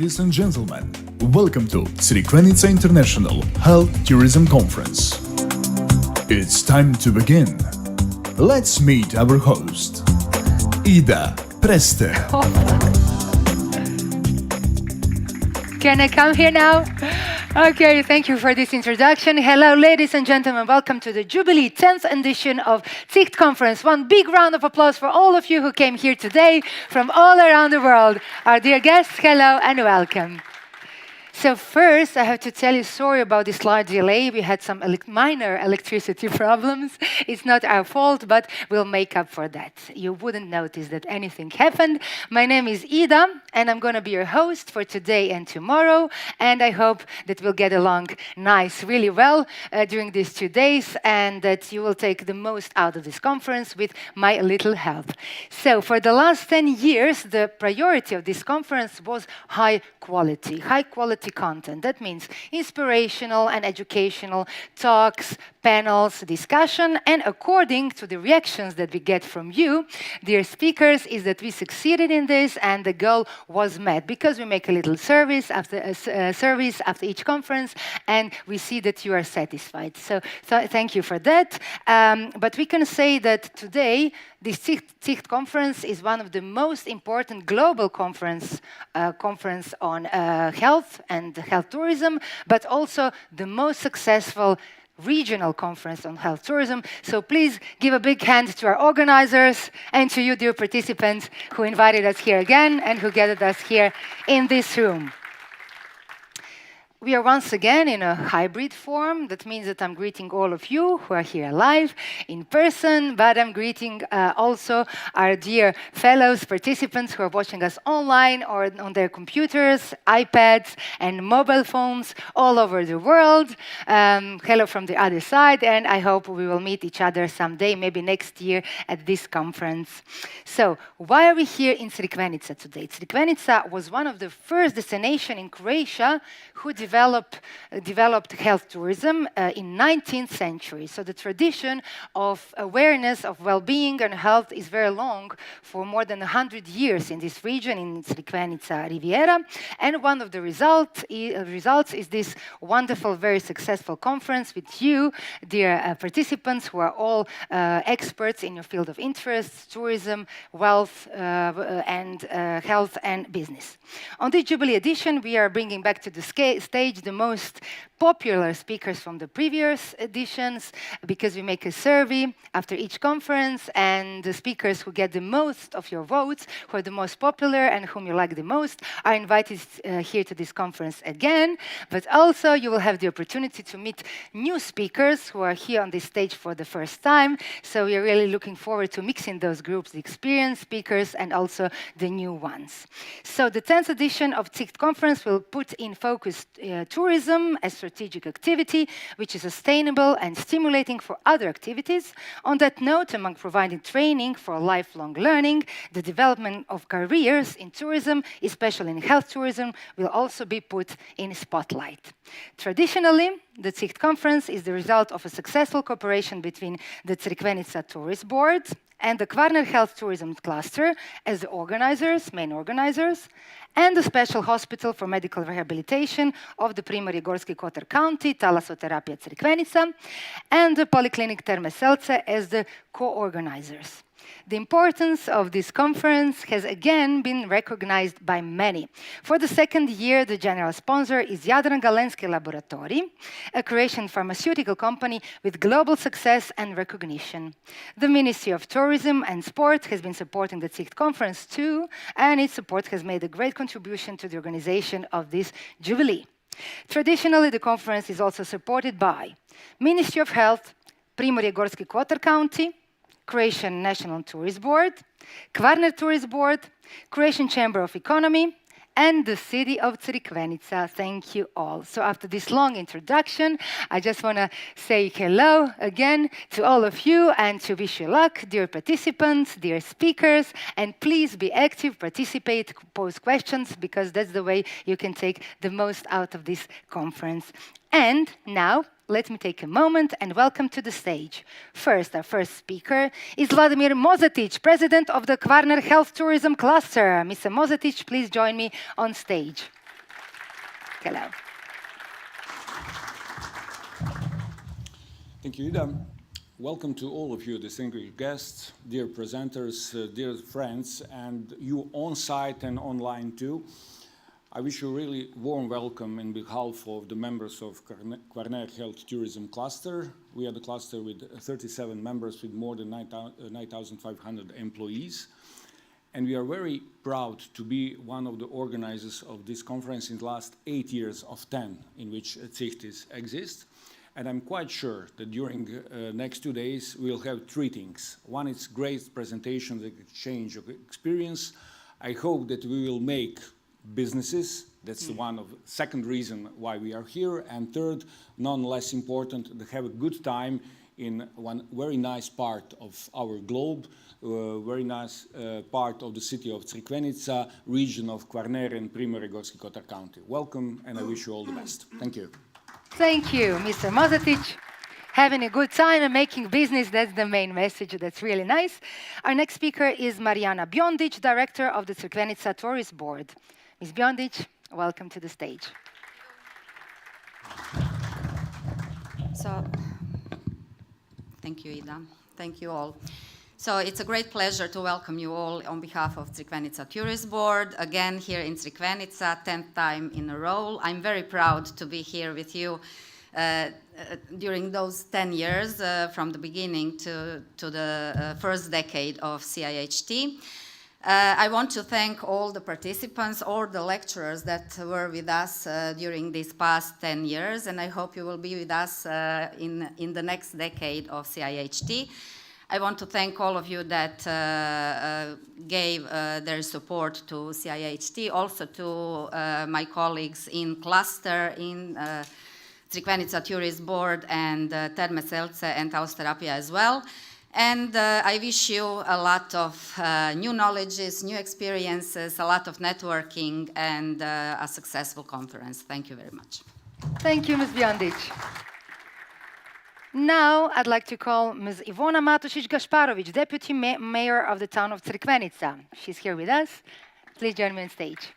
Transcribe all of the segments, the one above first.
Ladies and gentlemen, welcome to Crikvenica International Health Tourism Conference. It's time to begin. Let's meet our host, Ida Preste. Can I come here now? Okay, thank you for this introduction. Hello, ladies and gentlemen. Welcome to the Jubilee 10th edition of CIHT Conference. One big round of applause for all of you who came here today from all around the world. Our dear guests, hello and welcome. So first, I have to tell you, sorry about this slight delay. We had some minor electricity problems. It's not our fault, but we'll make up for that. You wouldn't notice that anything happened. My name is Ida, and I'm going to be your host for today and tomorrow. And I hope that we'll get along really well during these 2 days, and that you will take the most out of this conference with my little help. So for the last 10 years, the priority of this conference was high quality content. That means inspirational and educational talks, panels, discussion, and according to the reactions that we get from you, dear speakers, is that we succeeded in this and the goal was met, because we make a little service after each conference and we see that you are satisfied. So thank you for that. But we can say that today this CIHT conference is one of the most important global conference on health and health tourism, but also the most successful regional conference on health tourism. So please give a big hand to our organizers and to you, dear participants, who invited us here again and who gathered us here in this room. We are once again in a hybrid form. That means that I'm greeting all of you who are here live in person, but I'm greeting also our dear fellows, participants who are watching us online or on their computers, iPads, and mobile phones all over the world. Hello from the other side, and I hope we will meet each other someday, maybe next year at this conference. So, why are we here in Crikvenica today? Crikvenica was one of the first destinations in Croatia who developed health tourism in 19th century. So the tradition of awareness of well-being and health is very long, for more than 100 years in this region, in Crikvenica Riviera. And one of the results is this wonderful, very successful conference with you, dear participants, who are all experts in your field of interest, tourism, wealth, and health and business. On this Jubilee edition, we are bringing back to the stage the most popular speakers from the previous editions, because we make a survey after each conference, and the speakers who get the most of your votes, who are the most popular and whom you like the most, are invited here to this conference again. But also you will have the opportunity to meet new speakers who are here on this stage for the first time. So we are really looking forward to mixing those groups, the experienced speakers and also the new ones. So the 10th edition of CIHT conference will put in focus tourism as strategic activity, which is sustainable and stimulating for other activities. On that note, among providing training for lifelong learning, the development of careers in tourism, especially in health tourism, will also be put in spotlight. Traditionally, the CIHT conference is the result of a successful cooperation between the Crikvenica Tourist Board and the Kvarner Health Tourism Cluster as the main organizers, and the Special Hospital for Medical Rehabilitation of the Primorje-Gorski Kotar County, Thalassotherapia Crikvenica, and the Polyclinic Terme Selce as the co-organizers. The importance of this conference has again been recognized by many. For the second year, the general sponsor is Jadran-Galenski Laboratori, a Croatian pharmaceutical company with global success and recognition. The Ministry of Tourism and Sport has been supporting the CIHT conference too, and its support has made a great contribution to the organization of this Jubilee. Traditionally, the conference is also supported by Ministry of Health, Primorje-Gorski Kotar County, Croatian National Tourist Board, Kvarner Tourist Board, Croatian Chamber of Economy, and the city of Crikvenica. Thank you all. So after this long introduction, I just want to say hello again to all of you and to wish you luck, dear participants, dear speakers, and please be active, participate, pose questions, because that's the way you can take the most out of this conference. And now, let me take a moment and welcome to the stage. First, our first speaker is Vladimir Mozatic, president of the Kvarner Health Tourism Cluster. Mr. Mozatic, please join me on stage. Hello. Thank you, Ida. Welcome to all of you distinguished guests, dear presenters, dear friends, and you on-site and online too. I wish you a really warm welcome in behalf of the members of Kvarner Health Tourism Cluster. We are the cluster with 37 members with more than 9,500 employees. And we are very proud to be one of the organizers of this conference in the last 8 years of 10 in which CIHT exists. And I'm quite sure that during next 2 days, we'll have 3 things. One is great presentations, exchange of experience. I hope that we will make businesses. That's one of the second reason why we are here. And third, none less important, to have a good time in one very nice part of our globe, very nice part of the city of Crikvenica, region of Kvarner and Primorje Gorski Kotar County. Welcome, and I wish you all the best. Thank you. Thank you, Mr. Mozatic. Having a good time and making business, that's the main message. That's really nice. Our next speaker is Marijana Bjondic, Director of the Crikvenica Tourist Board. Ms. Bjondic, welcome to the stage. So, thank you, Ida. Thank you all. So it's a great pleasure to welcome you all on behalf of Crikvenica Tourist Board, again here in Crikvenica, 10th time in a row. I'm very proud to be here with you during those 10 years, from the beginning to the first decade of CIHT. I want to thank all the participants, all the lecturers that were with us during these past 10 years, and I hope you will be with us in the next decade of CIHT. I want to thank all of you that gave their support to CIHT, also to my colleagues in Cluster, in Crikvenica Tourist Board, and Terme, Selce, and Thalassotherapia as well. And I wish you a lot of new knowledges, new experiences, a lot of networking, and a successful conference. Thank you very much. Thank you, Ms. Bjondic. Now, I'd like to call Ms. Ivona Matušić-Gašparović, Deputy Mayor of the town of Crikvenica. She's here with us. Please join me on stage.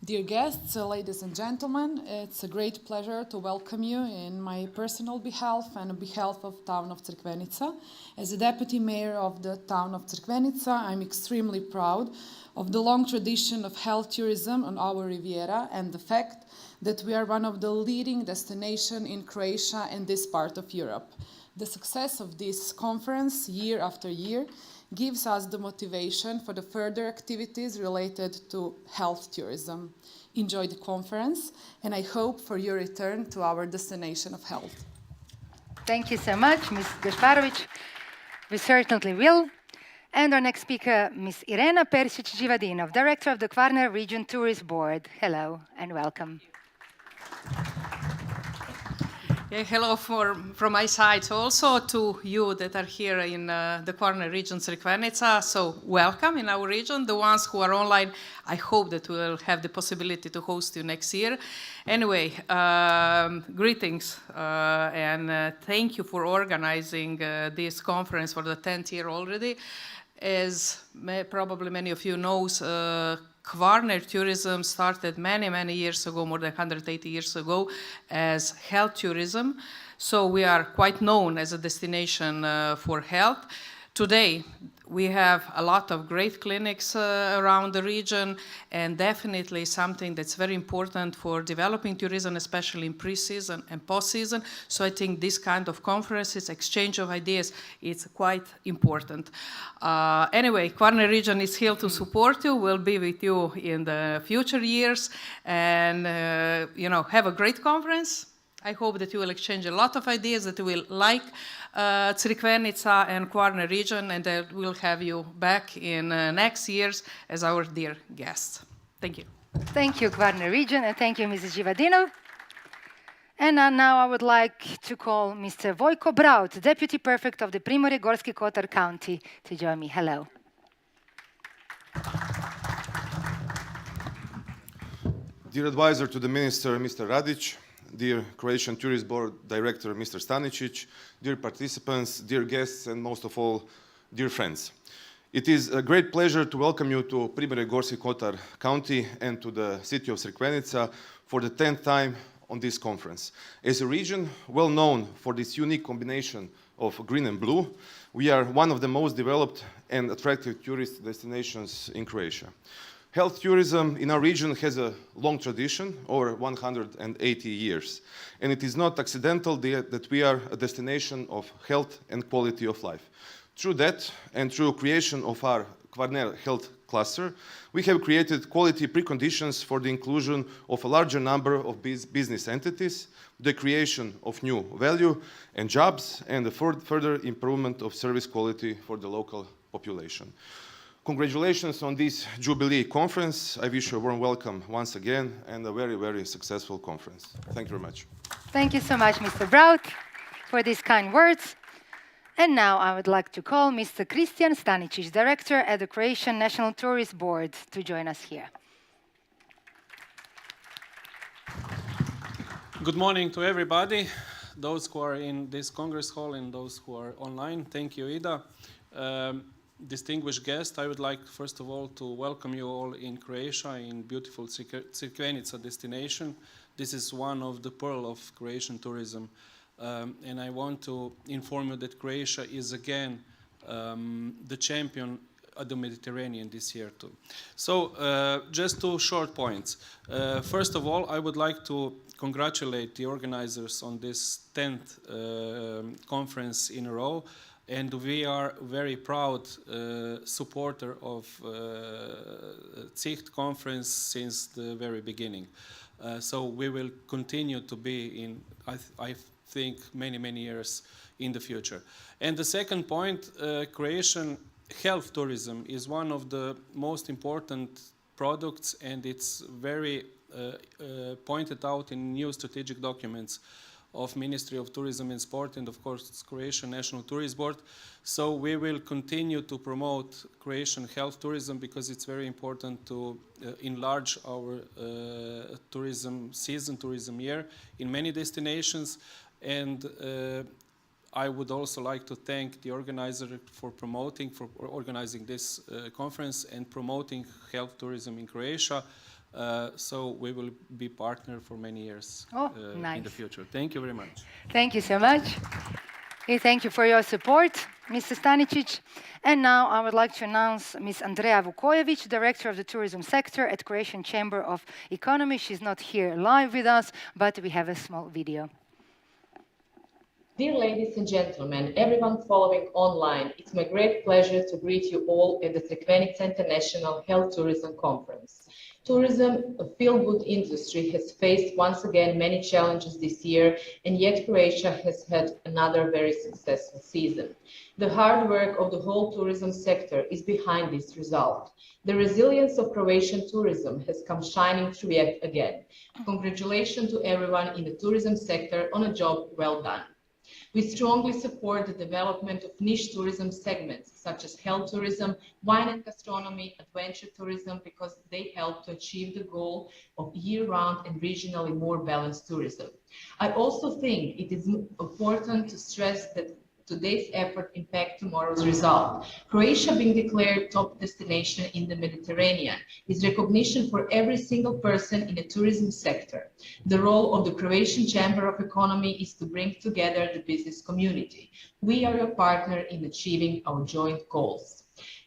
Dear guests, ladies and gentlemen, it's a great pleasure to welcome you in my personal behalf and on behalf of the town of Crikvenica. As a Deputy Mayor of the town of Crikvenica, I'm extremely proud of the long tradition of health tourism on our Riviera and the fact that we are one of the leading destinations in Croatia and this part of Europe. The success of this conference year after year gives us the motivation for the further activities related to health tourism. Enjoy the conference, and I hope for your return to our destination of health. Thank you so much, Ms. Gašparović. We certainly will. And our next speaker, Ms. Irena Persic-Živadinov, Director of the Kvarner Region Tourist Board. Hello and welcome. Yeah, hello from my side also to you that are here in the Kvarner region, Crikvenica. So welcome in our region. The ones who are online, I hope that we will have the possibility to host you next year. Anyway, greetings and thank you for organizing this conference for the 10th year already. As probably many of you know, Kvarner tourism started many years ago, more than 180 years ago, as health tourism. So we are quite known as a destination for health. Today, we have a lot of great clinics around the region, and definitely something that's very important for developing tourism, especially in pre-season and post-season. So I think this kind of conferences, exchange of ideas, is quite important. Anyway, Kvarner region is here to support you. We'll be with you in the future years, and have a great conference. I hope that you will exchange a lot of ideas, that you will like Crikvenica and Kvarner region, and that we'll have you back in next years as our dear guests. Thank you. Thank you, Kvarner region, and thank you, Mrs. Živadinov. And now I would like to call Mr. Vojko Braut, Deputy Prefect of the Primorje Gorski Kotar County, to join me. Hello. Dear advisor to the Minister, Mr. Radić, dear Croatian Tourist Board Director, Mr. Stanicic, dear participants, dear guests, and most of all, dear friends. It is a great pleasure to welcome you to Primorje Gorski Kotar County and to the city of Crikvenica for the 10th time on this conference. As a region well known for this unique combination of green and blue, we are one of the most developed and attractive tourist destinations in Croatia. Health tourism in our region has a long tradition, over 180 years, and it is not accidental that we are a destination of health and quality of life. Through that, and through creation of our Kvarner health cluster, we have created quality preconditions for the inclusion of a larger number of business entities, the creation of new value and jobs, and the further improvement of service quality for the local population. Congratulations on this Jubilee conference. I wish you a warm welcome once again and a very, very successful conference. Thank you very much. Thank you so much, Mr. Braut, for these kind words. And now I would like to call Mr. Kristijan Stanicic, Director at the Croatian National Tourist Board, to join us here. Good morning to everybody, those who are in this Congress Hall and those who are online. Thank you, Ida. Distinguished guests, I would like first of all to welcome you all in Croatia, in beautiful Crikvenica destination. This is one of the pearl of Croatian tourism. And I want to inform you that Croatia is again the champion at the Mediterranean this year too. So just two short points. First of all, I would like to congratulate the organizers on this 10th conference in a row. And we are very proud supporter of CIHT conference since the very beginning. So we will continue to be in, I think, many years in the future. And the second point, Croatian health tourism is one of the most important products, and it's very pointed out in new strategic documents of Ministry of Tourism and Sport and of course Croatian National Tourist Board. So we will continue to promote Croatian health tourism because it's very important to enlarge our tourism season, tourism year in many destinations. And I would also like to thank the organizer for organizing this conference and promoting health tourism in Croatia. So we will be partner for many years nice. In the future. Thank you very much. Thank you so much. Thank you for your support, Mr. Stanicic. And now I would like to announce Ms. Andrea Vukojevic, Director of the Tourism Sector at Croatian Chamber of Economy. She's not here live with us, but we have a small video. Dear ladies and gentlemen, everyone following online, it's my great pleasure to greet you all at the Crikvenica International Health Tourism Conference. Tourism, a feel-good industry, has faced once again many challenges this year, and yet Croatia has had another very successful season. The hard work of the whole tourism sector is behind this result. The resilience of Croatian tourism has come shining through yet again. Congratulations to everyone in the tourism sector on a job well done. We strongly support the development of niche tourism segments such as health tourism, wine and gastronomy, adventure tourism, because they help to achieve the goal of year-round and regionally more balanced tourism. I also think it is important to stress that today's effort impact tomorrow's result. Croatia being declared top destination in the Mediterranean is recognition for every single person in the tourism sector. The role of the Croatian Chamber of Economy is to bring together the business community. We are your partner in achieving our joint goals.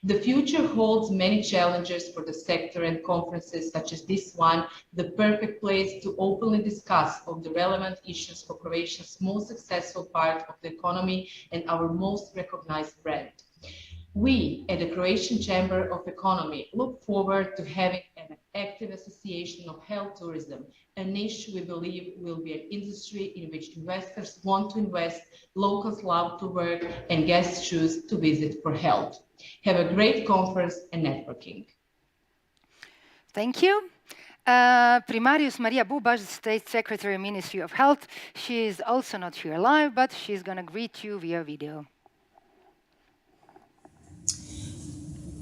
The future holds many challenges for the sector, and conferences such as this one, the perfect place to openly discuss of the relevant issues for Croatia's most successful part of the economy and our most recognized brand. We at the Croatian Chamber of Economy look forward to having an active association of health tourism, a niche we believe will be an industry in which investors want to invest, locals love to work, and guests choose to visit for health. Have a great conference and networking. Thank you. Primarius Maria Bubaš, State Secretary, Ministry of Health. She is also not here live, but she's going to greet you via video.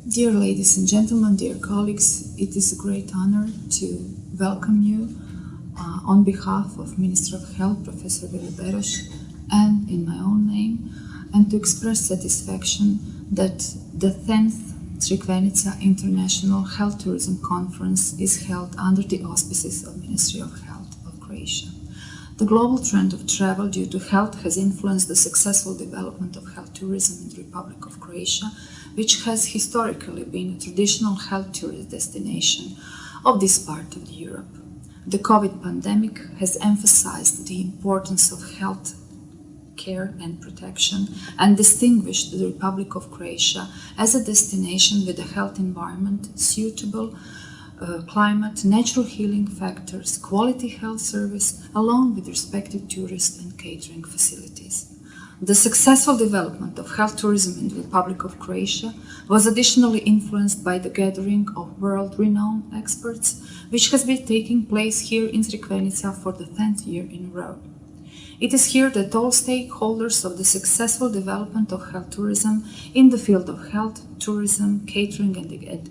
Dear ladies and gentlemen, dear colleagues, it is a great honor to welcome you on behalf of Minister of Health, Professor Vili Beroš, and in my own name, and to express satisfaction that the 10th Crikvenica International Health Tourism Conference is held under the auspices of Ministry of Health of Croatia. The global trend of travel due to health has influenced the successful development of health tourism in the Republic of Croatia, which has historically been a traditional health tourist destination of this part of Europe. The COVID pandemic has emphasized the importance of health care and protection and distinguished the Republic of Croatia as a destination with a health environment, suitable climate, natural healing factors, quality health service, along with respective tourist and catering facilities. The successful development of health tourism in the Republic of Croatia was additionally influenced by the gathering of world-renowned experts, which has been taking place here in Crikvenica for the 10th year in a row. It is here that all stakeholders of the successful development of health tourism in the field of health, tourism, catering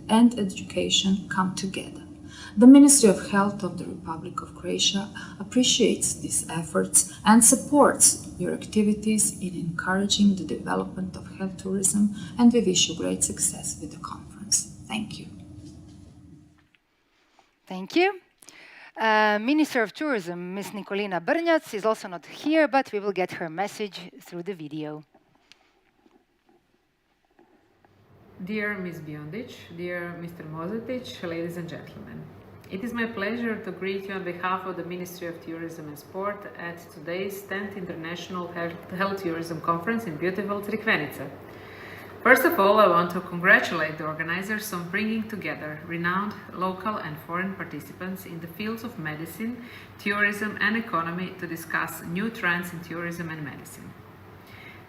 and education come together. The Ministry of Health of the Republic of Croatia appreciates these efforts and supports your activities in encouraging the development of health tourism, and we wish you great success with the conference. Thank you. Thank you. Minister of Tourism, Ms. Nikolina Brnjac, is also not here, but we will get her message through the video. Dear Ms. Biondic, dear Mr. Mozetic, ladies and gentlemen. It is my pleasure to greet you on behalf of the Ministry of Tourism and Sport at today's 10th International Health Tourism Conference in beautiful Crikvenica. First of all, I want to congratulate the organizers on bringing together renowned local and foreign participants in the fields of medicine, tourism and economy to discuss new trends in tourism and medicine.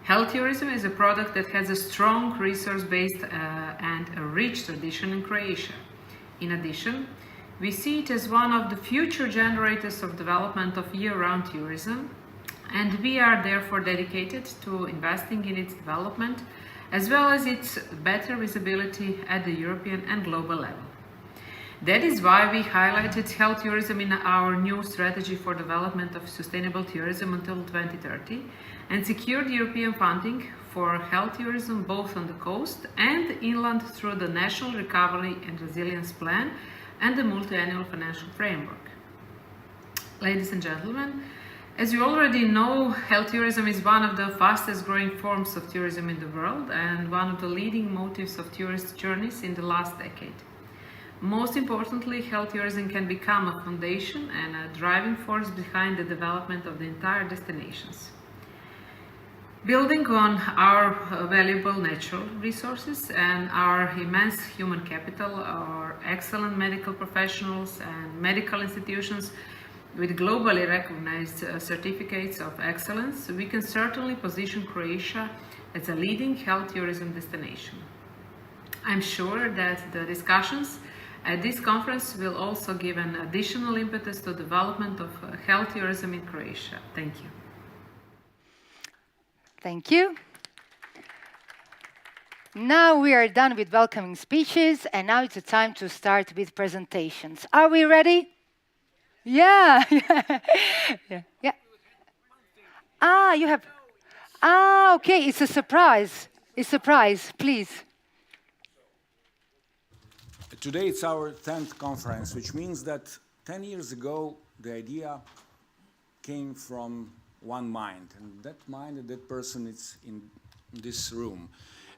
Health tourism is a product that has a strong resource-based and a rich tradition in Croatia. In addition, we see it as one of the future generators of development of year-round tourism, and we are therefore dedicated to investing in its development as well as its better visibility at the European and global level. That is why we highlighted health tourism in our new strategy for development of sustainable tourism until 2030 and secured European funding for health tourism both on the coast and inland through the National Recovery and Resilience Plan and the Multi-Annual Financial Framework. Ladies and gentlemen, as you already know, health tourism is one of the fastest growing forms of tourism in the world and one of the leading motives of tourist journeys in the last decade. Most importantly, health tourism can become a foundation and a driving force behind the development of the entire destinations. Building on our valuable natural resources and our immense human capital, our excellent medical professionals and medical institutions with globally recognized certificates of excellence, we can certainly position Croatia as a leading health tourism destination. I'm sure that the discussions at this conference will also give an additional impetus to the development of health tourism in Croatia. Thank you. Thank you. Now we are done with welcoming speeches, and now it's the time to start with presentations. Are we ready? Yeah. Yeah. Ah, you have. Ah, okay. It's a surprise. It's a surprise. Please. Today it's our 10th conference, which means that 10 years ago the idea came from one mind, and that mind and that person is in this room.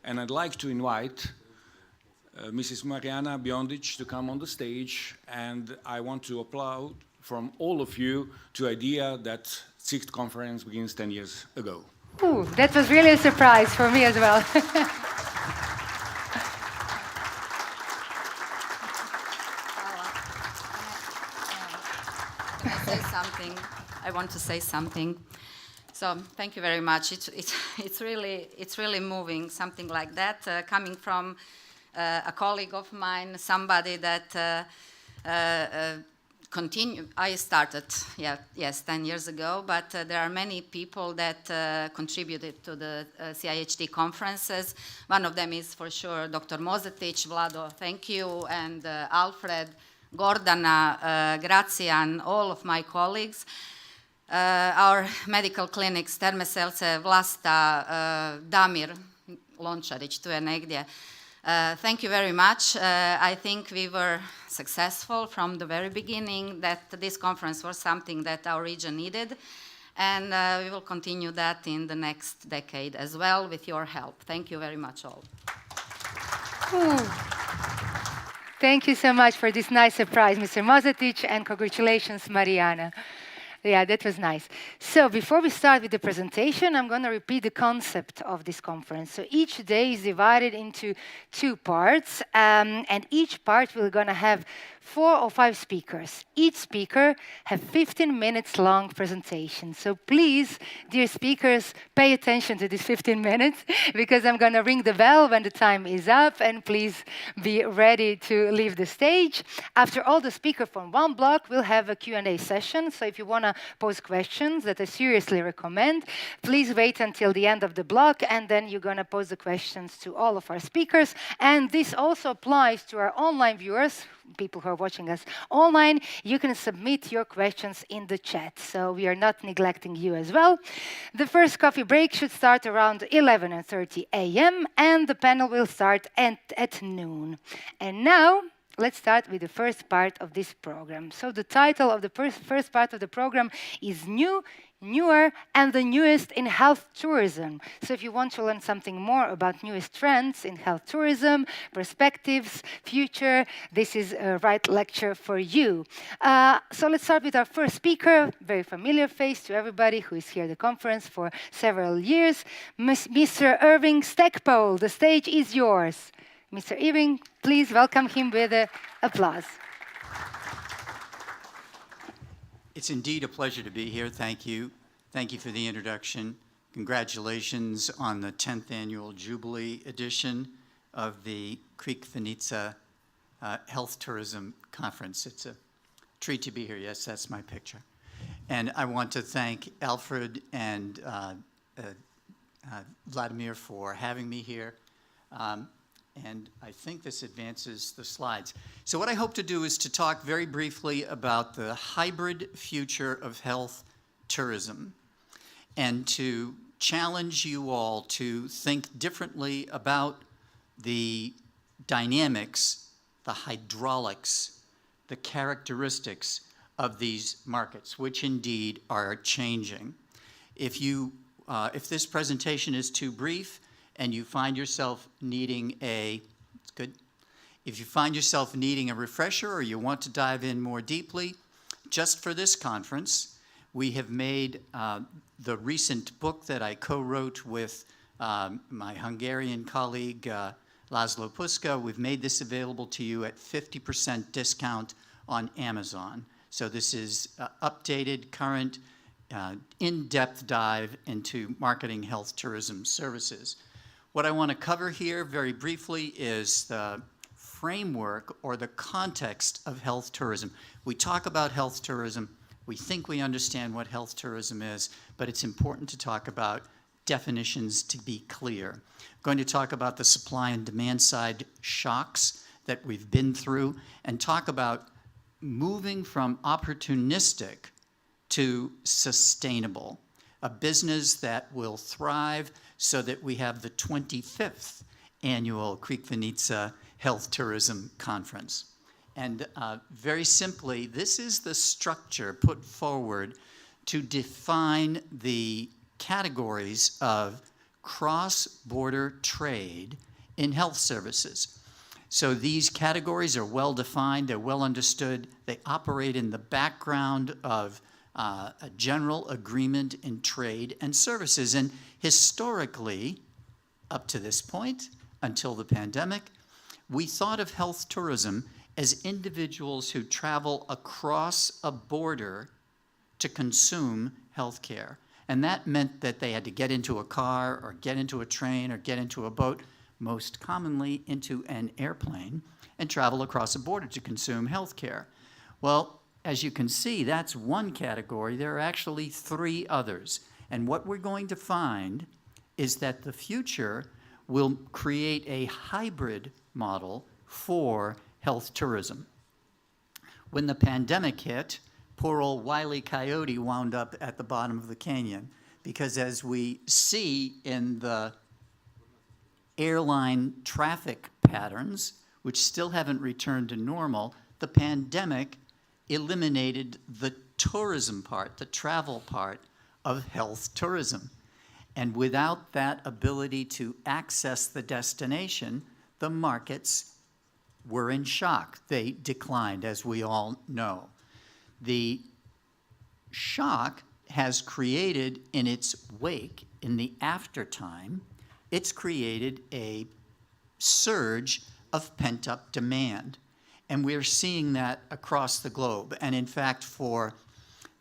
And I'd like to invite Mrs. Mariana Biondic to come on the stage, and I want to applaud from all of you to the idea that CIHT conference begins 10 years ago. Ooh, that was really a surprise for me as well. I want to say something. So thank you very much. It's really moving, something like that, coming from a colleague of mine, somebody that I started, 10 years ago, but there are many people that contributed to the CIHT conferences. One of them is for sure Dr. Mozetic, Vlado, thank you, and Alfred, Gordana, Gracian, all of my colleagues. Our medical clinics, Terme, Selce, Vlasta, Damir, Lončarić, tu je negdje. Thank you very much. I think we were successful from the very beginning, that this conference was something that our region needed, and we will continue that in the next decade as well with your help. Thank you very much all. Thank you so much for this nice surprise, Mr. Mozetic, and congratulations, Mariana. Yeah, that was nice. So before we start with the presentation, I'm going to repeat the concept of this conference. So each day is divided into 2 parts, and each part we're going to have 4 or 5 speakers. Each speaker have 15 minutes long presentation. So please, dear speakers, pay attention to these 15 minutes because I'm going to ring the bell when the time is up, and please be ready to leave the stage. After all the speakers from one block, we'll have a Q&A session. So if you want to pose questions that I seriously recommend, please wait until the end of the block, and then you're going to pose the questions to all of our speakers. And this also applies to our online viewers, people who are watching us online. You can submit your questions in the chat, so we are not neglecting you as well. The first coffee break should start around 11:30 a.m. and the panel will start at noon. And now, let's start with the first part of this program. So the title of the first part of the program is New, Newer, and the Newest in Health Tourism. So if you want to learn something more about newest trends in health tourism, perspectives, future, this is a right lecture for you. So let's start with our first speaker, very familiar face to everybody who is here at the conference for several years, Mr. Irving Stackpole. The stage is yours. Mr. Irving, please welcome him with applause. It's indeed a pleasure to be here. Thank you. Thank you for the introduction. Congratulations on the 10th annual Jubilee edition of the Crikvenica Health Tourism Conference. It's a treat to be here. Yes, that's my picture. And I want to thank Alfred and Vladimir for having me here. And I think this advances the slides. So what I hope to do is to talk very briefly about the hybrid future of health tourism and to challenge you all to think differently about the dynamics, the hydraulics, the characteristics of these markets, which indeed are changing. If this presentation is too brief, and you find yourself needing if you find yourself needing a refresher or you want to dive in more deeply, just for this conference, we have made the recent book that I co-wrote with my Hungarian colleague, Laszlo Puszka. We've made this available to you at 50% discount on Amazon. So this is updated, current, in-depth dive into marketing health tourism services. What I want to cover here very briefly is the framework or the context of health tourism. We talk about health tourism, we think we understand what health tourism is, but it's important to talk about definitions to be clear. I'm going to talk about the supply and demand side shocks that we've been through and talk about moving from opportunistic to sustainable, a business that will thrive so that we have the 25th annual Crikvenica Health Tourism Conference. And very simply, this is the structure put forward to define the categories of cross-border trade in health services. So these categories are well defined, they're well understood, they operate in the background of a general agreement in trade and services. And historically, up to this point, until the pandemic, we thought of health tourism as individuals who travel across a border to consume health care. And that meant that they had to get into a car or get into a train or get into a boat, most commonly into an airplane, and travel across a border to consume health care. Well, as you can see, that's one category. There are actually 3 others. And what we're going to find is that the future will create a hybrid model for health tourism. When the pandemic hit, poor old Wile E. Coyote wound up at the bottom of the canyon because as we see in the airline traffic patterns, which still haven't returned to normal, the pandemic eliminated the tourism part, the travel part of health tourism. And without that ability to access the destination, the markets were in shock. They declined, as we all know. The shock has created in its wake, in the aftertime, it's created a surge of pent-up demand. And we're seeing that across the globe. And in fact, for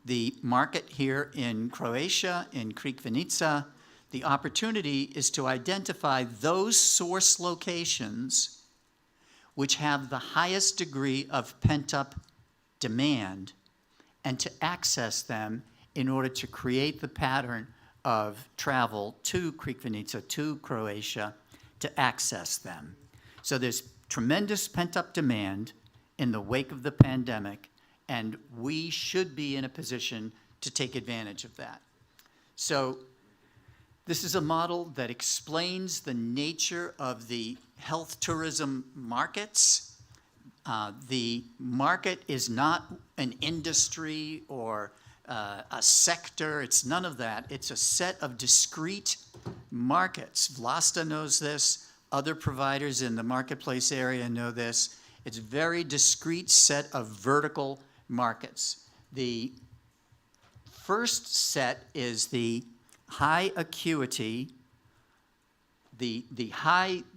the market here in Croatia, in Crikvenica, the opportunity is to identify those source locations which have the highest degree of pent-up demand and to access them in order to create the pattern of travel to Crikvenica, to Croatia, to access them. So there's tremendous pent-up demand in the wake of the pandemic, and we should be in a position to take advantage of that. So this is a model that explains the nature of the health tourism markets. The market is not an industry or a sector. It's none of that. It's a set of discrete markets. Vlasta knows this. Other providers in the marketplace area know this. It's a very discrete set of vertical markets. The first set is the high acuity, the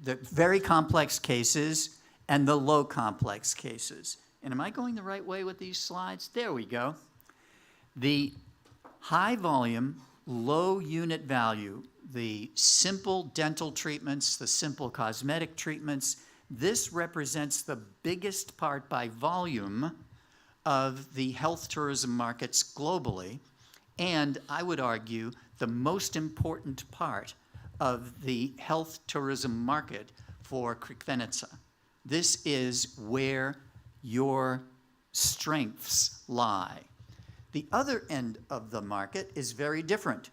very complex cases, and the low complex cases. And am I going the right way with these slides? There we go. The high volume, low unit value, the simple dental treatments, the simple cosmetic treatments, this represents the biggest part by volume of the health tourism markets globally, and I would argue the most important part of the health tourism market for Crikvenica. This is where your strengths lie. The other end of the market is very different.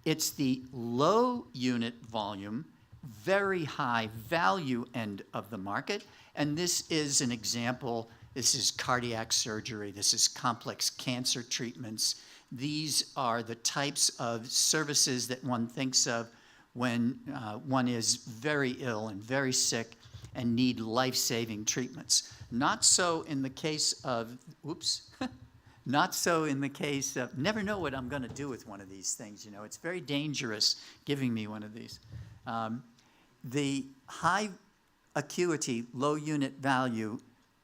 It's the low unit volume, very high value end of the market, and this is an example. This is cardiac surgery, this is complex cancer treatments. These are the types of services that one thinks of when one is very ill and very sick and need life-saving treatments. Not so in the case of, not so in the case of, never know what I'm going to do with one of these things, you know. It's very dangerous giving me one of these. The high acuity, low unit value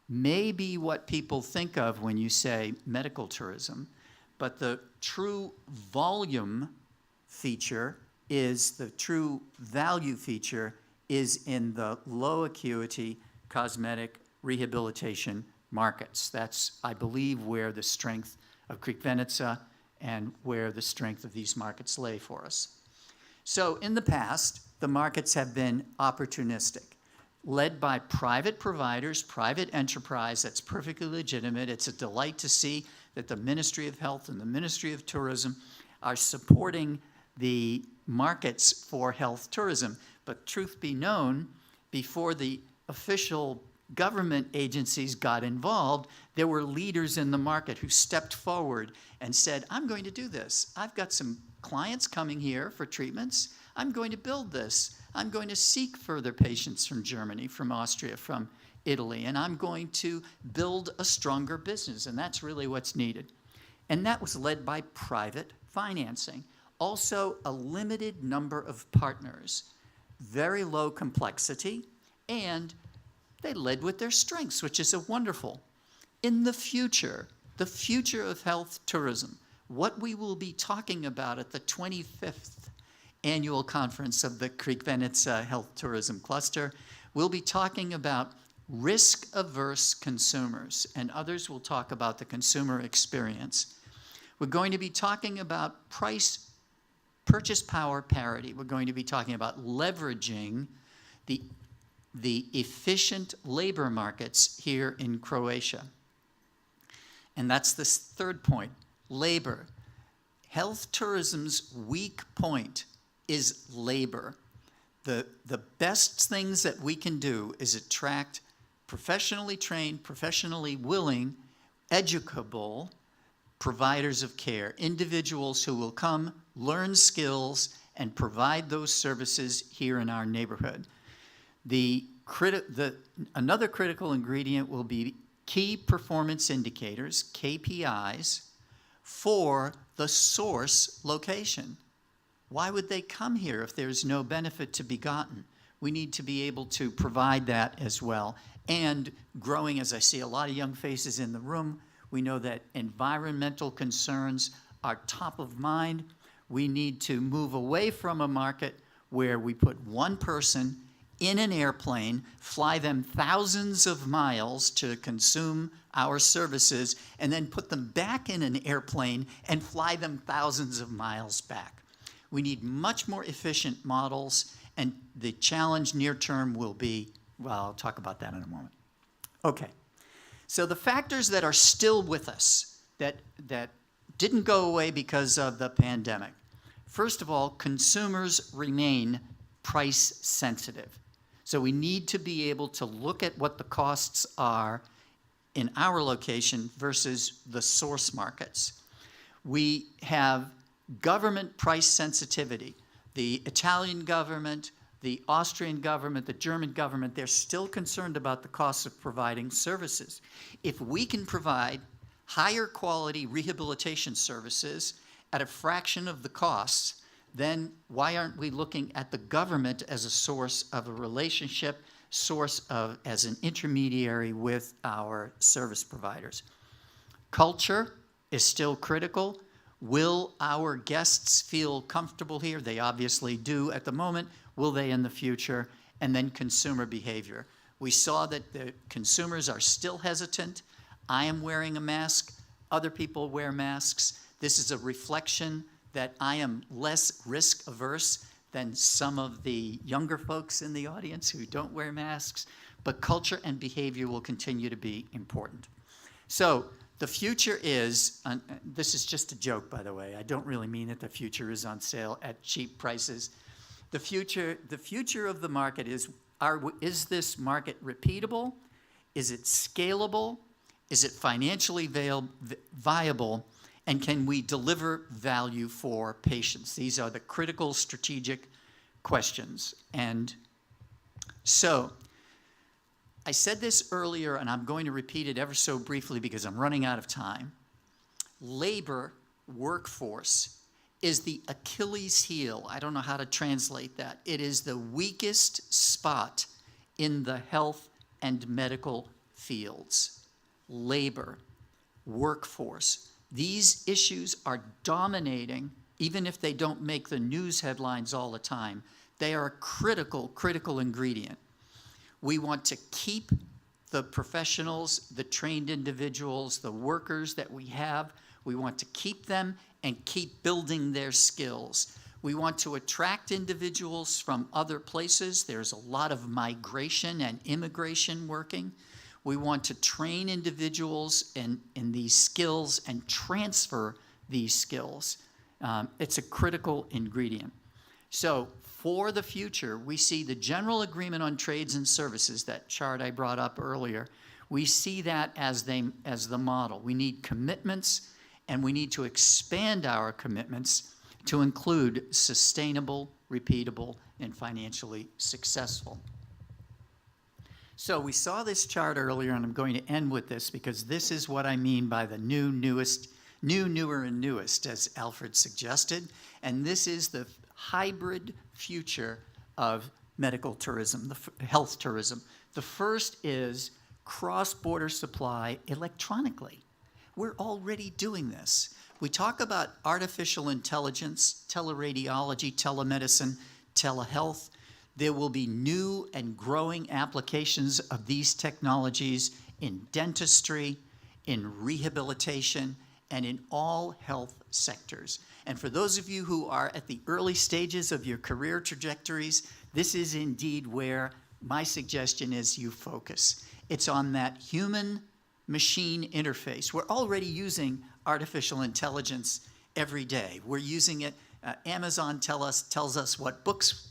may be what people think of when you say medical tourism, but the true volume feature is, the true value feature is in the low acuity cosmetic rehabilitation markets. That's, I believe, where the strength of Crikvenica and where the strength of these markets lay for us. So in the past, the markets have been opportunistic, led by private providers, private enterprise. That's perfectly legitimate. It's a delight to see that the Ministry of Health and the Ministry of Tourism are supporting the markets for health tourism. But truth be known, before the official government agencies got involved, there were leaders in the market who stepped forward and said, I'm going to do this. I've got some clients coming here for treatments. I'm going to build this. I'm going to seek further patients from Germany, from Austria, from Italy, and I'm going to build a stronger business, and that's really what's needed. And that was led by private financing. Also, a limited number of partners, very low complexity, and they led with their strengths, which is a wonderful. In the future of health tourism, what we will be talking about at the 25th annual conference of the Crikvenica Health Tourism Cluster, we'll be talking about risk-averse consumers, and others will talk about the consumer experience. We're going to be talking about purchase power parity. We're going to be talking about leveraging the efficient labor markets here in Croatia. And that's the third point, labor. Health tourism's weak point is labor. The best things that we can do is attract professionally trained, professionally willing, educable providers of care, individuals who will come, learn skills, and provide those services here in our neighborhood. Another critical ingredient will be key performance indicators, KPIs, for the source location. Why would they come here if there's no benefit to be gotten? We need to be able to provide that as well. And growing, as I see a lot of young faces in the room, we know that environmental concerns are top of mind. We need to move away from a market where we put one person in an airplane, fly them thousands of miles to consume our services, and then put them back in an airplane and fly them thousands of miles back. We need much more efficient models, and the challenge near term will be, well, I'll talk about that in a moment. Okay, so the factors that are still with us, that didn't go away because of the pandemic. First of all, consumers remain price sensitive. So we need to be able to look at what the costs are in our location versus the source markets. We have government price sensitivity. The Italian government, the Austrian government, the German government, they're still concerned about the costs of providing services. If we can provide higher quality rehabilitation services at a fraction of the costs, then why aren't we looking at the government as a source of a relationship, as an intermediary with our service providers? Culture is still critical. Will our guests feel comfortable here? They obviously do at the moment. Will they in the future? And then consumer behavior. We saw that the consumers are still hesitant. I am wearing a mask. Other people wear masks. This is a reflection that I am less risk averse than some of the younger folks in the audience who don't wear masks, but culture and behavior will continue to be important. So the future is, this is just a joke, by the way. I don't really mean that the future is on sale at cheap prices. The future of the market is this market repeatable? Is it scalable? Is it financially viable? And can we deliver value for patients? These are the critical strategic questions. And so, I said this earlier, and I'm going to repeat it ever so briefly because I'm running out of time. Labor workforce is the Achilles heel. I don't know how to translate that. It is the weakest spot in the health and medical fields. Labor, workforce. These issues are dominating, even if they don't make the news headlines all the time. They are a critical ingredient. We want to keep the professionals, the trained individuals, the workers that we have. We want to keep them and keep building their skills. We want to attract individuals from other places. There's a lot of migration and immigration working. We want to train individuals in these skills and transfer these skills. It's a critical ingredient. So for the future, we see the General Agreement on Trades and Services, that chart I brought up earlier, we see that as the model. We need commitments, and we need to expand our commitments to include sustainable, repeatable, and financially successful. So we saw this chart earlier, and I'm going to end with this because this is what I mean by the new, newer, and newest, as Alfred suggested. And this is the hybrid future of medical tourism, health tourism. The first is cross-border supply electronically. We're already doing this. We talk about artificial intelligence, teleradiology, telemedicine, telehealth. There will be new and growing applications of these technologies in dentistry, in rehabilitation, and in all health sectors. And for those of you who are at the early stages of your career trajectories, this is indeed where my suggestion is you focus. It's on that human-machine interface. We're already using artificial intelligence every day. We're using it. Amazon tells us what books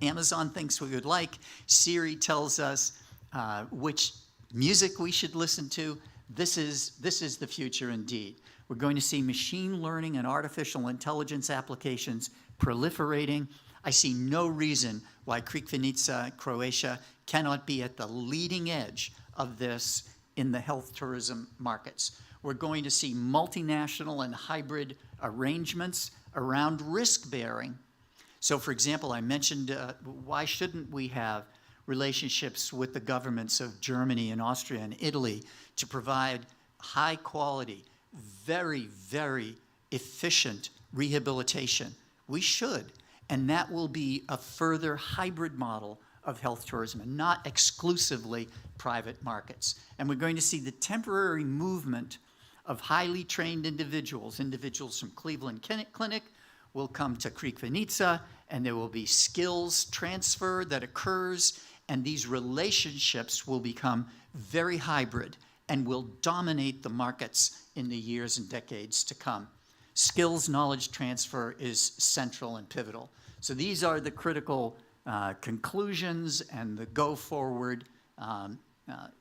Amazon thinks we would like. Siri tells us which music we should listen to. This is the future indeed. We're going to see machine learning and artificial intelligence applications proliferating. I see no reason why Crikvenica, Croatia, cannot be at the leading edge of this in the health tourism markets. We're going to see multinational and hybrid arrangements around risk bearing. So for example, I mentioned why shouldn't we have relationships with the governments of Germany and Austria and Italy to provide high quality, very, very efficient rehabilitation? We should, and that will be a further hybrid model of health tourism and not exclusively private markets. And we're going to see the temporary movement of highly trained individuals from Cleveland Clinic will come to Crikvenica, and there will be skills transfer that occurs, and these relationships will become very hybrid and will dominate the markets in the years and decades to come. Skills knowledge transfer is central and pivotal. So these are the critical conclusions and the go-forward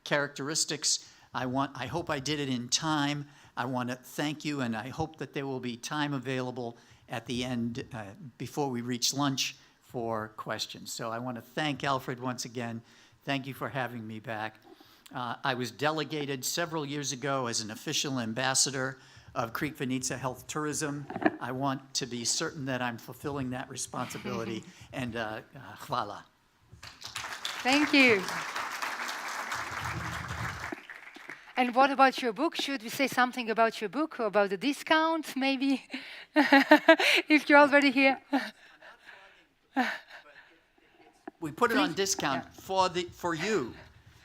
characteristics. I hope I did it in time. I want to thank you, and I hope that there will be time available at the end before we reach lunch for questions. So I want to thank Alfred once again. Thank you for having me back. I was delegated several years ago as an official ambassador of Crikvenica Health Tourism. I want to be certain that I'm fulfilling that responsibility, and hvala. Thank you. And what about your book? Should we say something about your book or about the discount, maybe? If you're already here. We put it on discount for you.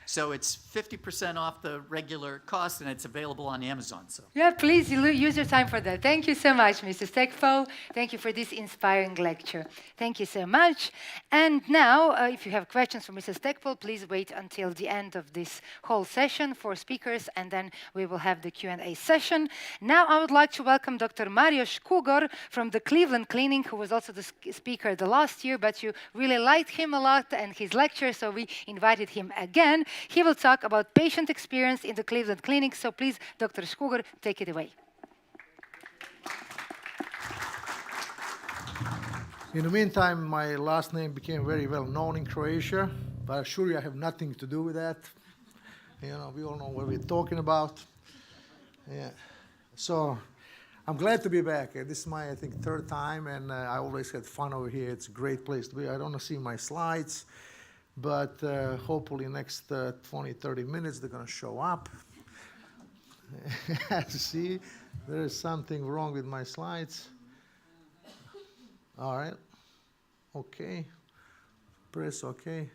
So it's 50% off the regular cost, and it's available on Amazon. So yeah, please use your time for that. Thank you so much, Mr. Stekfo. Thank you for this inspiring lecture. Thank you so much. And now, if you have questions for Mr. Stekfo, please wait until the end of this whole session for speakers, and then we will have the Q&A session. Now I would like to welcome Dr. Mario Škugor from the Cleveland Clinic, who was also the speaker the last year, but you really liked him a lot and his lecture, so we invited him again. He will talk about patient experience in the Cleveland Clinic. So please, Dr. Škugor, take it away. In the meantime, my last name became very well known in Croatia, but I assure you I have nothing to do with that. You know, we all know what we're talking about. Yeah. So I'm glad to be back. This is my, I think, third time, and I always had fun over here. It's a great place to be. I don't want to see my slides. But hopefully next 20, 30 minutes, they're going to show up. See, there is something wrong with my slides. All right. Okay. Press OK.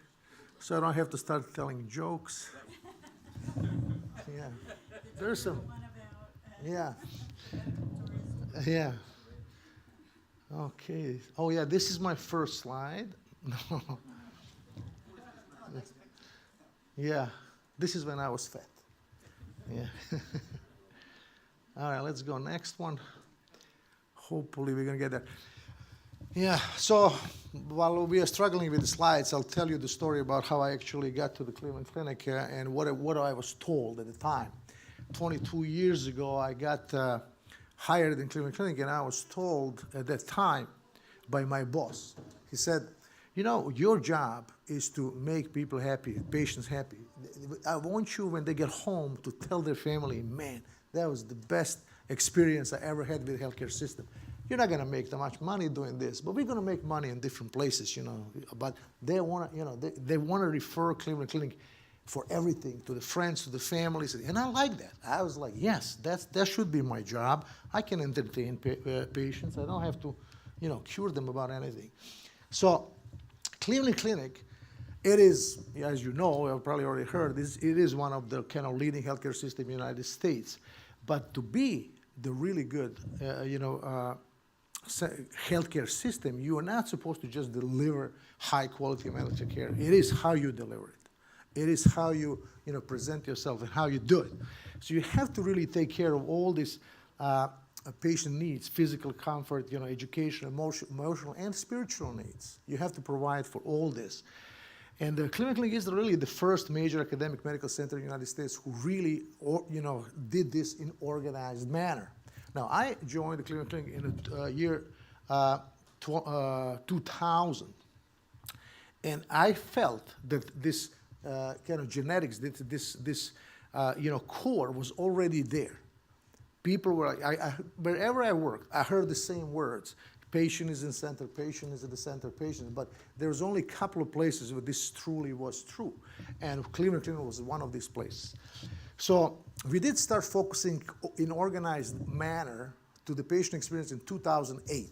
So I don't have to start telling jokes. Yeah. There's some. Yeah. Yeah. Okay. Oh, yeah, this is my first slide. No. Yeah, this is when I was fat. Yeah. All right, let's go next one. Hopefully we're going to get there. Yeah, so while we are struggling with the slides, I'll tell you the story about how I actually got to the Cleveland Clinic and what I was told at the time. 22 years ago, I got hired in Cleveland Clinic, and I was told at that time by my boss. He said, you know, your job is to make people happy, patients happy. I want you, when they get home, to tell their family, man, that was the best experience I ever had with the healthcare system. You're not going to make that much money doing this, but we're going to make money in different places, you know. But they want to, you know, they want to refer Cleveland Clinic for everything, to the friends, to the families, and I like that. I was like, yes, that should be my job. I can entertain patients. I don't have to, you know, cure them about anything. So Cleveland Clinic, it is, as you know, I've probably already heard, it is one of the kind of leading healthcare systems in the United States. But to be the really good, healthcare system, you are not supposed to just deliver high quality medical care. It is how you deliver it. It is how you, present yourself and how you do it. So you have to really take care of all these patient needs, physical comfort, education, emotional and spiritual needs. You have to provide for all this. And the Cleveland Clinic is really the first major academic medical center in the United States who really, did this in organized manner. Now, I joined the Cleveland Clinic in the year 2000, and I felt that this kind of genetics, this core was already there. People were, wherever I worked, I heard the same words. Patient is in center, patient is at the center, patient. But there's only a couple of places where this truly was true. And Cleveland Clinic was one of these places. So we did start focusing in organized manner to the patient experience in 2008.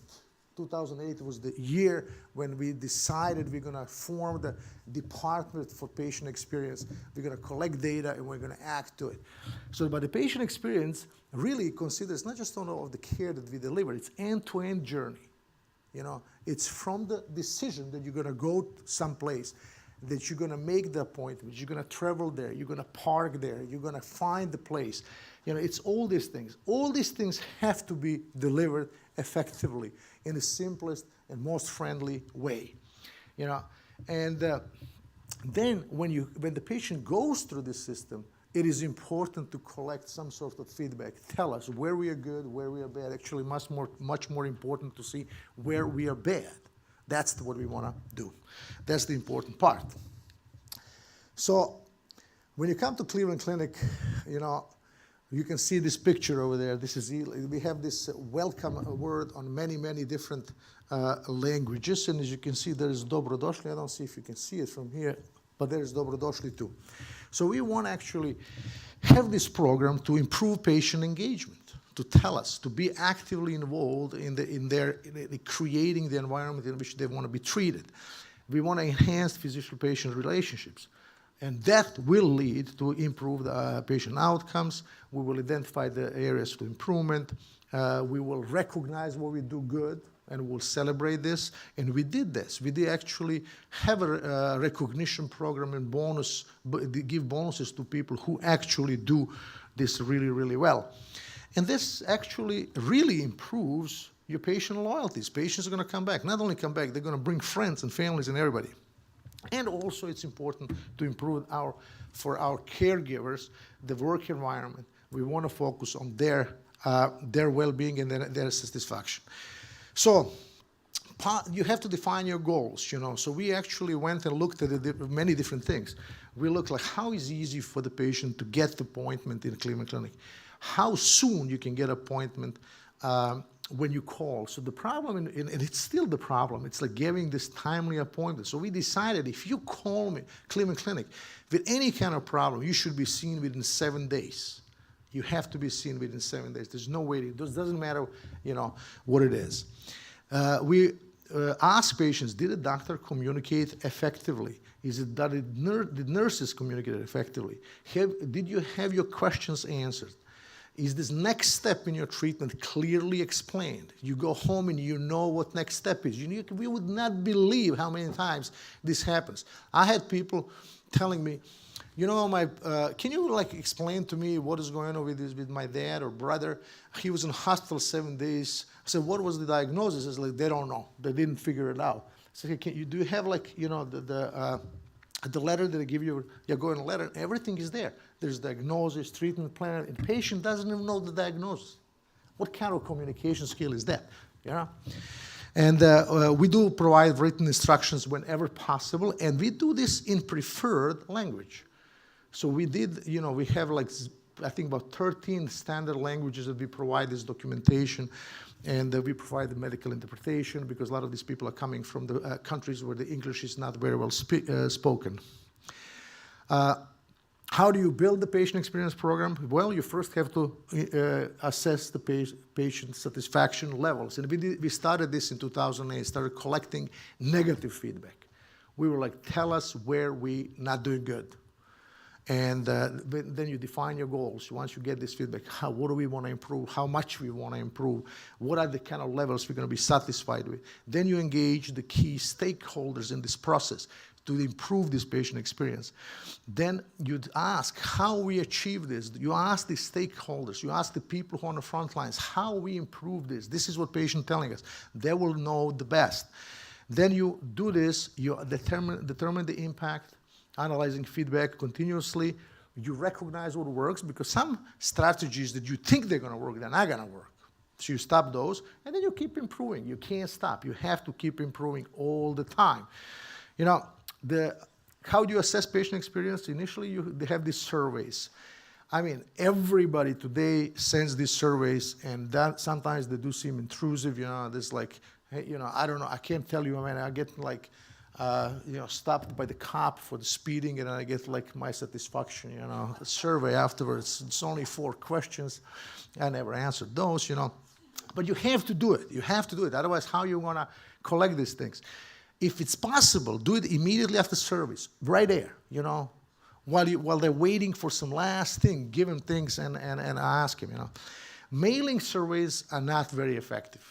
2008 was the year when we decided we're going to form the department for patient experience. We're going to collect data and we're going to act to it. So by the patient experience really considers not just all of the care that we deliver, it's end-to-end journey. It's from the decision that you're going to go someplace, that you're going to make the appointment, you're going to travel there, you're going to park there, you're going to find the place. It's all these things. All these things have to be delivered effectively in the simplest and most friendly way. And then when the patient goes through this system, it is important to collect some sort of feedback. Tell us where we are good, where we are bad. Actually, much more important to see where we are bad. That's what we want to do. That's the important part. So when you come to Cleveland Clinic, you can see this picture over there. We have this welcome word on many, many different languages. And as you can see, there is dobrodošli. I don't see if you can see it from here, but there is dobrodošli too. So we want to actually have this program to improve patient engagement, to tell us, to be actively involved in creating the environment in which they want to be treated. We want to enhance physician-patient relationships. And that will lead to improved patient outcomes. We will identify the areas for improvement. We will recognize what we do good, and we'll celebrate this. And we did this. We did actually have a recognition program and give bonuses to people who actually do this really, really well. And this actually really improves your patient loyalties. Patients are going to come back. Not only come back, they're going to bring friends and families and everybody. And also it's important to improve for our caregivers, the work environment. We want to focus on their well-being and their satisfaction. So you have to define your goals, So we actually went and looked at many different things. We looked like how is it easy for the patient to get the appointment in a Cleveland Clinic? How soon you can get appointment when you call. So the problem, and it's still the problem, it's like giving this timely appointment. So we decided if you call me, Cleveland Clinic, with any kind of problem, you should be seen within 7 days. You have to be seen within 7 days. There's no way, it doesn't matter, what it is. We ask patients, did the doctor communicate effectively? Did nurses communicate effectively? Did you have your questions answered? Is this next step in your treatment clearly explained? You go home and you know what next step is. We would not believe how many times this happens. I had people telling me, can you explain to me what is going on with my dad or brother? He was in hospital 7 days. I said, what was the diagnosis? It's like, they don't know. They didn't figure it out. I said, hey, do you have the letter that I give you? You go in a letter, everything is there. There's diagnosis, treatment plan, and the patient doesn't even know the diagnosis. What kind of communication skill is that? And we do provide written instructions whenever possible, and we do this in preferred language. So we did, we have I think about 13 standard languages that we provide this documentation, and we provide the medical interpretation because a lot of these people are coming from the countries where the English is not very well spoken. How do you build the patient experience program? Well, you first have to assess the patient satisfaction levels. And we started this in 2008, started collecting negative feedback. We were like, tell us where we're not doing good. And then you define your goals. Once you get this feedback, what do we want to improve? How much we want to improve? What are the kind of levels we're going to be satisfied with? Then you engage the key stakeholders in this process to improve this patient experience. Then you'd ask how we achieve this. You ask the stakeholders, you ask the people who are on the front lines, how we improve this. This is what patient telling us. They will know the best. Then you do this, you determine the impact, analyzing feedback continuously. You recognize what works, because some strategies that you think they're gonna work, they're not gonna work. So you stop those, and then you keep improving. You can't stop. You have to keep improving all the time. You know, how do you assess patient experience? Initially, they have these surveys. I mean, everybody today sends these surveys, and that sometimes they do seem intrusive. You know, there's like, hey, you know, I don't know, I can't tell you. I mean, I get like, you know, stopped by the cop for the speeding, and I get like my satisfaction, you know, survey afterwards. It's only 4 questions. I never answered those, you know. But you have to do it. You have to do it. Otherwise, how are you going to collect these things? If it's possible, do it immediately after service, right there, you know, while they're waiting for some last thing, give them things and ask them, you know. Mailing surveys are not very effective.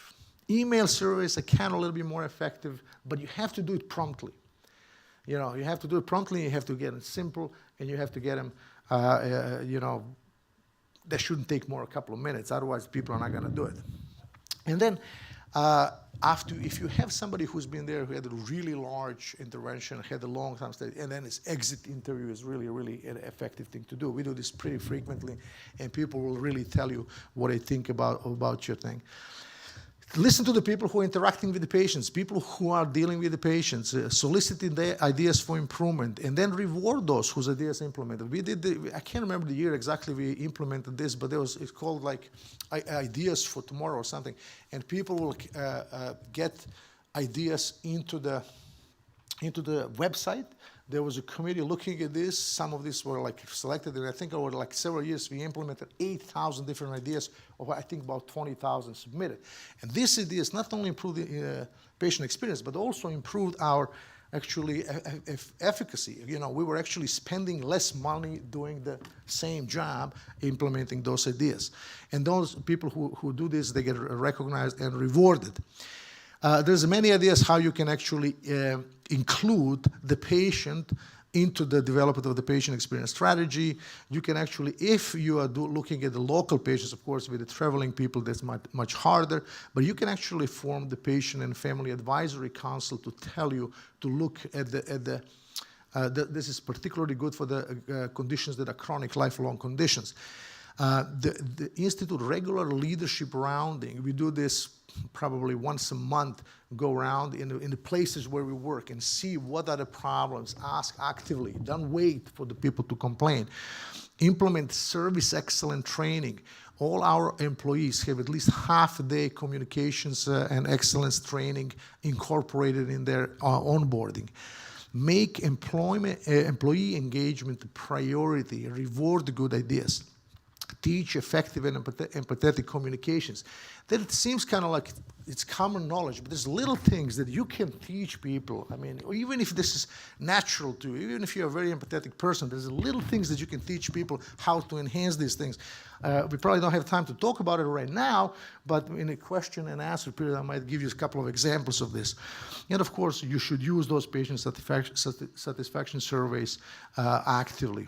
Email surveys are kind of a little bit more effective, but you have to do it promptly. You know, you have to do it promptly, you have to get it simple, and you have to get them, you know, that shouldn't take more a couple of minutes, otherwise people are not going to do it. And then if you have somebody who's been there, who had a really large intervention, had a long time stay, and then his exit interview is really, really an effective thing to do. We do this pretty frequently, and people will really tell you what they think about your thing. Listen to the people who are interacting with the patients, people who are dealing with the patients, soliciting their ideas for improvement, and then reward those whose ideas implemented. We did, I can't remember the year exactly we implemented this, but it's called like ideas for tomorrow or something. And people will get ideas into the website. There was a committee looking at this. Some of these were like selected, and I think over like several years we implemented 8,000 different ideas, of I think about 20,000 submitted. And these ideas not only improved the patient experience, but also improved our actually efficacy. You know, we were actually spending less money doing the same job implementing those ideas. And those people who do this, they get recognized and rewarded. There's many ideas how you can actually include the patient into the development of the patient experience strategy. You can actually, if you are looking at the local patients, of course, with the traveling people, that's much harder, but you can actually form the patient and family advisory council to tell you to look at this is particularly good for the conditions that are chronic lifelong conditions. The Institute regular leadership rounding, we do this probably once a month, go around in the places where we work and see what are the problems, ask actively, don't wait for the people to complain. Implement service excellence training. All our employees have at least half-day communications and excellence training incorporated in their onboarding. Make employee engagement a priority, reward good ideas. Teach effective and empathetic communications. That it seems kind of like it's common knowledge, but there's little things that you can teach people. I mean, even if this is natural to you, even if you're a very empathetic person, there's little things that you can teach people how to enhance these things. We probably don't have time to talk about it right now, but in a question and answer period, I might give you a couple of examples of this. And of course, you should use those patient satisfaction surveys actively.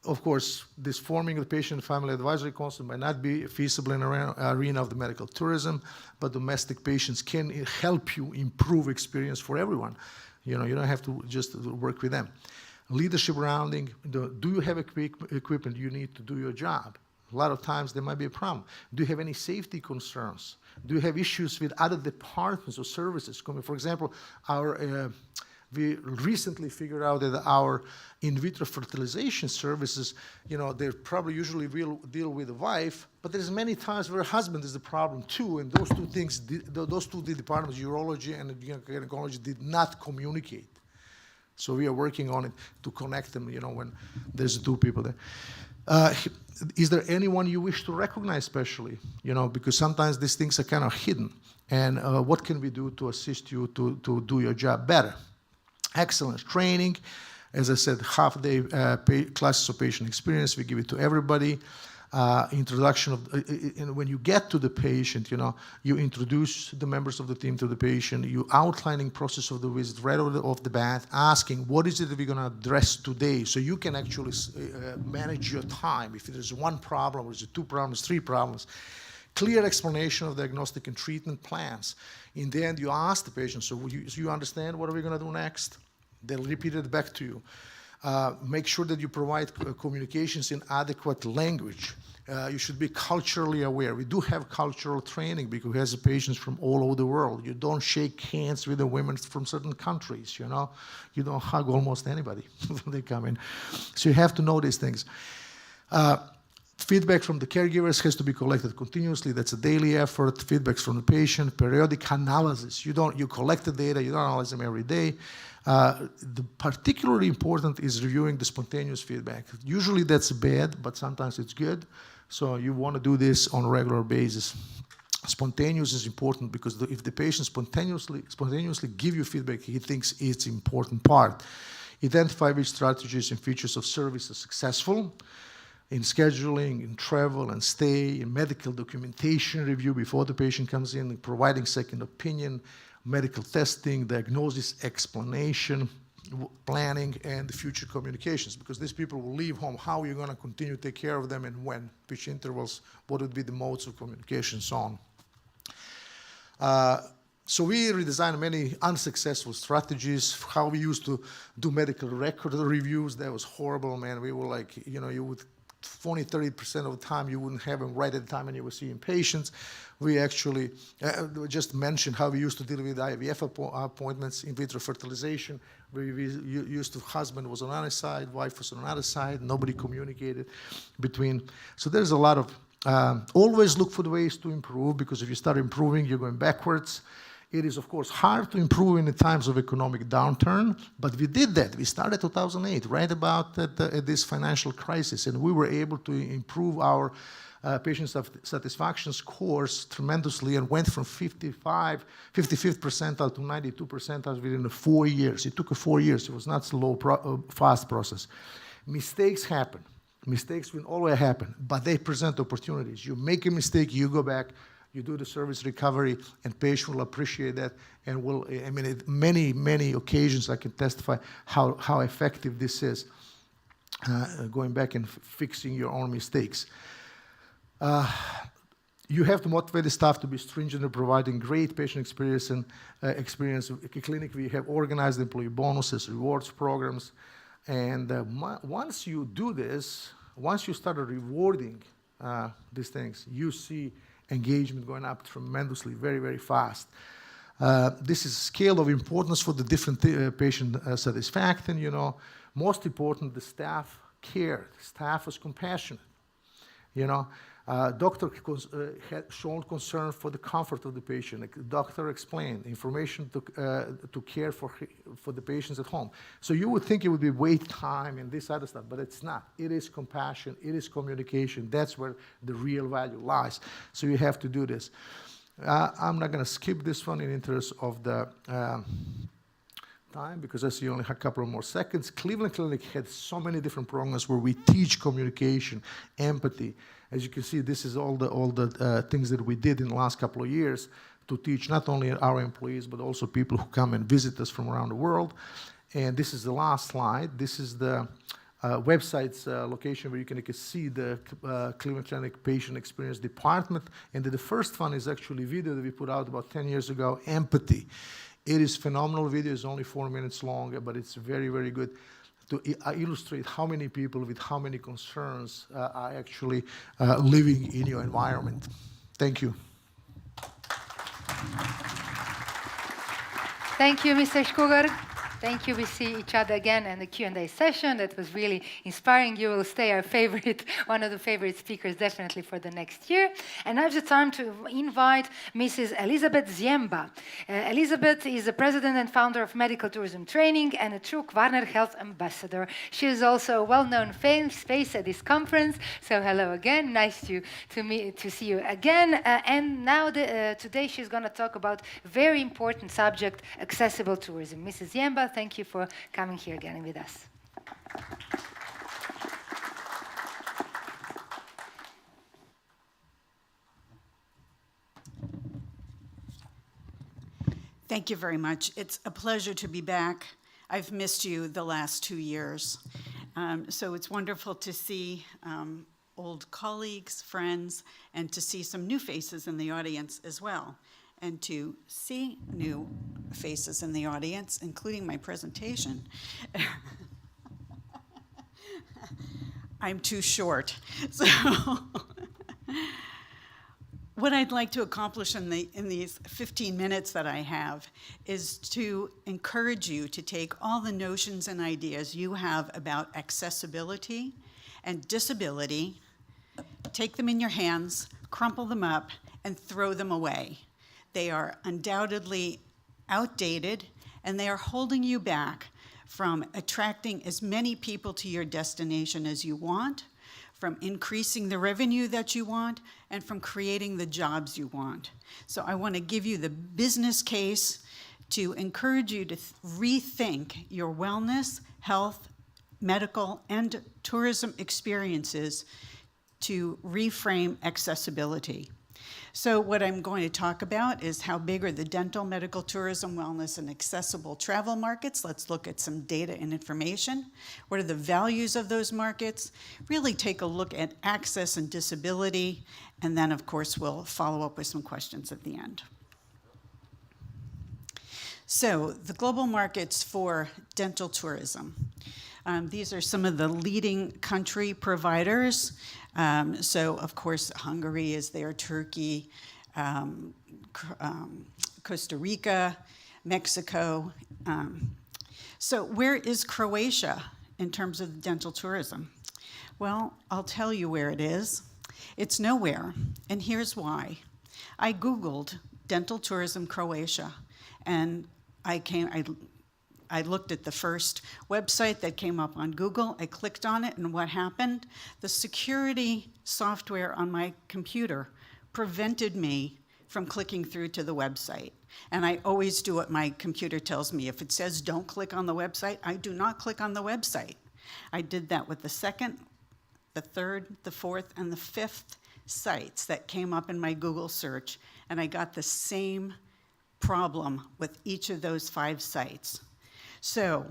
Of course, this forming of the patient and family advisory council might not be feasible in the arena of the medical tourism, but domestic patients can help you improve experience for everyone. You know, you don't have to just work with them. Leadership rounding, do you have equipment you need to do your job? A lot of times there might be a problem. Do you have any safety concerns? Do you have issues with other departments or services? For example, we recently figured out that our in vitro fertilization services, you know, they probably usually will deal with the wife, but there's many times where husband is the problem too, and those two things, those two departments, urology and gynecology, did not communicate. So we are working on it to connect them, you know, when there's two people there. Is there anyone you wish to recognize specially? You know, because sometimes these things are kind of hidden. And what can we do to assist you to do your job better? Excellence training. As I said, half-day classes of patient experience, we give it to everybody. introduction of, and when you get to the patient, you introduce the members of the team to the patient, you outlining process of the visit right off the bat, asking what is it that we're going to address today, so you can actually manage your time. If there's one problem, or is it two problems, three problems, clear explanation of diagnostic and treatment plans. In the end, you ask the patient, so you understand what are we going to do next? They'll repeat it back to you. Make sure that you provide communications in adequate language. You should be culturally aware. We do have cultural training because we have patients from all over the world. You don't shake hands with the women from certain countries, You don't hug almost anybody when they come in. So you have to know these things. Feedback from the caregivers has to be collected continuously. That's a daily effort. Feedbacks from the patient, periodic analysis. You collect the data, you don't analyze them every day. The particularly important is reviewing the spontaneous feedback. Usually that's bad, but sometimes it's good. So you want to do this on a regular basis. Spontaneous is important because if the patient spontaneously give you feedback, he thinks it's an important part. Identify which strategies and features of service are successful in scheduling, in travel and stay, in medical documentation review before the patient comes in, providing second opinion, medical testing, diagnosis, explanation, planning, and future communications. Because these people will leave home, how are you going to continue to take care of them and when, which intervals, what would be the modes of communication, so on. So we redesigned many unsuccessful strategies, how we used to do medical record reviews. That was horrible, man. We were like, you would 20-30% of the time you wouldn't have them right at the time when you were seeing patients. We actually just mentioned how we used to deal with IVF appointments, in vitro fertilization. We used to, husband was on one side, wife was on another side, nobody communicated between. So there's a lot of, always look for the ways to improve, because if you start improving, you're going backwards. It is, of course, hard to improve in the times of economic downturn, but we did that. We started 2008, right about at this financial crisis, and we were able to improve our patient satisfaction scores tremendously and went from 55th percentile to 92th percentile within 4 years. It took 4 years. It was not slow, fast process. Mistakes happen. Mistakes will always happen, but they present opportunities. You make a mistake, you go back, you do the service recovery, and patient will appreciate that, and will, many occasions I can testify how effective this is, going back and fixing your own mistakes. You have to motivate the staff to be stringent in providing great patient experience and experience. Clinic, we have organized employee bonuses, rewards programs, and once you do this, once you start rewarding these things, you see engagement going up tremendously, very, very fast. This is a scale of importance for the different patient satisfaction, Most important, the staff cared. Staff was compassionate, Doctor had shown concern for the comfort of the patient. The doctor explained information to care for the patients at home. So you would think it would be wait time and this other stuff, but it's not. It is compassion. It is communication. That's where the real value lies. So you have to do this. I'm not going to skip this one in interest of the time, because I see only a couple of more seconds. Cleveland Clinic had so many different programs where we teach communication, empathy. As you can see, this is all the things that we did in the last couple of years to teach not only our employees, but also people who come and visit us from around the world. And this is the last slide. This is the website's location where you can see the Cleveland Clinic Patient Experience Department. And the first one is actually a video that we put out about 10 years ago, Empathy. It is phenomenal video. It's only 4 minutes long, but it's very, very good to illustrate how many people with how many concerns are actually living in your environment. Thank you. Thank you, Mr. Škugar. Thank you. We see each other again in the Q&A session. That was really inspiring. You will stay our favorite, one of the favorite speakers definitely for the next year. And now it's the time to invite Mrs. Elizabeth Ziemba. Elizabeth is the president and founder of Medical Tourism Training and a true Kvarner Health ambassador. She is also a well-known face at this conference. So hello again. Nice to see you again. And now today she's going to talk about a very important subject, accessible tourism. Mrs. Ziemba, thank you for coming here again with us. Thank you very much. It's a pleasure to be back. I've missed you the last 2 years. So it's wonderful to see old colleagues, friends, and to see some new faces in the audience as well. And to see new faces in the audience, including my presentation. I'm too short. So what I'd like to accomplish in these 15 minutes that I have is to encourage you to take all the notions and ideas you have about accessibility and disability, take them in your hands, crumple them up, and throw them away. They are undoubtedly outdated, and they are holding you back from attracting as many people to your destination as you want, from increasing the revenue that you want, and from creating the jobs you want. So I want to give you the business case to encourage you to rethink your wellness, health, medical, and tourism experiences to reframe accessibility. So what I'm going to talk about is how big are the dental, medical, tourism, wellness, and accessible travel markets. Let's look at some data and information. What are the values of those markets? Really take a look at access and disability, and then of course we'll follow up with some questions at the end. So the global markets for dental tourism. These are some of the leading country providers. So, of course, Hungary is there, Turkey, Costa Rica, Mexico. So where is Croatia in terms of dental tourism? Well, I'll tell you where it is. It's nowhere, and here's why. I Googled dental tourism Croatia, and I looked at the first website that came up on Google. I clicked on it, and what happened? The security software on my computer prevented me from clicking through to the website. And I always do what my computer tells me. If it says don't click on the website, I do not click on the website. I did that with the second, the third, the fourth, and the fifth sites that came up in my Google search, and I got the same problem with each of those 5 sites. So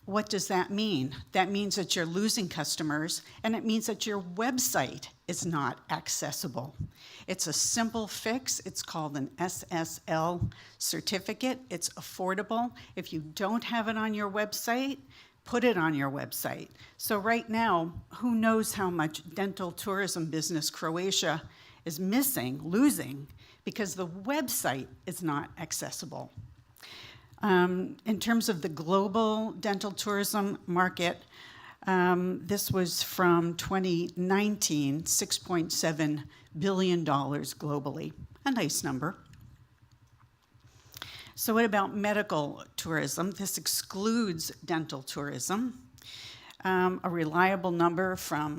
what does that mean? That means that you're losing customers, and it means that your website is not accessible. It's a simple fix. It's called an SSL certificate. It's affordable. If you don't have it on your website, put it on your website. So right now, who knows how much dental tourism business Croatia is losing, because the website is not accessible. In terms of the global dental tourism market, this was from 2019, $6.7 billion globally. A nice number. So what about medical tourism? This excludes dental tourism. A reliable number from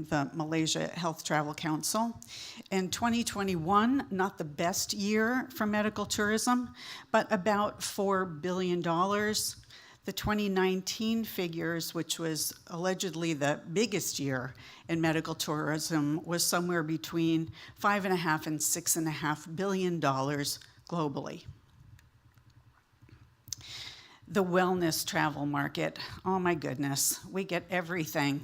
the Malaysia Health Travel Council. In 2021, not the best year for medical tourism, but about $4 billion. The 2019 figures, which was allegedly the biggest year in medical tourism, was somewhere between $5.5 and $6.5 billion globally. The wellness travel market, oh my goodness, we get everything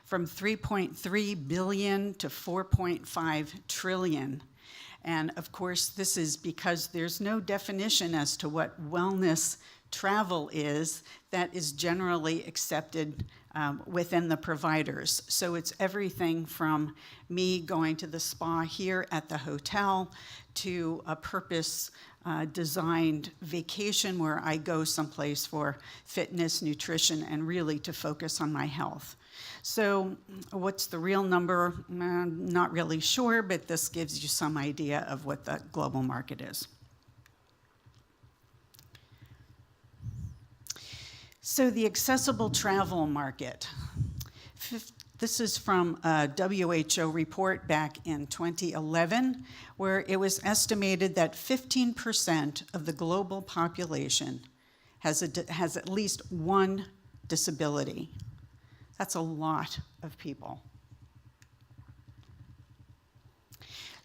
from 3.3 billion to 4.5 trillion. And of course, this is because there's no definition as to what wellness travel is that is generally accepted within the providers. So it's everything from me going to the spa here at the hotel to a purpose designed vacation where I go someplace for fitness, nutrition, and really to focus on my health. So what's the real number? Not really sure, but this gives you some idea of what the global market is. So the accessible travel market. This is from a WHO report back in 2011, where it was estimated that 15% of the global population has at least one disability. That's a lot of people.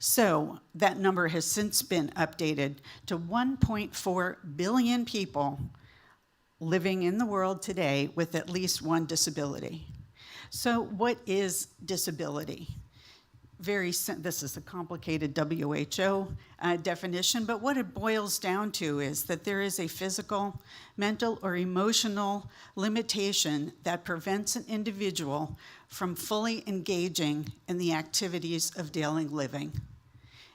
So that number has since been updated to 1.4 billion people living in the world today with at least one disability. So what is disability? This is a complicated WHO definition, but what it boils down to is that there is a physical, mental, or emotional limitation that prevents an individual from fully engaging in the activities of daily living.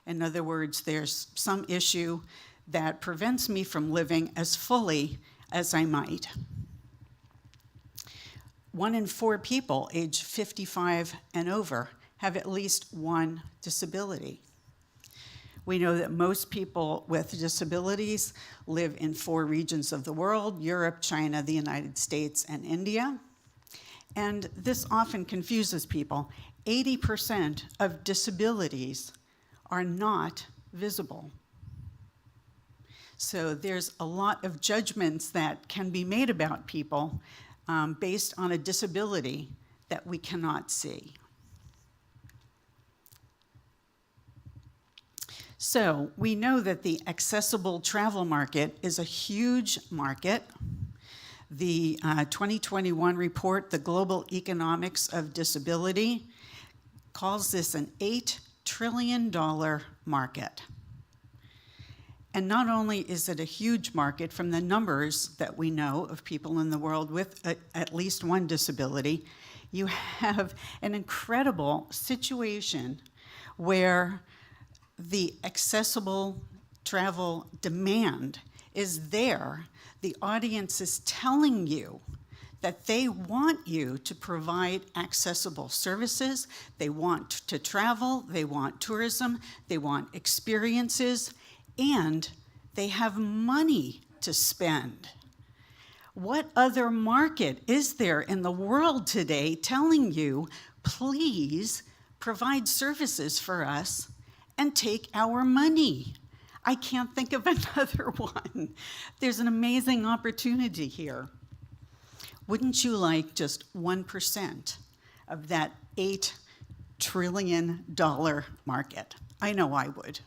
In other words, there's some issue that prevents me from living as fully as I might. 1 in 4 people aged 55 and over have at least one disability. We know that most people with disabilities live in 4 regions of the world: Europe, China, the United States, and India. And this often confuses people. 80% of disabilities are not visible. So there's a lot of judgments that can be made about people based on a disability that we cannot see. So we know that the accessible travel market is a huge market. The 2021 report, The Global Economics of Disability, calls this an $8 trillion market. And not only is it a huge market from the numbers that we know of people in the world with at least one disability, you have an incredible situation where the accessible travel demand is there. The audience is telling you that they want you to provide accessible services, they want to travel, they want tourism, they want experiences, and they have money to spend. What other market is there in the world today telling you, please provide services for us and take our money? I can't think of another one. There's an amazing opportunity here. Wouldn't you like just 1% of that $8 trillion market? I know I would.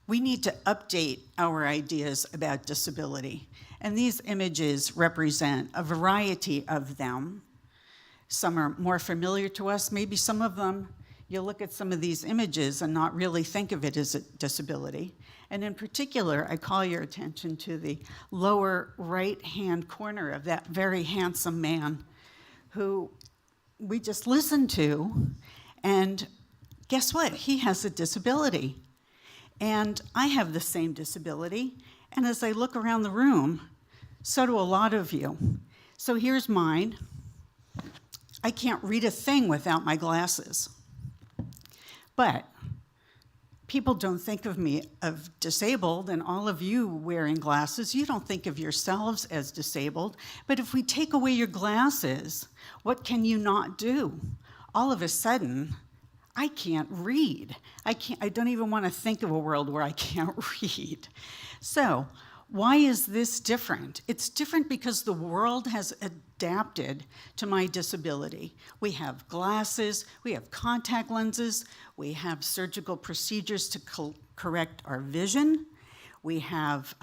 We need to update our ideas about disability, and these images represent a variety of them. Some are more familiar to us. Maybe some of them, you'll look at some of these images and not really think of it as a disability. And in particular, I call your attention to the lower right-hand corner of that very handsome man who we just listened to, and guess what? He has a disability. And I have the same disability, and as I look around the room, so do a lot of you. So here's mine. I can't read a thing without my glasses. But people don't think of me as disabled, and all of you wearing glasses, you don't think of yourselves as disabled. But if we take away your glasses, what can you not do? All of a sudden, I can't read. I don't even want to think of a world where I can't read. So why is this different? It's different because the world has adapted to my disability. We have glasses, we have contact lenses, we have surgical procedures to correct our vision, we have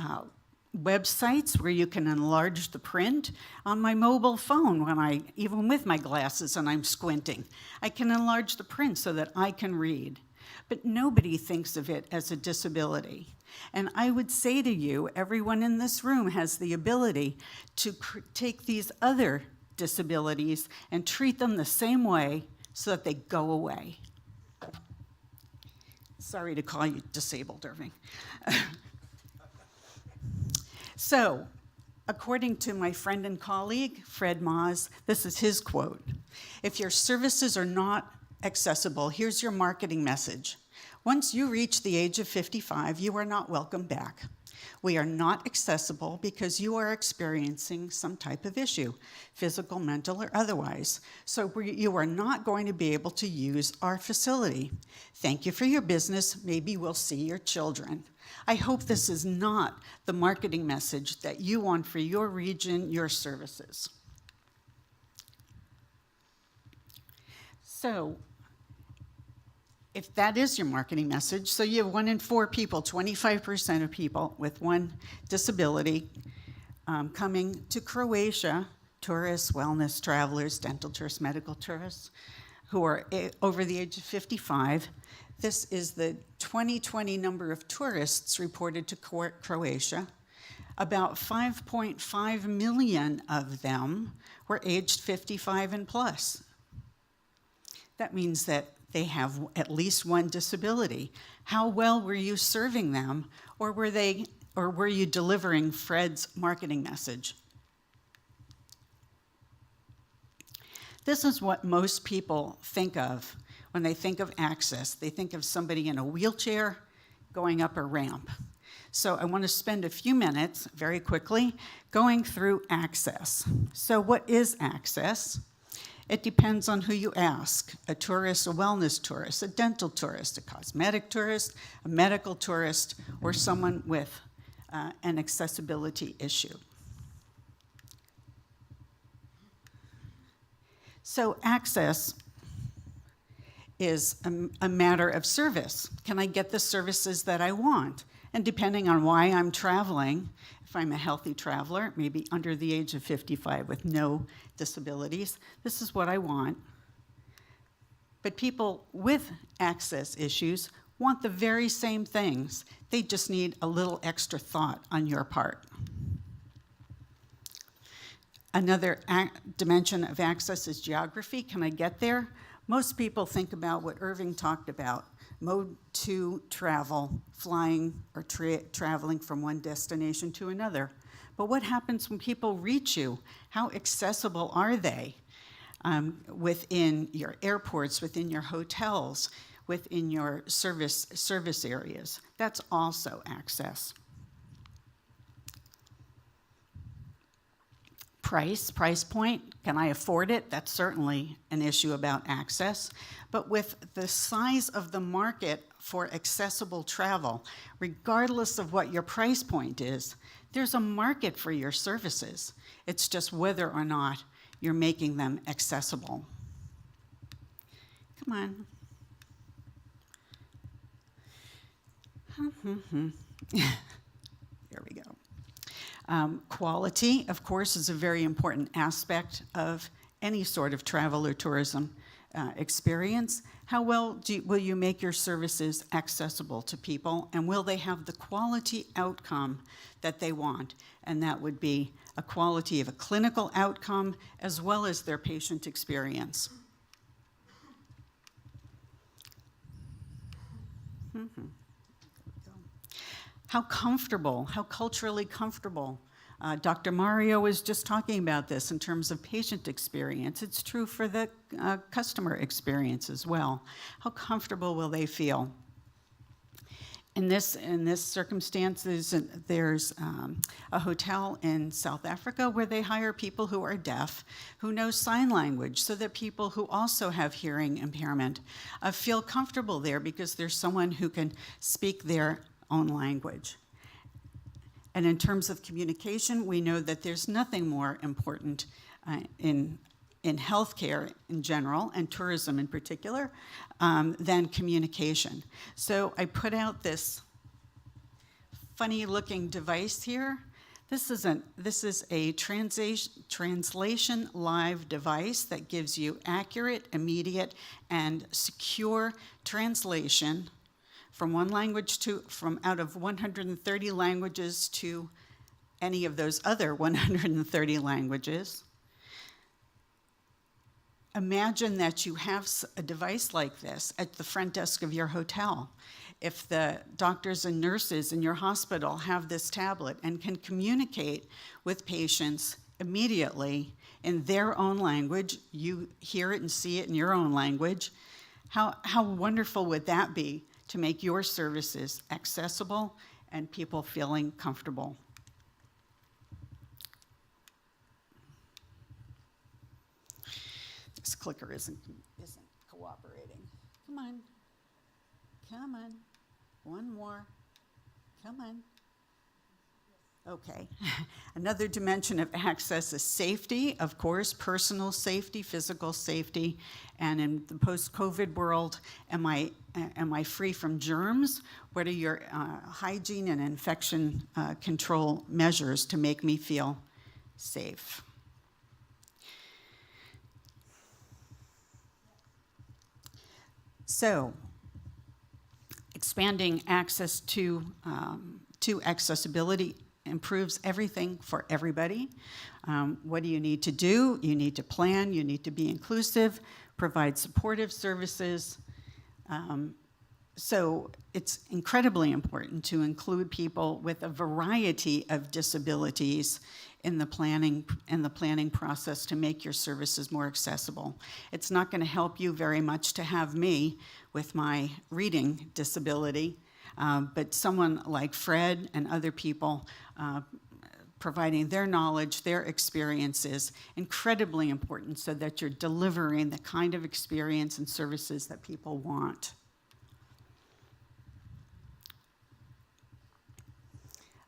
websites where you can enlarge the print. On my mobile phone, even with my glasses and I'm squinting, I can enlarge the print so that I can read. But nobody thinks of it as a disability. And I would say to you, everyone in this room has the ability to take these other disabilities and treat them the same way so that they go away. Sorry to call you disabled, Irving. So, according to my friend and colleague, Fred Maas, this is his quote: "If your services are not accessible, here's your marketing message. Once you reach the age of 55, you are not welcome back. We are not accessible because you are experiencing some type of issue, physical, mental, or otherwise. So you are not going to be able to use our facility. Thank you for your business. Maybe we'll see your children." I hope this is not the marketing message that you want for your region, your services. So if that is your marketing message, so you have 1 in 4 people, 25% of people with one disability coming to Croatia, tourists, wellness travelers, dental tourists, medical tourists, who are over the age of 55. This is the 2020 number of tourists reported to Croatia. About 5.5 million of them were aged 55 and plus. That means that they have at least one disability. How well were you serving them, or were you delivering Fred's marketing message? This is what most people think of when they think of access. They think of somebody in a wheelchair going up a ramp. So I want to spend a few minutes, very quickly, going through access. So what is access? It depends on who you ask. A tourist, a wellness tourist, a dental tourist, a cosmetic tourist, a medical tourist, or someone with an accessibility issue. So access is a matter of service. Can I get the services that I want? And depending on why I'm traveling, if I'm a healthy traveler, maybe under the age of 55 with no disabilities, this is what I want. But people with access issues want the very same things. They just need a little extra thought on your part. Another dimension of access is geography. Can I get there? Most people think about what Irving talked about, mode to travel, flying or traveling from one destination to another. But what happens when people reach you? How accessible are they within your airports, within your hotels, within your service areas? That's also access. Price point, can I afford it? That's certainly an issue about access. But with the size of the market for accessible travel, regardless of what your price point is, there's a market for your services. It's just whether or not you're making them accessible. Come on. There we go. Quality, of course, is a very important aspect of any sort of travel or tourism experience. How well will you make your services accessible to people, and will they have the quality outcome that they want? And that would be a quality of a clinical outcome as well as their patient experience. How comfortable, how culturally comfortable. Dr. Mario was just talking about this in terms of patient experience. It's true for the customer experience as well. How comfortable will they feel? In this circumstances, there's a hotel in South Africa where they hire people who are deaf, who know sign language, so that people who also have hearing impairment feel comfortable there because there's someone who can speak their own language. And in terms of communication, we know that there's nothing more important in healthcare in general, and tourism in particular, than communication. So I put out this funny-looking device here. This is a translation live device that gives you accurate, immediate, and secure translation from one language from out of 130 languages to any of those other 130 languages. Imagine that you have a device like this at the front desk of your hotel. If the doctors and nurses in your hospital have this tablet and can communicate with patients immediately in their own language, you hear it and see it in your own language, how wonderful would that be to make your services accessible and people feeling comfortable? This clicker isn't cooperating. Come on. One more. Come on. Okay. Another dimension of access is safety, of course, personal safety, physical safety, and in the post-COVID world, am I free from germs? What are your hygiene and infection control measures to make me feel safe? So, expanding access to accessibility improves everything for everybody. What do you need to do? You need to plan, you need to be inclusive, provide supportive services. So it's incredibly important to include people with a variety of disabilities in the planning process to make your services more accessible. It's not going to help you very much to have me with my reading disability, but someone like Fred and other people providing their knowledge, their experiences, incredibly important so that you're delivering the kind of experience and services that people want.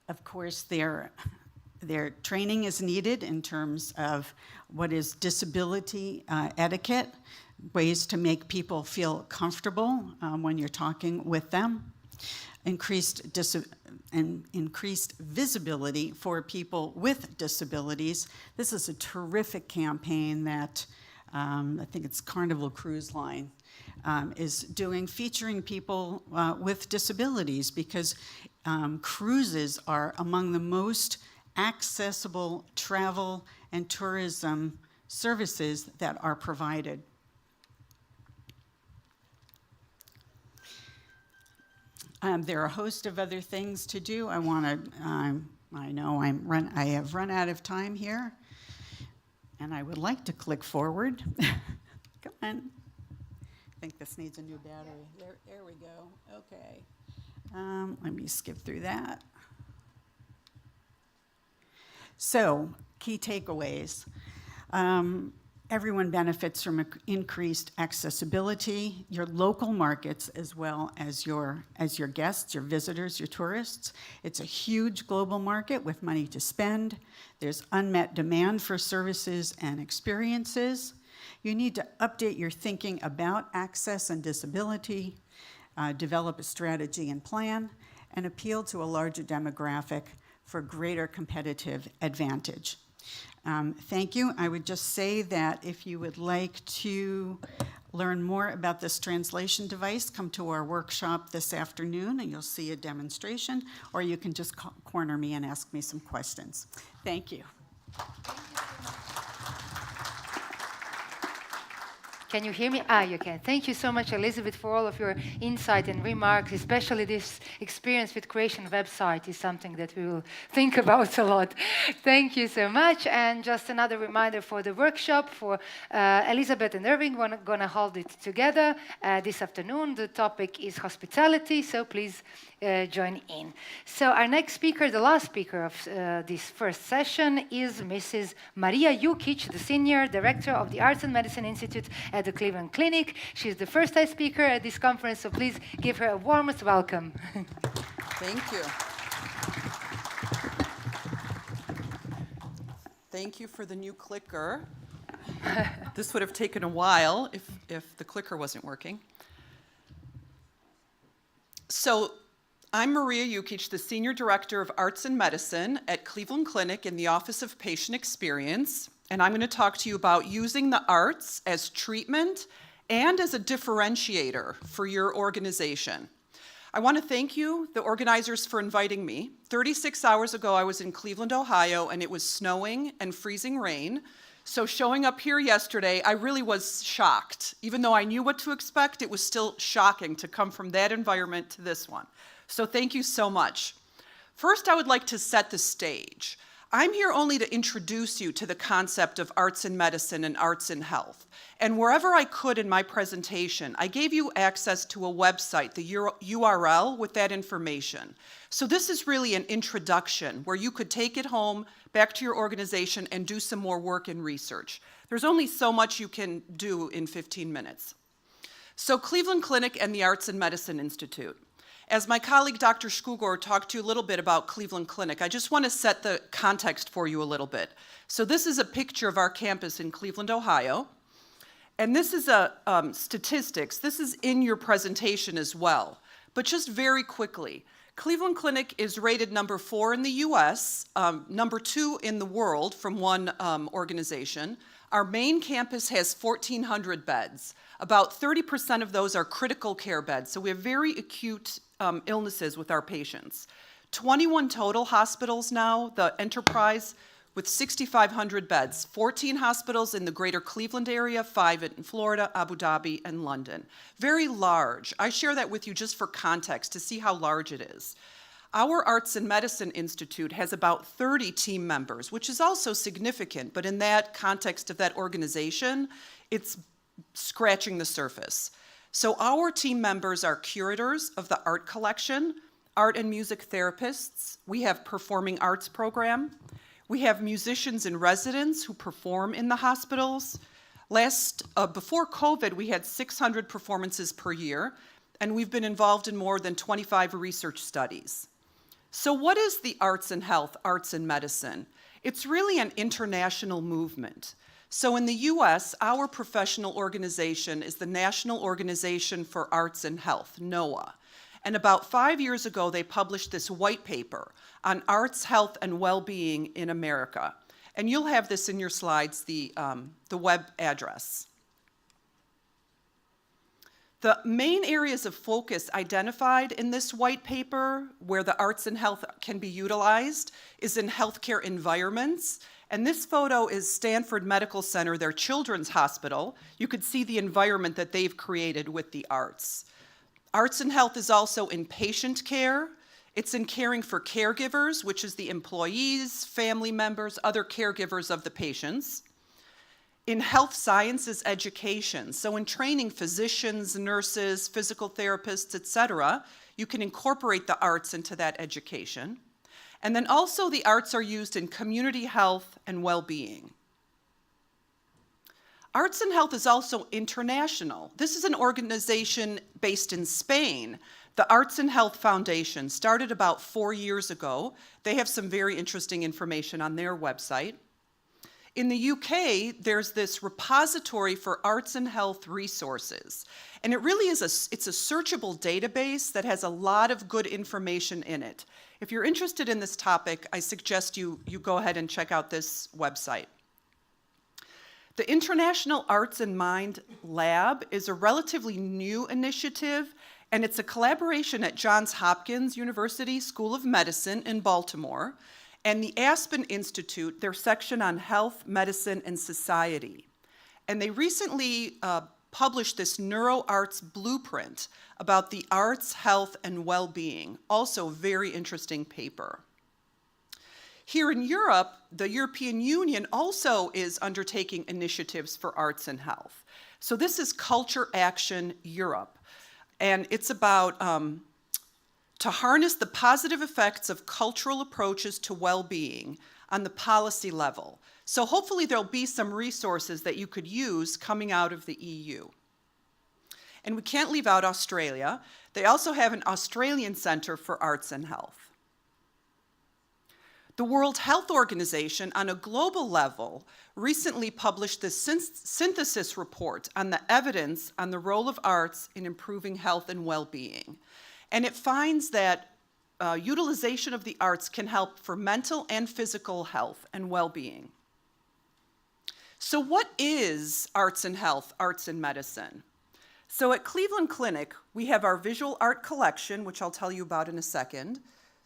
Of course, their training is needed in terms of what is disability etiquette, ways to make people feel comfortable when you're talking with them, increased visibility for people with disabilities. This is a terrific campaign that I think it's Carnival Cruise Line is doing, featuring people with disabilities, because cruises are among the most accessible travel and tourism services that are provided. There are a host of other things to do. I know I have run out of time here, and I would like to click forward. Come on. I think this needs a new battery. There we go. Okay. Let me skip through that. So, key takeaways. Everyone benefits from increased accessibility, your local markets as well as your guests, your visitors, your tourists. It's a huge global market with money to spend. There's unmet demand for services and experiences. You need to update your thinking about access and disability, develop a strategy and plan, and appeal to a larger demographic for greater competitive advantage. Thank you. I would just say that if you would like to learn more about this translation device, come to our workshop this afternoon and you'll see a demonstration, or you can just corner me and ask me some questions. Thank you. Can you hear me? You can. Thank you so much, Elizabeth, for all of your insight and remarks, especially this experience with creation website is something that we will think about a lot. Thank you so much. And just another reminder for the workshop, for Elizabeth and Irving, we're going to hold it together this afternoon. The topic is hospitality, so please join in. So our next speaker, the last speaker of this first session, is Mrs. Maria Jukic, the Senior Director of the Arts and Medicine Institute at the Cleveland Clinic. She's the first time speaker at this conference, so please give her a warmest welcome. Thank you. Thank you for the new clicker. This would have taken a while if the clicker wasn't working. So, I'm Maria Jukic, the Senior Director of Arts and Medicine at Cleveland Clinic in the Office of Patient Experience, and I'm going to talk to you about using the arts as treatment and as a differentiator for your organization. I want to thank you, the organizers, for inviting me. 36 hours ago, I was in Cleveland, Ohio, and it was snowing and freezing rain. So showing up here yesterday, I really was shocked. Even though I knew what to expect, it was still shocking to come from that environment to this one. So thank you so much. First, I would like to set the stage. I'm here only to introduce you to the concept of arts in medicine and arts in health. And wherever I could in my presentation, I gave you access to a website, the URL with that information. So this is really an introduction where you could take it home, back to your organization, and do some more work and research. There's only so much you can do in 15 minutes. So Cleveland Clinic and the Arts and Medicine Institute. As my colleague Dr. Skugor talked to you a little bit about Cleveland Clinic, I just want to set the context for you a little bit. So this is a picture of our campus in Cleveland, Ohio. And this is statistics. This is in your presentation as well. But just very quickly, Cleveland Clinic is rated number 4 in the US, number 2 in the world from one organization. Our main campus has 1,400 beds. About 30% of those are critical care beds, so we have very acute illnesses with our patients. 21 total hospitals now, the enterprise, with 6,500 beds. 14 hospitals in the greater Cleveland area, 5 in Florida, Abu Dhabi, and London. Very large. I share that with you just for context to see how large it is. Our Arts and Medicine Institute has about 30 team members, which is also significant, but in that context of that organization, it's scratching the surface. So our team members are curators of the art collection, art and music therapists. We have performing arts program. We have musicians in residence who perform in the hospitals. Before COVID, we had 600 performances per year, and we've been involved in more than 25 research studies. So what is the arts and health, arts and medicine? It's really an international movement. So in the US, our professional organization is the National Organization for Arts and Health, NOAA. And about 5 years ago, they published this white paper on arts, health, and well-being in America. And you'll have this in your slides, the web address. The main areas of focus identified in this white paper where the arts and health can be utilized is in healthcare environments. And this photo is Stanford Medical Center, their children's hospital. You could see the environment that they've created with the arts. Arts and health is also in patient care. It's in caring for caregivers, which is the employees, family members, other caregivers of the patients. In health sciences education, so in training physicians, nurses, physical therapists, etc., you can incorporate the arts into that education. And then also the arts are used in community health and well-being. Arts and Health is also international. This is an organization based in Spain. The Arts and Health Foundation started about 4 years ago. They have some very interesting information on their website. In the UK, there's this repository for arts and health resources. And it really is it's a searchable database that has a lot of good information in it. If you're interested in this topic, I suggest you go ahead and check out this website. The International Arts and Mind Lab is a relatively new initiative, and it's a collaboration at Johns Hopkins University School of Medicine in Baltimore and the Aspen Institute, their section on health, medicine, and society. And they recently published this NeuroArts blueprint about the arts, health, and well-being, also a very interesting paper. Here in Europe, the European Union also is undertaking initiatives for arts and health. So this is Culture Action Europe, and it's about to harness the positive effects of cultural approaches to well-being on the policy level. So hopefully there'll be some resources that you could use coming out of the EU. And we can't leave out Australia. They also have an Australian Centre for Arts and Health. The World Health Organization, on a global level, recently published this synthesis report on the evidence on the role of arts in improving health and well-being. And it finds that utilization of the arts can help for mental and physical health and well-being. So what is arts and health, arts and medicine? So at Cleveland Clinic, we have our visual art collection, which I'll tell you about in a second.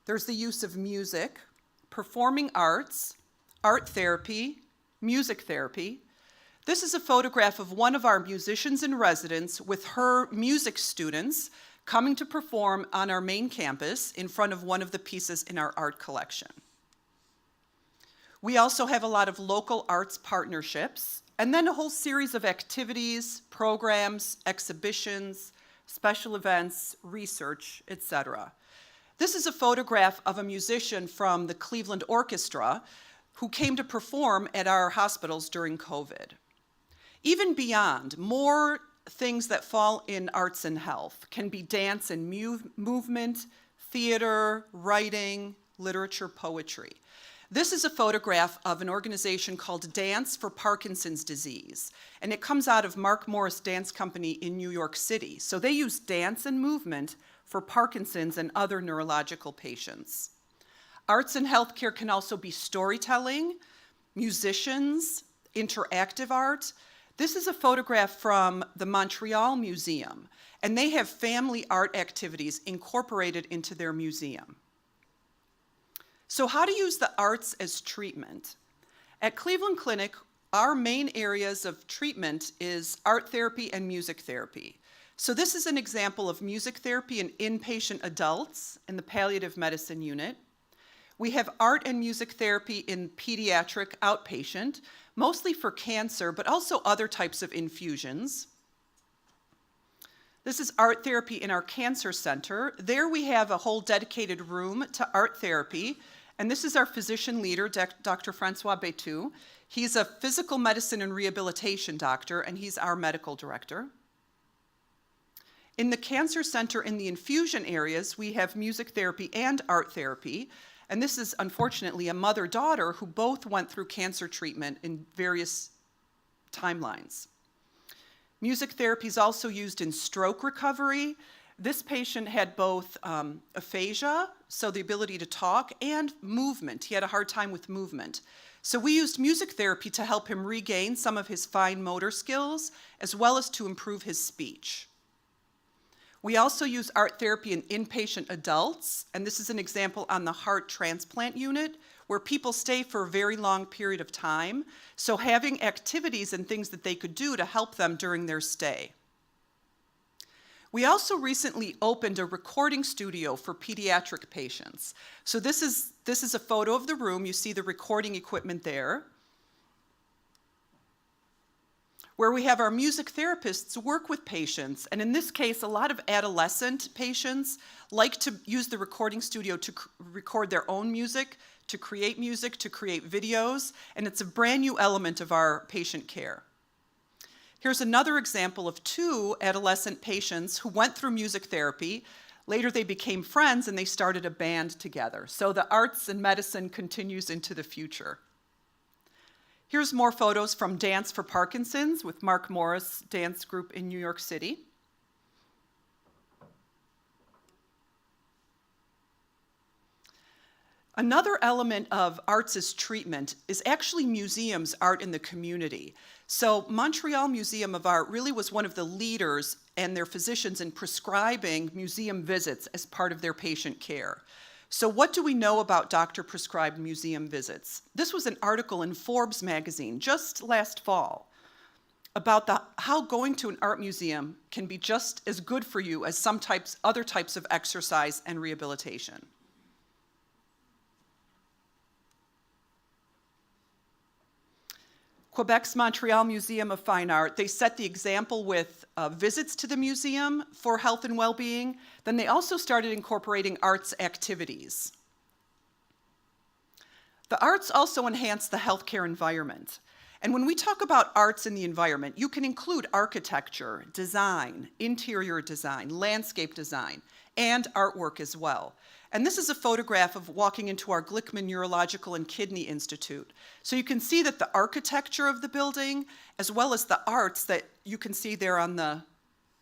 There's the use of music, performing arts, art therapy, music therapy. This is a photograph of one of our musicians in residence with her music students coming to perform on our main campus in front of one of the pieces in our art collection. We also have a lot of local arts partnerships, and then a whole series of activities, programs, exhibitions, special events, research, etc. This is a photograph of a musician from the Cleveland Orchestra who came to perform at our hospitals during COVID. Even beyond, more things that fall in arts and health. Can be dance and movement, theater, writing, literature, poetry. This is a photograph of an organization called Dance for Parkinson's Disease, and it comes out of Mark Morris Dance Company in New York City. So they use dance and movement for Parkinson's and other neurological patients. Arts and healthcare can also be storytelling, musicians, interactive art. This is a photograph from the Montreal Museum, and they have family art activities incorporated into their museum. So how to use the arts as treatment. At Cleveland Clinic, our main areas of treatment is art therapy and music therapy. So this is an example of music therapy in inpatient adults in the palliative medicine unit. We have art and music therapy in pediatric outpatient, mostly for cancer, but also other types of infusions. This is art therapy in our cancer center. There we have a whole dedicated room to art therapy, and this is our physician leader, Dr. Francois Bétu. He's a physical medicine and rehabilitation doctor, and he's our medical director. In the cancer center in the infusion areas, we have music therapy and art therapy. And this is, unfortunately, a mother-daughter who both went through cancer treatment in various timelines. Music therapy is also used in stroke recovery. This patient had both aphasia, so the ability to talk, and movement. He had a hard time with movement. So we used music therapy to help him regain some of his fine motor skills, as well as to improve his speech. We also use art therapy in inpatient adults, and this is an example on the heart transplant unit, where people stay for a very long period of time, so having activities and things that they could do to help them during their stay. We also recently opened a recording studio for pediatric patients. So this is a photo of the room. You see the recording equipment there, where we have our music therapists work with patients. And in this case, a lot of adolescent patients like to use the recording studio to record their own music, to create videos, and it's a brand new element of our patient care. Here's another example of two adolescent patients who went through music therapy. Later they became friends and they started a band together. So the arts and medicine continues into the future. Here's more photos from Dance for Parkinson's with Mark Morris Dance Group in New York City. Another element of arts as treatment is actually museums, art in the community. So Montreal Museum of Art really was one of the leaders and their physicians in prescribing museum visits as part of their patient care. So what do we know about doctor-prescribed museum visits? This was an article in Forbes magazine just last fall about how going to an art museum can be just as good for you as other types of exercise and rehabilitation. Quebec's Montreal Museum of Fine Art, they set the example with visits to the museum for health and well-being. Then they also started incorporating arts activities. The arts also enhance the healthcare environment. And when we talk about arts in the environment, you can include architecture, design, interior design, landscape design, and artwork as well. And this is a photograph of walking into our Glickman Neurological and Kidney Institute. So you can see that the architecture of the building, as well as the arts that you can see there on the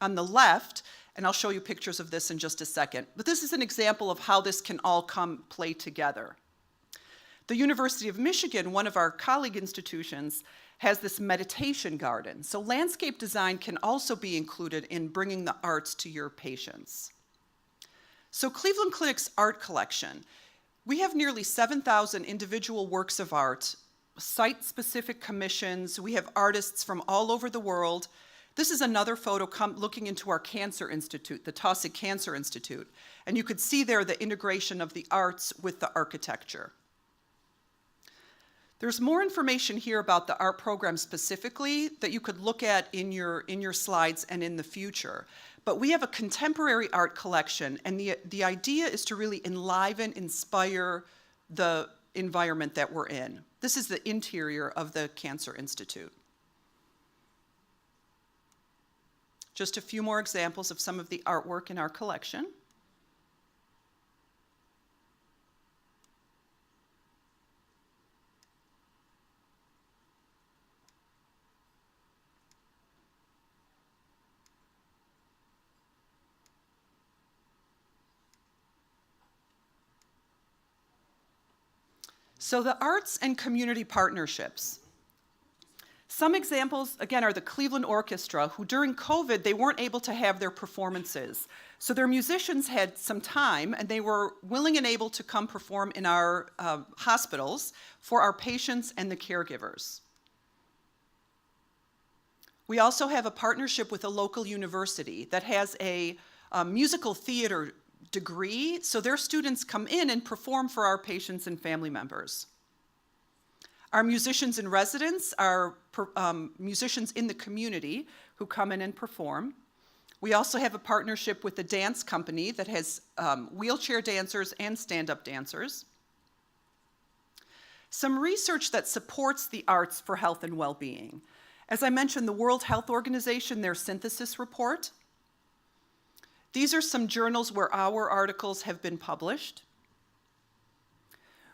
left, and I'll show you pictures of this in just a second. But this is an example of how this can all play together. The University of Michigan, one of our colleague institutions, has this meditation garden. So landscape design can also be included in bringing the arts to your patients. So Cleveland Clinic's art collection, we have nearly 7,000 individual works of art, site-specific commissions. We have artists from all over the world. This is another photo looking into our cancer institute, the Taussig Cancer Institute. And you could see there the integration of the arts with the architecture. There's more information here about the art program specifically that you could look at in your slides and in the future. But we have a contemporary art collection, and the idea is to really enliven, inspire the environment that we're in. This is the interior of the Cancer Institute. Just a few more examples of some of the artwork in our collection. So the arts and community partnerships. Some examples, again, are the Cleveland Orchestra, who during COVID, they weren't able to have their performances. So their musicians had some time, and they were willing and able to come perform in our hospitals for our patients and the caregivers. We also have a partnership with a local university that has a musical theater degree, so their students come in and perform for our patients and family members. Our musicians in residence are musicians in the community who come in and perform. We also have a partnership with a dance company that has wheelchair dancers and stand-up dancers. Some research that supports the arts for health and well-being. As I mentioned, the World Health Organization, their synthesis report. These are some journals where our articles have been published.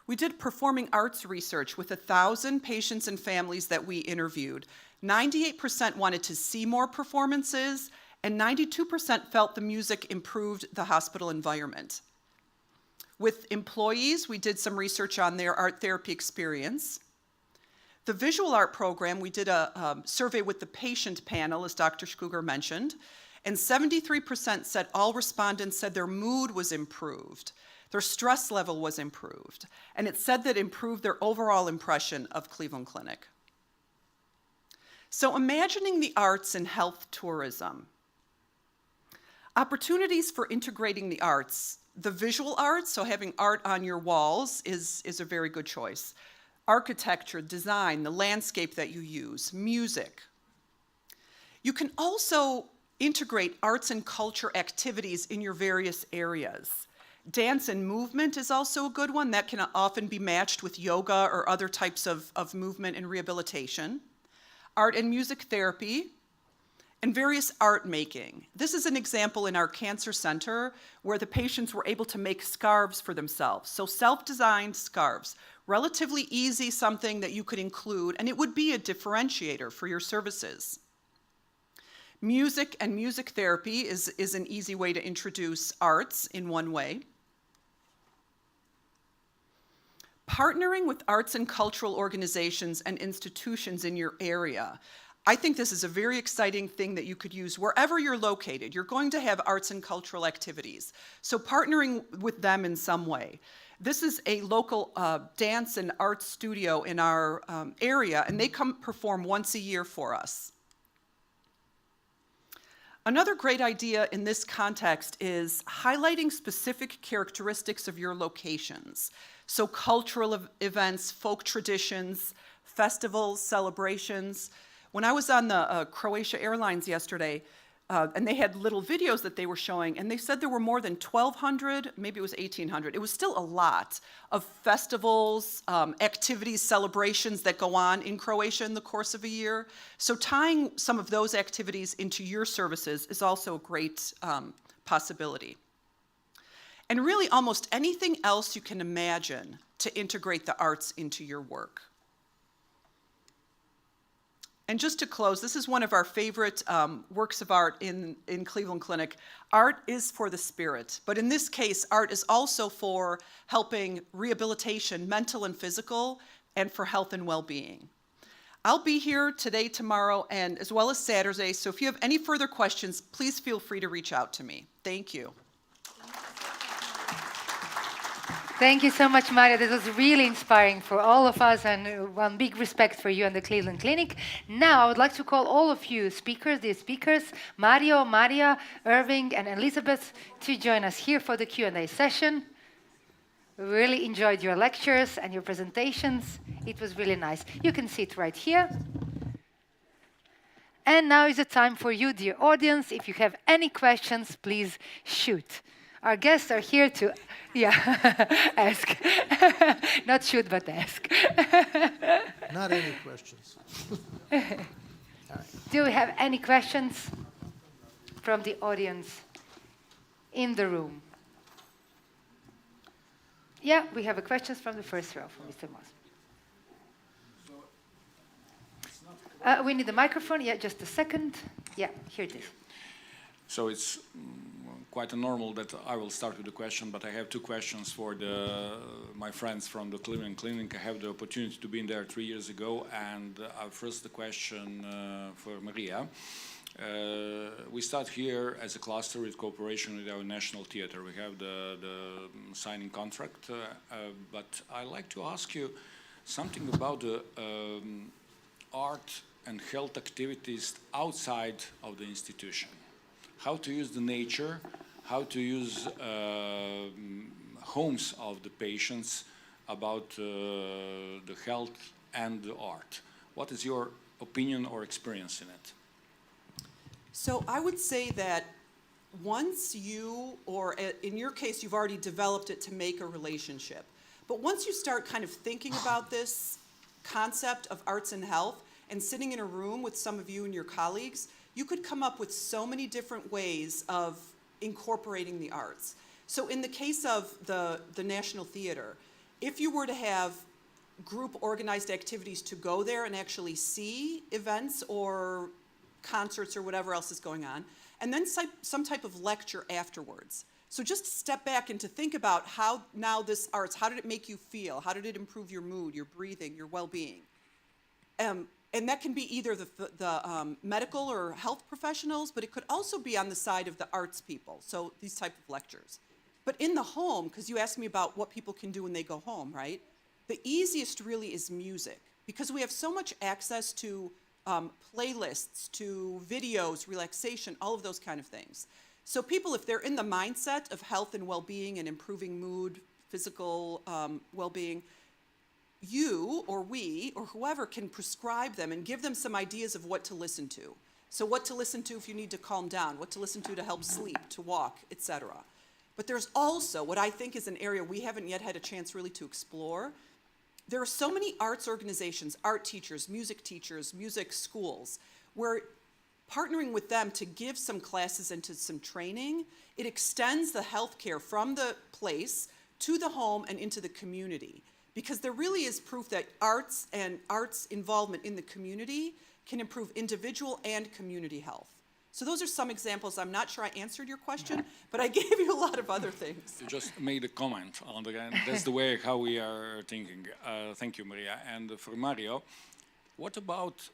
We did performing arts research with 1,000 patients and families that we interviewed. 98% wanted to see more performances, and 92% felt the music improved the hospital environment. With employees, we did some research on their art therapy experience. The visual art program, we did a survey with the patient panel, as Dr. Schkuger mentioned, and 73% said all respondents said their mood was improved. Their stress level was improved, and it said that it improved their overall impression of Cleveland Clinic. So imagining the arts in health tourism. Opportunities for integrating the arts. The visual arts, so having art on your walls is a very good choice. Architecture, design, the landscape that you use, music. You can also integrate arts and culture activities in your various areas. Dance and movement is also a good one. That can often be matched with yoga or other types of movement and rehabilitation. Art and music therapy, and various art making. This is an example in our cancer center where the patients were able to make scarves for themselves. So self-designed scarves, relatively easy, something that you could include, and it would be a differentiator for your services. Music and music therapy is an easy way to introduce arts in one way. Partnering with arts and cultural organizations and institutions in your area. I think this is a very exciting thing that you could use wherever you're located. You're going to have arts and cultural activities. So partnering with them in some way. This is a local dance and art studio in our area, and they come perform once a year for us. Another great idea in this context is highlighting specific characteristics of your locations. So cultural events, folk traditions, festivals, celebrations. When I was on the Croatia Airlines yesterday, and they had little videos that they were showing, and they said there were more than 1,200, maybe it was 1,800, it was still a lot of festivals, activities, celebrations that go on in Croatia in the course of a year. So tying some of those activities into your services is also a great possibility. And really almost anything else you can imagine to integrate the arts into your work. And just to close, this is one of our favorite works of art in Cleveland Clinic. Art is for the spirit, but in this case, art is also for helping rehabilitation, mental and physical, and for health and well-being. I'll be here today, tomorrow, and as well as Saturday, so if you have any further questions, please feel free to reach out to me. Thank you. Thank you so much, Maria. This was really inspiring for all of us, and one big respect for you and the Cleveland Clinic. Now, I would like to call all of you speakers, dear speakers, Mario, Maria, Irving, and Elizabeth, to join us here for the Q&A session. We really enjoyed your lectures and your presentations. It was really nice. You can sit right here. And now is the time for you, dear audience. If you have any questions, please shoot. Our guests are here to, ask. Not shoot, but ask. Not any questions. Do we have any questions? from the audience in the room? Yeah, we have a question from the first row, from Mr. Moss. We need a microphone. Yeah, just a second. Yeah, here it is. So it's quite normal that I will start with the question, but I have two questions for my friends from the Cleveland Clinic. I have the opportunity to be in there 3 years ago, and first the question for Maria. We start here as a cluster with cooperation with our national theater. We have the signing contract, but I'd like to ask you something about the art and health activities outside of the institution. How to use the nature, how to use homes of the patients about the health and the art. What is your opinion or experience in it? So I would say that once you, or in your case, you've already developed it to make a relationship. But once you start kind of thinking about this concept of arts and health and sitting in a room with some of you and your colleagues, you could come up with so many different ways of incorporating the arts. So in the case of the National Theater, if you were to have group organized activities to go there and actually see events or concerts or whatever else is going on, and then some type of lecture afterwards. So just step back and to think about how now this arts, how did it make you feel? How did it improve your mood, your breathing, your well-being? And that can be either the medical or health professionals, but it could also be on the side of the arts people, so these type of lectures. But in the home, because you asked me about what people can do when they go home, right? The easiest really is music, because we have so much access to playlists, to videos, relaxation, all of those kind of things. So people, if they're in the mindset of health and well-being and improving mood, physical well-being, you or we or whoever can prescribe them and give them some ideas of what to listen to. So what to listen to if you need to calm down, what to listen to help sleep, to walk, etc. But there's also what I think is an area we haven't yet had a chance really to explore. There are so many arts organizations, art teachers, music schools, where partnering with them to give some classes and to some training, it extends the healthcare from the place to the home and into the community. Because there really is proof that arts and arts involvement in the community can improve individual and community health. So those are some examples. I'm not sure I answered your question, but I gave you a lot of other things. You just made a comment on the, and that's the way how we are thinking. Thank you, Maria. And for Mario, what about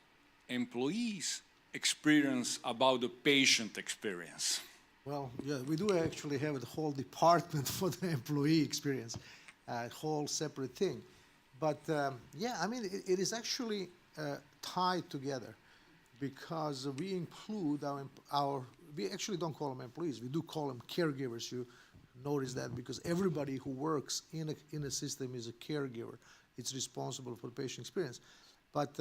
employees' experience about the patient experience? Well, yeah, we do actually have a whole department for the employee experience, a whole separate thing. But yeah, I mean, it is actually tied together, because we include we actually don't call them employees, we do call them caregivers. You notice that because everybody who works in a system is a caregiver. It's responsible for the patient experience. But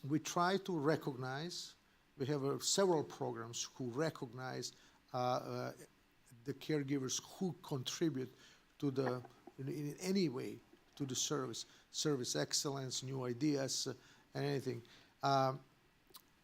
we try to recognize, we have several programs who recognize the caregivers who contribute to in any way to the service excellence, new ideas, and anything.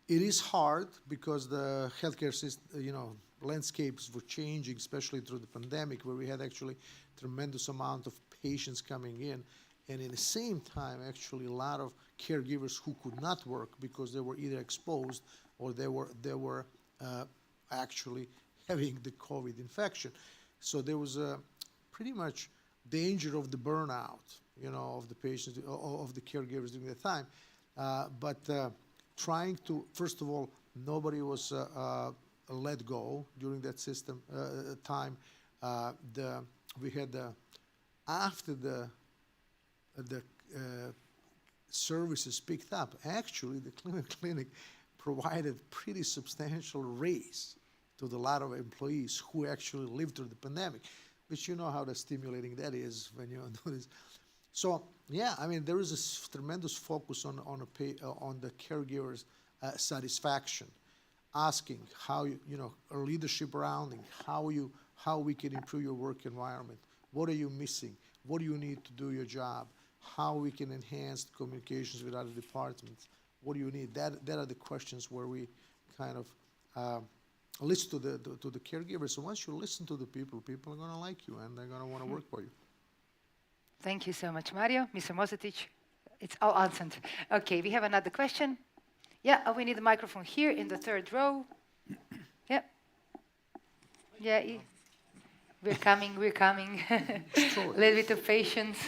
It is hard because the healthcare system, landscapes were changing, especially through the pandemic, where we had actually tremendous amount of patients coming in, and at the same time, actually, a lot of caregivers who could not work because they were either exposed or they were actually having the COVID infection. So there was a pretty much danger of the burnout, of the patients, of the caregivers during that time. But trying to, first of all, nobody was let go during that system time. We had after the services picked up, actually the Cleveland Clinic provided pretty substantial raise to the lot of employees who actually lived through the pandemic, which you know how stimulating that is when you do this. So yeah, I mean, there is a tremendous focus on the caregivers' satisfaction, asking how leadership rounding, how we can improve your work environment. What are you missing? What do you need to do your job? How we can enhance communications with other departments? What do you need? That are the questions where we kind of listen to the caregivers. So once you listen to the people, people are going to like you and they're going to want to work for you. Thank you so much, Mario. Mr. Mosetic, it's all answered. Okay, we have another question. Yeah, we need a microphone here in the third row. Yeah. Yeah, we're coming, we're coming. A little bit of patience.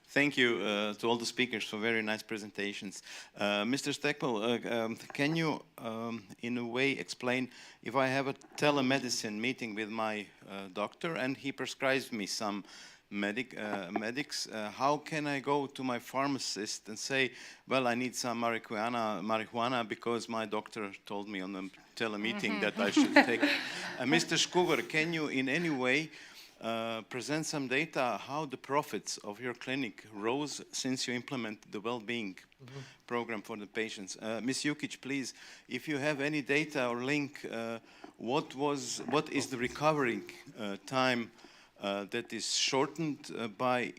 Thank you to all the speakers for very nice presentations. Mr. Steckpel, can you in a way explain if I have a telemedicine meeting with my doctor and he prescribes me some medics, how can I go to my pharmacist and say, well, I need some marijuana because my doctor told me on the telemeeting that I should take it. Mr. Skuver, can you in any way present some data how the profits of your clinic rose since you implemented the well-being program for the patients? Ms. Jukic, please, if you have any data or link, what is the recovery time that is shortened by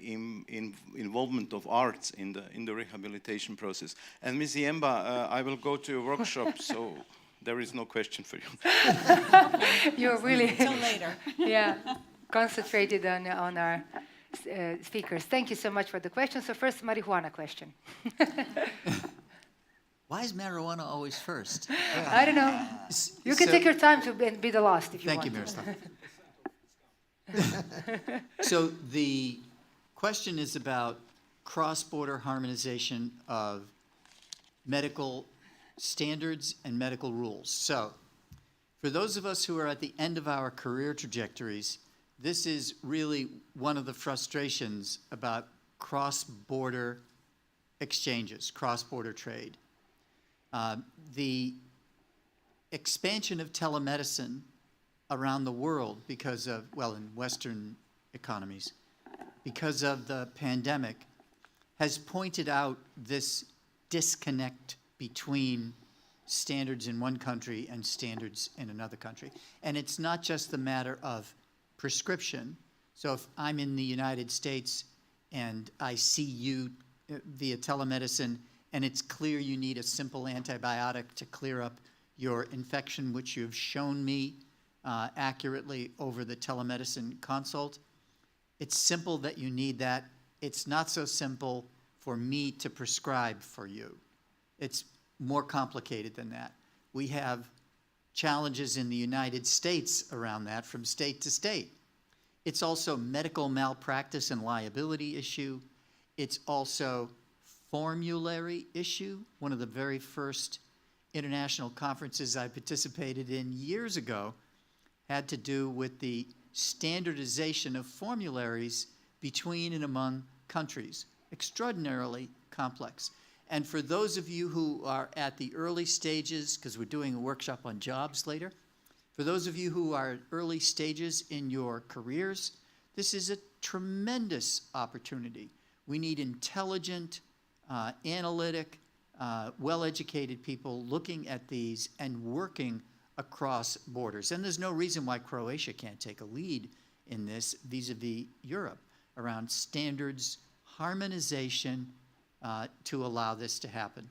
involvement of arts in the rehabilitation process? And Ms. Yemba, I will go to your workshop, so there is no question for you. You're really Till later. Yeah, concentrated on our speakers. Thank you so much for the question. So first, marijuana question. Why is marijuana always first? I don't know. You can take your time to be the last if you want. Thank you, Miroslav. So the question is about cross-border harmonization of medical standards and medical rules. So for those of us who are at the end of our career trajectories, this is really one of the frustrations about cross-border exchanges, cross-border trade. The expansion of telemedicine around the world because of, well, in Western economies, because of the pandemic, has pointed out this disconnect between standards in one country and standards in another country. And it's not just the matter of prescription. So if I'm in the United States and I see you via telemedicine and it's clear you need a simple antibiotic to clear up your infection, which you've shown me accurately over the telemedicine consult, it's simple that you need that. It's not so simple for me to prescribe for you. It's more complicated than that. We have challenges in the United States around that from state to state. It's also medical malpractice and liability issue. It's also formulary issue. One of the very first international conferences I participated in years ago had to do with the standardization of formularies between and among countries. Extraordinarily complex. And for those of you who are at the early stages, because we're doing a workshop on jobs later, for those of you who are at early stages in your careers, this is a tremendous opportunity. We need intelligent, analytic, well-educated people looking at these and working across borders. And there's no reason why Croatia can't take a lead in this vis-a-vis Europe around standards, harmonization, to allow this to happen.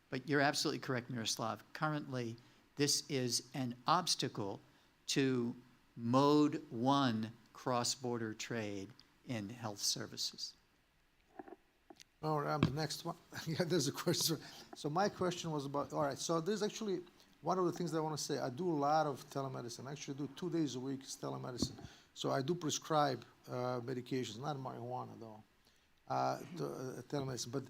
But you're absolutely correct, Miroslav. Currently, this is an obstacle to mode one cross-border trade in health services. All right, the next one. Yeah, there's a question. So my question was about, all right, so there's actually one of the things that I want to say. I do a lot of telemedicine. I actually do 2 days a week telemedicine. So I do prescribe medications, not marijuana though. Telemedicine, but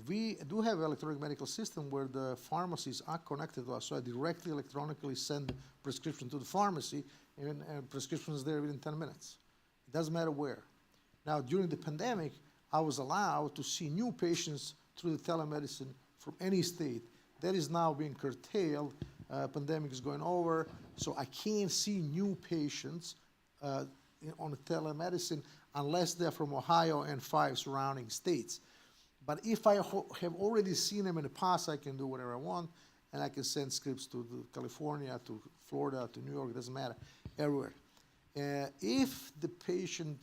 we do have an electronic medical system where the pharmacies are connected to us. So I directly electronically send prescription to the pharmacy, and prescription is there within 10 minutes. It doesn't matter where. Now, during the pandemic, I was allowed to see new patients through the telemedicine from any state. That is now being curtailed. Pandemic is going over, so I can't see new patients on the telemedicine unless they're from Ohio and 5 surrounding states. But if I have already seen them in the past, I can do whatever I want, and I can send scripts to California, to Florida, to New York, it doesn't matter, everywhere. If the patient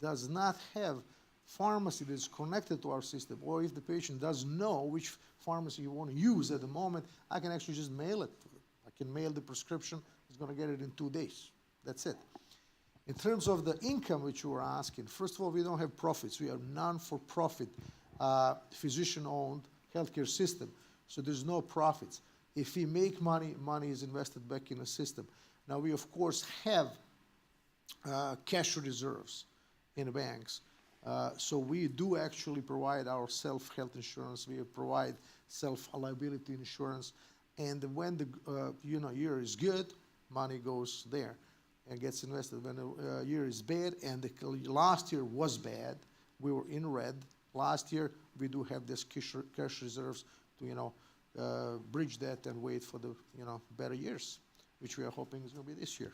does not have pharmacy that is connected to our system, or if the patient doesn't know which pharmacy you want to use at the moment, I can actually just mail it to them. I can mail the prescription, he's going to get it in 2 days. That's it. In terms of the income which you were asking, first of all, we don't have profits. We are non-for-profit, physician-owned healthcare system. So there's no profits. If we make money, money is invested back in the system. Now, we, of course, have cash reserves in the banks. So we do actually provide our self-health insurance. We provide self-liability insurance. And when the year is good, money goes there and gets invested. When the year is bad, and the last year was bad, we were in red. Last year, we do have this cash reserves to, bridge that and wait for the, better years, which we are hoping is going to be this year.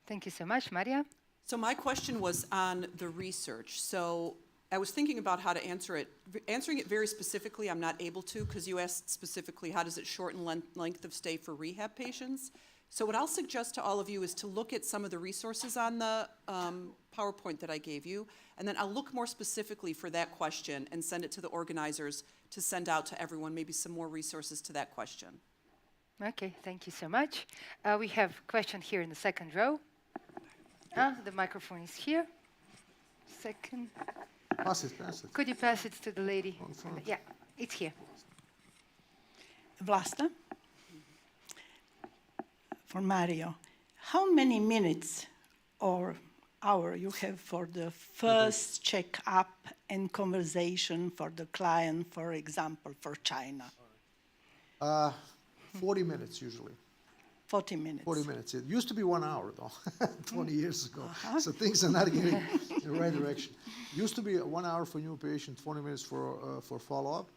Thank you so much, Maria. So my question was on the research. So I was thinking about how to answer it. Answering it very specifically, I'm not able to, because you asked specifically how does it shorten length of stay for rehab patients. So what I'll suggest to all of you is to look at some of the resources on the PowerPoint that I gave you, and then I'll look more specifically for that question and send it to the organizers to send out to everyone, maybe some more resources to that question. Okay, thank you so much. We have a question here in the second row. The microphone is here. Second. Pass it. Could you pass it to the lady? Yeah, it's here. Vlasta. For Mario, how many minutes or hour you have for the first check-up and conversation for the client, for example, for China? 40 minutes usually. 40 minutes. 40 minutes. It used to be 1 hour, though, 20 years ago. So things are not getting in the right direction. Used to be 1 hour for new patient, 20 minutes for follow-up.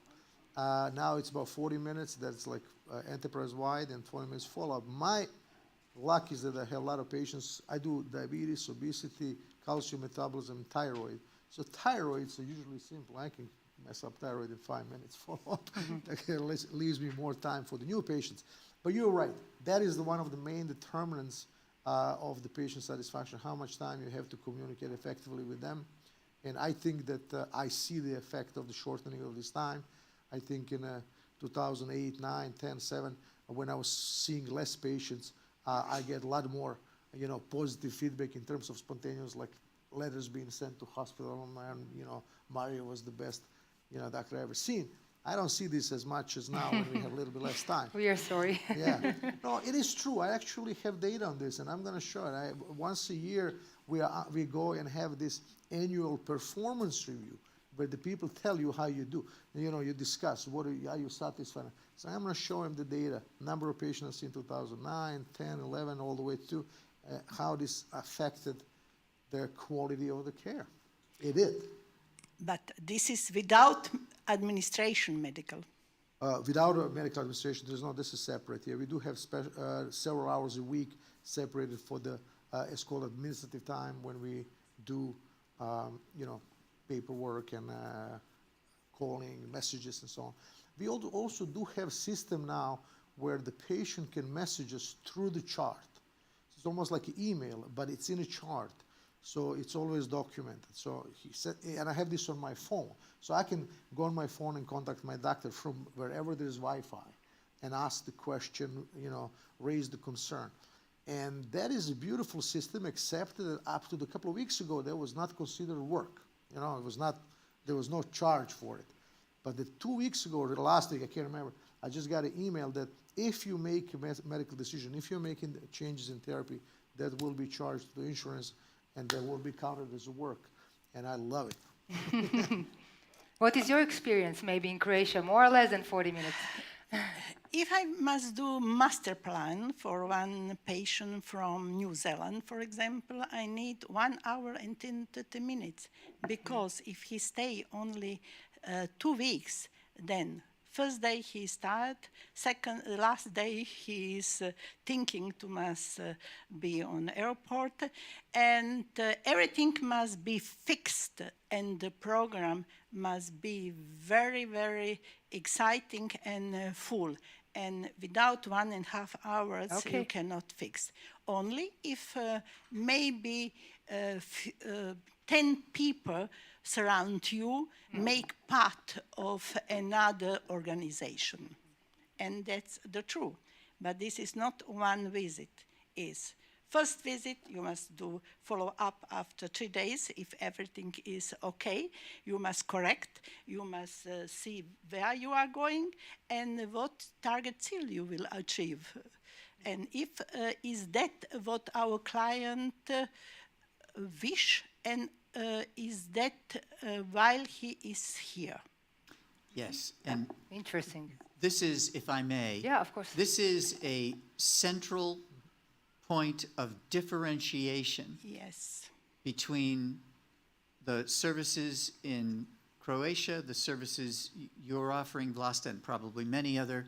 Now it's about 40 minutes. That's like enterprise-wide, and 20 minutes follow-up. My luck is that I have a lot of patients. I do diabetes, obesity, calcium metabolism, thyroid. So thyroids are usually simple. I can mess up thyroid in 5 minutes follow-up. That leaves me more time for the new patients. But you're right. That is one of the main determinants of the patient satisfaction, how much time you have to communicate effectively with them. And I think that I see the effect of the shortening of this time. I think in 2008, 9, 10, 7, when I was seeing less patients, I get a lot more, positive feedback in terms of spontaneous, like letters being sent to hospital, and, Mario was the best, doctor I ever seen. I don't see this as much as now when we have a little bit less time. We are sorry. Yeah. No, it is true. I actually have data on this, and I'm going to show it. Once a year, we go and have this annual performance review where the people tell you how you do. You discuss, are you satisfied? So I'm going to show them the data, number of patients in 2009, 10, 11, all the way to how this affected the quality of the care. It did. But this is without administration medical. Without a medical administration, this is separate. Yeah, we do have several hours a week separated for the, it's called administrative time, when we do, paperwork and calling, messages and so on. We also do have a system now where the patient can message us through the chart. It's almost like an email, but it's in a chart. So it's always documented. So he said, and I have this on my phone. So I can go on my phone and contact my doctor from wherever there's Wi-Fi and ask the question, raise the concern. And that is a beautiful system, except that up to a couple of weeks ago, that was not considered work. There was no charge for it. But 2 weeks ago, or the last week, I can't remember, I just got an email that if you make a medical decision, if you're making changes in therapy, that will be charged to insurance, and that will be counted as work. And I love it. What is your experience maybe in Croatia, more or less than 40 minutes? If I must do master plan for one patient from New Zealand, for example, I need 1 hour and 30 minutes, because if he stay only 2 weeks, then first day he start, last day he is thinking to must be on airport, and everything must be fixed, and the program must be very, very exciting and full. And without 1.5 hours, you cannot fix. Only if maybe 10 people surround you, make part of another organization. And that's the truth. but this is not one visit. Is first visit, you must do follow-up after 3 days. If everything is okay, you must correct. You must see where you are going and what target seal you will achieve. And if is that what our client wish, and is that while he is here? Yes, and Interesting. this is, if I may. Yeah, of course. This is a central point of differentiation. Yes. Between the services in Croatia, the services you're offering, Vlasta, and probably many other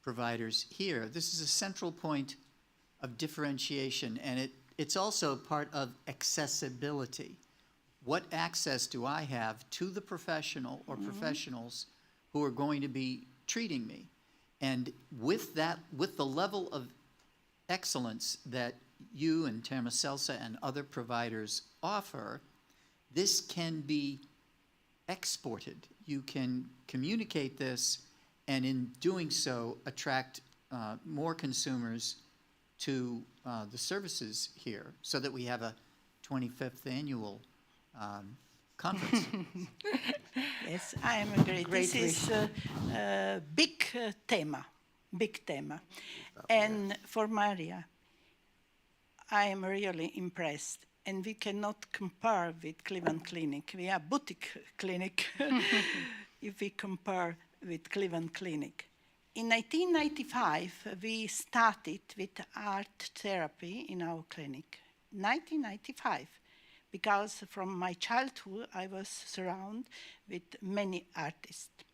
providers here. This is a central point of differentiation, and it's also part of accessibility. What access do I have to the professional or professionals who are going to be treating me? And with that, with the level of excellence that you and Terme, Selce and other providers offer, this can be exported. You can communicate this, and in doing so, attract more consumers to the services here, so that we have a 25th annual conference. Yes, I am agree. This is a big tema, big tema. And for Maria, I am really impressed. And we cannot compare with Cleveland Clinic. We are boutique clinic if we compare with Cleveland Clinic. In 1995, we started with art therapy in our clinic. 1995. Because from my childhood, I was surrounded with many artists.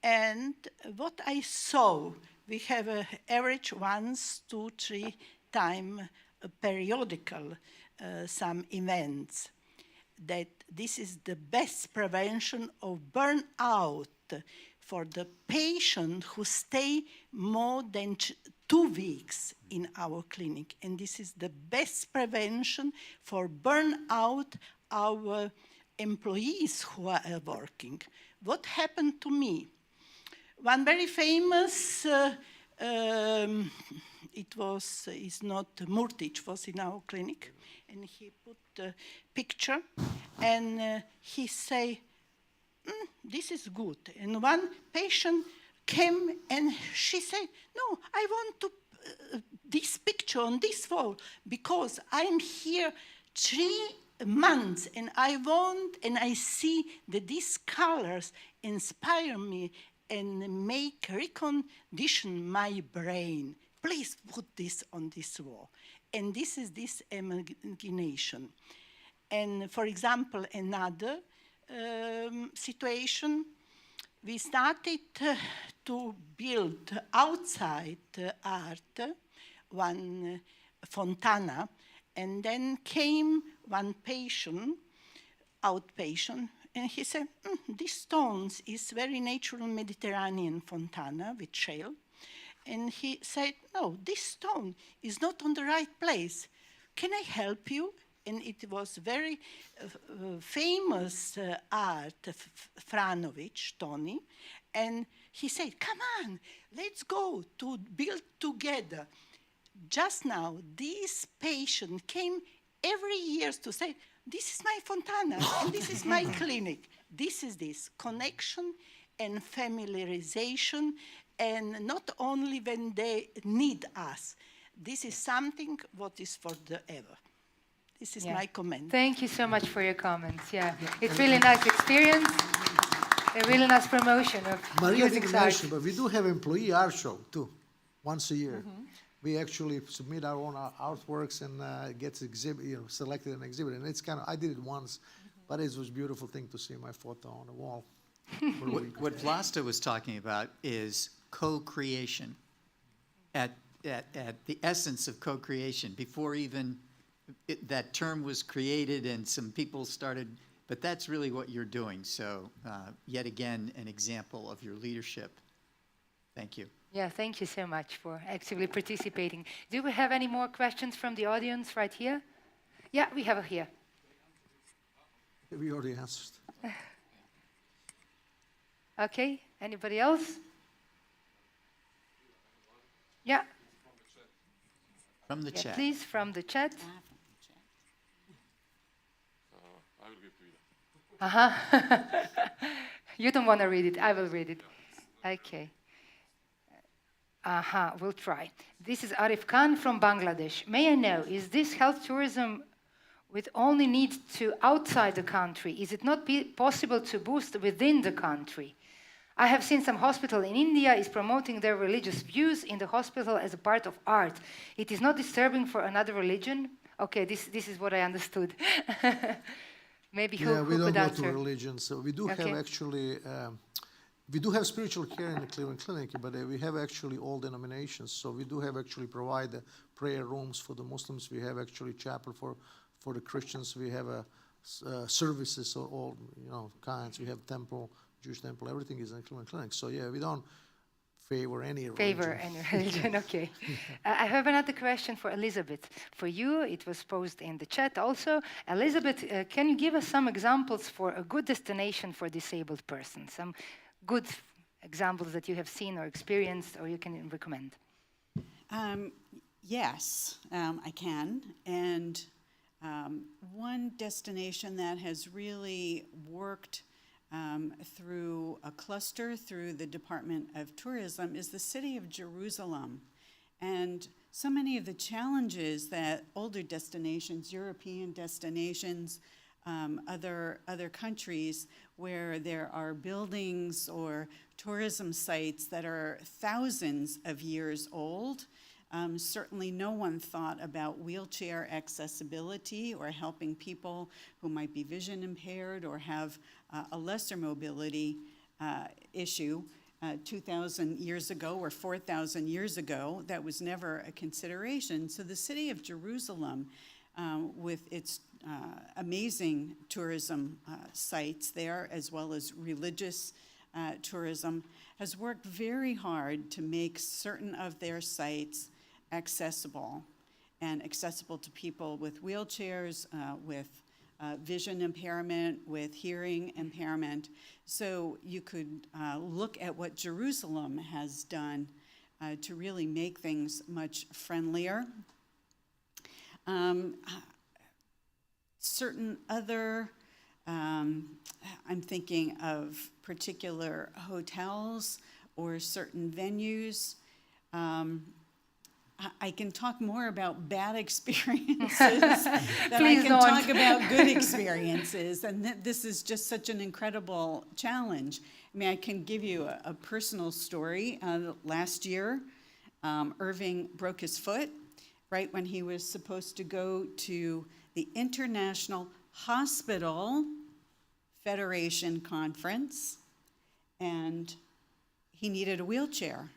And what I saw, we have an average once, 2, 3 times periodical some events, that this is the best prevention of burnout for the patient who stay more than 2 weeks in our clinic. And this is the best prevention for burnout our employees who are working. What happened to me? One very famous, it's not Murtic, was in our clinic, and he put a picture, and he say, this is good. And one patient came and she said, no, I want to this picture on this wall because I'm here 3 months and I want and I see that these colors inspire me and make recondition my brain. Please put this on this wall. And this is this imagination. And for example, another situation, we started to build outside art, one fontana, and then came one patient, outpatient, and he said, this stones is very natural Mediterranean fontana with shale. And he said, no, this stone is not on the right place. Can I help you? And it was very famous art, Franovic, Tony. And he said, come on, let's go to build together. Just now, this patient came every year to say, this is my fontana, and this is my clinic. This is this connection and familiarization, and not only when they need us. This is something what is for the ever. This is my comment. Thank you so much for your comments. Yeah, it's really nice experience, a really nice promotion of Maria music didn't art. mention, but we do have employee art show too, once a year. We actually submit our own artworks and gets selected and exhibited. And it's kind of, I did it once, but it was a beautiful thing to see my photo on the wall. What Vlasta was talking about is co-creation. At the essence of co-creation, before even that term was created and some people started, but that's really what you're doing. So yet again, an example of your leadership. Thank you. Yeah, thank you so much for actively participating. Do we have any more questions from the audience right here? Yeah, we have it here. We already answered. Okay, anybody else? Yeah. From the Yeah, chat. please, from the chat. I will give to you. You don't want to read it. I will read it. Okay. We'll try. This is Arif Khan from Bangladesh. May I know, is this health tourism with only need to outside the country? Is it not possible to boost within the country? I have seen some hospital in India is promoting their religious views in the hospital as a part of art. It is not disturbing for another religion? Okay, this is what I understood. Maybe who we don't could go answer? to religion. So we do have actually, we do have spiritual care in the Cleveland Clinic, but we have actually all denominations. So we do have actually provide prayer rooms for the Muslims. We have actually chapel for the Christians. We have services of all kinds. We have temple, Jewish temple. Everything is in Cleveland Clinic. So yeah, we don't favor any religion. Okay. I have another question for Elizabeth. For you, it was posed in the chat also. Elizabeth, can you give us some examples for a good destination for disabled persons? Some good examples that you have seen or experienced or you can recommend? Yes, I can. And one destination that has really worked through a cluster through the Department of Tourism is the city of Jerusalem. And so many of the challenges that older destinations, European destinations, other countries where there are buildings or tourism sites that are thousands of years old, certainly no one thought about wheelchair accessibility or helping people who might be vision impaired or have a lesser mobility issue. 2,000 years ago or 4,000 years ago, that was never a consideration. So the city of Jerusalem, with its amazing tourism sites there, as well as religious tourism, has worked very hard to make certain of their sites accessible, and accessible to people with wheelchairs, with vision impairment, with hearing impairment. So you could look at what Jerusalem has done to really make things much friendlier. Certain other, I'm thinking of particular hotels or certain venues. I can talk more about bad experiences than I can talk about good experiences. And this is just such an incredible challenge. I mean, I can give you a personal story. Last year, Irving broke his foot right when he was supposed to go to the International Hospital Federation Conference, and he needed a wheelchair.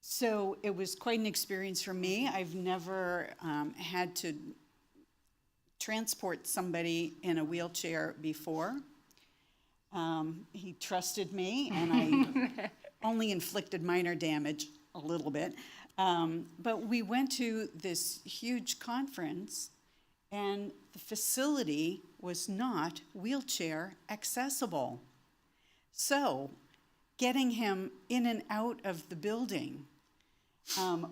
So it was quite an experience for me. I've never had to transport somebody in a wheelchair before. He trusted me, and I only inflicted minor damage a little bit. But we went to this huge conference, and the facility was not wheelchair accessible. So getting him in and out of the building,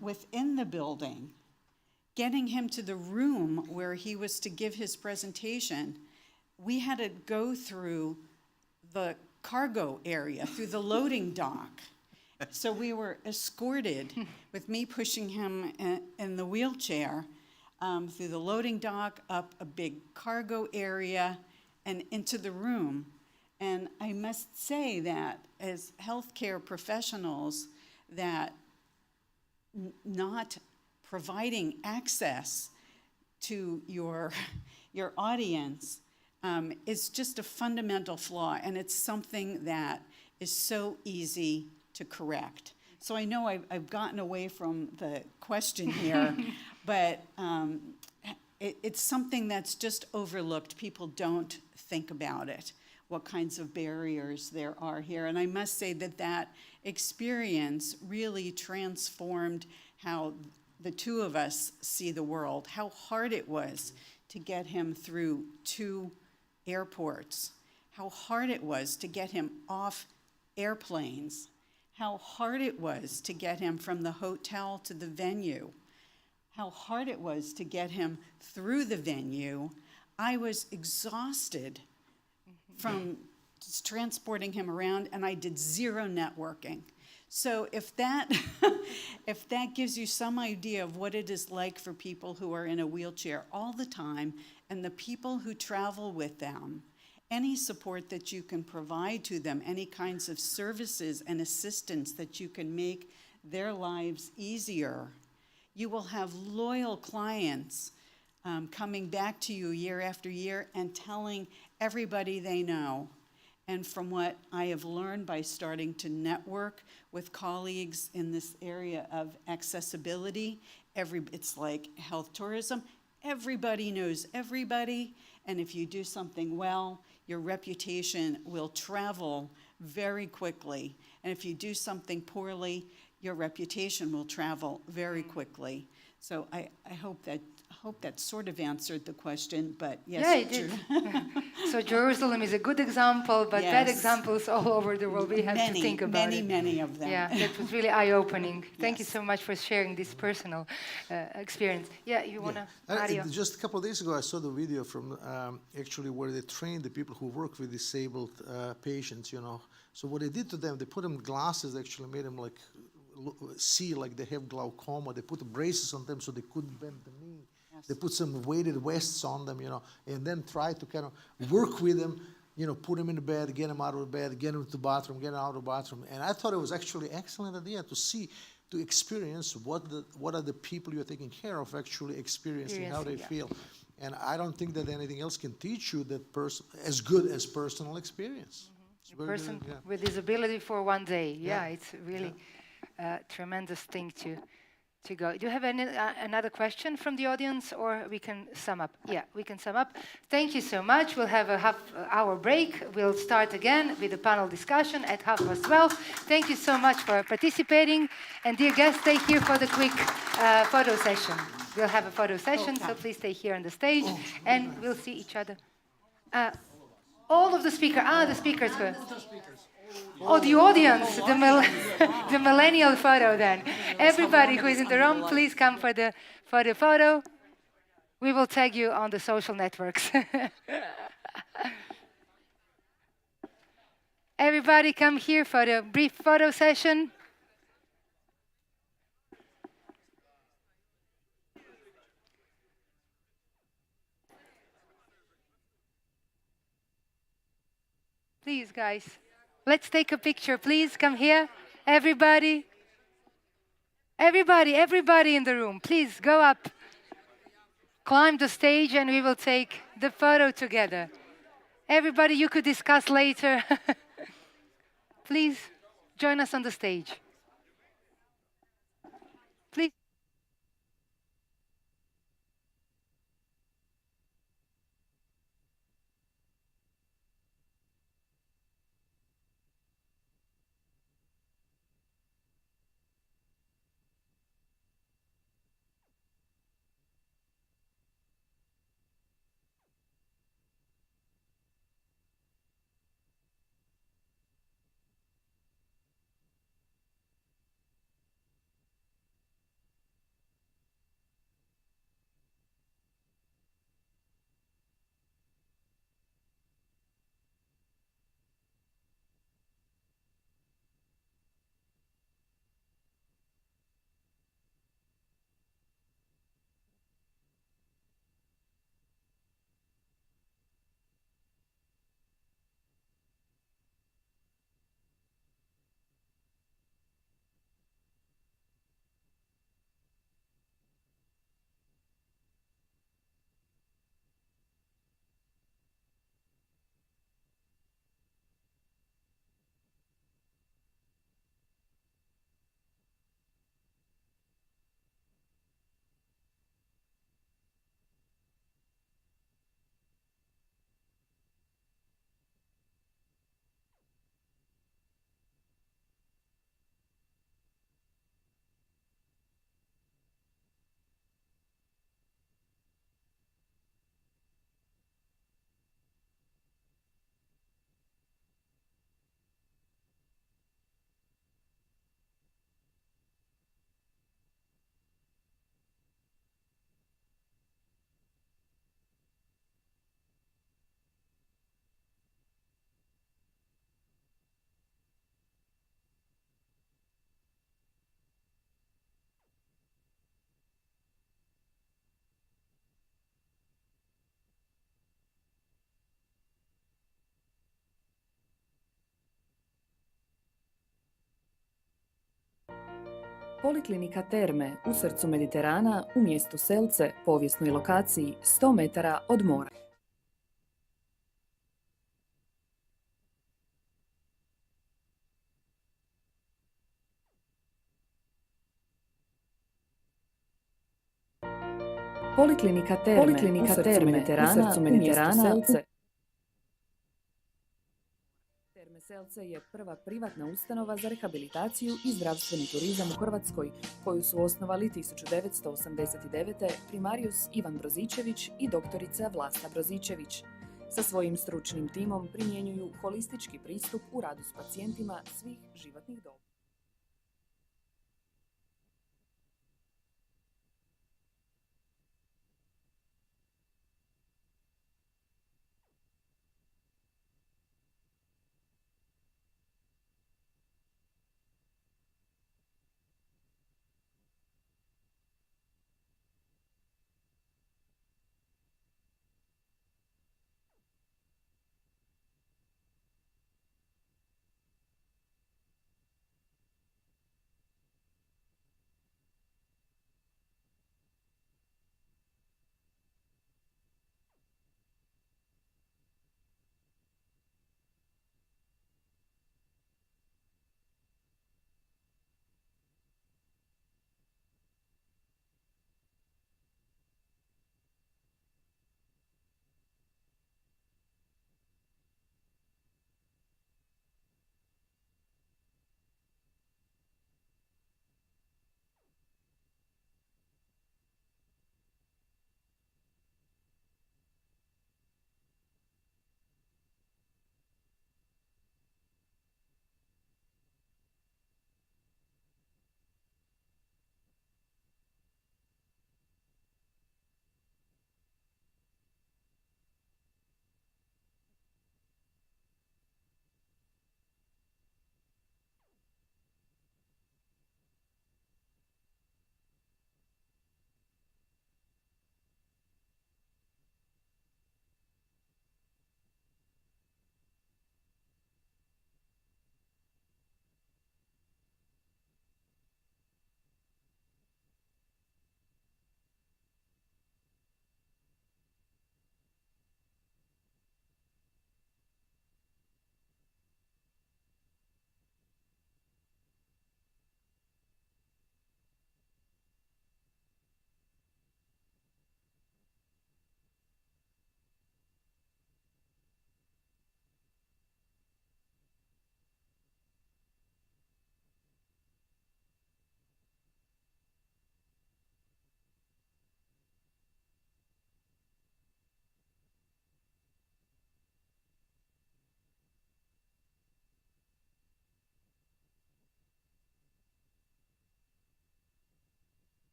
within the building, getting him to the room where he was to give his presentation, we had to go through the cargo area, through the loading dock. So we were escorted, with me pushing him in the wheelchair, through the loading dock, up a big cargo area, and into the room. And I must say that as healthcare professionals, that not providing access to your audience is just a fundamental flaw, and it's something that is so easy to correct. So I know I've gotten away from the question here, but it's something that's just overlooked. People don't think about it, what kinds of barriers there are here. And I must say that experience really transformed how the two of us see the world, how hard it was to get him through 2 airports, how hard it was to get him off airplanes, how hard it was to get him from the hotel to the venue. how hard it was to get him through the venue. I was exhausted from just transporting him around, and I did zero networking. So if that, if that gives you some idea of what it is like for people who are in a wheelchair all the time, and the people who travel with them, any support that you can provide to them, any kinds of services and assistance that you can make their lives easier, you will have loyal clients coming back to you year after year and telling everybody they know. And from what I have learned by starting to network with colleagues in this area of accessibility, it's like health tourism. Everybody knows everybody, and if you do something well, your reputation will travel very quickly. And if you do something poorly, your reputation will travel very quickly. So I hope that sort of answered the question, but yes. Yeah, it did. So Jerusalem is a good example, but Yes. bad examples all over the world. We have to think about it. Many of them. Yeah, that was really eye-opening. Thank you so much for sharing this personal experience. Yeah, you want to, Mario? Just a couple of days ago, I saw the video from actually where they trained the people who work with disabled patients, you know. So what they did to them, they put them glasses, actually made them like see like they have glaucoma. They put the braces on them so they couldn't bend the knee. They put some weighted vests on them, you know, and then try to kind of work with them, you know, put them in the bed, get them out of the bed, get them to the bathroom, get them out of the bathroom. And I thought it was actually an excellent idea to see, to experience what are the people you're taking care of actually experiencing, how they feel. And I don't think that anything else can teach you that as good as personal experience. A person with disability for one day. Yeah, it's really a tremendous thing to go. Do you have another question from the audience, or we can sum up? Yeah, we can sum up. Thank you so much. We'll have a half-hour break. We'll start again with the panel discussion at 12:30. Thank you so much for participating. And dear guests, stay here for the quick photo session. We'll have a photo session, so please stay here on the stage, and we'll see each other. All of the speakers, the speakers. Oh, the audience, the millennial photo then. Everybody who is in the room, please come for the photo. We will tag you on the social networks. Everybody come here for the brief photo session. Please, guys. Let's take a picture, please. Come here. Everybody. Everybody in the room. Please, go up. Climb the stage and we will take the photo together. Everybody, you could discuss later. Please, join us on the stage. Please. Poliklinika Terme u srcu Mediterana u mjestu Selce, povijesnoj lokaciji 100 metara od mora. Poliklinika Terme u srcu Mediterana u mjestu Selce. Terme Selce je prva privatna ustanova za rehabilitaciju i zdravstveni turizam u Hrvatskoj, koju su osnovali 1989. primarius Ivan Brozičević i doktorica Vlasta Brozičević. Sa svojim stručnim timom primjenjuju holistički pristup u radu s pacijentima svih životnih doba.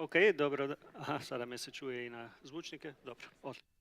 Ok, dobro. Aha, sada me se čuje i na zvučnike. Dobro, odlično.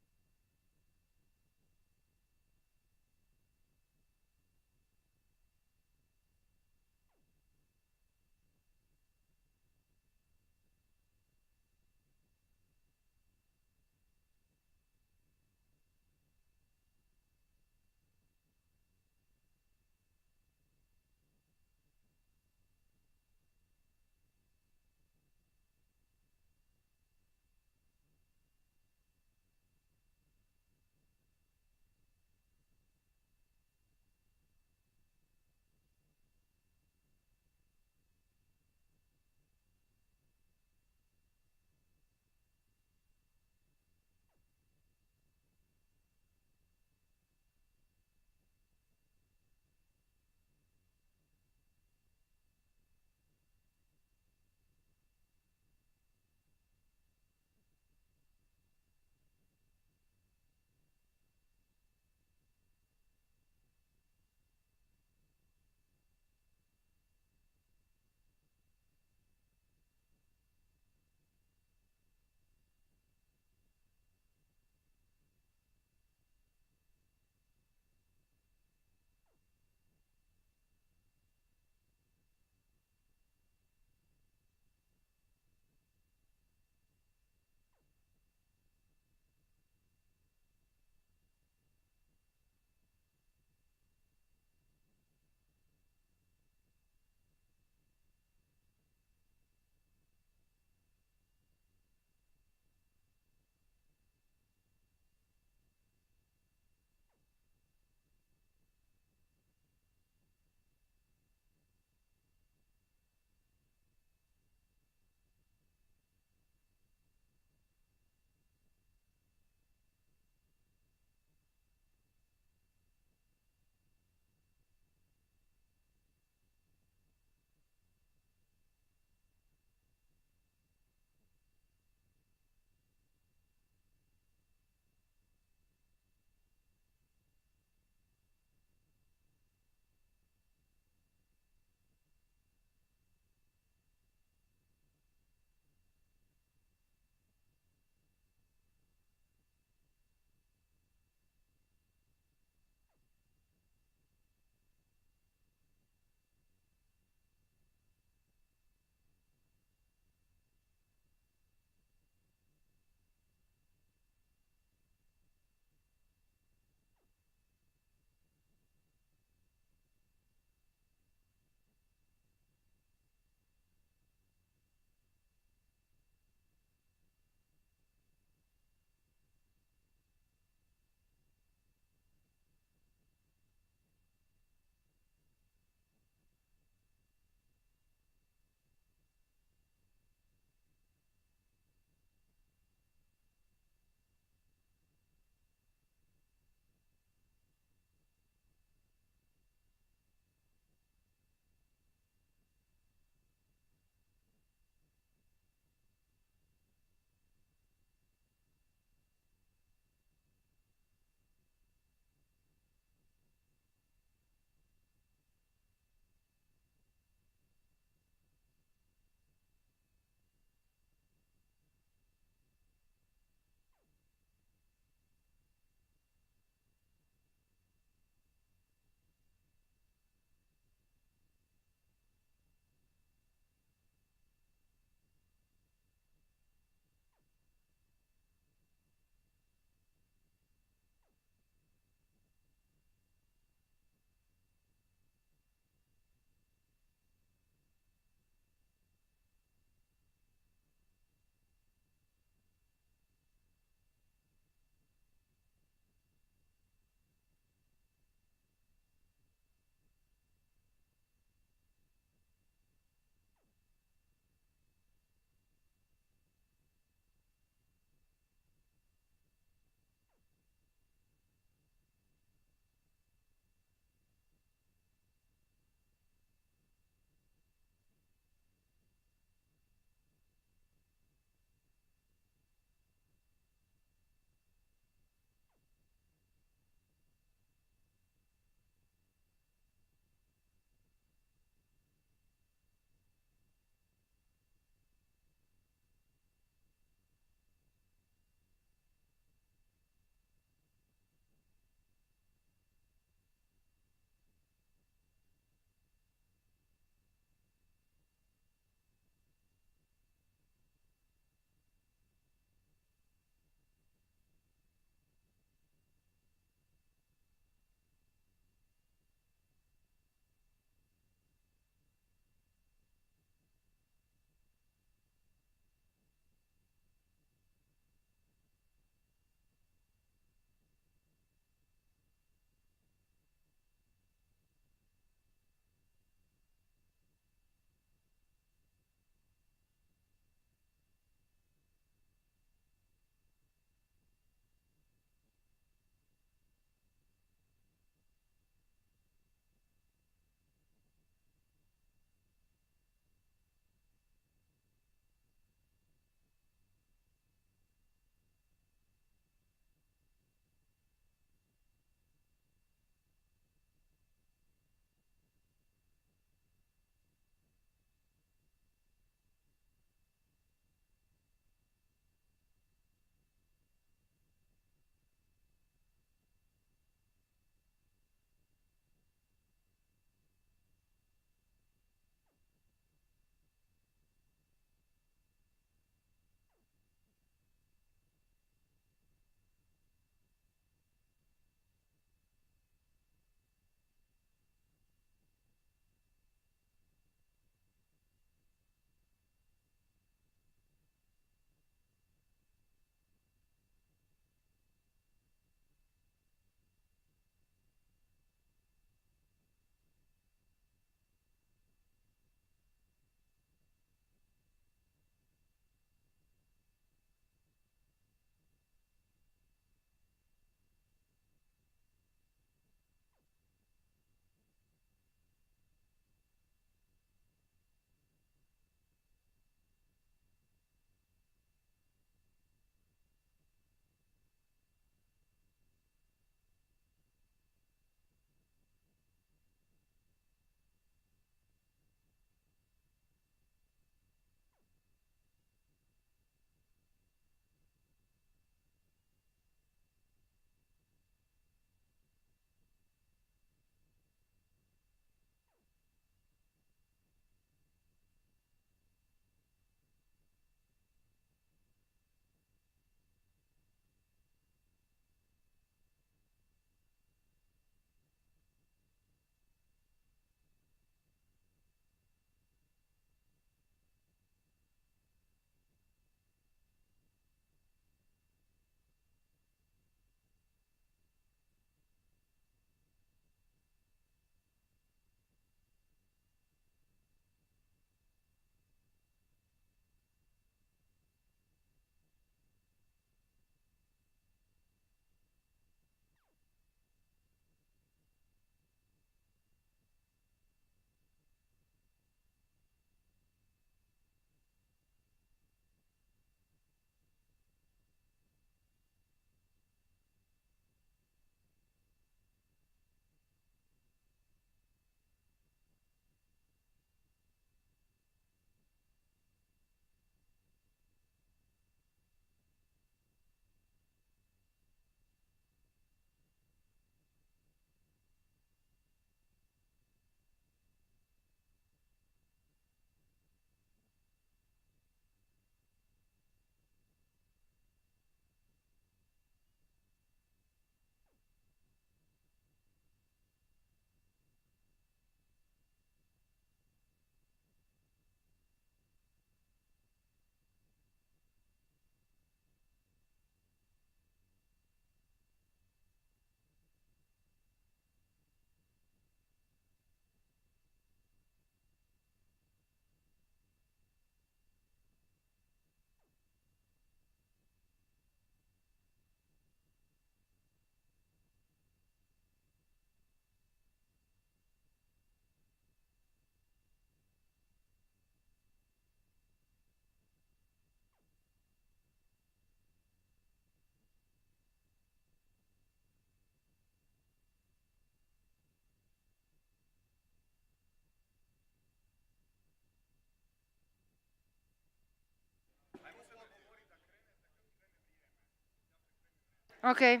Okay.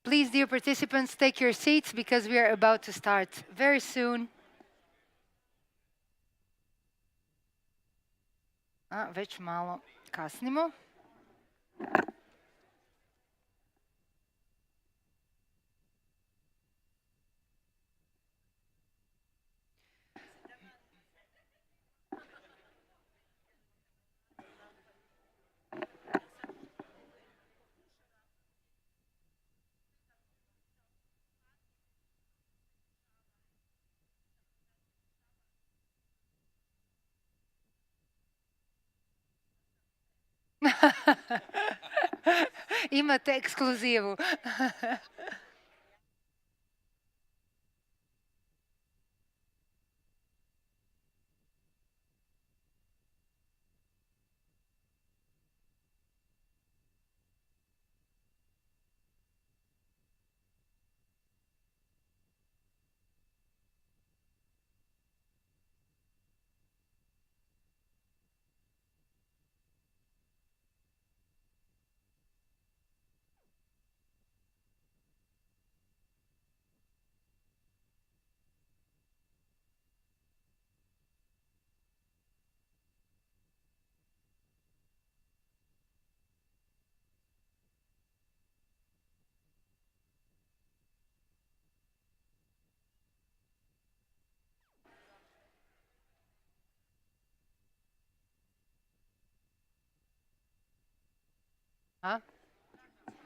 Please, dear participants, take your seats because we are about to start very soon. Već malo kasnimo. Imate ekskluzivu.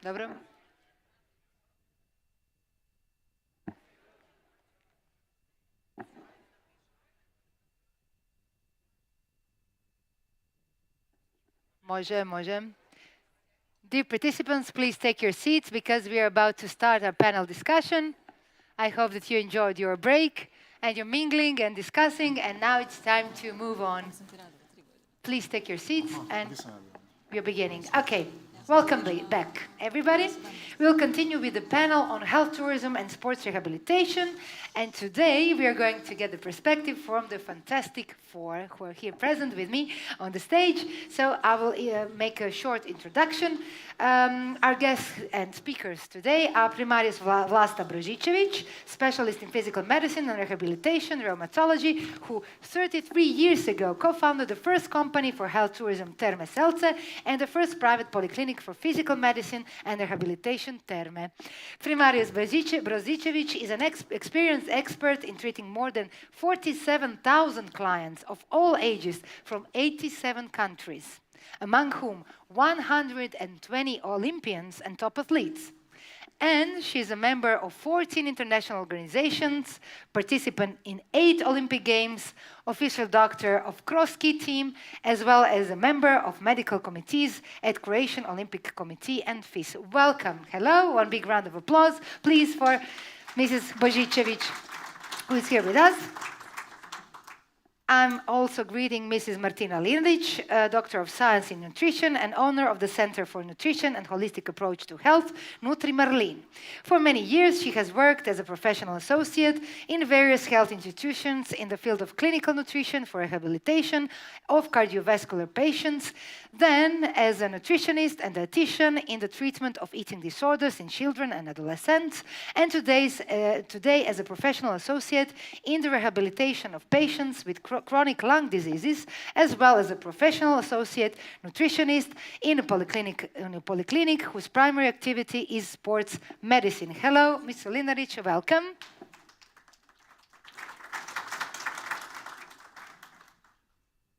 Dobro. Može. Dear participants, please take your seats because we are about to start our panel discussion. I hope that you enjoyed your break and your mingling and discussing, and now it's time to move on. Please take your seats and we're beginning. Okay, welcome back, everybody. We'll continue with the panel on health tourism and sports rehabilitation. And today we are going to get the perspective from the fantastic four who are here present with me on the stage. So I will make a short introduction. Our guests and speakers today are Primarius Vlasta Brozicevic, specialist in physical medicine and rehabilitation, rheumatology, who 33 years ago co-founded the first company for health tourism, Terme Selce, and the first private polyclinic for physical medicine and rehabilitation, Terme. Primarius Brozicevic is an experienced expert in treating more than 47,000 clients of all ages from 87 countries, among whom 120 Olympians and top athletes. And she's a member of 14 international organizations, participant in 8 Olympic Games, official doctor of cross-ski team, as well as a member of medical committees at Croatian Olympic Committee and FIS. Welcome. Hello. One big round of applause, please, for Mrs. Božičević, who is here with us. I'm also greeting Mrs. Martina Lindić, Doctor of Science in Nutrition and owner of the Center for Nutrition and Holistic Approach to Health, Nutri Marlin. For many years, she has worked as a professional associate in various health institutions in the field of clinical nutrition for rehabilitation of cardiovascular patients, then as a nutritionist and dietitian in the treatment of eating disorders in children and adolescents, and today as a professional associate in the rehabilitation of patients with chronic lung diseases, as well as a professional associate nutritionist in a polyclinic whose primary activity is sports medicine. Hello, Mr. Linarić, welcome.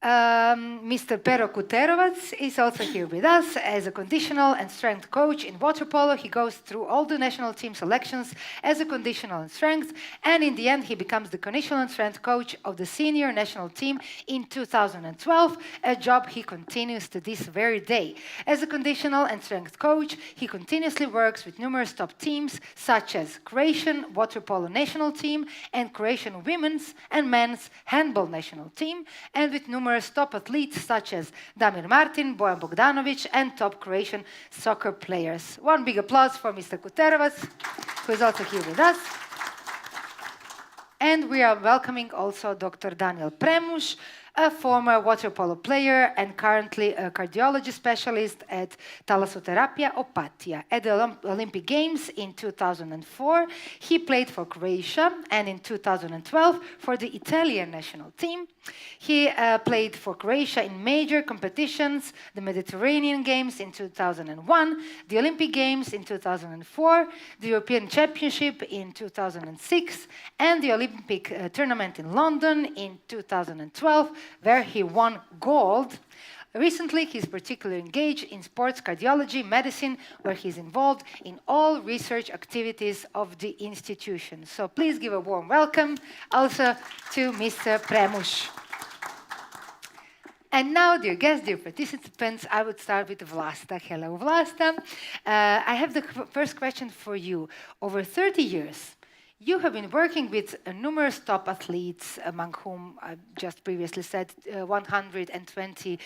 Mr. Pero Kuterovac is also here with us as a conditional and strength coach in water polo. He goes through all the national team selections as a conditional and strength, and in the end he becomes the conditional and strength coach of the senior national team in 2012, a job he continues to this very day. As a conditional and strength coach, he continuously works with numerous top teams such as Croatian water polo national team and Croatian women's and men's handball national team, and with numerous top athletes such as Damir Martin, Bojan Bogdanovic, and top Croatian soccer players. One big applause for Mr. Kuterovac, who is also here with us. And we are welcoming also Dr. Daniel Premuš, a former water polo player and currently a cardiology specialist at Thalassotherapia Crikvenica. At the Olympic Games in 2004, he played for Croatia, and in 2012 for the Italian national team. He played for Croatia in major competitions, the Mediterranean Games in 2001, the Olympic Games in 2004, the European Championship in 2006, and the Olympic tournament in London in 2012, where he won gold. Recently, he's particularly engaged in sports cardiology medicine, where he's involved in all research activities of the institution. So please give a warm welcome also to Mr. Premush. And now, dear guests, dear participants, I would start with Vlasta. Hello, Vlasta. I have the first question for you. Over 30 years, you have been working with numerous top athletes, among whom I just previously said 120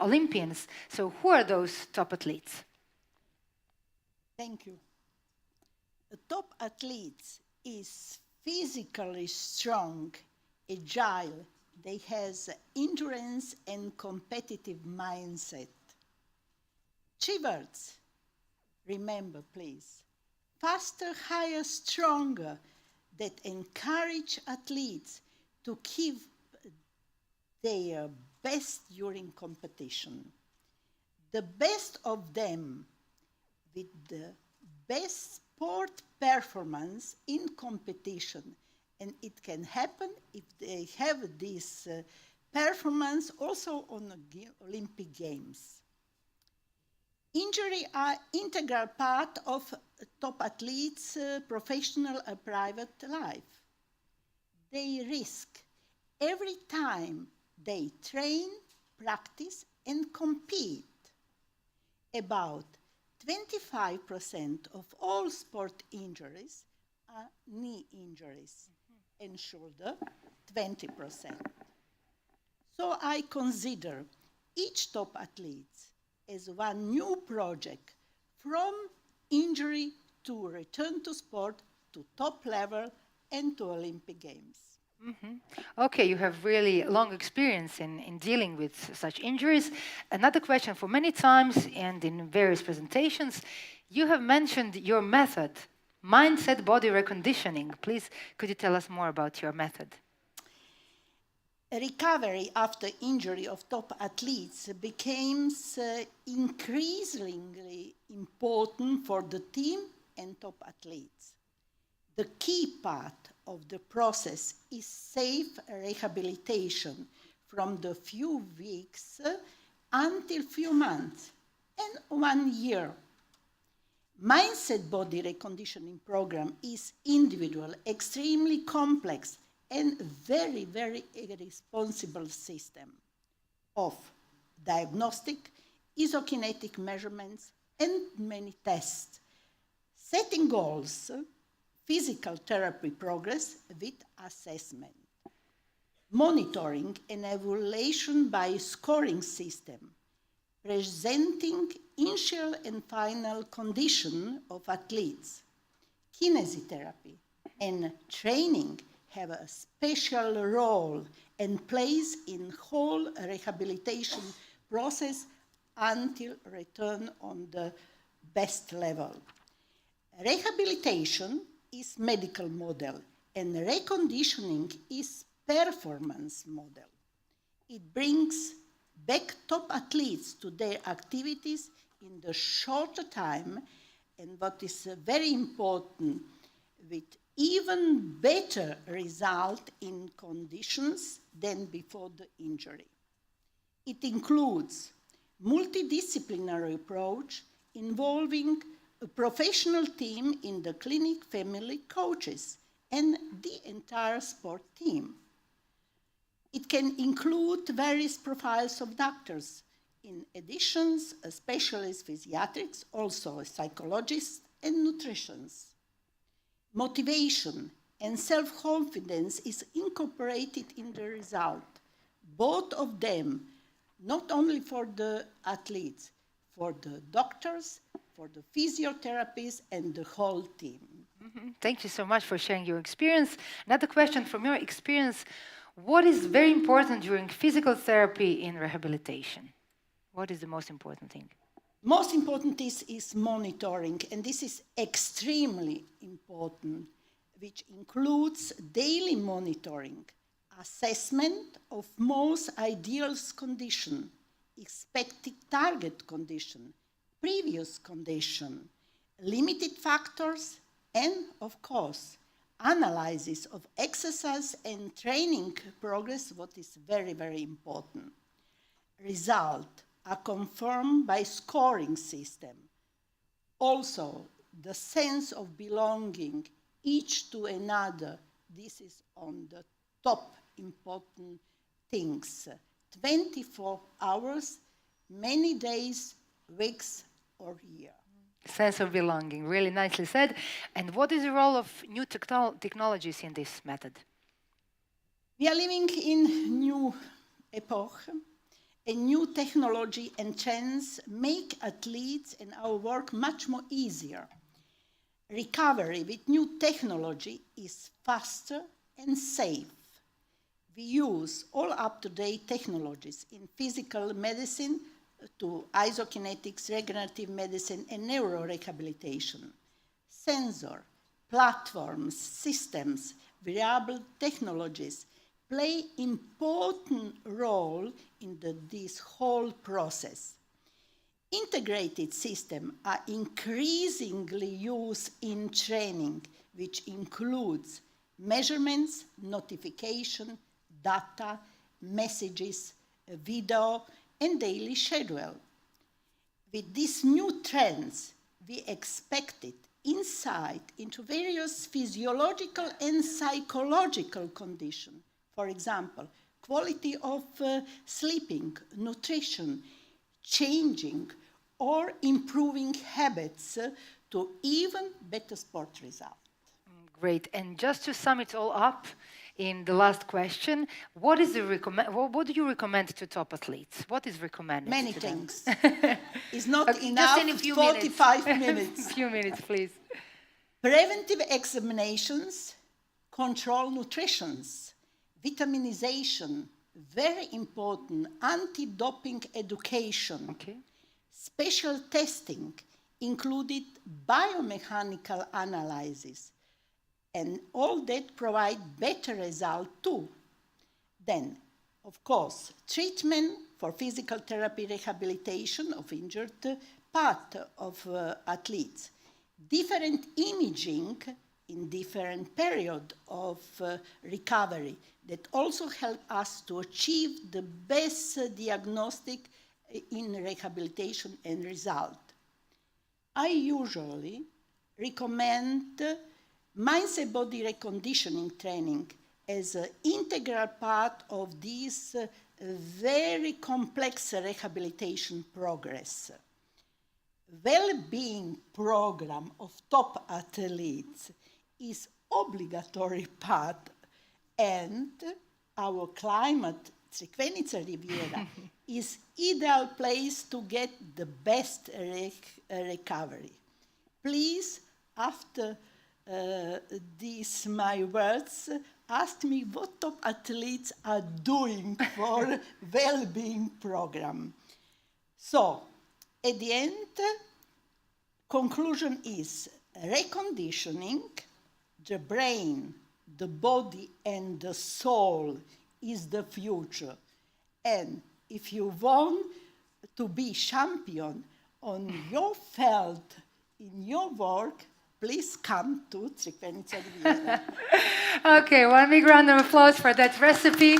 Olympians. So who are those top athletes? Thank you. The top athlete is physically strong, agile. They has endurance and competitive mindset. Keywords, remember please. Faster, higher, stronger, that encourage athletes to give their best during competition. The best of them with the best sport performance in competition. And it can happen if they have this performance also on the Olympic Games. Injury are integral part of top athletes' professional or private life. They risk every time they train, practice, and compete. About 25% of all sport injuries are knee injuries, and shoulder, 20%. So I consider each top athlete as one new project from injury to return to sport to top level and to Olympic Games. Okay, you have really long experience in dealing with such injuries. Another question for many times and in various presentations, you have mentioned your method, mindset body reconditioning. Please, could you tell us more about your method? Recovery after injury of top athletes becomes increasingly important for the team and top athletes. The key part of the process is safe rehabilitation from the few weeks until few months and 1 year. Mindset body reconditioning program is individual, extremely complex, and very, very responsible system of diagnostic, isokinetic measurements, and many tests. Setting goals, physical therapy progress with assessment. Monitoring and evaluation by scoring system. Presenting initial and final condition of athletes. Kinesiotherapy and training have a special role and place in whole rehabilitation process until return on the best level. Rehabilitation is medical model and reconditioning is performance model. It brings back top athletes to their activities in the shorter time, and what is very important, with even better result in conditions than before the injury. It includes multidisciplinary approach involving a professional team in the clinic, family, coaches, and the entire sport team. It can include various profiles of doctors. In addition, a specialist physiatrics, also a psychologist, and nutritionists. Motivation and self-confidence is incorporated in the result. Both of them, not only for the athletes, for the doctors, for the physiotherapists, and the whole team. Thank you so much for sharing your experience. Another question from your experience, What is very important during physical therapy in rehabilitation? What is the most important thing? Most important is monitoring, and this is extremely important, which includes daily monitoring, assessment of most ideal condition, expected target condition, previous condition, limited factors, and of course, analysis of exercise and training progress, what is very, very important. Result are confirmed by scoring system. Also, the sense of belonging each to another, this is on the top important things. 24 hours, many days, weeks, or year. Sense of belonging, really nicely said. And what is the role of new technologies in this method? We are living in new epoch. A new technology and trends make athletes and our work much more easier. Recovery with new technology is faster and safe. We use all up-to-date technologies in physical medicine to isokinetics, regenerative medicine, and neurorehabilitation. Sensor, platforms, systems, variable technologies play important role in this whole process. Integrated systems are increasingly used in training, which includes measurements, notification, data, messages, video, and daily schedule. With these new trends, we expected insight into various physiological and psychological conditions. For example, quality of sleeping, nutrition, changing or improving habits to even better sport results. Great. And just to sum it all up in the last question, what do you recommend to top athletes? What is recommended? Many to them? things. It's not Okay, enough, just in a few 45 minutes. minutes. A few minutes, please. Preventive examinations, control nutritions, vitaminization, very important, anti-doping education, special testing, included biomechanical analysis, and all that provide better result too. Then, of course, treatment for physical therapy rehabilitation of injured part of athletes, different imaging in different period of recovery that also help us to achieve the best diagnostic in rehabilitation and result. I usually recommend mindset body reconditioning training as an integral part of this very complex rehabilitation progress. Well-being program of top athletes is obligatory part, and our climate Crikvenica Riviera is ideal place to get the best recovery. Please, after these my words, ask me what top athletes are doing for well-being program. So, at the end, conclusion is reconditioning the brain, the body, and the soul is the future. And if you want to be champion on your field, in your work, please come to Crikvenica Riviera. Okay, one big round of applause for that recipe.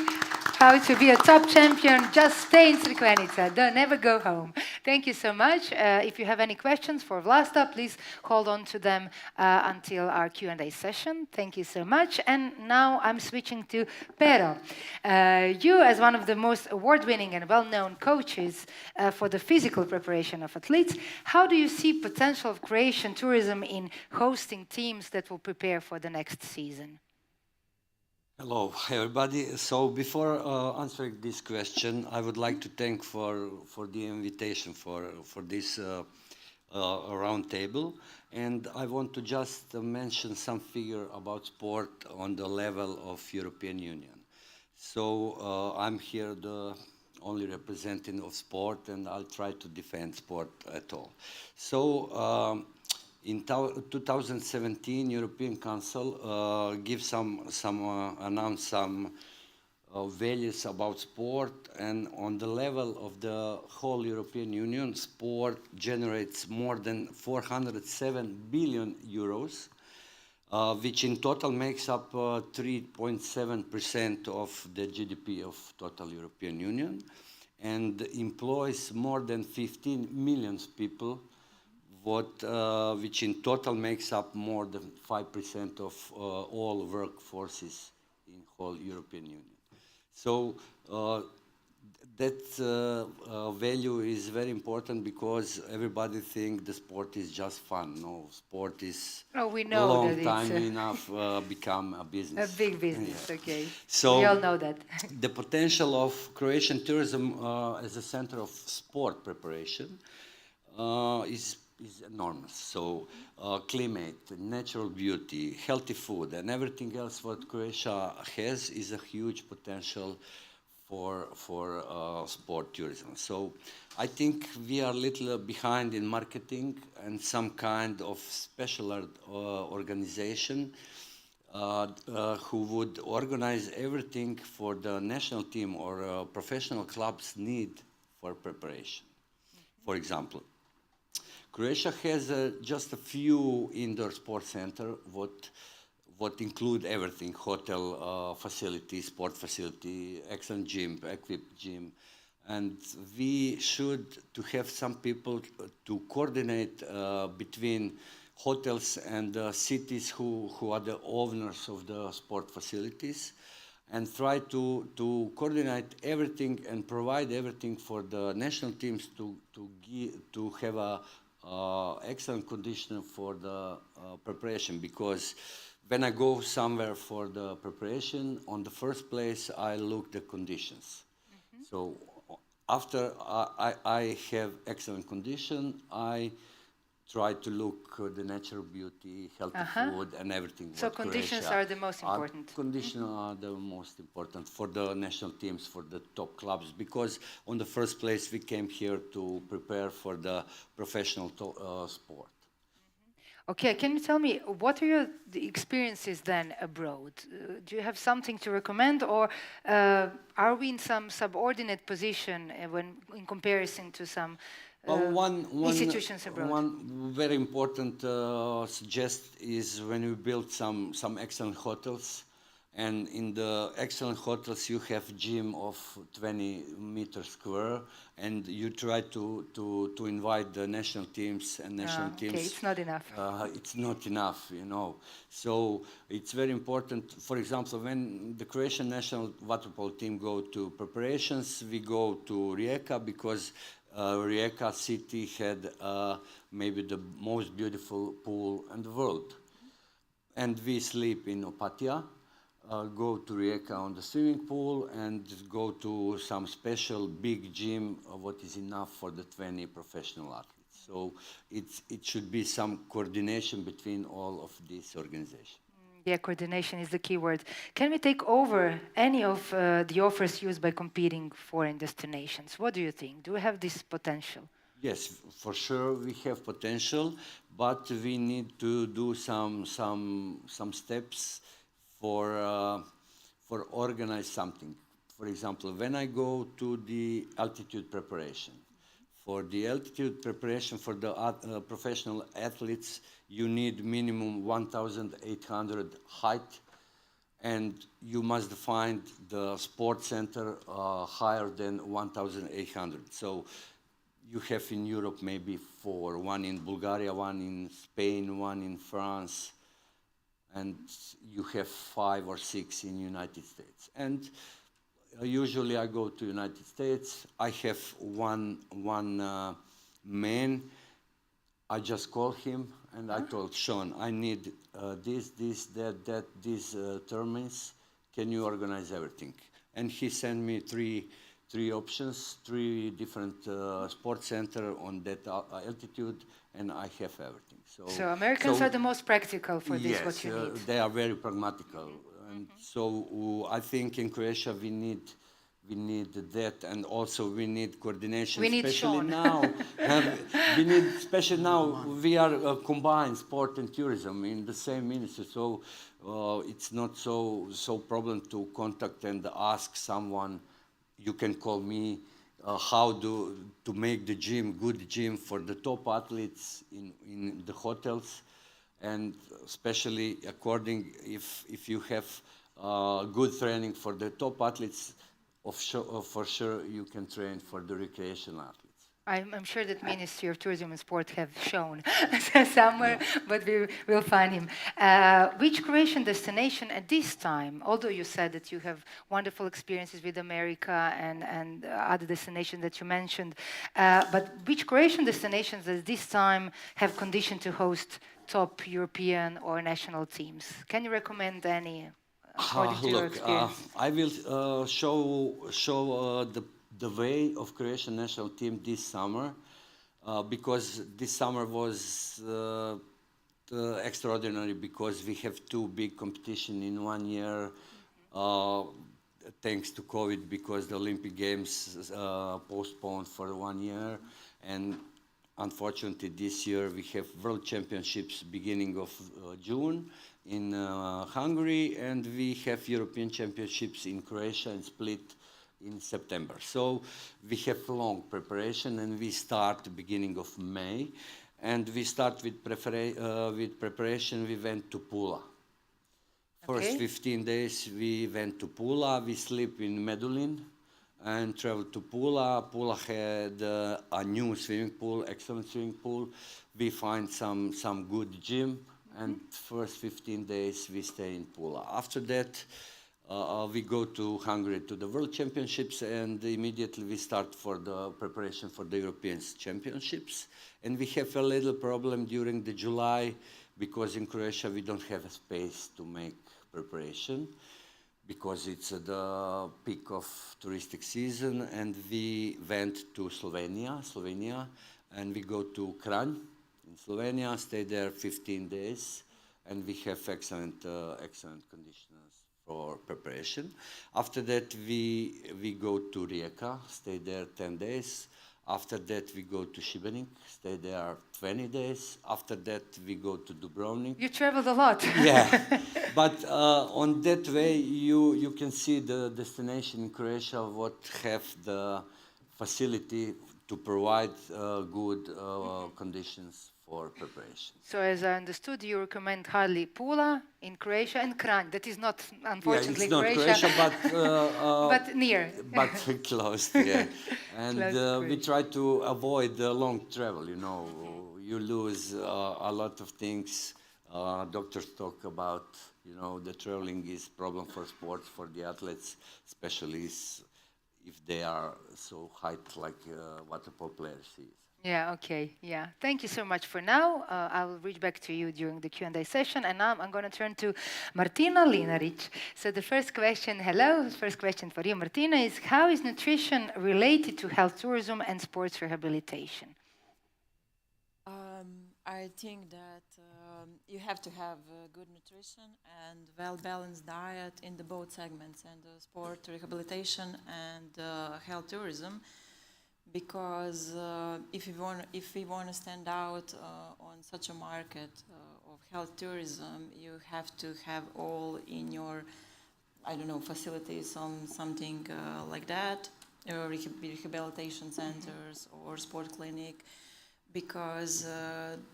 How to be a top champion, just stay in Crikvenica, don't never go home. Thank you so much. If you have any questions for Vlasta, please hold on to them until our Q&A session. Thank you so much. And now I'm switching to Pero. You, as one of the most award-winning and well-known coaches for the physical preparation of athletes, how do you see potential of Croatian tourism in hosting teams that will prepare for the next season? Hello, everybody. So before answering this question, I would like to thank for the invitation for this round table. And I want to just mention some figure about sport on the level of European Union. So I'm here the only representative of sport, and I'll try to defend sport at all. So in 2017, European Council announced some values about sport, and on the level of the whole European Union, sport generates more than 407 billion euros, which in total makes up 3.7% of the GDP of total European Union, and employs more than 15 million people, which in total makes up more than 5% of all workforces in whole European Union. So that value is very important because everybody thinks the sport is just fun. No, sport is we know long that time it's enough become a business. a big business, okay. So we all know that. The potential of Croatian tourism as a center of sport preparation is enormous. So climate, natural beauty, healthy food, and everything else what Croatia has is a huge potential for sport tourism. So I think we are a little behind in marketing and some kind of special organization who would organize everything for the national team or professional clubs need for preparation. For example, Croatia has just a few indoor sports centers what include everything: hotel facility, sport facility, excellent gym, equipped gym, and we should to have some people to coordinate between hotels and cities who are the owners of the sport facilities, and try to coordinate everything and provide everything for the national teams to have a excellent condition for the preparation. Because when I go somewhere for the preparation, on the first place I look the conditions. So after I have excellent condition, I try to look the natural beauty, healthy food, and everything. So conditions are the most important. Conditions are the most important for the national teams, for the top clubs, because on the first place we came here to prepare for the professional sport. Okay, can you tell me, what are your experiences then abroad? Do you have something to recommend, or are we in some subordinate position when in comparison to some institutions abroad? One very important suggest is when we build some excellent hotels, and in the excellent hotels you have gym of 20 meters square, and you try to invite the national teams and national teams. Okay, it's not enough. It's not enough, you know. So it's very important. For example, when the Croatian national water polo team go to preparations, we go to Rijeka because Rijeka city had maybe the most beautiful pool in the world. And we sleep in Opatija, go to Rijeka on the swimming pool, and go to some special big gym, what is enough for the 20 professional athletes. So it should be some coordination between all of these organizations. Yeah, coordination is the key word. Can we take over any of the offers used by competing foreign destinations? What do you think? Do we have this potential? Yes, for sure we have potential, but we need to do some steps for organize something. For example, when I go to the altitude preparation, for the altitude preparation for the professional athletes, you need minimum 1,800 height, and you must find the sports center higher than 1,800. So you have in Europe maybe 4, one in Bulgaria, one in Spain, one in France, and you have 5 or 6 in United States. And usually I go to United States. I have one man. I just call him and I told Sean, I need this, that, these terms. Can you organize everything? And he sent me three options, 3 different sports center on that altitude, and I have everything. So Americans are the most practical for this, yes, what you need. they are very pragmatical. And so I think in Croatia we need that, and also we need coordination. We need especially Sean. now. Especially now we are combined sport and tourism in the same ministry. So it's not so problem to contact and ask someone. You can call me. How to make the gym, good gym for the top athletes in the hotels, and especially according if you have good training for the top athletes, for sure you can train for the recreational athletes. I'm sure that Ministry of Tourism and Sport have shown somewhere, but we will find him. Which Croatian destination at this time, although you said that you have wonderful experiences with America and other destinations that you mentioned, but which Croatian destinations at this time have condition to host top European or national teams? Can you recommend any according to your experience? I will show the way of Croatian national team this summer, because this summer was extraordinary because we have two big competition in 1 year, thanks to COVID, because the Olympic Games postponed for 1 year, and unfortunately this year we have World Championships beginning of June in Hungary, and we have European Championships in Croatia and Split in September. So we have long preparation, and we start beginning of May, and we start with preparation. We went to Pula. First 15 days we went to Pula. We sleep in Medulin and traveled to Pula. Pula had a new swimming pool, excellent swimming pool. We find some good gym, and first 15 days we stay in Pula. After that, we go to Hungary to the World Championships, and immediately we start for the preparation for the European Championships. And we have a little problem during the July, because in Croatia we don't have a space to make preparation, because it's the peak of touristic season. And we went to Slovenia, and we go to Kranj in Slovenia, stay there 15 days, and we have excellent conditions for preparation. After that, we go to Rijeka, stay there 10 days. After that, we go to Šibenik, stay there 20 days. After that, we go to Dubrovnik. You traveled a lot. Yeah, but on that way, you can see the destination in Croatia, what have the facility to provide good conditions for preparation. So as I understood, you recommend hardly Pula in Croatia and Kranj. That is not, unfortunately, it's not Croatia, but near. But close, yeah. And Close we try to avoid the long travel, you know. You lose a lot of things. Doctors talk about, you know, the traveling is problem for sports, for the athletes, especially if they are so height like water polo players is. Yeah, okay, yeah. Thank you so much for now. I will reach back to you during the Q&A session, and now I'm going to turn to Martina Linaric. So the first question, hello, first question for you, Martina, is how is nutrition related to health tourism and sports rehabilitation? I think that you have to have good nutrition and well-balanced diet in the both segments, and sport rehabilitation and health tourism, because if we want to stand out on such a market of health tourism, you have to have all in your, I don't know, facilities, something like that, rehabilitation centers or sport clinic, because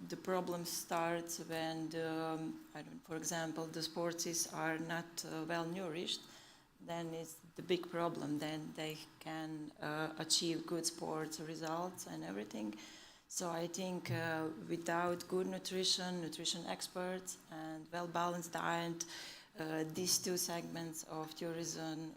the problem starts when, for example, the sports are not well nourished. Then it's the big problem. Then they can achieve good sports results and everything. So I think without good nutrition experts, and well-balanced diet, these two segments of tourism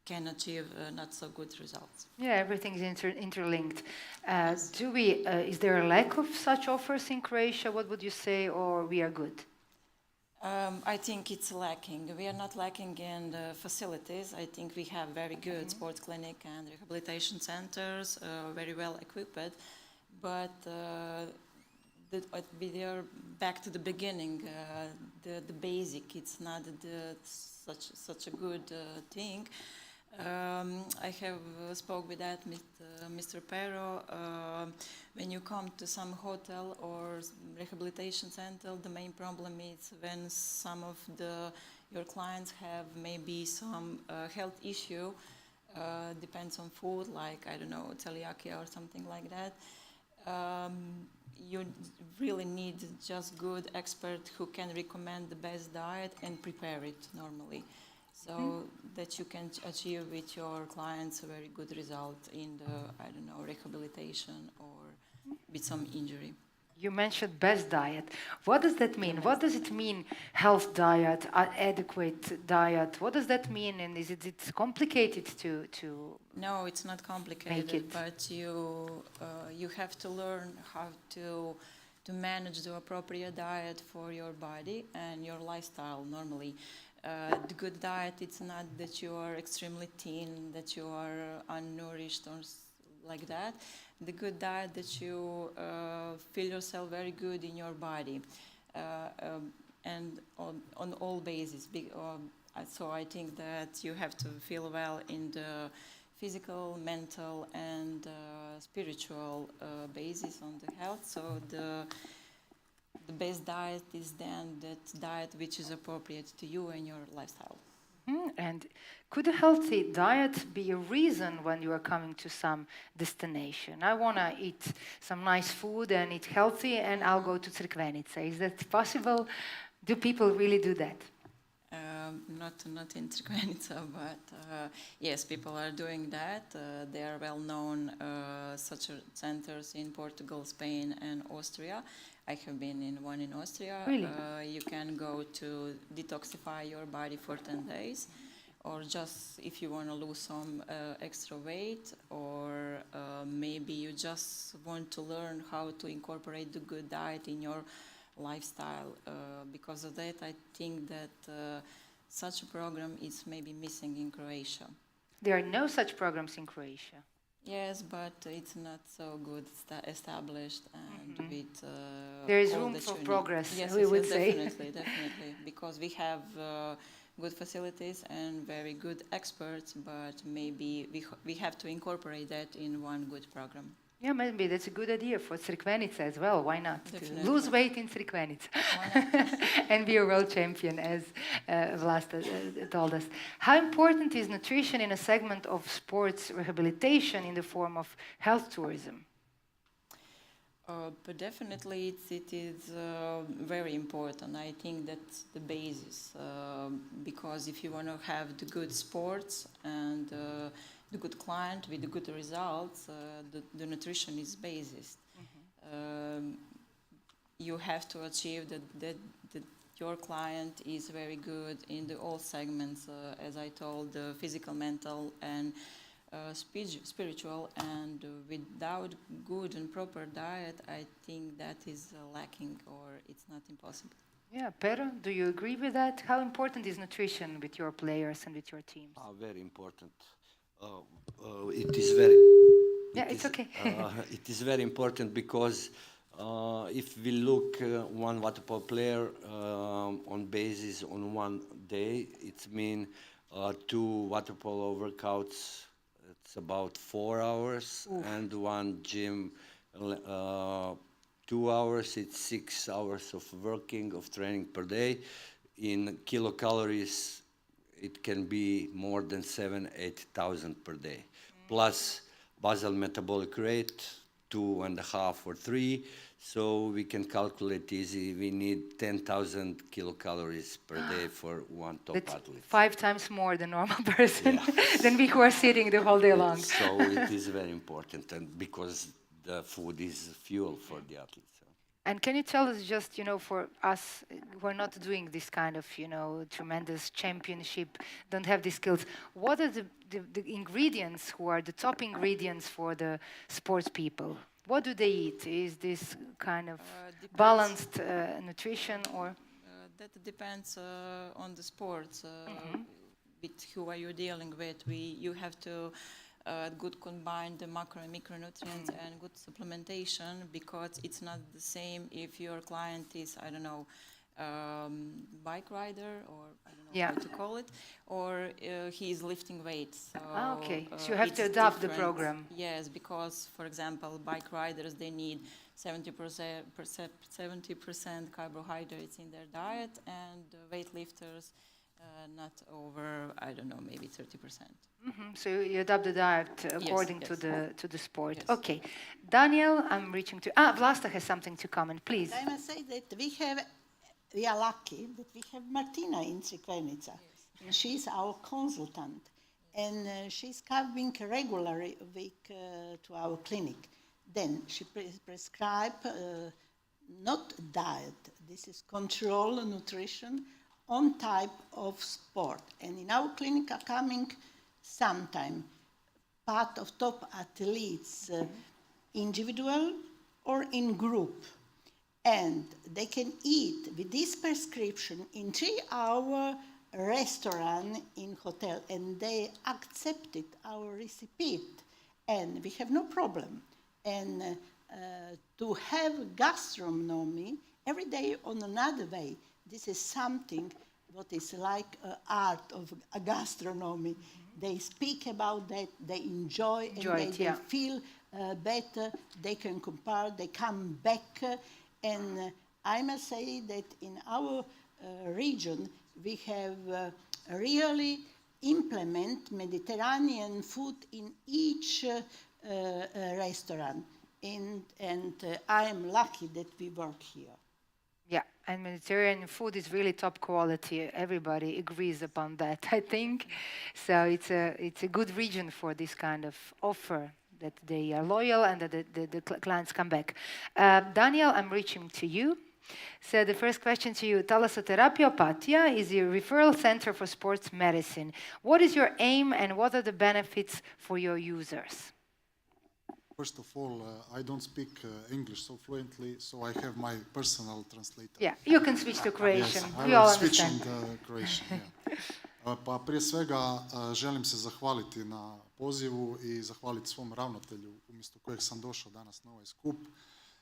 can achieve not so good results. Yeah, everything is interlinked. Is there a lack of such offers in Croatia? What would you say, or we are good? I think it's lacking. We are not lacking in the facilities. I think we have very good sports clinic and rehabilitation centers, very well equipped, but we are back to the beginning, the basic. It's not such a good thing. I have spoke with that with Mr. Pero. When you come to some hotel or rehabilitation center, the main problem is when some of your clients have maybe some health issue. Depends on food, like, I don't know, celiac or something like that. You really need just good expert who can recommend the best diet and prepare it normally, so that you can achieve with your clients a very good result in the, I don't know, rehabilitation or with some injury. You mentioned best diet. What does that mean? What does it mean, health diet, adequate diet? What does that mean? And is it complicated to No, it's not complicated, but you have to learn how to manage the appropriate diet for your body and your lifestyle normally. The good diet, it's not that you are extremely thin, that you are unnourished or like that. The good diet that you feel yourself very good in your body and on all bases. So I think that you have to feel well in the physical, mental, and spiritual basis on the health. So the best diet is then that diet which is appropriate to you and your lifestyle. And could a healthy diet be a reason when you are coming to some destination? I want to eat some nice food and eat healthy, and I'll go to Crikvenica. Is that possible? Do people really do that? Not in Crikvenica, but yes, people are doing that. There are well-known such centers in Portugal, Spain, and Austria. I have been in one in Austria. Really? You can go to detoxify your body for 10 days, or just if you want to lose some extra weight, or maybe you just want to learn how to incorporate the good diet in your lifestyle. Because of that, I think that such a program is maybe missing in Croatia. There are no such programs in Croatia. Yes, but it's not so good established, and with there is all room that for you progress. Need. Yes, we would say definitely, because we have good facilities and very good experts, but maybe we have to incorporate that in one good program. Yeah, maybe that's a good idea for Crikvenica as well. Why not? Definitely. To lose weight in Crikvenica and be a world champion, as Vlasta told us. How important is nutrition in a segment of sports rehabilitation in the form of health tourism? But definitely it is very important. I think that's the basis, because if you want to have the good sports and the good client with the good results, the nutrition is basis. You have to achieve that your client is very good in all segments, as I told, the physical, mental, and spiritual, and without good and proper diet, I think that is lacking, or it's not impossible. Yeah, Pero, do you agree with that? How important is nutrition with your players and with your teams? Very important. It is very. It's okay. It is very important because if we look one water polo player on basis on one day, it means 2 water polo workouts. It's about 4 hours, and one gym 2 hours. It's 6 hours of working, of training per day. In kilocalories, it can be more than 7,000-8,000 per day. Plus basal metabolic rate, 2.5 or 3. So we can calculate easy. We need 10,000 kilocalories per day for one top athlete. 5 times more than normal person than we who are sitting the whole day long. So it is very important, and because the food is fuel for the athletes. And can you tell us just, for us who are not doing this kind of, tremendous championship, don't have these skills, what are the ingredients, who are the top ingredients for the sports people? What do they eat? Is this kind of balanced nutrition, or? That depends on the sports. With who are you dealing with? You have to good combine the macro and micronutrients and good supplementation, because it's not the same if your client is, I don't know, bike rider, or I don't know how to call it, or he is lifting weights. So, okay, so you have to adapt the program. Yes, because, for example, bike riders, they need 70% carbohydrates in their diet, and weightlifters not over, I don't know, maybe 30%. So you adapt the diet according yes. to the sport. Yes. Okay, Daniel, I'm reaching to. Vlasta has something to comment, please. I must say that we are lucky that we have Martina in Crikvenica. Yes. And she's our consultant, and she's coming regularly a week to our clinic. Then she prescribes not diet. This is control nutrition on type of sport. And in our clinic are coming sometime part of top athletes, individual or in group. And they can eat with this prescription in 3-hour restaurant in hotel, and they accepted our recipe, and we have no problem. And to have gastronomy every day on another way, this is something what is like art of a gastronomy. They speak about that, they enjoy and they feel better, they can compare, they come back. And I must say that in our region, we have really implement Mediterranean food in each restaurant. And I am lucky that we work here. Yeah, and Mediterranean food is really top quality. Everybody agrees upon that, I think. So it's a good region for this kind of offer, that they are loyal and that the clients come back. Daniel, I'm reaching to you. So the first question to you, Thalassotherapia is a referral center for sports medicine. What is your aim and what are the benefits for your users? First of all, I don't speak English so fluently, so I have my personal translator. Yeah, you can switch to Croatian. Yes, we all switch understand. in Croatian, yeah. Pa prije svega želim se zahvaliti na pozivu i zahvaliti svom ravnatelju, umjesto kojeg sam došao danas na ovaj skup,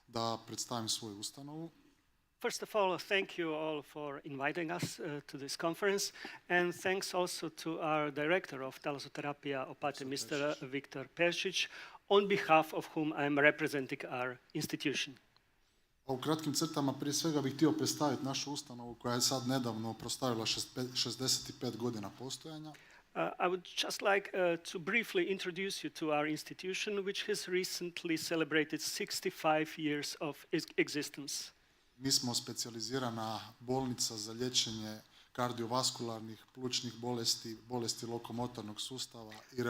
da predstavim svoju ustanovu. First of all, thank you all for inviting us to this conference, and thanks also to our director of Thalassotherapia, Mr. Viktor Peršić, on behalf of whom I am representing our institution. U kratkim crtama prije svega bih htio predstaviti našu ustanovu koja je sad nedavno proslavila 65 godina postojanja. I would just like to briefly introduce you to our institution, which has recently celebrated 65 years of existence. Mi smo specijalizirana bolnica za liječenje kardiovaskularnih, plućnih bolesti, bolesti lokomotornog sustava i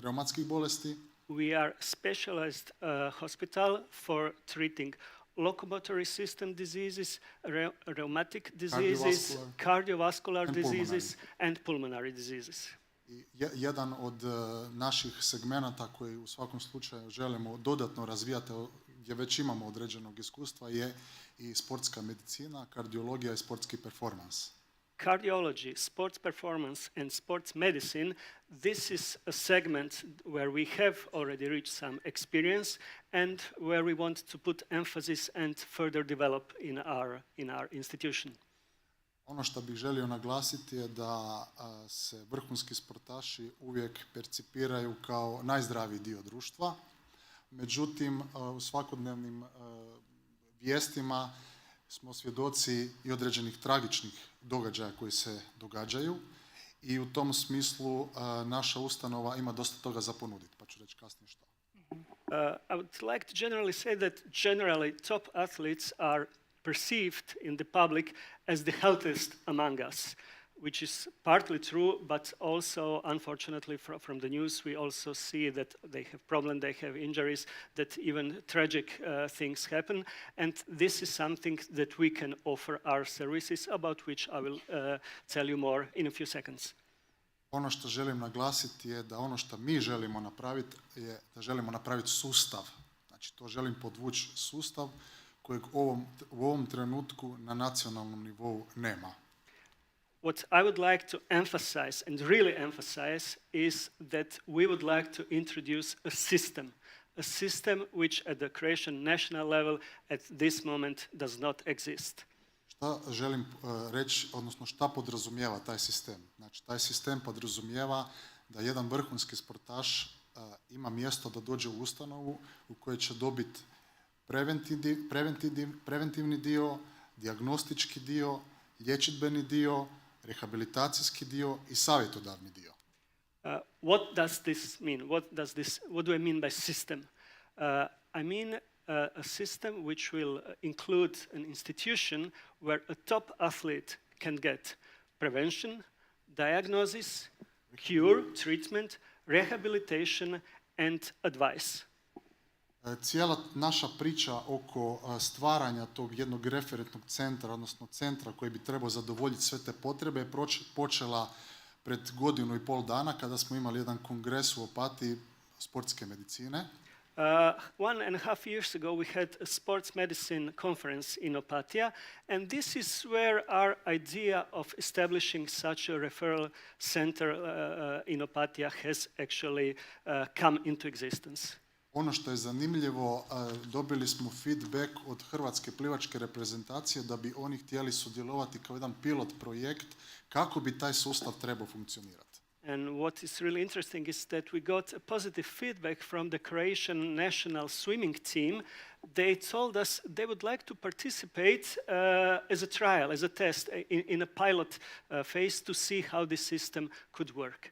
reumatskih bolesti. We are specialized hospital for treating locomotory system diseases, rheumatic diseases, cardiovascular diseases, and pulmonary diseases. Jedan od naših segmenata koji u svakom slučaju želimo dodatno razvijati, gdje već imamo određenog iskustva, je i sportska medicina, kardiologija i sportski performans. Cardiology, sports performance, and sports medicine, this is a segment where we have already reached some experience and where we want to put emphasis and further develop in our institution. Ono što bih želio naglasiti je da se vrhunski sportaši uvijek percipiraju kao najzdraviji dio društva. Međutim, u svakodnevnim vijestima smo svjedoci i određenih tragičnih događaja koji se događaju i u tom smislu naša ustanova ima dosta toga za ponuditi, pa ću reći kasnije što. I would like to generally say that generally top athletes are perceived in the public as the healthiest among us, which is partly true, but also, unfortunately, from the news, we also see that they have problems, they have injuries, that even tragic things happen. And this is something that we can offer our services, about which I will tell you more in a few seconds. Ono što želim naglasiti je da ono što mi želimo napraviti je da želimo napraviti sustav. Znači, to želim podvući sustav kojeg u ovom trenutku na nacionalnom nivou nema. what I would like to emphasize, and really emphasize, is that we would like to introduce a system which at the Croatian national level at this moment does not exist. Šta želim reći, odnosno šta podrazumijeva taj sistem? Znači, taj sistem podrazumijeva da jedan vrhunski sportaš ima mjesto da dođe u ustanovu u kojoj će dobiti preventivni dio, dijagnostički dio, liječidbeni dio, rehabilitacijski dio i savjetodavni dio. What does this mean? What do I mean by system? I mean a system which will include an institution where a top athlete can get prevention, diagnosis, cure, treatment, rehabilitation and advice. Cijela naša priča oko stvaranja tog jednog referentnog centra, odnosno centra koji bi trebao zadovoljiti sve te potrebe, je počela pred 1.5 dana kada smo imali jedan kongres u Opatiji sportske medicine. 1.5 years ago we had a sports medicine conference in Opatija, and this is where our idea of establishing such a referral center in Opatija has actually come into existence. Ono što je zanimljivo, dobili smo feedback od hrvatske plivačke reprezentacije da bi oni htjeli sudjelovati kao jedan pilot projekt kako bi taj sustav trebao funkcionirati. And what is really interesting is that we got a positive feedback from the Croatian national swimming team. They told us they would like to participate as a trial, as a test, in a pilot phase to see how this system could work.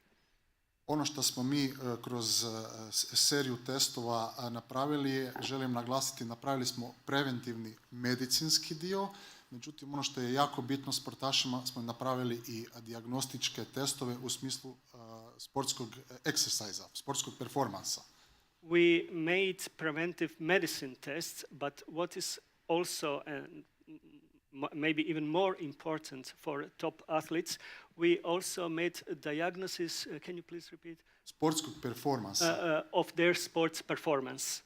Ono što smo mi kroz seriju testova napravili, želim naglasiti, napravili smo preventivni medicinski dio, međutim ono što je jako bitno sportašima smo napravili i dijagnostičke testove u smislu sportskog exercise-a, sportskog performansa. We made preventive medicine tests, but what is also maybe even more important for top athletes, we also made a diagnosis, can you please repeat? Sportskog performansa. Of their sports performance.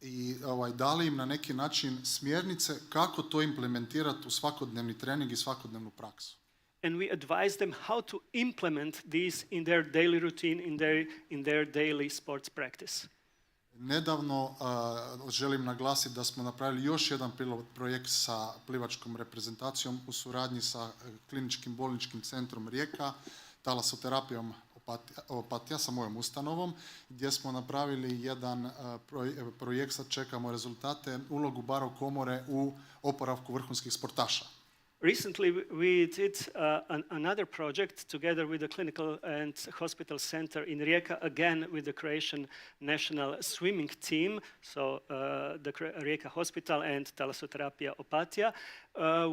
I dali im na neki način smjernice kako to implementirati u svakodnevni trening i svakodnevnu praksu. And we advise them how to implement these in their daily routine, in their daily sports practice. Nedavno želim naglasiti da smo napravili još jedan pilot projekt sa plivačkom reprezentacijom u suradnji sa kliničkim bolničkim centrom Rijeka, Thalassoterapijom Opatija sa mojom ustanovom, gdje smo napravili jedan projekt, sad čekamo rezultate, ulogu baro komore u oporavku vrhunskih sportaša. Recently, we did another project together with the clinical and hospital center in Rijeka, again with the Croatian national swimming team, so the Rijeka Hospital and Thalassotherapia Opatija,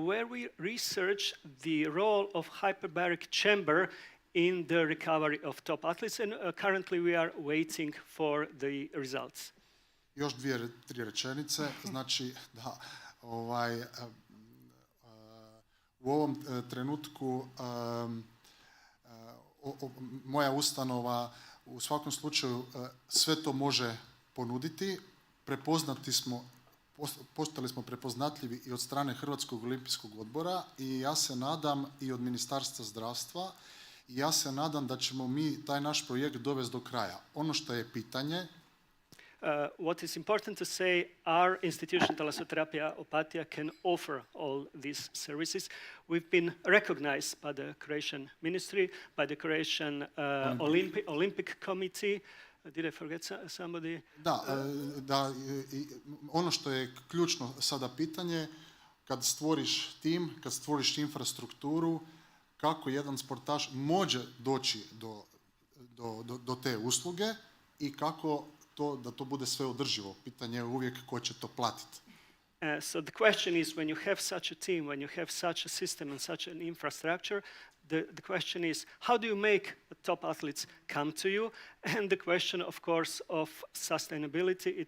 where we research the role of hyperbaric chamber in the recovery of top athletes, and currently we are waiting for the results. Još 2-3 rečenice, znači da u ovom trenutku moja ustanova u svakom slučaju sve to može ponuditi. Postali smo prepoznatljivi i od strane Hrvatskog olimpijskog odbora i ja se nadam i od Ministarstva zdravstva i ja se nadam da ćemo mi taj naš projekt dovesti do kraja. Ono što je pitanje, what is important to say, our institution, Thalassotherapia Opatija, can offer all these services. We've been recognized by the Croatian Ministry, by the Croatian Olympic Committee. Did I forget somebody? Da, ono što je ključno sada pitanje, kad stvoriš tim, kad stvoriš infrastrukturu, kako jedan sportaš može doći do te usluge i kako da to bude sve održivo. Pitanje je uvijek ko će to platiti. So the question is, when you have such a team, when you have such a system and such an infrastructure, the question is, how do you make the top athletes come to you? And the question, of course, of sustainability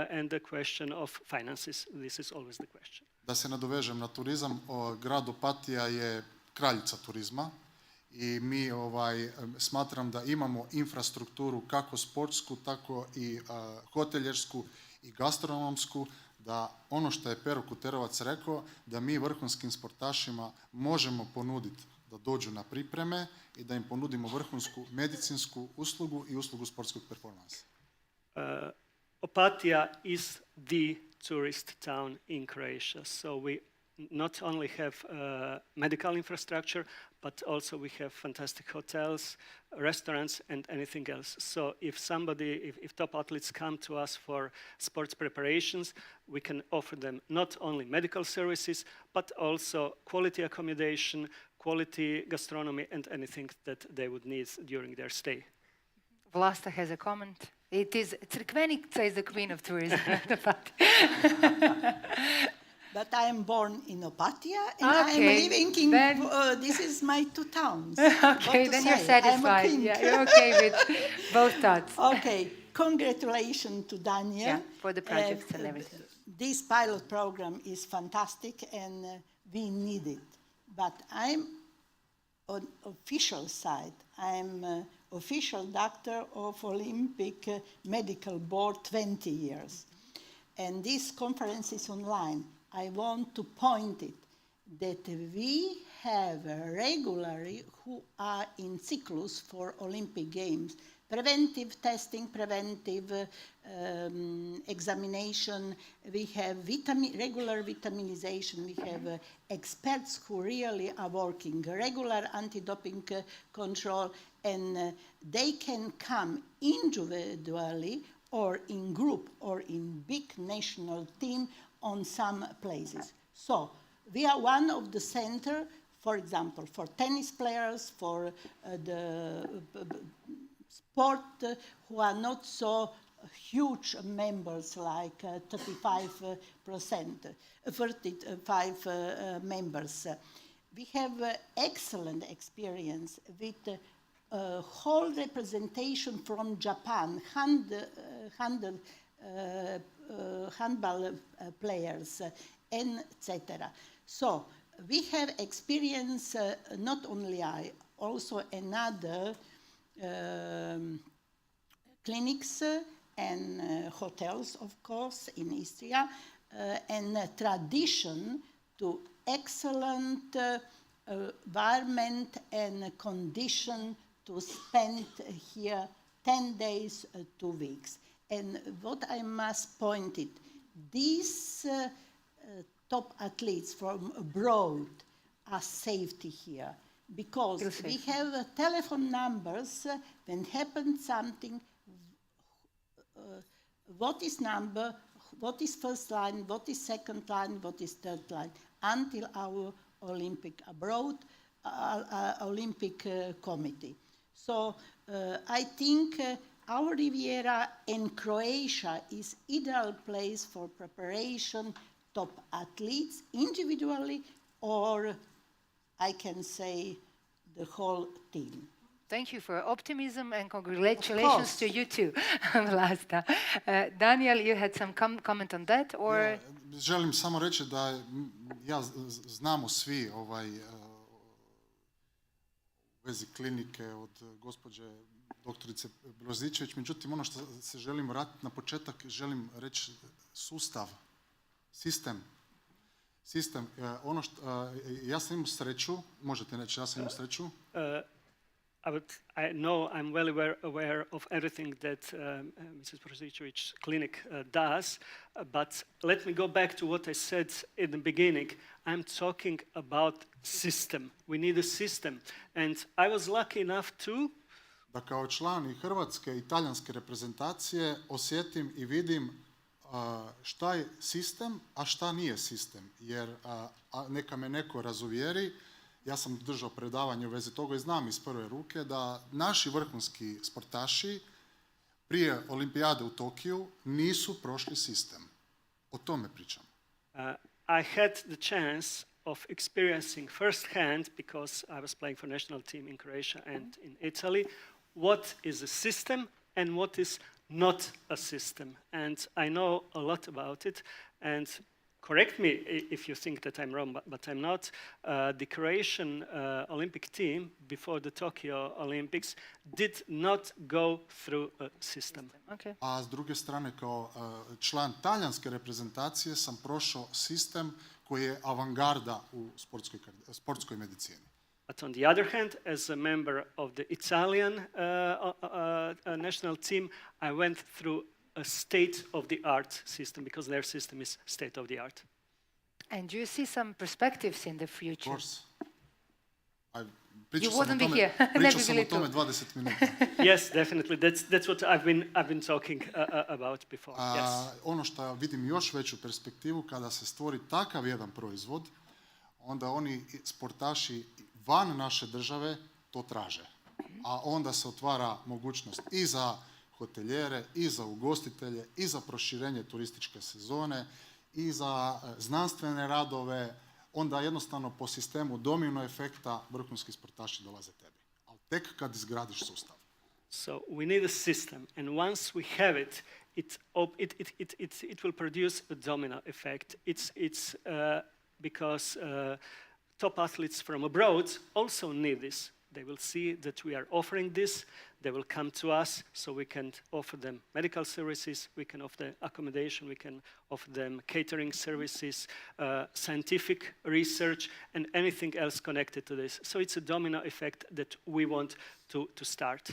and the question of finances. This is always the question. Da se nadovežem na turizam, grad Opatija je kraljica turizma. I mi smatram da imamo infrastrukturu kako sportsku, tako i hoteljersku i gastronomsku, da ono što je Pero Kuterovac rekao, da mi vrhunskim sportašima možemo ponuditi da dođu na pripreme i da im ponudimo vrhunsku medicinsku uslugu i uslugu sportskog performansa. Opatija is the tourist town in Croatia, so we not only have medical infrastructure, but also we have fantastic hotels, restaurants, and anything else. So if top athletes come to us for sports preparations, we can offer them not only medical services, but also quality accommodation, quality gastronomy, and anything that they would need during their stay. Vlasta has a comment. It is Crikvenica is the queen of tourism. But I am born in Opatija and I am living in, this is my two towns. Okay, then you're satisfied. Yeah, you're okay with both thoughts. Okay, congratulations to Daniel. For the projects and everything. This pilot program is fantastic and we need it. But I'm on official side. I'm official doctor of Olympic Medical Board 20 years. And this conference is online. I want to point it that we have regularly who are in cyclus for Olympic Games. Preventive testing, preventive examination, we have regular vitaminization, we have experts who really are working, regular anti-doping control, and they can come individually or in group or in big national team on some places. So we are one of the center, for example, for tennis players, for the sport who are not so huge members like 35 members. We have excellent experience with whole representation from Japan, handball players, etc. So we have experience, not only I, also another clinics and hotels, of course, in Istria, and tradition to excellent environment and condition to spend here 10 days, 2 weeks. And what I must point it, these top athletes from abroad are safety here because we have telephone numbers when happens something, what is number, what is first line, what is second line, what is third line, until our Olympic abroad, Olympic committee. So I think our Riviera in Croatia is ideal place for preparation top athletes individually, or I can say the whole team. Thank you for optimism and congratulations to you too, Vlasta. Daniel, you had some comment on that, or? Ja, želim samo reći da znamo svi u vezi klinike od gospođe doktorice Brozičević, međutim ono što se želim vratiti na početak, želim reći sustav, sistem. Ja sam imao sreću, možete reći, ja sam imao sreću. I know I'm well aware of everything that Mrs. Brozičević clinic does, but let me go back to what I said in the beginning. I'm talking about system. We need a system. And I was lucky enough to... Da kao član i hrvatske i talijanske reprezentacije osjetim i vidim šta je sistem, a šta nije sistem. Jer neka me neko razuvjeri, ja sam držao predavanje u vezi toga i znam iz prve ruke da naši vrhunski sportaši prije olimpijade u Tokiju nisu prošli sistem. O tome pričam. I had the chance of experiencing firsthand, because I was playing for national team in Croatia and in Italy, what is a system and what is not a system. And I know a lot about it. And correct me if you think that I'm wrong, but I'm not. The Croatian Olympic team before the Tokyo Olympics did not go through a system. Okay. A s druge strane, kao član talijanske reprezentacije sam prošao sistem koji je avangarda u sportskoj medicini. But on the other hand, as a member of the Italian national team, I went through a state-of-the-art system because their system is state-of-the-art. And do you see some perspectives in the future? Of course. You wouldn't be here. Pričao sam o tome 20 minuta. Yes, definitely. That's what I've been talking about before. Yes. Ono što vidim još veću perspektivu, kada se stvori takav jedan proizvod, onda oni sportaši van naše države to traže. A onda se otvara mogućnost i za hoteljere, i za ugostitelje, i za proširenje turističke sezone, i za znanstvene radove. Onda jednostavno po sistemu domino efekta vrhunski sportaši dolaze tebi. Ali tek kad izgradiš sustav. So we need a system, and once we have it, it will produce a domino effect. It's because top athletes from abroad also need this. They will see that we are offering this. They will come to us, so we can offer them medical services, we can offer them accommodation, we can offer them catering services, scientific research, and anything else connected to this. So it's a domino effect that we want to start.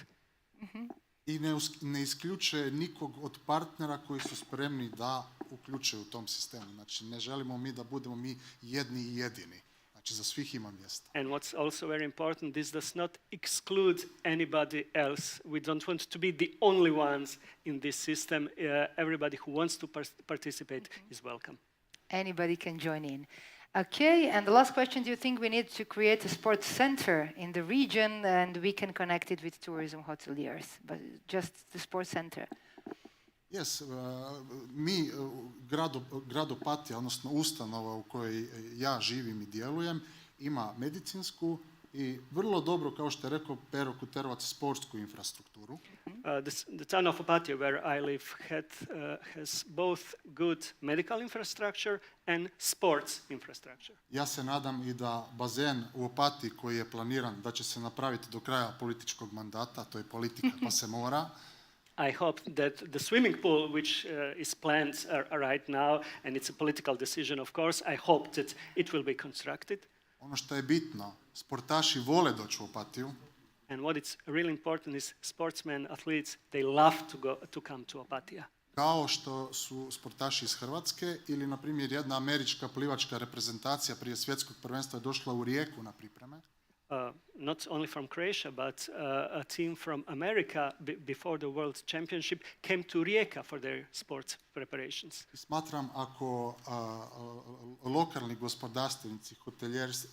I ne isključuje nikog od partnera koji su spremni da uključuju u tom sistemu. Znači, ne želimo mi da budemo mi jedni i jedini. Znači, za svih ima mjesta. And what's also very important, this does not exclude anybody else. We don't want to be the only ones in this system. Everybody who wants to participate is welcome. Anybody can join in. Okay, and the last question, do you think we need to create a sports center in the region and we can connect it with tourism hoteliers, but just the sports center? Yes, mi, grad Opatija, odnosno ustanova u kojoj ja živim i djelujem, ima medicinsku i vrlo dobro, kao što je rekao Pero Kuterovac, sportsku infrastrukturu. The town of Opatija, where I live, has both good medical infrastructure and sports infrastructure. Ja se nadam i da bazen u Opatiji koji je planiran da će se napraviti do kraja političkog mandata, to je politika pa se mora. I hope that the swimming pool, which is planned right now, and it's a political decision, of course, I hope that it will be constructed. Ono što je bitno, sportaši vole doći u Opatiju. And what is really important is sportsmen, athletes, they love to come to Opatija. Kao što su sportaši iz Hrvatske ili, na primjer, jedna američka plivačka reprezentacija prije svjetskog prvenstva je došla u Rijeku na pripreme. Not only from Croatia, but a team from America before the World Championship came to Rijeka for their sports preparations. Smatram ako lokalni gospodarstvenici,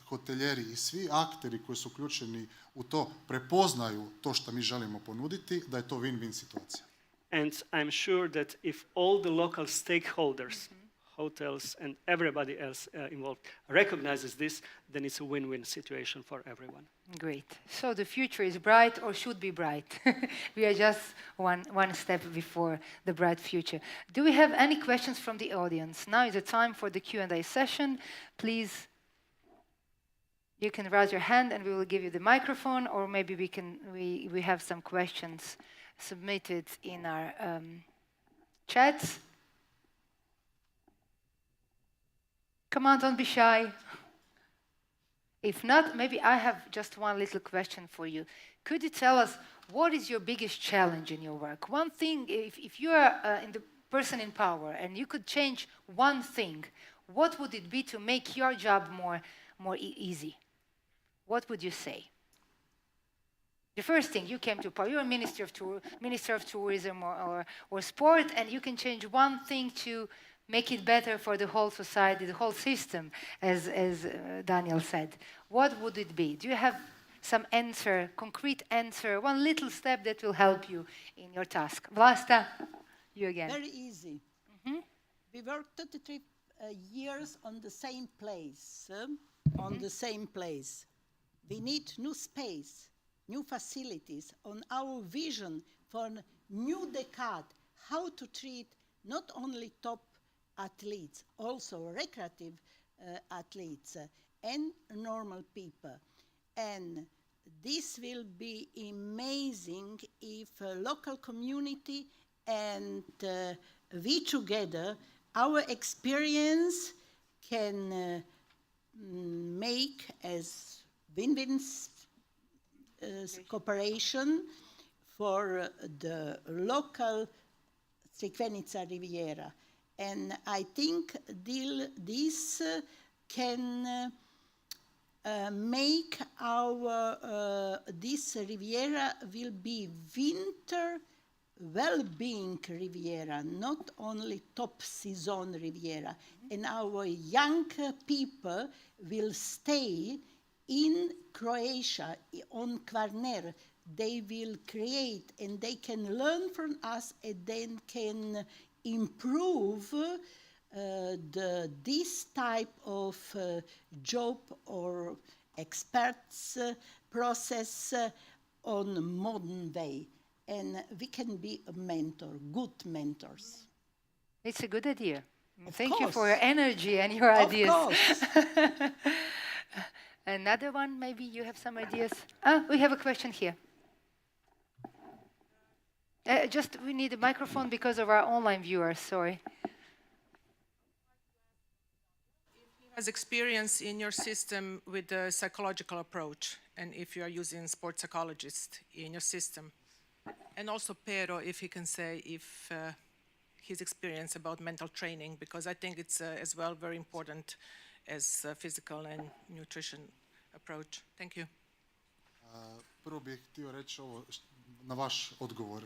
hoteljeri i svi akteri koji su uključeni u to prepoznaju to što mi želimo ponuditi, da je to win-win situacija. And I'm sure that if all the local stakeholders, hotels and everybody else involved recognizes this, then it's a win-win situation for everyone. Great. So the future is bright, or should be bright. We are just one step before the bright future. Do we have any questions from the audience? Now is the time for the Q&A session. Please, you can raise your hand and we will give you the microphone, or maybe we have some questions submitted in our chats. Come on, don't be shy. If not, maybe I have just one little question for you. Could you tell us what is your biggest challenge in your work? One thing, if you are the person in power and you could change one thing, what would it be to make your job more easy? What would you say? The first thing, you came to power, you're a minister of tourism or sport, and you can change one thing to make it better for the whole society, the whole system, as Daniel said. What would it be? Do you have some answer, concrete answer, one little step that will help you in your task? Vlasta, you again. Very easy. We worked 33 years on the same place, We need new space, new facilities, on our vision for a new decade, how to treat not only top athletes, also recreative athletes and normal people. And this will be amazing if local community and we together, our experience can make as win-win cooperation for the local Crikvenica Riviera. And I think this can make our this Riviera will be winter well-being Riviera, not only top season Riviera. And our young people will stay in Croatia, on Kvarner. They will create and they can learn from us and then can improve this type of job or experts process on modern way. And we can be a mentor, good mentors. It's a good idea. Of Thank you course. for your energy and your ideas. Of course. Another one, maybe you have some ideas. Ah, we have a question here. Just we need a microphone because of our online viewers, sorry. Has experience in your system with the psychological approach, and if you are using sports psychologist in your system. And also Pero, if he can say if his experience about mental training, because I think it's as well very important as physical and nutrition approach. Thank you. Prvo bih htio reći ovo na vaš odgovor.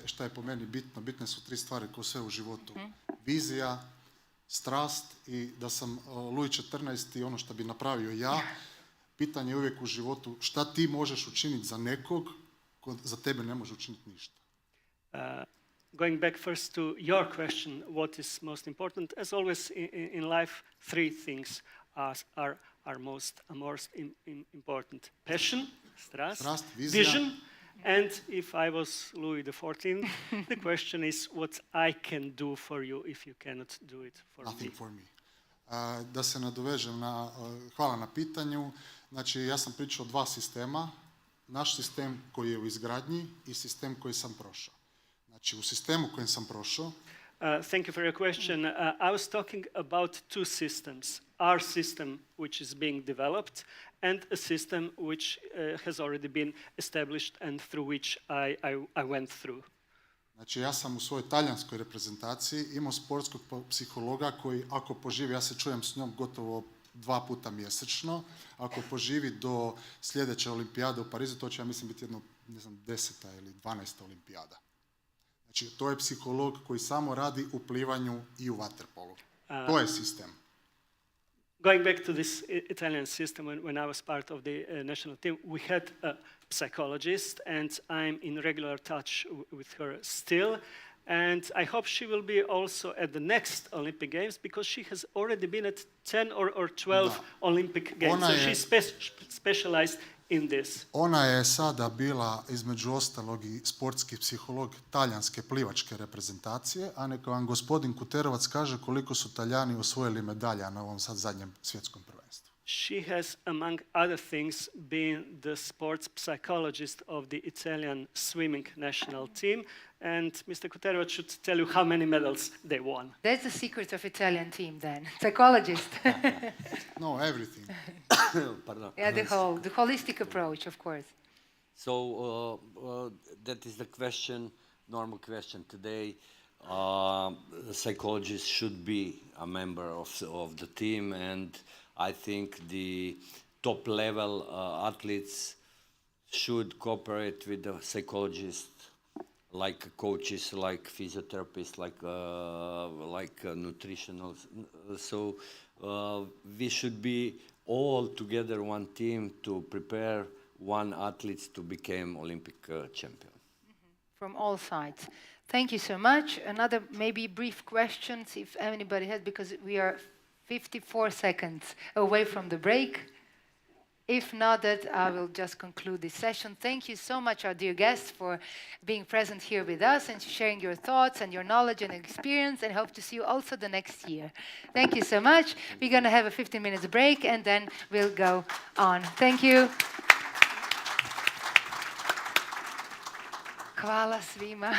Šta je po meni bitno? Bitne su 3 stvari kao sve u životu. Vizija, strast i da sam Luj 14. i ono što bi napravio ja. Pitanje je uvijek u životu šta ti možeš učiniti za nekog ko za tebe ne može učiniti ništa. Going back first to your question, what is most important? As always in life, 3 things are most important. Passion, strast, vision, and if I was Louis XIV, the question is what I can do for you if you cannot do it for Nothing me. for me. Da se nadovežem na, hvala na pitanju. Znači, ja sam pričao o 2 sistema. Naš sistem koji je u izgradnji i sistem koji sam prošao. Znači, u sistemu kojem sam prošao. Thank you for your question. I was talking about 2 systems. Our system, which is being developed, and a system which has already been established and through which I went through. Znači, ja sam u svojoj talijanskoj reprezentaciji imao sportskog psihologa koji, ako poživi, ja se čujem s njom gotovo 2 puta mjesečno, ako poživi do sljedeće olimpijade u Parizu, to će, ja mislim, biti jedno, ne znam, 10. ili 12. olimpijada. Znači, to je psiholog koji samo radi u plivanju i u vaterpolu. To je sistem. Going back to this Italian system, when I was part of the national team, we had a psychologist, and I'm in regular touch with her still. And I hope she will be also at the next Olympic Games, because she has already been at 10 or 12 Olympic Games. So she's specialized in this. Ona je sada bila, između ostalog, i sportski psiholog talijanske plivačke reprezentacije, a neka vam gospodin Kuterovac kaže koliko su Talijani osvojili medalja na ovom sad zadnjem svjetskom prvenstvu. She has, among other things, been the sports psychologist of the Italian swimming national team. And Mr. Kuterovac should tell you how many medals they won. That's the secret of Italian team then. Psychologist. No, everything. Pardon. Yeah, the holistic approach, of course. So that is the question, normal question today. Psychologists should be a member of the team, and I think the top level athletes should cooperate with the psychologists, like coaches, like physiotherapists, like nutritionals. So we should be all together one team to prepare one athlete to become Olympic champion. From all sides. Thank you so much. Another maybe brief questions if anybody has, because we are 54 seconds away from the break. If not, that I will just conclude this session. Thank you so much, our dear guests, for being present here with us and sharing your thoughts and your knowledge and experience, and hope to see you also the next year. Thank you so much. We're going to have a 15 minutes break, and then we'll go on. Thank you. Hvala svima.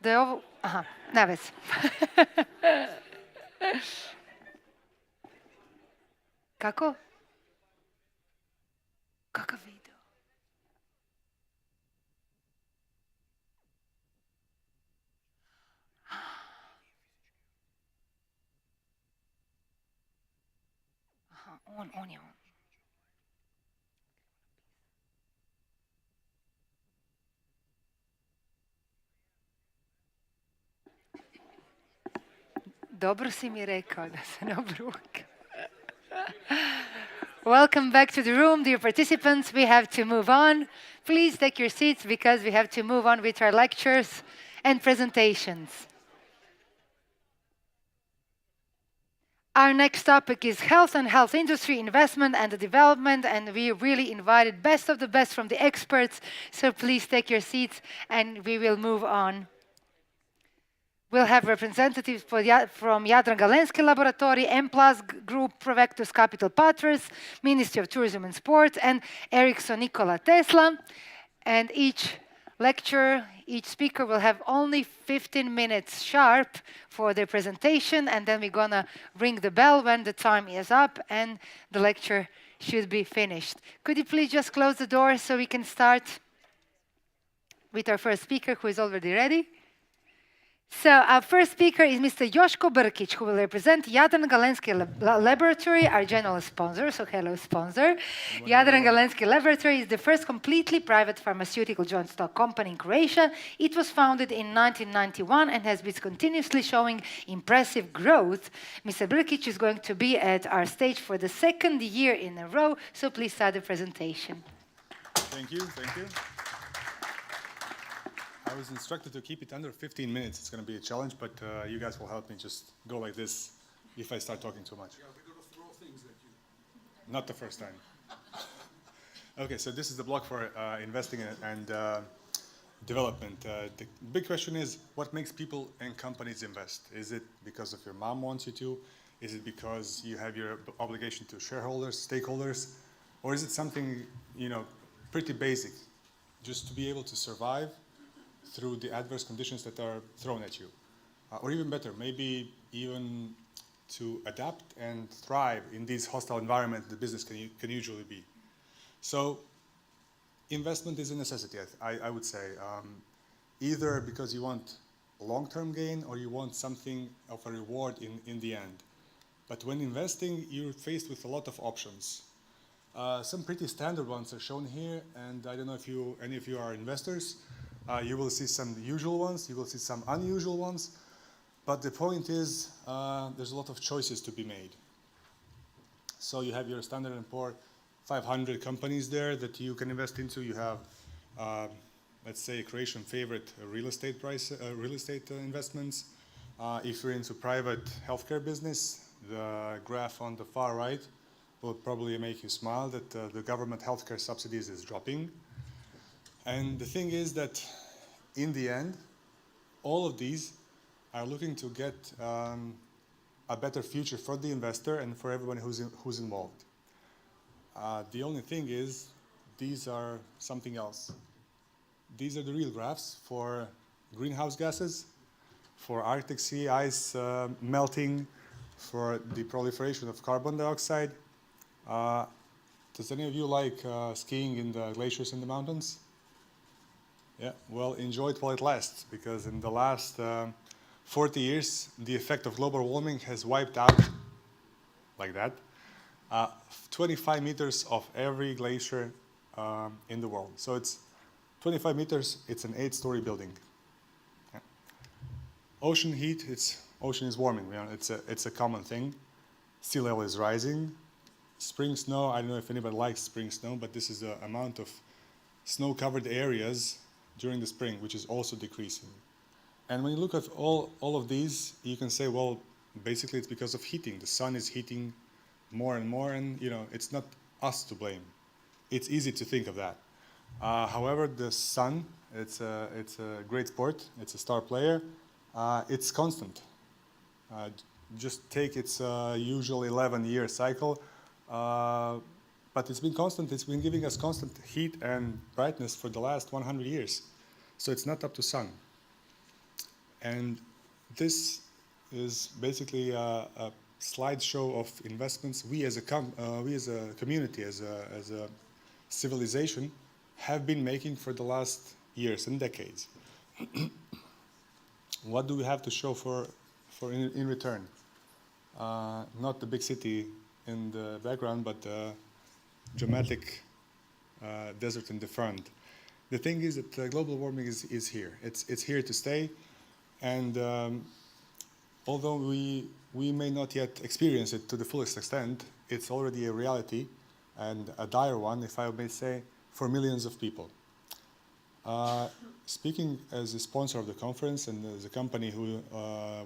Da je ovo... Aha, ne veze. Kako? Kakav video? Aha, on je on. Dobro si mi rekao da se ne obrukam. Welcome back to the room, dear participants. We have to move on. Please take your seats because we have to move on with our lectures and presentations. Our next topic is health and health industry investment and the development, and we really invited best of the best from the experts, so please take your seats and we will move on. We'll have representatives from Jadran Galenski Laboratory, M+ Group, Provectus Capital Partners, Ministry of Tourism and Sport, and Ericsson Nikola Tesla. And each lecturer, each speaker will have only 15 minutes sharp for their presentation, and then we're gonna ring the bell when the time is up and the lecture should be finished. Could you please just close the door so we can start with our first speaker, who is already ready? So our first speaker is Mr. Joško Brkić, who will represent Jadran Galenski Laboratory, our general sponsor. So hello, sponsor. Jadran Galenski Laboratory is the first completely private pharmaceutical joint stock company in Croatia. It was founded in 1991 and has been continuously showing impressive growth. Mr. Brkić is going to be at our stage for the second year in a row. So please start the presentation. Thank you. Thank you. I was instructed to keep it under 15 minutes. It's going to be a challenge, but you guys will help me just go like this if I start talking too much. Yeah, we're going to throw things at you. Not the first time. Okay, so this is the block for investing and development. The big question is, what makes people and companies invest? Is it because of your mom wants you to? Is it because you have your obligation to shareholders, stakeholders? Or is it something, pretty basic, just to be able to survive through the adverse conditions that are thrown at you? Or even better, maybe even to adapt and thrive in these hostile environments the business can usually be. So investment is a necessity, I would say, either because you want long-term gain or you want something of a reward in the end. But when investing, you're faced with a lot of options. Some pretty standard ones are shown here, and I don't know if any of you are investors. You will see some usual ones, you will see some unusual ones, but the point is there's a lot of choices to be made. So you have your Standard & Poor's 500 companies there that you can invest into. You have, let's say, Croatian favorite real estate investments. If you're into private healthcare business, the graph on the far right will probably make you smile that the government healthcare subsidies is dropping. And the thing is that in the end, all of these are looking to get a better future for the investor and for everyone who's involved. The only thing is, these are something else. These are the real graphs for greenhouse gases, for Arctic sea ice melting, for the proliferation of carbon dioxide. Does any of you like skiing in the glaciers in the mountains? Yeah, well, enjoy it while it lasts, because in the last 40 years, the effect of global warming has wiped out, like that, 25 meters of every glacier in the world. So it's 25 meters, it's an 8-story building. Yeah. Ocean heat, ocean is warming, it's a common thing. Sea level is rising. Spring snow, I don't know if anybody likes spring snow, but this is the amount of snow-covered areas during the spring, which is also decreasing. And when you look at all of these, you can say, well, basically it's because of heating. The sun is heating more and more, and it's not us to blame. It's easy to think of that. However, the sun, it's a great sport. It's a star player. It's constant. Just take its usual 11-year cycle. But it's been constant. It's been giving us constant heat and brightness for the last 100 years. So it's not up to sun. And this is basically a slideshow of investments we as a community, as a civilization, have been making for the last years and decades. What do we have to show for in return? Not the big city in the background, but the dramatic desert in the front. The thing is that global warming is here. It's here to stay, and although we may not yet experience it to the fullest extent, it's already a reality, and a dire one, if I may say, for millions of people. Speaking as a sponsor of the conference and as a company who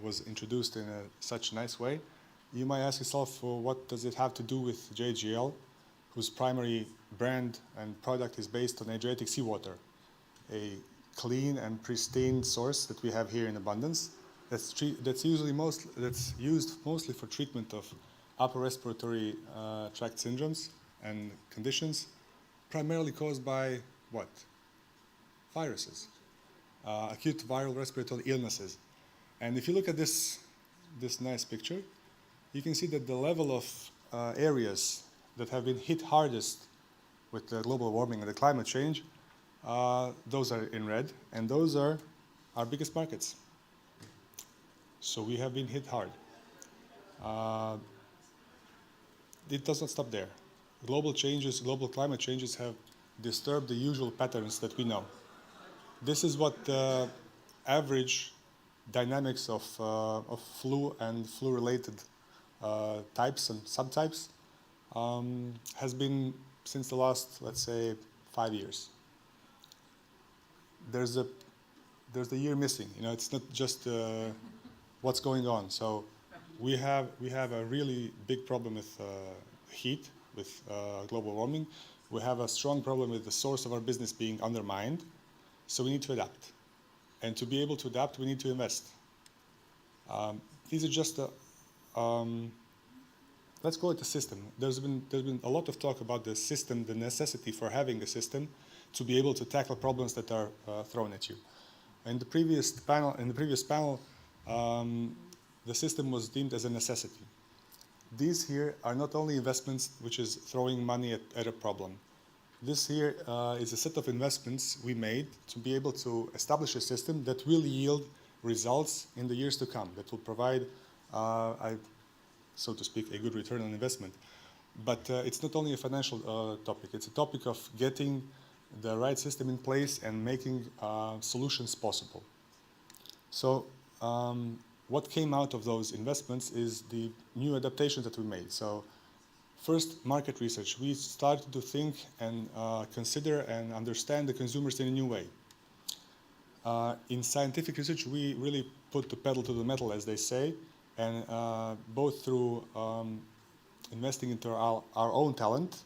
was introduced in such a nice way, you might ask yourself, well, what does it have to do with JGL, whose primary brand and product is based on Adriatic seawater, a clean and pristine source that we have here in abundance, that's used mostly for treatment of upper respiratory tract syndromes and conditions, primarily caused by what? Viruses, acute viral respiratory illnesses. And if you look at this nice picture, you can see that the level of areas that have been hit hardest with the global warming and the climate change, those are in red, and those are our biggest markets. So we have been hit hard. It does not stop there. Global climate changes have disturbed the usual patterns that we know. This is what the average dynamics of flu and flu-related types and subtypes has been since the last, let's say, 5 years. There's a year missing. You know, it's not just what's going on. So we have a really big problem with heat, with global warming. We have a strong problem with the source of our business being undermined. So we need to adapt. And to be able to adapt, we need to invest. These are just let's call it a system. There's been a lot of talk about the system, the necessity for having a system to be able to tackle problems that are thrown at you. In the previous panel, the system was deemed as a necessity. These here are not only investments which is throwing money at a problem. This here is a set of investments we made to be able to establish a system that will yield results in the years to come, that will provide, so to speak, a good return on investment. But it's not only a financial topic, it's a topic of getting the right system in place and making solutions possible. So what came out of those investments is the new adaptations that we made. So first, market research. We started to think and consider and understand the consumers in a new way. In scientific research, we really put the pedal to the metal, as they say, and both through investing into our own talent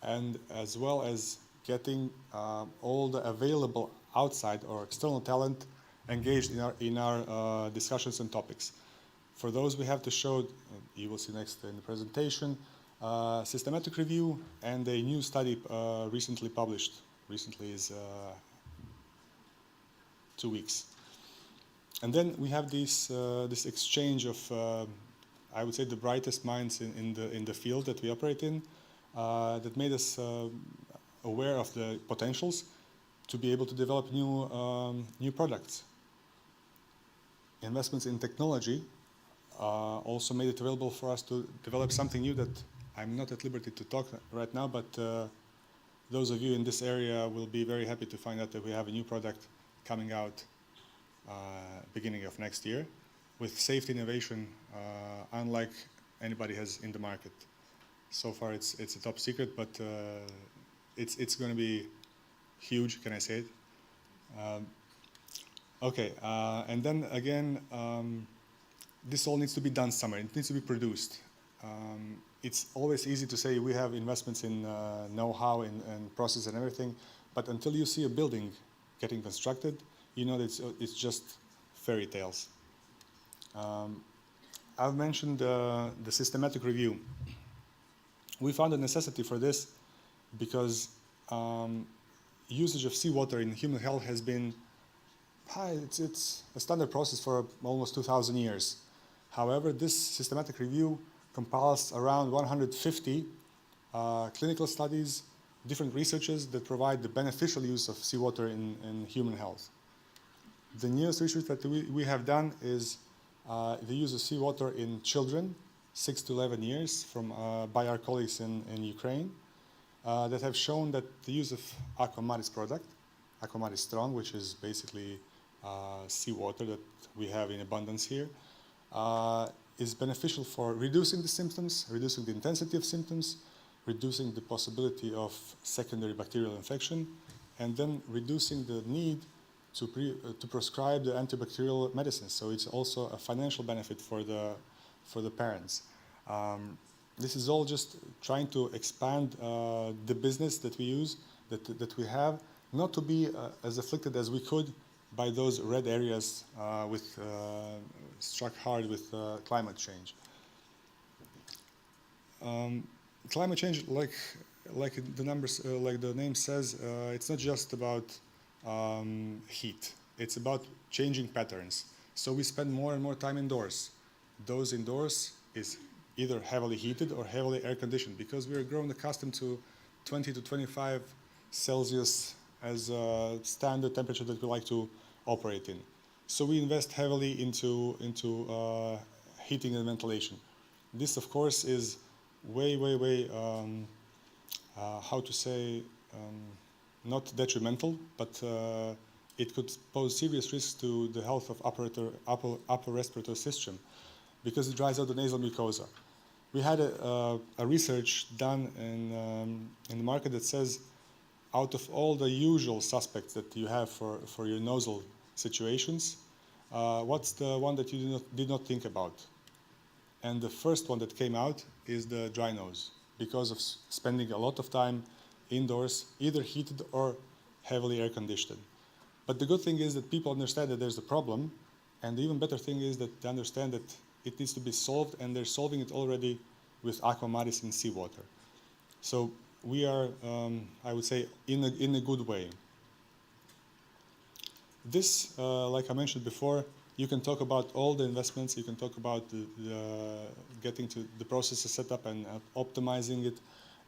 and as well as getting all the available outside or external talent engaged in our discussions and topics. For those, we have to show, you will see next in the presentation, systematic review and a new study recently published. Recently is 2 weeks. And then we have this exchange of, I would say, the brightest minds in the field that we operate in, that made us aware of the potentials to be able to develop new products. Investments in technology also made it available for us to develop something new that I'm not at liberty to talk right now, but those of you in this area will be very happy to find out that we have a new product coming out beginning of next year with safety innovation unlike anybody has in the market. So far it's a top secret, but it's going to be huge, can I say it? Okay, and then again, this all needs to be done somewhere. It needs to be produced. It's always easy to say we have investments in know-how and process and everything, but until you see a building getting constructed, you know that it's just fairy tales. I've mentioned the systematic review. We found a necessity for this because usage of seawater in human health has been it's a standard process for almost 2,000 years. However, this systematic review compiles around 150 clinical studies, different researches that provide the beneficial use of seawater in human health. The newest research that we have done is the use of seawater in children, 6 to 11 years, by our colleagues in Ukraine, that have shown that the use of Aquamaris product, Aquamaris Strong, which is basically seawater that we have in abundance here, is beneficial for reducing the symptoms, reducing the intensity of symptoms, reducing the possibility of secondary bacterial infection, and then reducing the need to prescribe the antibacterial medicines. So it's also a financial benefit for the parents. This is all just trying to expand the business that we use, that we have, not to be as afflicted as we could by those red areas struck hard with climate change. Climate change, like the name says, it's not just about heat. It's about changing patterns. So we spend more and more time indoors. Those indoors is either heavily heated or heavily air conditioned because we are grown accustomed to 20 to 25 Celsius as a standard temperature that we like to operate in. So we invest heavily into heating and ventilation. This, of course, is way, how to say, not detrimental, but it could pose serious risks to the health of upper respiratory system because it dries out the nasal mucosa. We had a research done in the market that says out of all the usual suspects that you have for your nasal situations, what's the one that you did not think about? And the first one that came out is the dry nose because of spending a lot of time indoors, either heated or heavily air conditioned. But the good thing is that people understand that there's a problem, and the even better thing is that they understand that it needs to be solved, and they're solving it already with Aquamaris in seawater. So we are, I would say, in a good way. This, like I mentioned before, you can talk about all the investments, you can talk about getting to the processes set up and optimizing it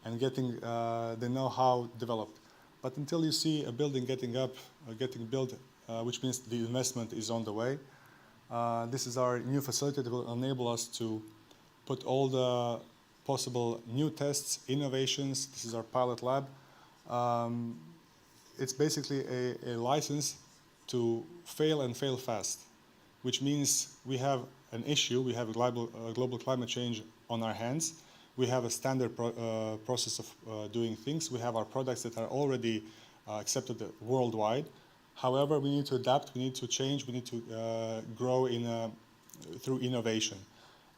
and getting the know-how developed. But until you see a building getting built, which means the investment is on the way, this is our new facility that will enable us to put all the possible new tests, innovations. This is our pilot lab. It's basically a license to fail and fail fast, which means we have an issue, we have a global climate change on our hands. We have a standard process of doing things. We have our products that are already accepted worldwide. However, we need to adapt, we need to change, we need to grow through innovation.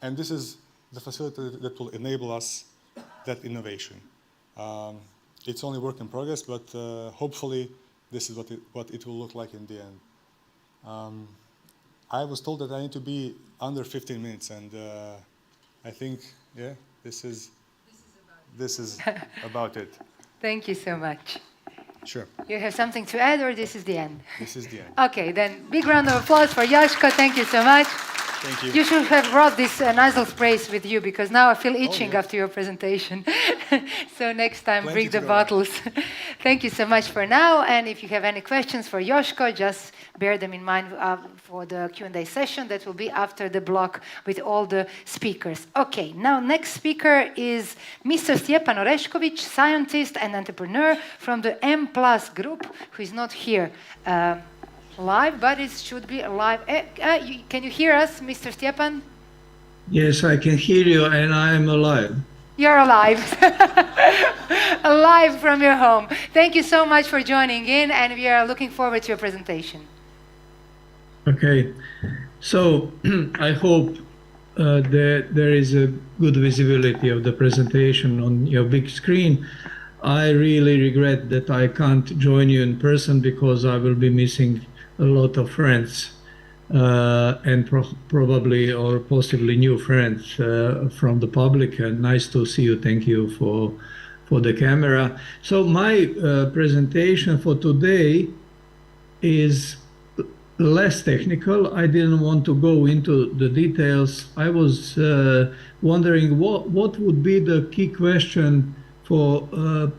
And this is the facility that will enable us that innovation. It's only work in progress, but hopefully this is what it will look like in the end. I was told that I need to be under 15 minutes, and I think, yeah, this is about it. Thank you so much. Sure. You have something to add, or this is the end? This is the end. Okay, then big round of applause for Joško. Thank you so much. Thank you. You should have brought this nasal sprays with you because now I feel itching after your presentation. So next time, bring the bottles. Thank you so much for now. And if you have any questions for Joško, just bear them in mind for the Q&A session that will be after the block with all the speakers. Okay, now next speaker is Mr. Stjepan Orešković, scientist and entrepreneur from the M+ group, who is not here live, but it should be live. Can you hear us, Mr. Stjepan? Yes, I can hear you, and I am alive. You're alive. Alive from your home. Thank you so much for joining in, and we are looking forward to your presentation. Okay, so I hope that there is a good visibility of the presentation on your big screen. I really regret that I can't join you in person because I will be missing a lot of friends and probably or possibly new friends from the public. And nice to see you. Thank you for the camera. So my presentation for today is less technical. I didn't want to go into the details. I was wondering what would be the key question for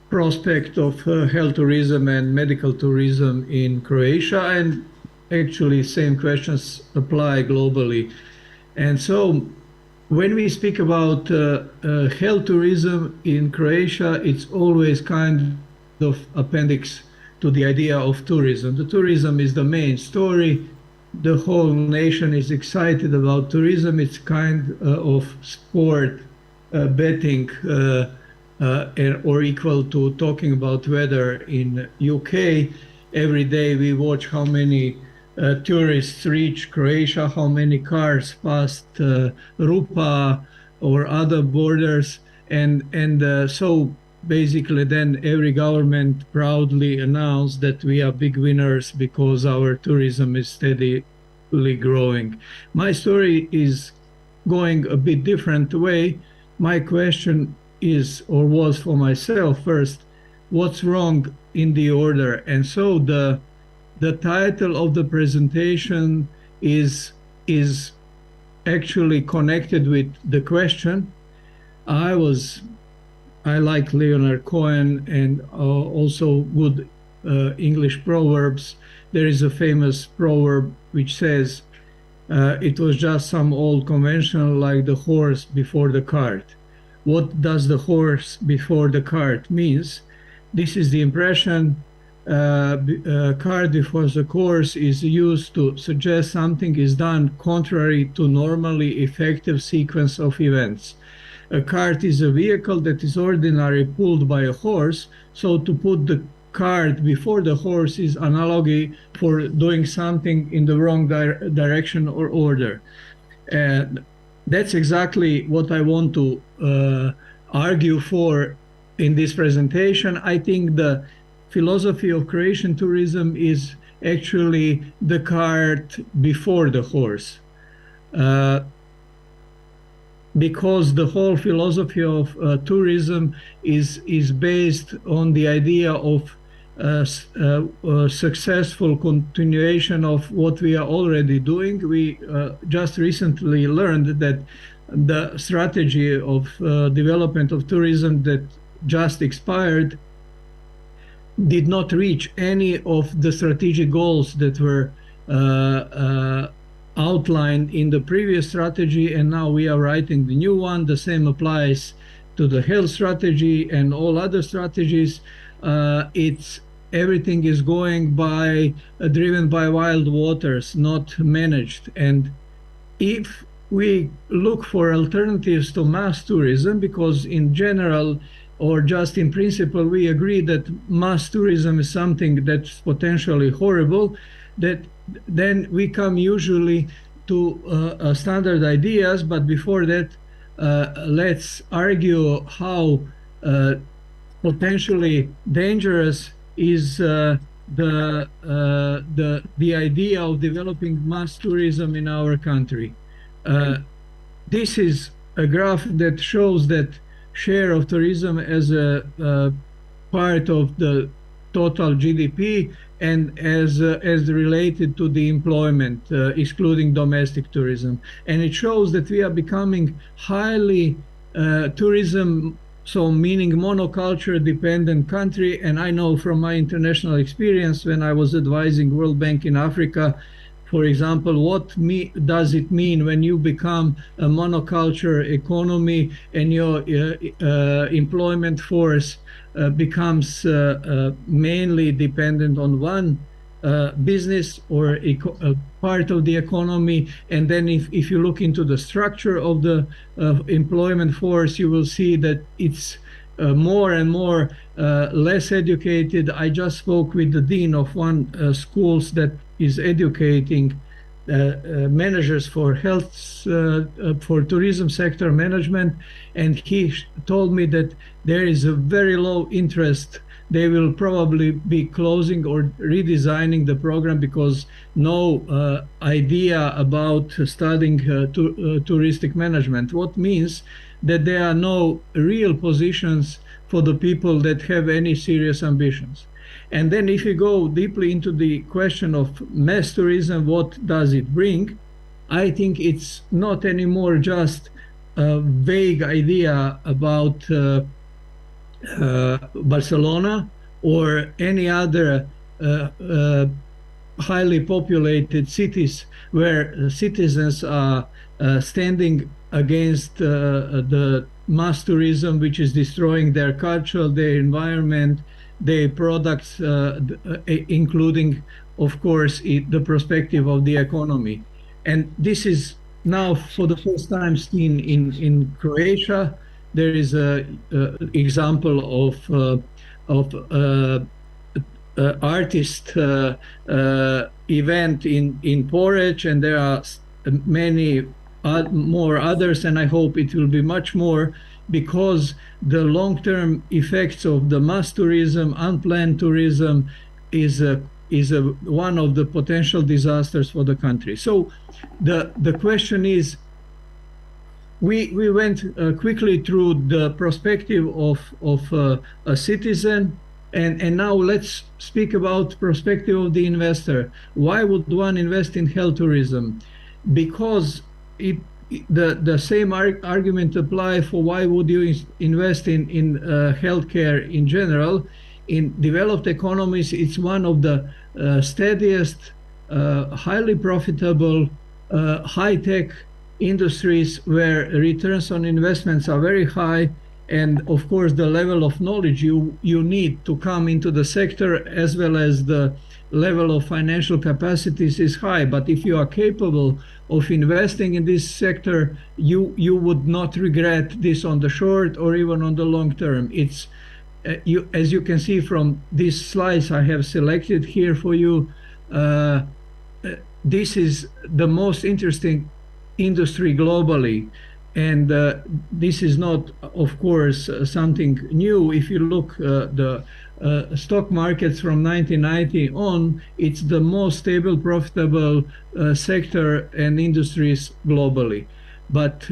prospect of health tourism and medical tourism in Croatia, and actually same questions apply globally. And so when we speak about health tourism in Croatia, it's always kind of appendix to the idea of tourism. The tourism is the main story. The whole nation is excited about tourism. It's kind of sport, betting, or equal to talking about weather in UK. Every day we watch how many tourists reach Croatia, how many cars passed Rupa or other borders, and so basically then every government proudly announced that we are big winners because our tourism is steadily growing. My story is going a bit different way. My question is, or was for myself first, what's wrong in the order? And so the title of the presentation is actually connected with the question. I like Leonard Cohen and also good English proverbs. There is a famous proverb which says, it was just some old convention like the horse before the cart. What does the horse before the cart means? This is the impression. Cart before the horse is used to suggest something is done contrary to normally effective sequence of events. A cart is a vehicle that is ordinarily pulled by a horse, so to put the cart before the horse is analogy for doing something in the wrong direction or order. And that's exactly what I want to argue for in this presentation. I think the philosophy of Croatian tourism is actually the cart before the horse. Because the whole philosophy of tourism is based on the idea of successful continuation of what we are already doing. We just recently learned that the strategy of development of tourism that just expired did not reach any of the strategic goals that were outlined in the previous strategy, and now we are writing the new one. The same applies to the health strategy and all other strategies. Everything is going by driven by wild waters, not managed. And if we look for alternatives to mass tourism, because in general or just in principle we agree that mass tourism is something that's potentially horrible, that then we come usually to standard ideas. But before that, let's argue how potentially dangerous is the idea of developing mass tourism in our country. This is a graph that shows that share of tourism as a part of the total GDP and as related to the employment, excluding domestic tourism. And it shows that we are becoming highly tourism, so meaning monoculture dependent country. And I know from my international experience when I was advising World Bank in Africa, for example, what does it mean when you become a monoculture economy and your employment force becomes mainly dependent on one business or part of the economy. And then if you look into the structure of the employment force, you will see that it's more and more less educated. I just spoke with the dean of one schools that is educating managers for health, for tourism sector management, and he told me that there is a very low interest. They will probably be closing or redesigning the program because no idea about studying touristic management. What means that there are no real positions for the people that have any serious ambitions. And then if you go deeply into the question of mass tourism, what does it bring? I think it's not anymore just a vague idea about Barcelona or any other highly populated cities where citizens are standing against the mass tourism, which is destroying their culture, their environment, their products, including, of course, the perspective of the economy. And this is now for the first time seen in Croatia. There is an example of artist event in Porridge, and there are many more others, and I hope it will be much more, because the long-term effects of the mass tourism, unplanned tourism, is one of the potential disasters for the country. So the question is, we went quickly through the perspective of a citizen, and now let's speak about perspective of the investor. Why would one invest in health tourism? Because the same argument apply for why would you invest in healthcare in general. In developed economies, it's one of the steadiest, highly profitable, high-tech industries where returns on investments are very high, and of course the level of knowledge you need to come into the sector, as well as the level of financial capacities, is high. But if you are capable of investing in this sector, you would not regret this on the short or even on the long term. It's as you can see from these slides I have selected here for you, this is the most interesting industry globally. And this is not, of course, something new. If you look the stock markets from 1990 on, it's the most stable, profitable sector and industries globally. But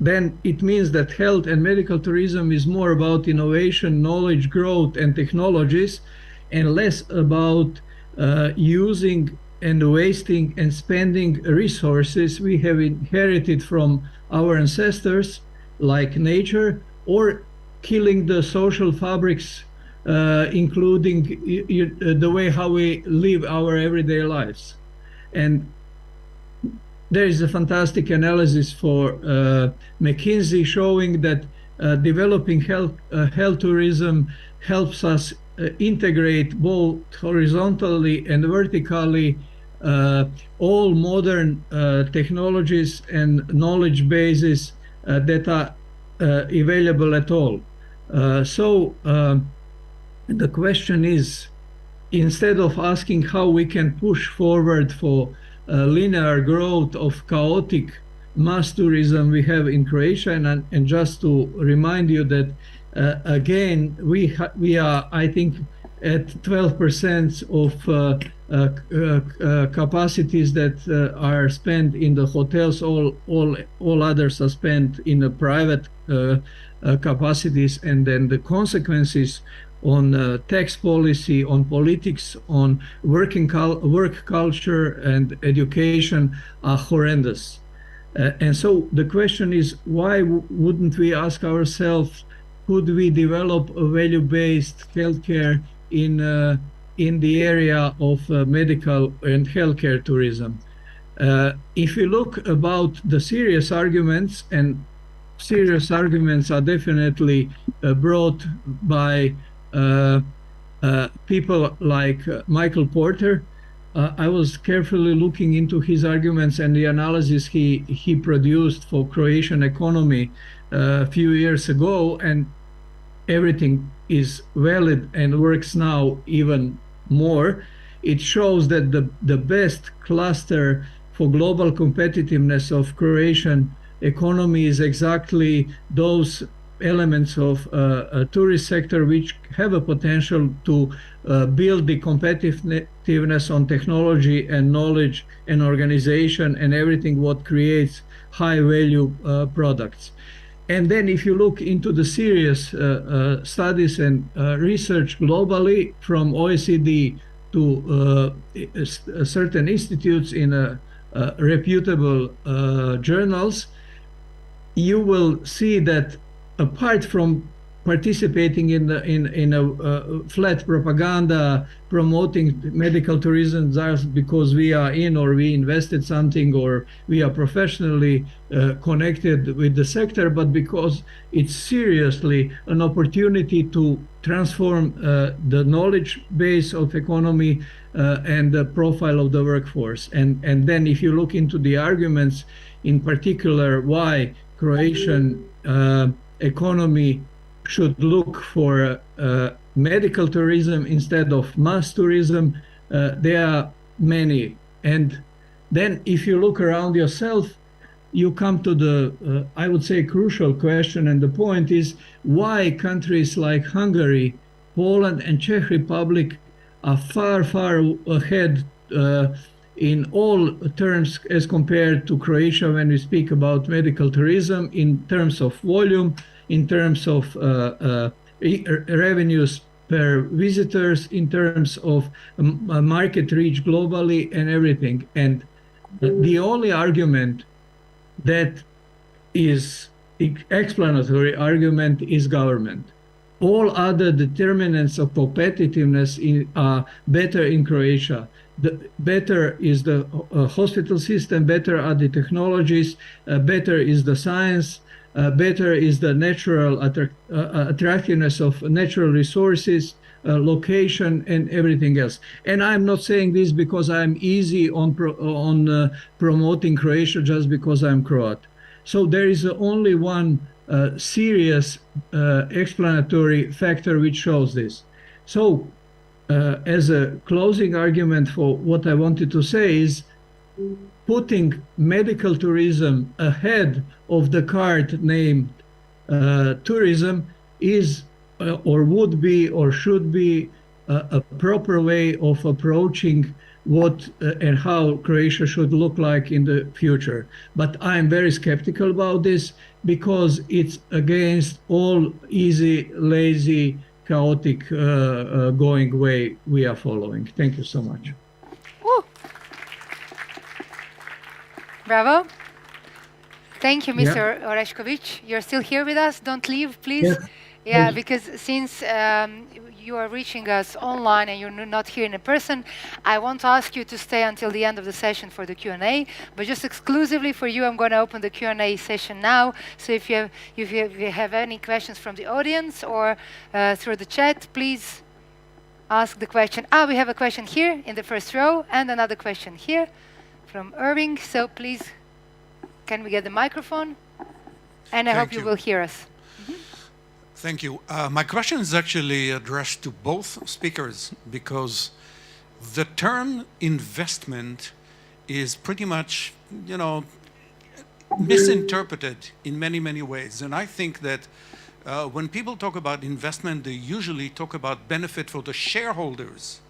then it means that health and medical tourism is more about innovation, knowledge, growth, and technologies, and less about using and wasting and spending resources we have inherited from our ancestors, like nature, or killing the social fabrics, including the way how we live our everyday lives. And there is a fantastic analysis for McKinsey showing that developing health tourism helps us integrate both horizontally and vertically all modern technologies and knowledge bases that are available at all. So the question is, instead of asking how we can push forward for linear growth of chaotic mass tourism we have in Croatia, and just to remind you that again, we are, I think, at 12% of capacities that are spent in the hotels. All others are spent in the private capacities, and then the consequences on tax policy, on politics, on work culture and education are horrendous. And so the question is, why wouldn't we ask ourselves, could we develop a value-based healthcare in the area of medical and healthcare tourism? If you look about the serious arguments, and serious arguments are definitely brought by people like Michael Porter. I was carefully looking into his arguments and the analysis he produced for Croatian economy a few years ago, and everything is valid and works now even more. It shows that the best cluster for global competitiveness of Croatian economy is exactly those elements of a tourist sector which have a potential to build the competitiveness on technology and knowledge and organization and everything what creates high value products. And then if you look into the serious studies and research globally from OECD to certain institutes in reputable journals, you will see that apart from participating in a flat propaganda promoting medical tourism just because we are in or we invested something or we are professionally connected with the sector, but because it's seriously an opportunity to transform the knowledge base of economy and the profile of the workforce. And then if you look into the arguments, in particular why Croatian economy should look for medical tourism instead of mass tourism, there are many. And then if you look around yourself, you come to the, I would say, crucial question, and the point is why countries like Hungary, Poland, and Czech Republic are far, far ahead in all terms as compared to Croatia when we speak about medical tourism, in terms of volume, in terms of revenues per visitors, in terms of market reach globally and everything. And the only argument that is explanatory argument is government. All other determinants of competitiveness are better in Croatia. The better is the hospital system, better are the technologies, better is the science, better is the natural attractiveness of natural resources, location, and everything else. And I'm not saying this because I'm easy on promoting Croatia just because I'm Croat. So there is only one serious explanatory factor which shows this. So as a closing argument for what I wanted to say is putting medical tourism ahead of the card named tourism is or would be or should be a proper way of approaching what and how Croatia should look like in the future. But I'm very skeptical about this because it's against all easy, lazy, chaotic going way we are following. Thank you so much. Woo. Bravo. Thank you, Mr. Orešković. You're still here with us. Don't leave, please. Yes. Yeah, because since you are reaching us online and you're not here in person, I want to ask you to stay until the end of the session for the Q&A. But just exclusively for you, I'm going to open the Q&A session now. So if you have any questions from the audience or through the chat, please ask the question. We have a question here in the first row and another question here from Irving. So please, can we get the microphone? And I hope you will hear us. Thank you. My question is actually addressed to both speakers because the term investment is pretty much, misinterpreted in many, many ways. And I think that when people talk about investment, they usually talk about benefit for the shareholders,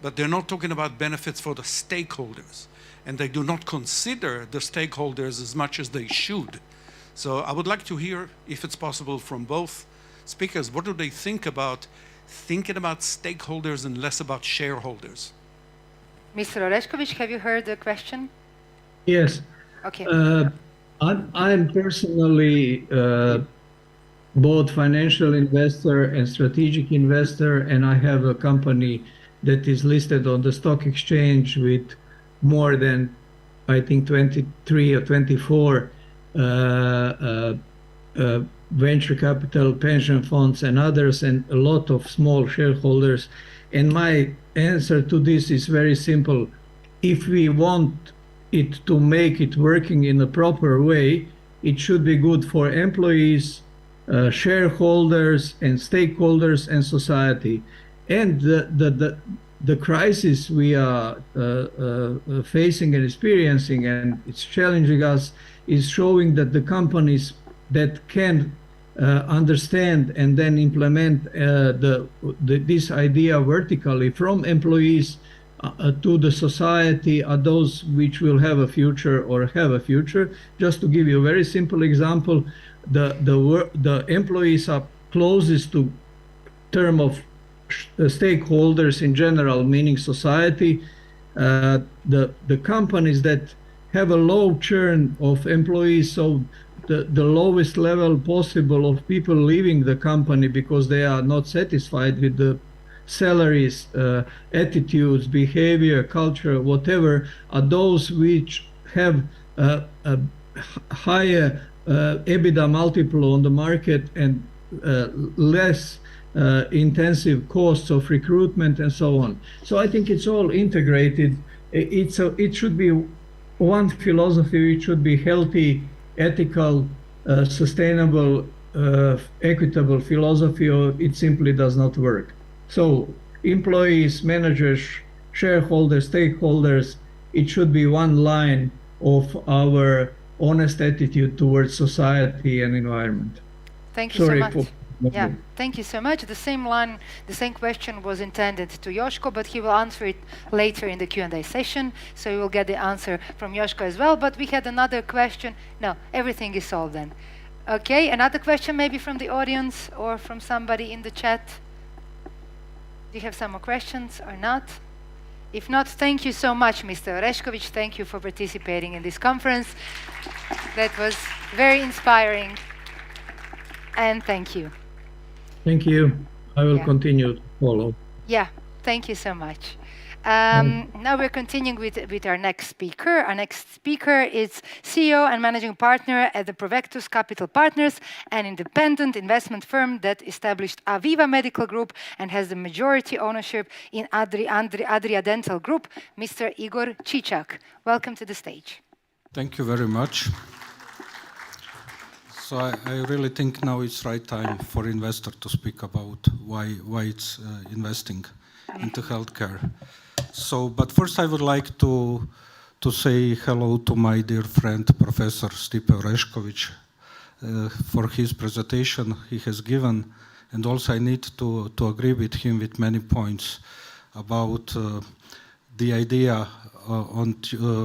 but they're not talking about benefits for the stakeholders. And they do not consider the stakeholders as much as they should. So I would like to hear, if it's possible, from both speakers, what do they think about thinking about stakeholders and less about shareholders? Mr. Orešković, have you heard the question? Yes. Okay. I'm personally both financial investor and strategic investor, and I have a company that is listed on the stock exchange with more than, I think, 23 or 24 venture capital, pension funds, and others, and a lot of small shareholders. And my answer to this is very simple. If we want it to make it working in a proper way, it should be good for employees, shareholders, and stakeholders, and society. And the crisis we are facing and experiencing, and it's challenging us, is showing that the companies that can understand and then implement this idea vertically from employees to the society are those which will have a future or have a future. Just to give you a very simple example, the employees are closest to term of stakeholders in general, meaning society, the companies that have a low churn of employees, so the lowest level possible of people leaving the company because they are not satisfied with the salaries, attitudes, behavior, culture, whatever, are those which have a higher EBITDA multiple on the market and less intensive costs of recruitment and so on. So I think it's all integrated. It should be one philosophy. It should be healthy, ethical, sustainable, equitable philosophy, or it simply does not work. So employees, managers, shareholders, stakeholders, it should be one line of our honest attitude towards society and environment. Thank you so much. Yeah, Yeah, thank you so much. The same line, the same question was intended to Joško, but he will answer it later in the Q&A session, so you will get the answer from Joško as well. But we had another question. No, everything is solved then. Okay, another question maybe from the audience or from somebody in the chat. Do you have some more questions or not? If not, thank you so much, Mr. Orešković. Thank you for participating in this conference. That was very inspiring. And thank you. Thank you. I will continue to follow. Yeah, thank you so much. Now we're continuing with our next speaker. Our next speaker is CEO and Managing Partner at the Provectus Capital Partners, an independent investment firm that established Aviva Medical Group and has the majority ownership in Adria Dental Group, Mr. Igor Čičak. Welcome to the stage. Thank you very much. So I really think now it's right time for investor to speak about why it's investing into healthcare. So, but first I would like to say hello to my dear friend, Professor Stipe Orešković, for his presentation he has given. And also I need to agree with him with many points about the idea on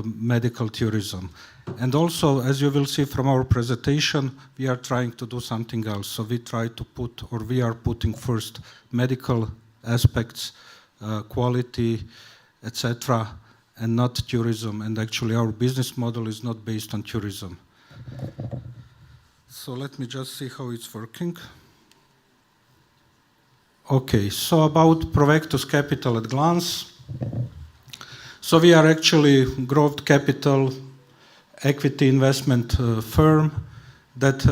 medical tourism. And also, as you will see from our presentation, we are trying to do something else. So we try to put, or we are putting first medical aspects, quality, etc., and not tourism. And actually our business model is not based on tourism. So let me just see how it's working. Okay, so about Provectus Capital at glance. So we are actually growth capital equity investment firm that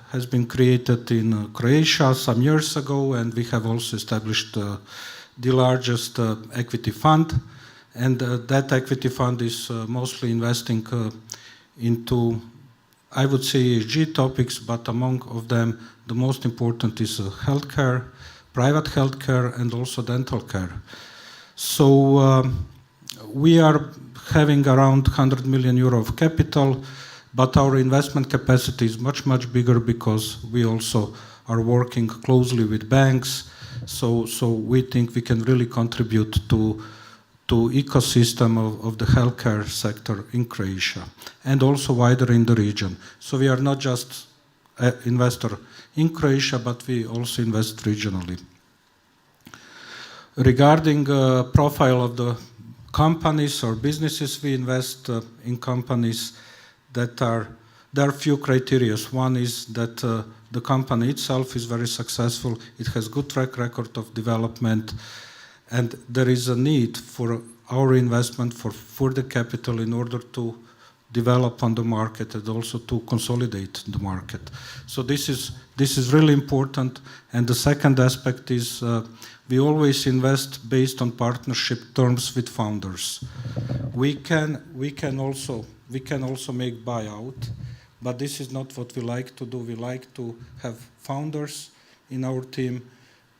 has been created in Croatia some years ago, and we have also established the largest equity fund, and that equity fund is mostly investing into, I would say, ESG topics, but among of them the most important is healthcare, private healthcare, and also dental care. So we are having around 100 million euro of capital, but our investment capacity is much, much bigger because we also are working closely with banks. So we think we can really contribute to ecosystem of the healthcare sector in Croatia and also wider in the region. So we are not just an investor in Croatia, but we also invest regionally. Regarding profile of the companies or businesses, we invest in companies that are, there are few criteria. One is that the company itself is very successful, it has good track record of development, and there is a need for our investment for further capital in order to develop on the market and also to consolidate the market. So this is really important. And the second aspect is we always invest based on partnership terms with founders. We can also make buyout, but this is not what we like to do. We like to have founders in our team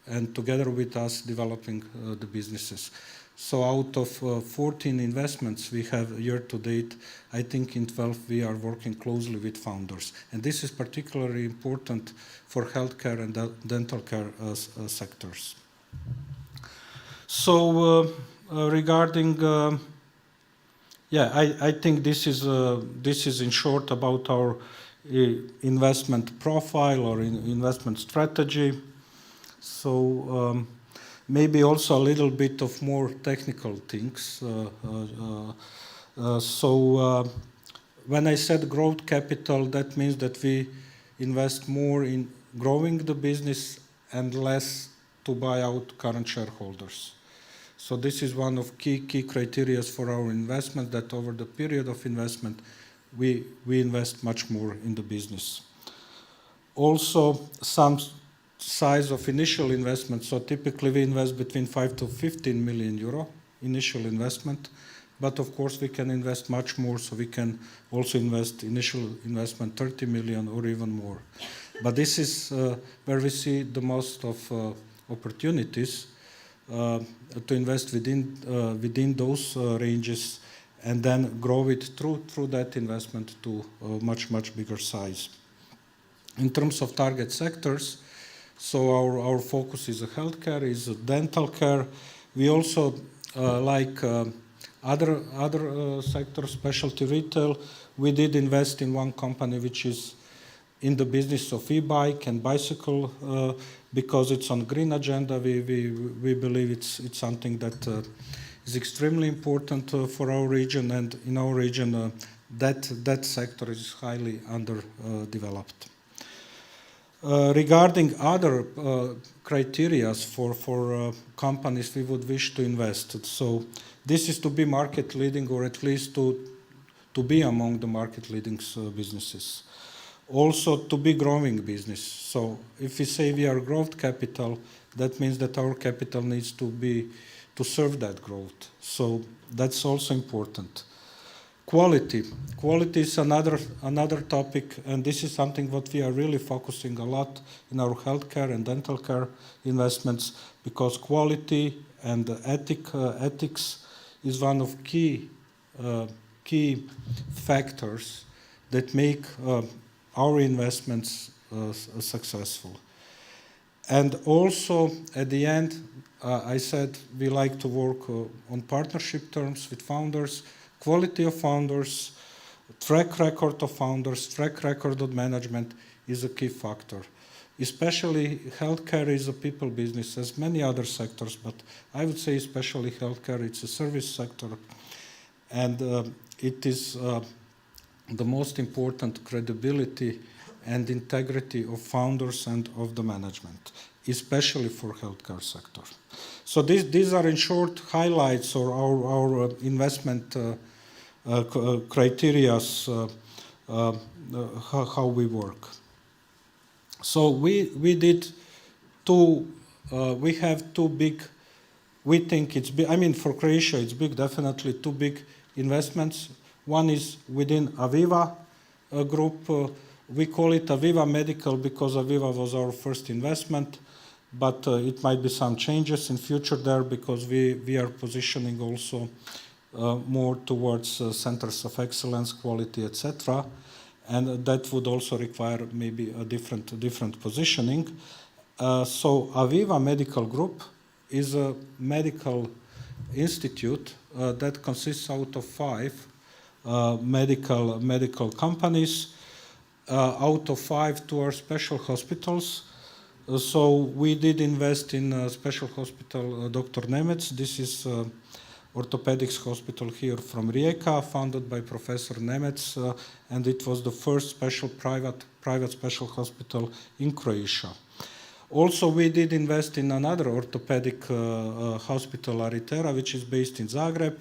and together with us developing the businesses. So out of 14 investments we have year to date, I think in 12 we are working closely with founders. And this is particularly important for healthcare and dental care sectors. So regarding, I think this is in short about our investment profile or investment strategy. So maybe also a little bit of more technical things. When I said growth capital, that means that we invest more in growing the business and less to buy out current shareholders. So this is one of key criteria for our investment, that over the period of investment, we invest much more in the business. Also, some size of initial investment. So typically we invest between 5 to 15 million euro initial investment. But of course we can invest much more, so we can also invest initial investment 30 million or even more. But this is where we see the most of opportunities to invest within those ranges and then grow it through that investment to a much bigger size. In terms of target sectors, so our focus is healthcare, is dental care. We also like other sectors, specialty retail. We did invest in one company which is in the business of e-bike and bicycle because it's on green agenda. We believe it's something that is extremely important for our region, and in our region that sector is highly underdeveloped. Regarding other criteria for companies we would wish to invest, so this is to be market leading, or at least to be among the market leading businesses. Also to be growing business. So if we say we are growth capital, that means that our capital needs to serve that growth. So that's also important. Quality is another topic, and this is something what we are really focusing a lot in our healthcare and dental care investments, because quality and ethics is one of key factors that make our investments successful. And also at the end, I said we like to work on partnership terms with founders. Quality of founders, track record of founders, track record of management is a key factor. Especially healthcare is a people business, as many other sectors, but I would say especially healthcare, it's a service sector. And it is the most important credibility and integrity of founders and of the management, especially for healthcare sector. So these are in short highlights or our investment criteria, how we work. So we did we have two big, we think it's big, I mean for Croatia it's big, definitely two big investments. One is within Aviva group. We call it Aviva Medical because Aviva was our first investment, but it might be some changes in future there because we are positioning also more towards centers of excellence, quality, etc. And that would also require maybe a different positioning. So Aviva Medical Group is a medical institute that consists out of 5 medical companies. Out of 5, 2 are special hospitals. So we did invest in a special hospital, Dr. Nemec. This is orthopedics hospital here from Rijeka, founded by Professor Nemec, and it was the first private special hospital in Croatia. Also, we did invest in another orthopedic hospital, Aritera, which is based in Zagreb,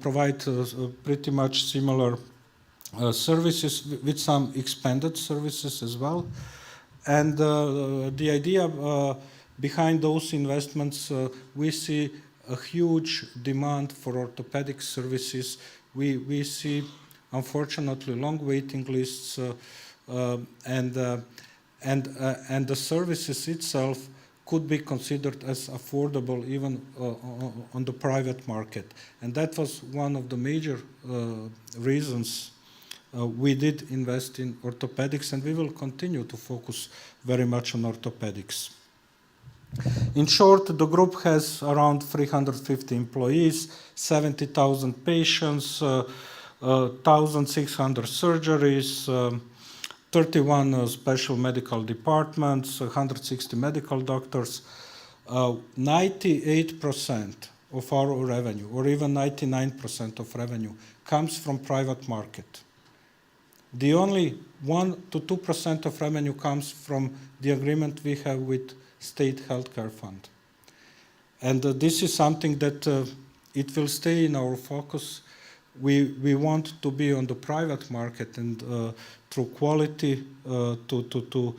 provide pretty much similar services with some expanded services as well. And the idea behind those investments, we see a huge demand for orthopedic services. We see, unfortunately, long waiting lists, and the services itself could be considered as affordable even on the private market. And that was one of the major reasons we did invest in orthopedics, and we will continue to focus very much on orthopedics. In short, the group has around 350 employees, 70,000 patients, 1,600 surgeries, 31 special medical departments, 160 medical doctors. 98% of our revenue, or even 99% of revenue, comes from private market. The only 1 to 2% of revenue comes from the agreement we have with State Healthcare Fund. And this is something that it will stay in our focus. We want to be on the private market and through quality to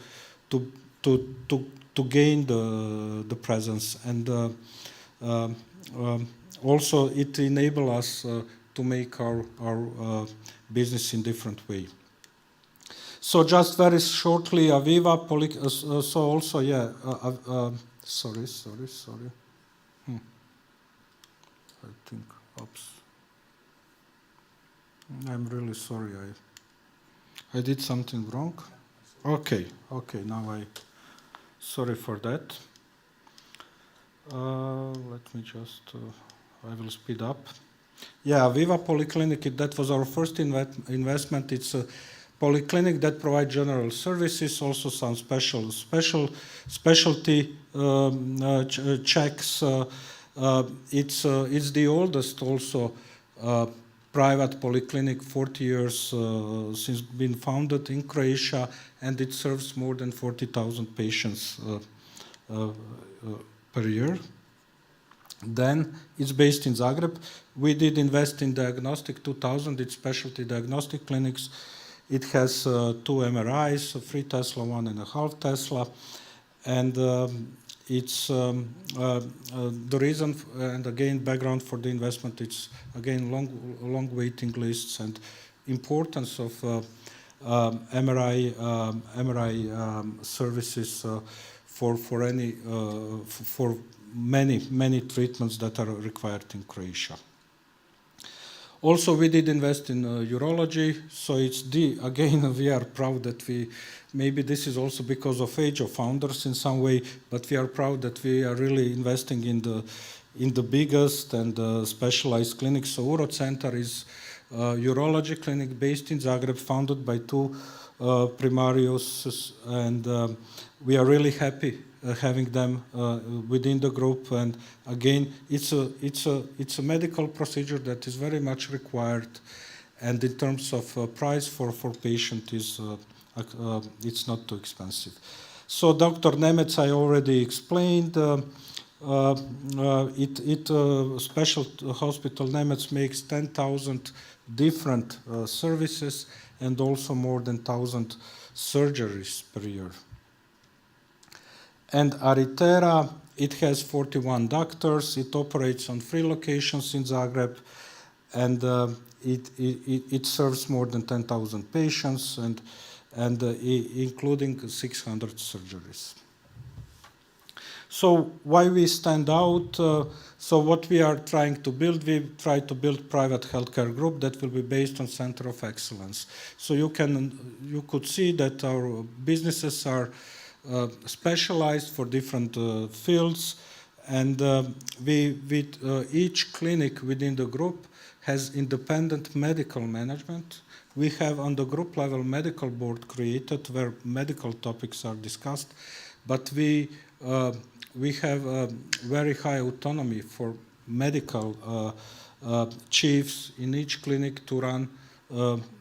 gain the presence. And also it enables us to make our business in different way. So just very shortly, Aviva, so also, yeah, sorry. I think, oops. I'm really sorry, I did something wrong. Okay, now sorry for that. Let me just, I will speed up. Yeah, Aviva Polyclinic, that was our first investment. It's a polyclinic that provides general services, also some specialty checks. It's the oldest also private polyclinic, 40 years since been founded in Croatia, and it serves more than 40,000 patients per year. Then it's based in Zagreb. We did invest in Diagnostic 2000, it's specialty diagnostic clinics. It has 2 MRIs, 3 Tesla, 1.5 Tesla. And it's the reason, and again, background for the investment, it's again long waiting lists and importance of MRI services for many treatments that are required in Croatia. Also, we did invest in urology, so it's again, we are proud that maybe this is also because of age of founders in some way, but we are proud that we are really investing in the biggest and specialized clinics. So Urocenter is a urology clinic based in Zagreb, founded by 2 primariuses, and we are really happy having them within the group. And again, it's a medical procedure that is very much required, and in terms of price for patient it's not too expensive. So Dr. Nemec, I already explained. Special hospital Nemec makes 10,000 different services and also more than 1,000 surgeries per year. And Aritera, it has 41 doctors. It operates on 3 locations in Zagreb, and it serves more than 10,000 patients, and including 600 surgeries. So why we stand out? So what we are trying to build, we try to build private healthcare group that will be based on center of excellence. So you could see that our businesses are specialized for different fields, and each clinic within the group has independent medical management. We have on the group level medical board created where medical topics are discussed, but we have very high autonomy for medical chiefs in each clinic to run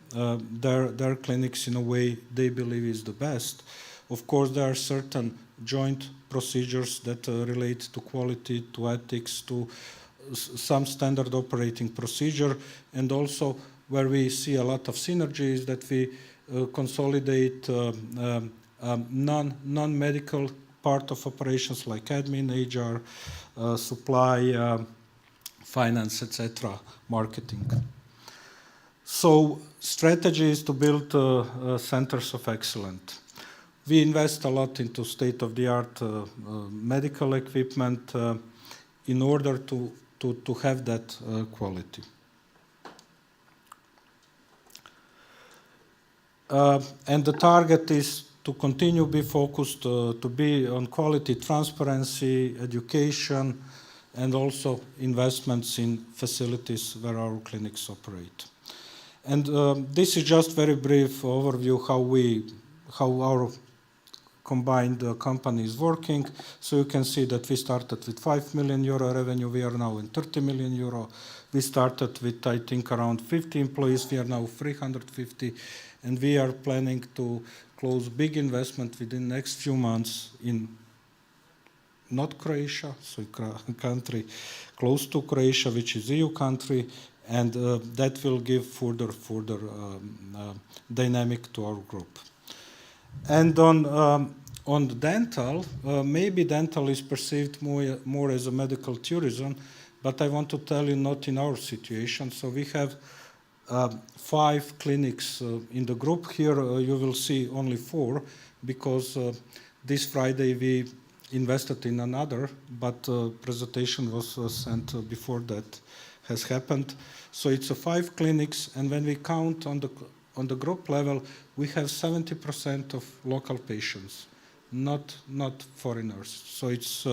their clinics in a way they believe is the best. Of course, there are certain joint procedures that relate to quality, to ethics, to some standard operating procedure, and also where we see a lot of synergies that we consolidate non-medical part of operations like admin, HR, supply, finance, etc., marketing. So strategy is to build centers of excellence. We invest a lot into state-of-the-art medical equipment in order to have that quality. And the target is to continue be focused, to be on quality, transparency, education, and also investments in facilities where our clinics operate. And this is just very brief overview how our combined company is working. So you can see that we started with 5 million euro revenue. We are now in 30 million euro. We started with, I think, around 50 employees. We are now 350. And we are planning to close big investment within the next few months in not Croatia, so a country close to Croatia, which is EU country, and that will give further dynamic to our group. And on the dental, maybe dental is perceived more as a medical tourism, but I want to tell you not in our situation. So we have 5 clinics in the group. Here you will see only 4 because this Friday we invested in another, but presentation was sent before that has happened. So it's 5 clinics, and when we count on the group level, we have 70% of local patients, not foreigners. So it's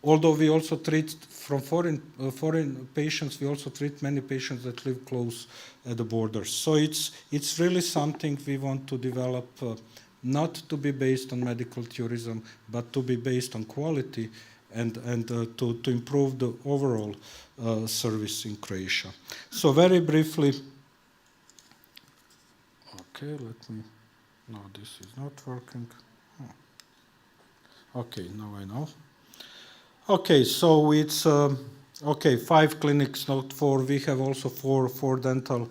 although we also treat from foreign patients, we also treat many patients that live close at the borders. So it's really something we want to develop, not to be based on medical tourism, but to be based on quality and to improve the overall service in Croatia. So very briefly, okay, let me, no, this is not working. Okay, now I know. Okay, so it's, okay, 5 clinics, not 4. We have also 4 dental,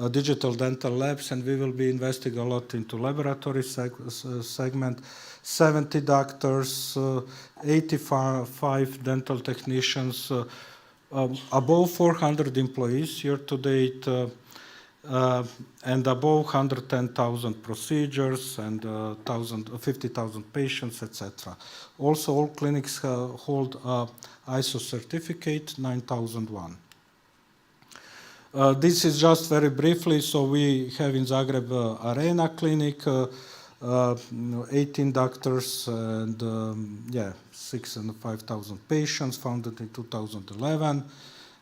digital dental labs, and we will be investing a lot into laboratory segment. 70 doctors, 85 dental technicians, above 400 employees year to date, and above 110,000 procedures and 50,000 patients, etc. Also, all clinics hold ISO certificate 9001. This is just very briefly. So we have in Zagreb Arena Clinic, 18 doctors and 6,000 and 5,000 patients, founded in 2011.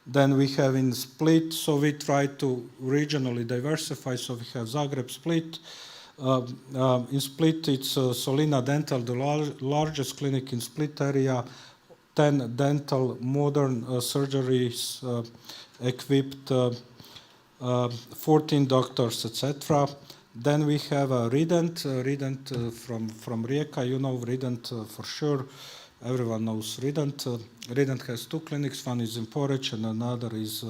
Then we have in Split, so we try to regionally diversify. So we have Zagreb, Split. In Split, it's Solina Dental, the largest clinic in Split area. 10 dental modern surgeries equipped, 14 doctors, etc. Then we have Rident from Rijeka. You know Rident for sure. Everyone knows Rident. Rident has 2 clinics. One is in Poreču and another is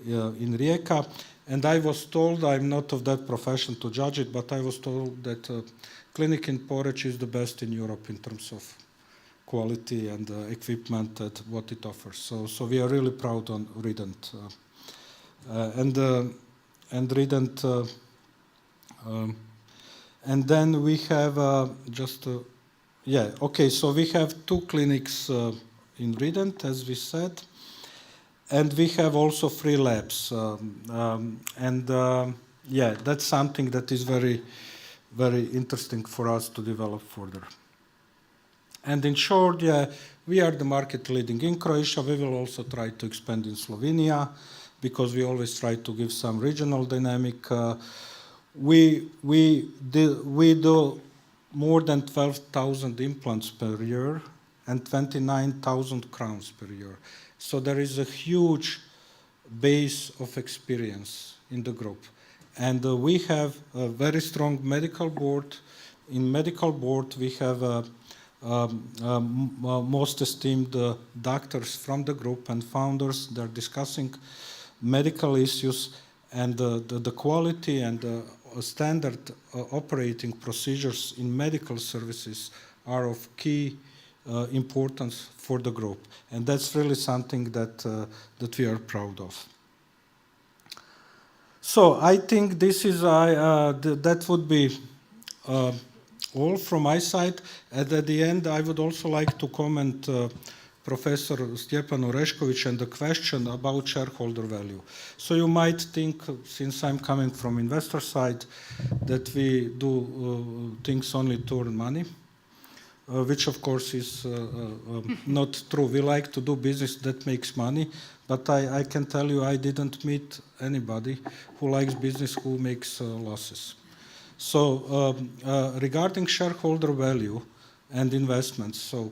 in Rijeka. And I was told, I'm not of that profession to judge it, but I was told that clinic in Poreču is the best in Europe in terms of quality and equipment and what it offers. So we are really proud on Rident. And Rident, and then we have so we have 2 clinics in Rident, as we said, and we have also 3 labs. That's something that is very, very interesting for us to develop further. And in short, we are the market leading in Croatia. We will also try to expand in Slovenia because we always try to give some regional dynamic. We do more than 12,000 implants per year and 29,000 crowns per year. So there is a huge base of experience in the group. And we have a very strong medical board. In medical board, we have most esteemed doctors from the group and founders. They're discussing medical issues, and the quality and standard operating procedures in medical services are of key importance for the group, and that's really something that we are proud of. So I think this is that would be all from my side. And at the end, I would also like to comment Professor Stjepan Orešković and the question about shareholder value. So you might think, since I'm coming from investor side, that we do things only to earn money, which of course is not true. We like to do business that makes money, but I can tell you I didn't meet anybody who likes business who makes losses. So regarding shareholder value and investments, so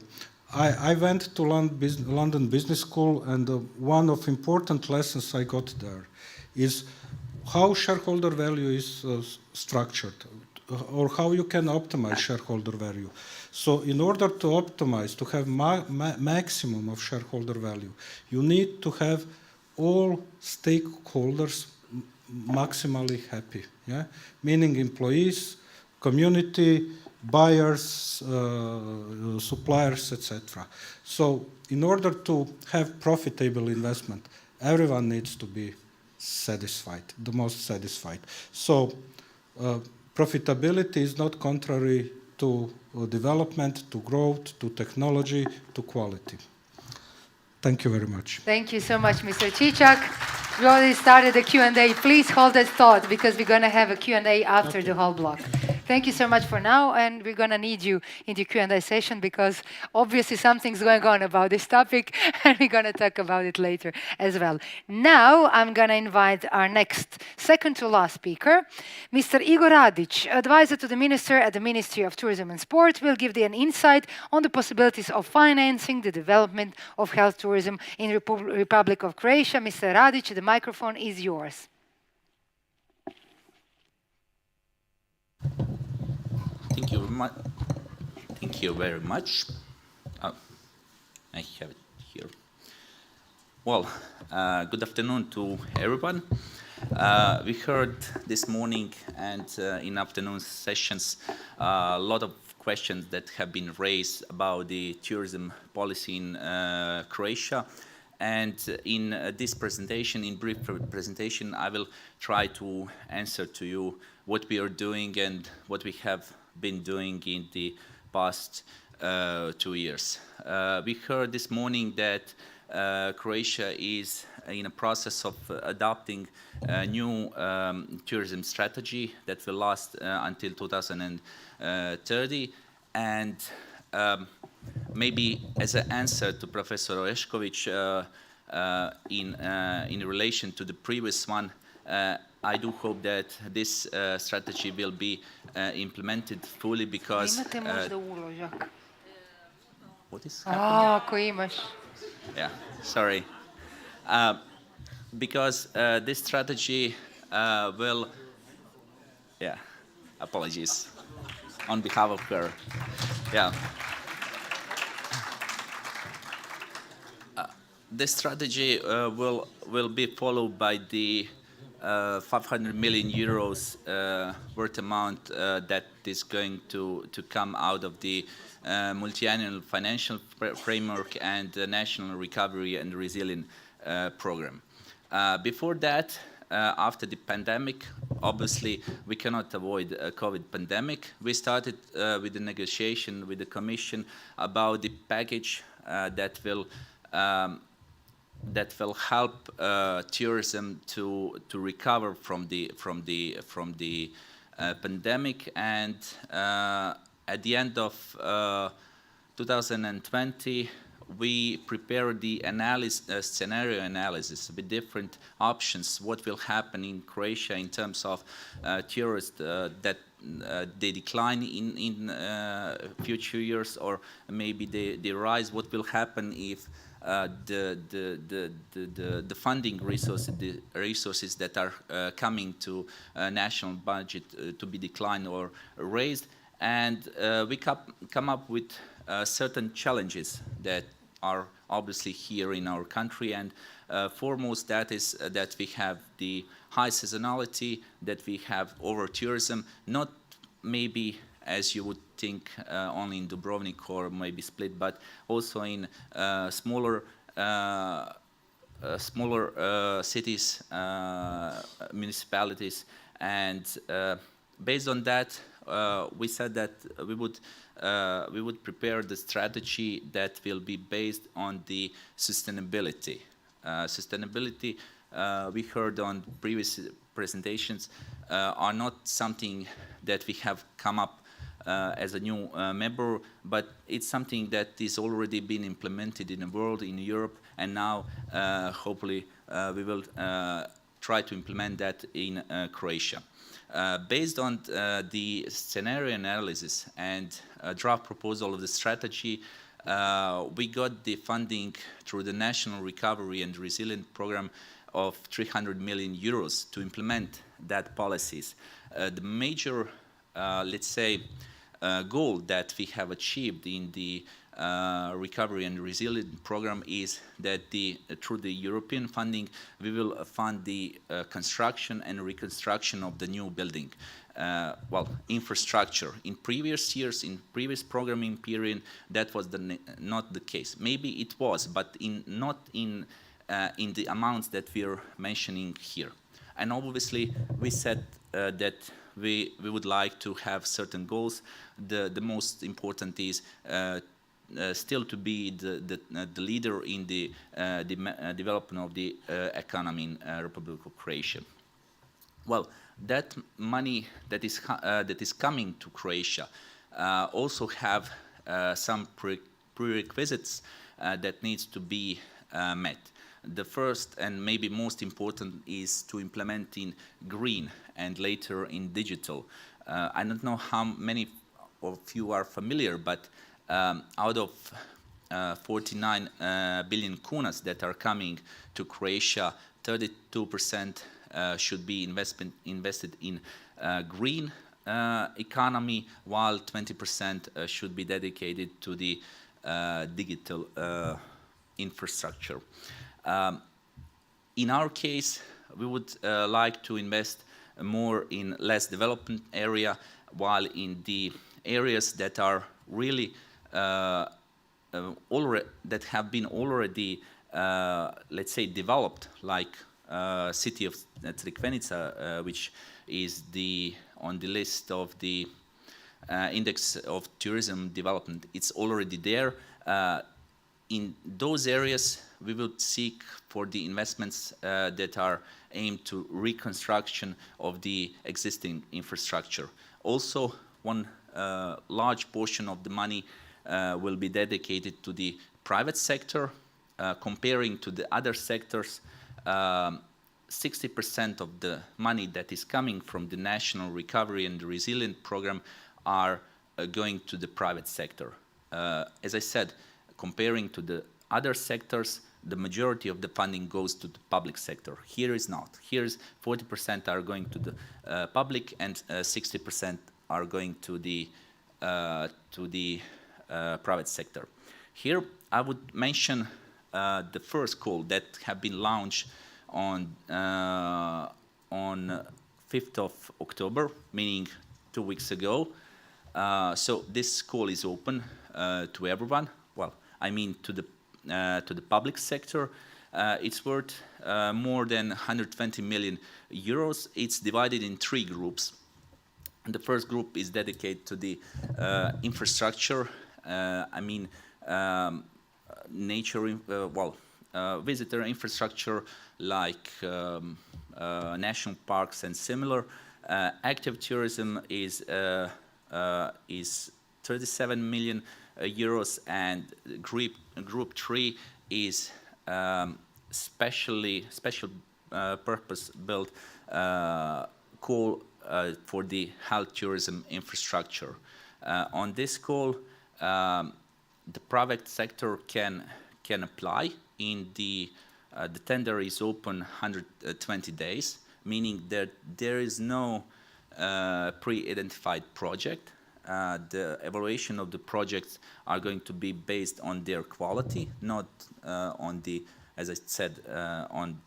I went to London Business School, and one of important lessons I got there is how shareholder value is structured, or how you can optimize shareholder value. So in order to optimize, to have maximum of shareholder value, you need to have all stakeholders maximally happy, yeah? Meaning employees, community, buyers, suppliers, etc. So in order to have profitable investment, everyone needs to be satisfied, the most satisfied. So profitability is not contrary to development, to growth, to technology, to quality. Thank you very much. Thank you so much, Mr. Cicak. We already started the Q&A. Please hold that thought, because we're going to have a Q&A after the whole block. Thank you so much for now, and we're going to need you in the Q&A session, because obviously something's going on about this topic, and we're going to talk about it later as well. Now, I'm going to invite our next, second to last speaker, Mr. Igor Radic, advisor to the minister at the Ministry of Tourism and Sport, will give an insight on the possibilities of financing the development of health tourism in the Republic of Croatia. Mr. Radic, the microphone is yours. Thank you very much. Thank you very much. I have it here. Well, good afternoon to everyone. We heard this morning and in afternoon sessions a lot of questions that have been raised about the tourism policy in Croatia. And in this presentation, in brief presentation, I will try to answer to you what we are doing and what we have been doing in the past 2 years. We heard this morning that Croatia is in a process of adopting a new tourism strategy that will last until 2030. And maybe as an answer to Professor Orešković in relation to the previous one, I do hope that this strategy will be implemented fully, because... what is happening? Ako imaš. Yeah, sorry. Because this strategy will... Yeah, apologies on behalf of her. Yeah. This strategy will be followed by the 500 million euros worth amount that is going to come out of the multi-annual financial framework and the National Recovery and Resilience Program. Before that, after the pandemic, obviously we cannot avoid a COVID pandemic. We started with the negotiation with the Commission about the package that will help tourism to recover from the pandemic. And at the end of 2020, we prepared the scenario analysis with different options, what will happen in Croatia in terms of tourists that they decline in future years, or maybe they rise, what will happen if the funding resources that are coming to national budget to be declined or raised. And we come up with certain challenges that are obviously here in our country, and foremost that is that we have the high seasonality, that we have over tourism, not maybe as you would think only in Dubrovnik or maybe Split, but also in smaller cities, municipalities. And based on that, we said that we would prepare the strategy that will be based on the sustainability. Sustainability, we heard on previous presentations, are not something that we have come up as a new member, but it's something that is already been implemented in the world, in Europe, and now hopefully we will try to implement that in Croatia. Based on the scenario analysis and draft proposal of the strategy, we got the funding through the National Recovery and Resilience Program of 300 million euros to implement that policies. The major, let's say, goal that we have achieved in the Recovery and Resilience Program is that through the European funding, we will fund the construction and reconstruction of the new building. Infrastructure. In previous years, in previous programming period, that was not the case. Maybe it was, but not in the amounts that we are mentioning here. And obviously, we said that we would like to have certain goals. The most important is still to be the leader in the development of the economy in Republic of Croatia. Well, that money that is coming to Croatia also have some prerequisites that needs to be met. The first and maybe most important is to implement in green and later in digital. I don't know how many of you are familiar, but out of 49 billion kunas that are coming to Croatia, 32% should be invested in green economy, while 20% should be dedicated to the digital infrastructure. In our case, we would like to invest more in less development area, while in the areas that are really that have been already, let's say, developed, like city of Crikvenica, which is on the list of the index of tourism development. It's already there. In those areas, we will seek for the investments that are aimed to reconstruction of the existing infrastructure. Also, one large portion of the money will be dedicated to the private sector. Comparing to the other sectors, 60% of the money that is coming from the National Recovery and Resilience Program are going to the private sector. As I said, comparing to the other sectors, the majority of the funding goes to the public sector. Here is not. Here is 40% are going to the public and 60% are going to the private sector. Here I would mention the first call that have been launched on 5th of October, meaning 2 weeks ago. So this call is open to everyone. Well, I mean to the public sector. It's worth more than 120 million euros. It's divided in 3 groups. The first group is dedicated to the infrastructure. I mean visitor infrastructure like national parks and similar. Active tourism is 37 million euros, and group 3 is special purpose built call for the health tourism infrastructure. On this call, the private sector can apply. In the tender is open 120 days, meaning that there is no pre-identified project. The evaluation of the projects are going to be based on their quality, not on the, as I said, on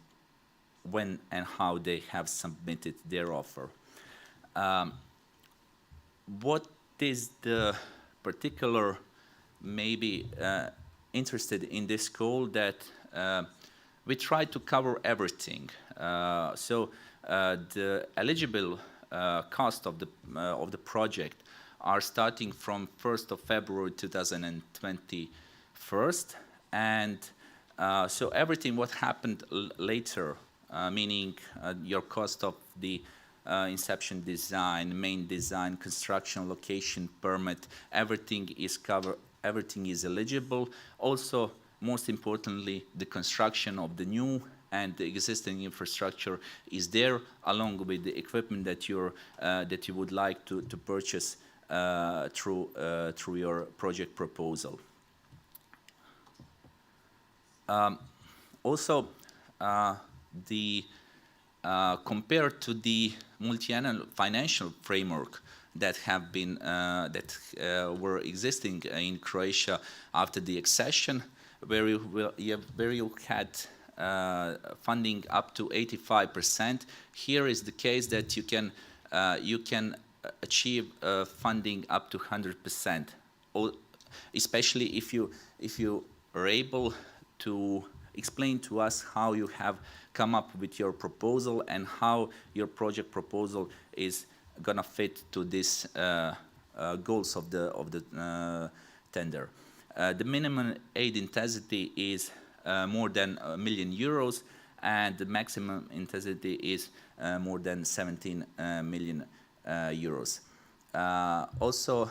when and how they have submitted their offer. What is the particular maybe interested in this call that we try to cover everything. So the eligible cost of the project are starting from 1st of February 2021, and so everything what happened later, meaning your cost of the inception design, main design, construction, location, permit, everything is covered, everything is eligible. Also, most importantly, the construction of the new and the existing infrastructure is there, along with the equipment that you would like to purchase through your project proposal. Also, compared to the multi-annual financial framework that have been were existing in Croatia after the accession, where you had funding up to 85%. Here is the case that you can achieve funding up to 100%, especially if you are able to explain to us how you have come up with your proposal and how your project proposal is gonna fit to these goals of the tender. The minimum aid intensity is more than €1 million, and the maximum intensity is more than 17 million euros. Also,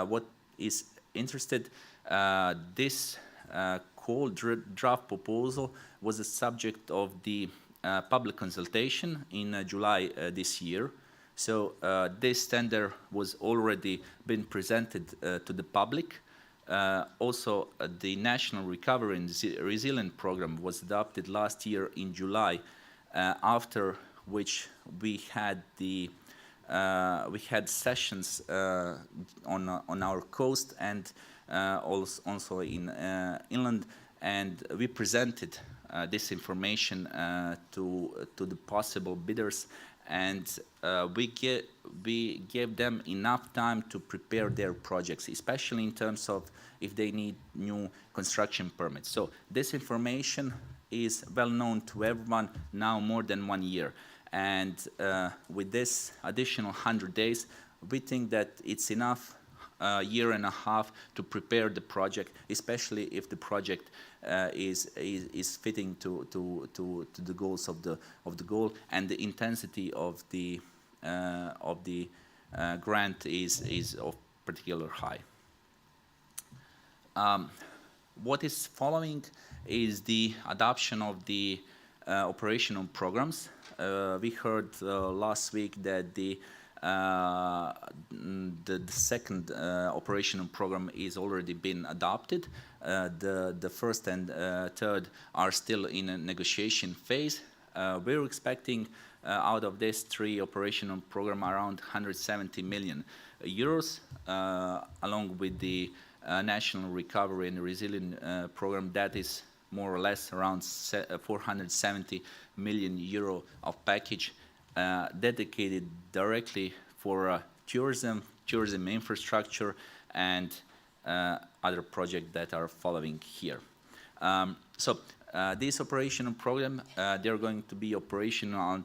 what is interested, this called draft proposal was the subject of the public consultation in July this year. So this tender was already been presented to the public. Also, the National Recovery and Resilience Program was adopted last year in July, after which we had sessions on our coast and also in inland, and we presented this information to the possible bidders, and we gave them enough time to prepare their projects, especially in terms of if they need new construction permits. So this information is well known to everyone now more than 1 year. And with this additional 100 days, we think that it's enough, a year and a half, to prepare the project, especially if the project is fitting to the goals of the goal, and the intensity of the grant is of particular high. What is following is the adoption of the operational programs. We heard last week that the second operational program is already been adopted. The first and third are still in a negotiation phase. We're expecting out of this 3 operational program around 170 million euros, along with the National Recovery and Resilience Program that is more or less around 470 million euro of package dedicated directly for tourism infrastructure, and other projects that are following here. So this operational program, they're going to be operational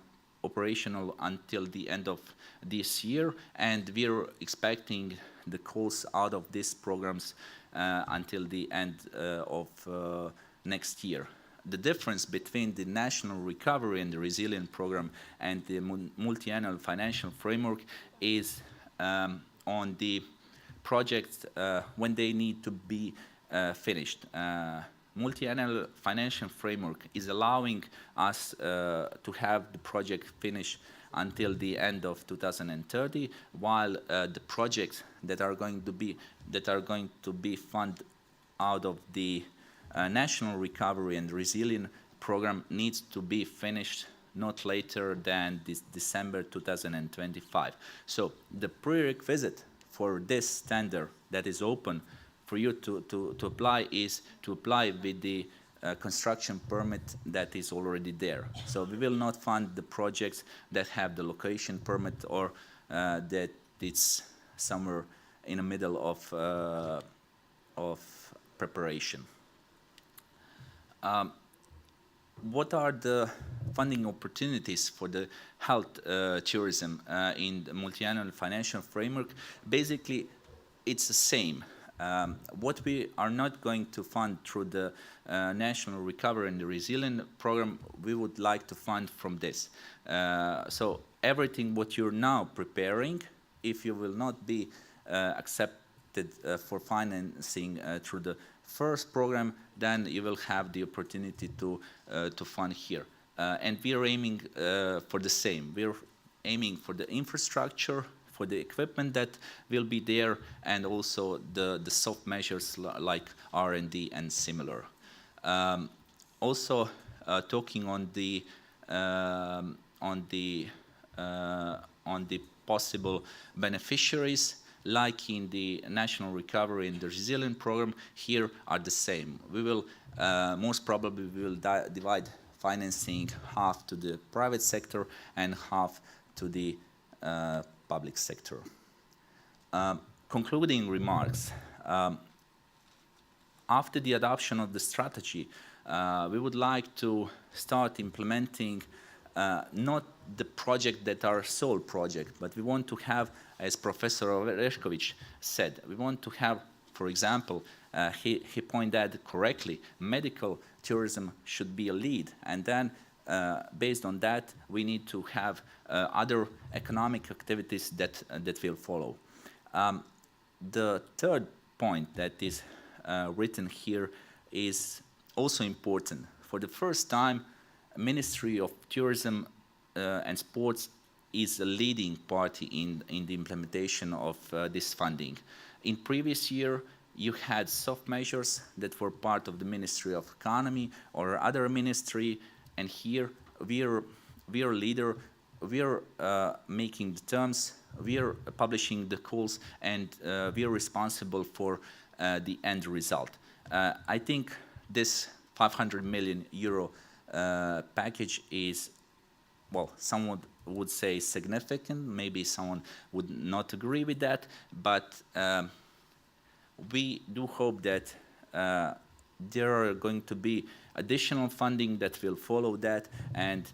until the end of this year, and we're expecting the calls out of these programs until the end of next year. The difference between the National Recovery and the Resilience Program and the multi-annual financial framework is on the projects when they need to be finished. Multi-annual financial framework is allowing us to have the project finished until the end of 2030, while the projects that are going to be funded out of the National Recovery and Resilience Program needs to be finished not later than December 2025. So the prerequisite for this tender that is open for you to apply is to apply with the construction permit that is already there. So we will not fund the projects that have the location permit or that it's somewhere in the middle of preparation. What are the funding opportunities for the health tourism in the multi-annual financial framework? Basically, it's the same. What we are not going to fund through the National Recovery and Resilience Program, we would like to fund from this. So everything what you're now preparing, if you will not be accepted for financing through the first program, then you will have the opportunity to fund here. And we're aiming for the same. We're aiming for the infrastructure, for the equipment that will be there, and also the soft measures like R&D and similar. Also, talking on the possible beneficiaries, like in the National Recovery and the Resilience Program, here are the same. We will most probably we will divide financing half to the private sector and half to the public sector. Concluding remarks. After the adoption of the strategy, we would like to start implementing not the project that are sole project, but we want to have, as Professor Orešković said, we want to have, for example, he pointed out correctly, medical tourism should be a lead, and then based on that, we need to have other economic activities that will follow. The third point that is written here is also important. For the first time, Ministry of Tourism and Sports is a leading party in the implementation of this funding. In previous year, you had soft measures that were part of the Ministry of Economy or other ministry, and here we are leader, we are making the terms, we are publishing the calls, and we are responsible for the end result. I think this 500 million euro package is, well, someone would say significant, maybe someone would not agree with that, but we do hope that there are going to be additional funding that will follow that, and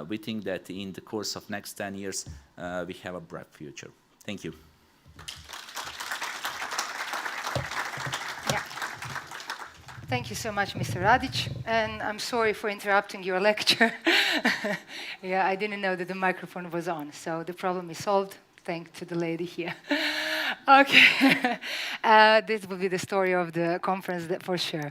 we think that in the course of next 10 years, we have a bright future. Thank you. Yeah. Thank you so much, Mr. Radic, and I'm sorry for interrupting your lecture. Yeah, I didn't know that the microphone was on, so the problem is solved, thanks to the lady here. Okay, this will be the story of the conference for sure.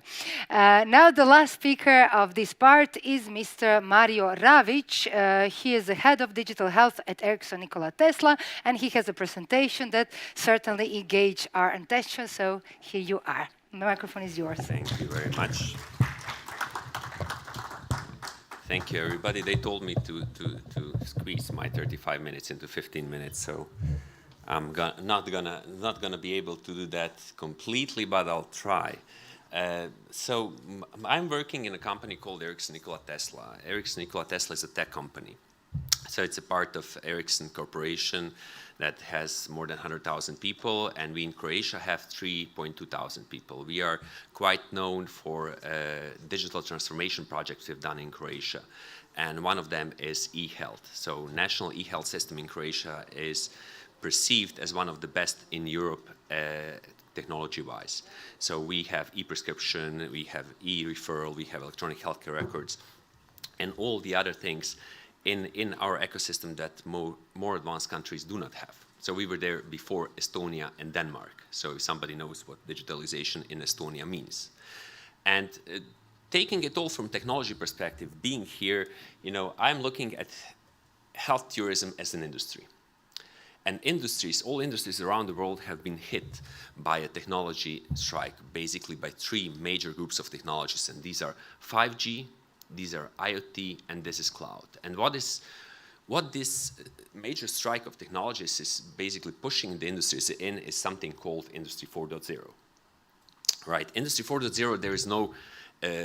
Now the last speaker of this part is Mr. Mario Ravic. He is the head of digital health at Ericsson Nikola Tesla, and he has a presentation that certainly engaged our attention, so here you are. The microphone is yours. Thank you very much. Thank you, everybody. They told me to squeeze my 35 minutes into 15 minutes, so I'm not gonna be able to do that completely, but I'll try. So I'm working in a company called Ericsson Nikola Tesla. Ericsson Nikola Tesla is a tech company. So it's a part of Ericsson Corporation that has more than 100,000 people, and we in Croatia have 3,200 people. We are quite known for digital transformation projects we've done in Croatia, and one of them is e-health. So national e-health system in Croatia is perceived as one of the best in Europe technology-wise. So we have e-prescription, we have e-referral, we have electronic healthcare records, and all the other things in our ecosystem that more advanced countries do not have. So we were there before Estonia and Denmark. So if somebody knows what digitalization in Estonia means. And taking it all from technology perspective, being here, you know, I'm looking at health tourism as an industry. And industries, all industries around the world have been hit by a technology strike, basically by three major groups of technologies. And these are 5G, these are IoT, and this is cloud. And what this major strike of technologies is basically pushing the industries in is something called Industry 4.0. Right, Industry 4.0, there is no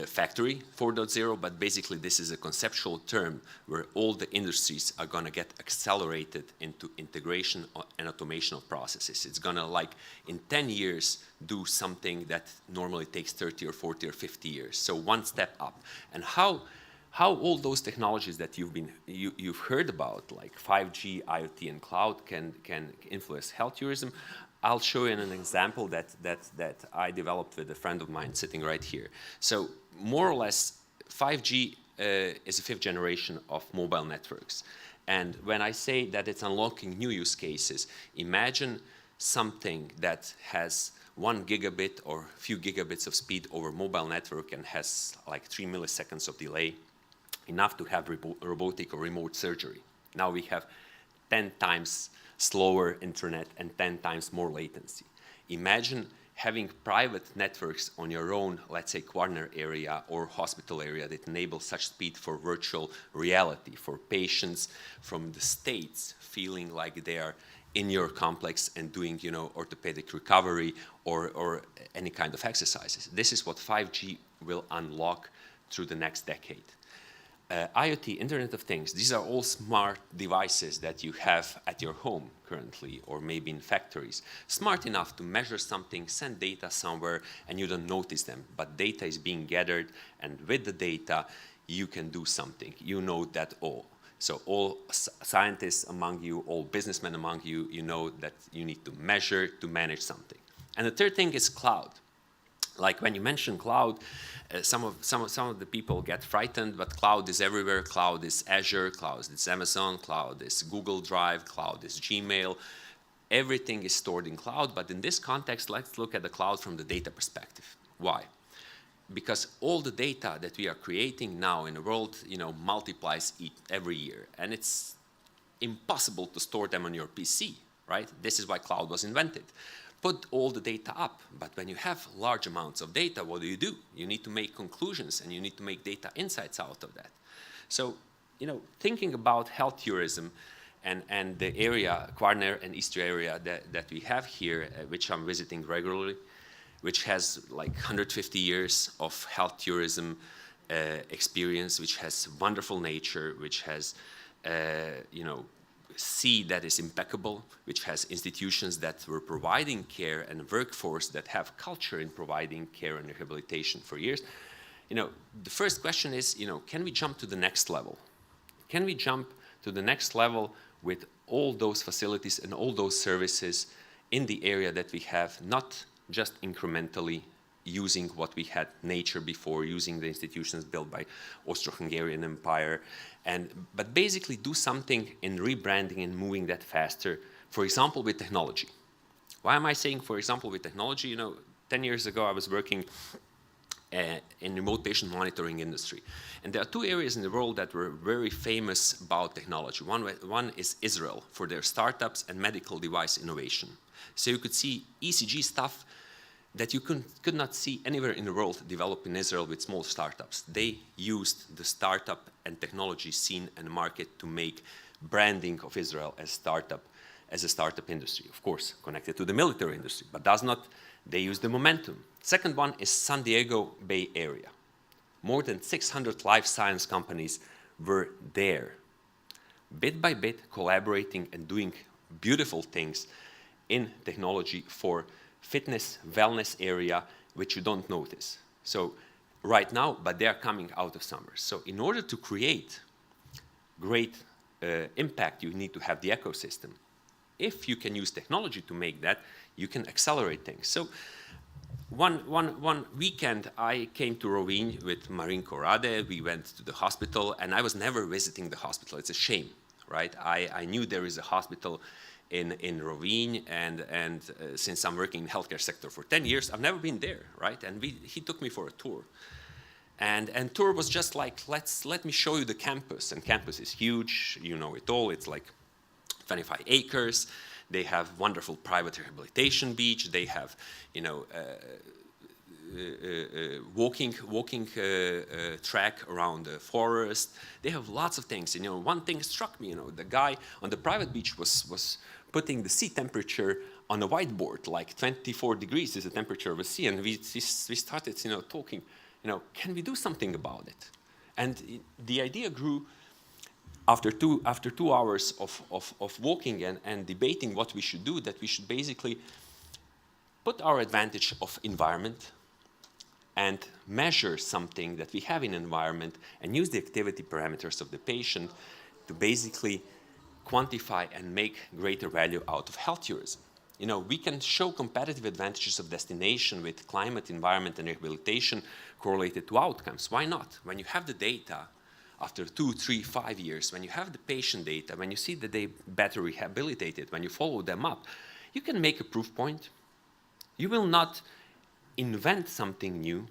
factory 4.0, but basically this is a conceptual term where all the industries are going to get accelerated into integration and automation of processes. It's going to, like, in 10 years, do something that normally takes 30 or 40 or 50 years. So one step up. And how all those technologies that you've heard about, like 5G, IoT, and cloud, can influence health tourism, I'll show you an example that I developed with a friend of mine sitting right here. So more or less, 5G is a 5th generation of mobile networks. And when I say that it's unlocking new use cases, imagine something that has 1 gigabit or few gigabits of speed over mobile network and has like 3 milliseconds of delay, enough to have robotic or remote surgery. Now we have 10 times slower internet and 10 times more latency. Imagine having private networks on your own, let's say Kvarner area or hospital area that enable such speed for virtual reality, for patients from the States feeling like they are in your complex and doing, you know, orthopedic recovery or any kind of exercises. This is what 5G will unlock through the next decade. IoT, Internet of Things, these are all smart devices that you have at your home currently, or maybe in factories. Smart enough to measure something, send data somewhere, and you don't notice them. But data is being gathered, and with the data, you can do something. You know that all. So all scientists among you, all businessmen among you, you know that you need to measure to manage something. And the third thing is cloud. Like when you mention cloud, some of the people get frightened, but cloud is everywhere. Cloud is Azure, cloud is Amazon, cloud is Google Drive, cloud is Gmail. Everything is stored in cloud, but in this context, let's look at the cloud from the data perspective. Why? Because all the data that we are creating now in the world, you know, multiplies every year, and it's impossible to store them on your PC, right? This is why cloud was invented. Put all the data up, but when you have large amounts of data, what do? You need to make conclusions, and you need to make data insights out of that. So, you know, thinking about health tourism and the area, Kvarner and Istria area that we have here, which I'm visiting regularly, which has like 150 years of health tourism experience, which has wonderful nature, which has, you know, sea that is impeccable, which has institutions that were providing care and a workforce that have culture in providing care and rehabilitation for years. You know, the first question is, you know, can we jump to the next level? Can we jump to the next level with all those facilities and all those services in the area that we have, not just incrementally using what we had nature before, using the institutions built by Austro-Hungarian Empire, but basically do something in rebranding and moving that faster, for example, with technology. Why am I saying, for example, with technology? You know, 10 years ago, I was working in remote patient monitoring industry. And there are 2 areas in the world that were very famous about technology. One is Israel for their startups and medical device innovation. So you could see ECG stuff that you could not see anywhere in the world developed in Israel with small startups. They used the startup and technology scene and market to make branding of Israel as a startup industry, of course, connected to the military industry, but they use the momentum. Second one is San Diego Bay Area. More than 600 life science companies were there, bit by bit, collaborating and doing beautiful things in technology for fitness, wellness area, which you don't notice. So right now, but they are coming out of summer. So in order to create great impact, you need to have the ecosystem. If you can use technology to make that, you can accelerate things. So one weekend, I came to Rovinj with Marinko Rade. We went to the hospital, and I was never visiting the hospital. It's a shame, right? I knew there is a hospital in Rovinj, and since I'm working in the healthcare sector for 10 years, I've never been there, right? And he took me for a tour. And tour was just like, let me show you the campus. And campus is huge, you know it all. It's like 25 acres. They have wonderful private rehabilitation beach. They have, you know, walking track around the forest. They have lots of things. And, you know, one thing struck me, you know, the guy on the private beach was putting the sea temperature on a whiteboard, like 24 degrees is the temperature of the sea. And we started, you know, talking, you know, can we do something about it? And the idea grew after two hours of walking and debating what we should do, that we should basically put our advantage of environment and measure something that we have in environment and use the activity parameters of the patient to basically quantify and make greater value out of health tourism. You know, we can show competitive advantages of destination with climate, environment, and rehabilitation correlated to outcomes. Why not? When you have the data after 2, 3, 5 years, when you have the patient data, when you see that they better rehabilitated, when you follow them up, you can make a proof point. You will not invent something new,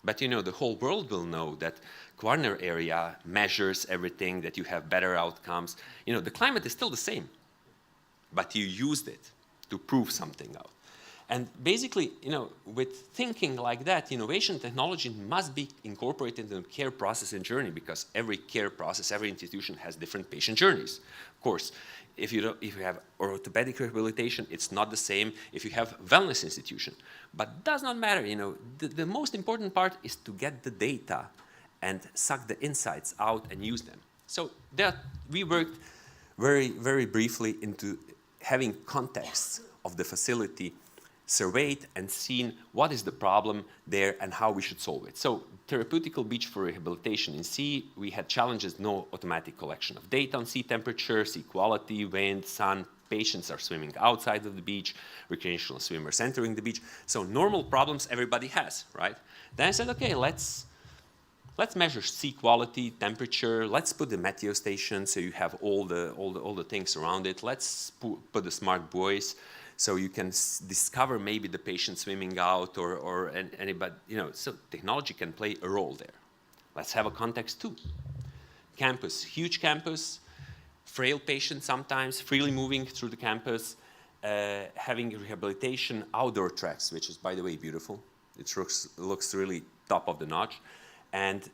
but you know, the whole world will know that Kvarner area measures everything, that you have better outcomes. You know, the climate is still the same, but you used it to prove something out. And basically, you know, with thinking like that, innovation technology must be incorporated into the care process and journey, because every care process, every institution has different patient journeys. Of course, if you have orthopedic rehabilitation, it's not the same if you have wellness institution. But does not matter, you know, the most important part is to get the data and suck the insights out and use them. So we worked very, very briefly into having context of the facility surveyed and seen what is the problem there and how we should solve it. So therapeutical beach for rehabilitation in sea, we had challenges, no automatic collection of data on sea temperature, sea quality, wind, sun. Patients are swimming outside of the beach, recreational swimmers entering the beach. So normal problems everybody has, right? Then I said, okay, let's measure sea quality, temperature. Let's put the meteo station so you have all the things around it. Let's put the smart buoys so you can discover maybe the patient swimming out or anybody, you know. So technology can play a role there. Let's have a context too. Campus, huge campus, frail patients sometimes, freely moving through the campus, having rehabilitation outdoor tracks, which is, by the way, beautiful. It looks really top of the notch. And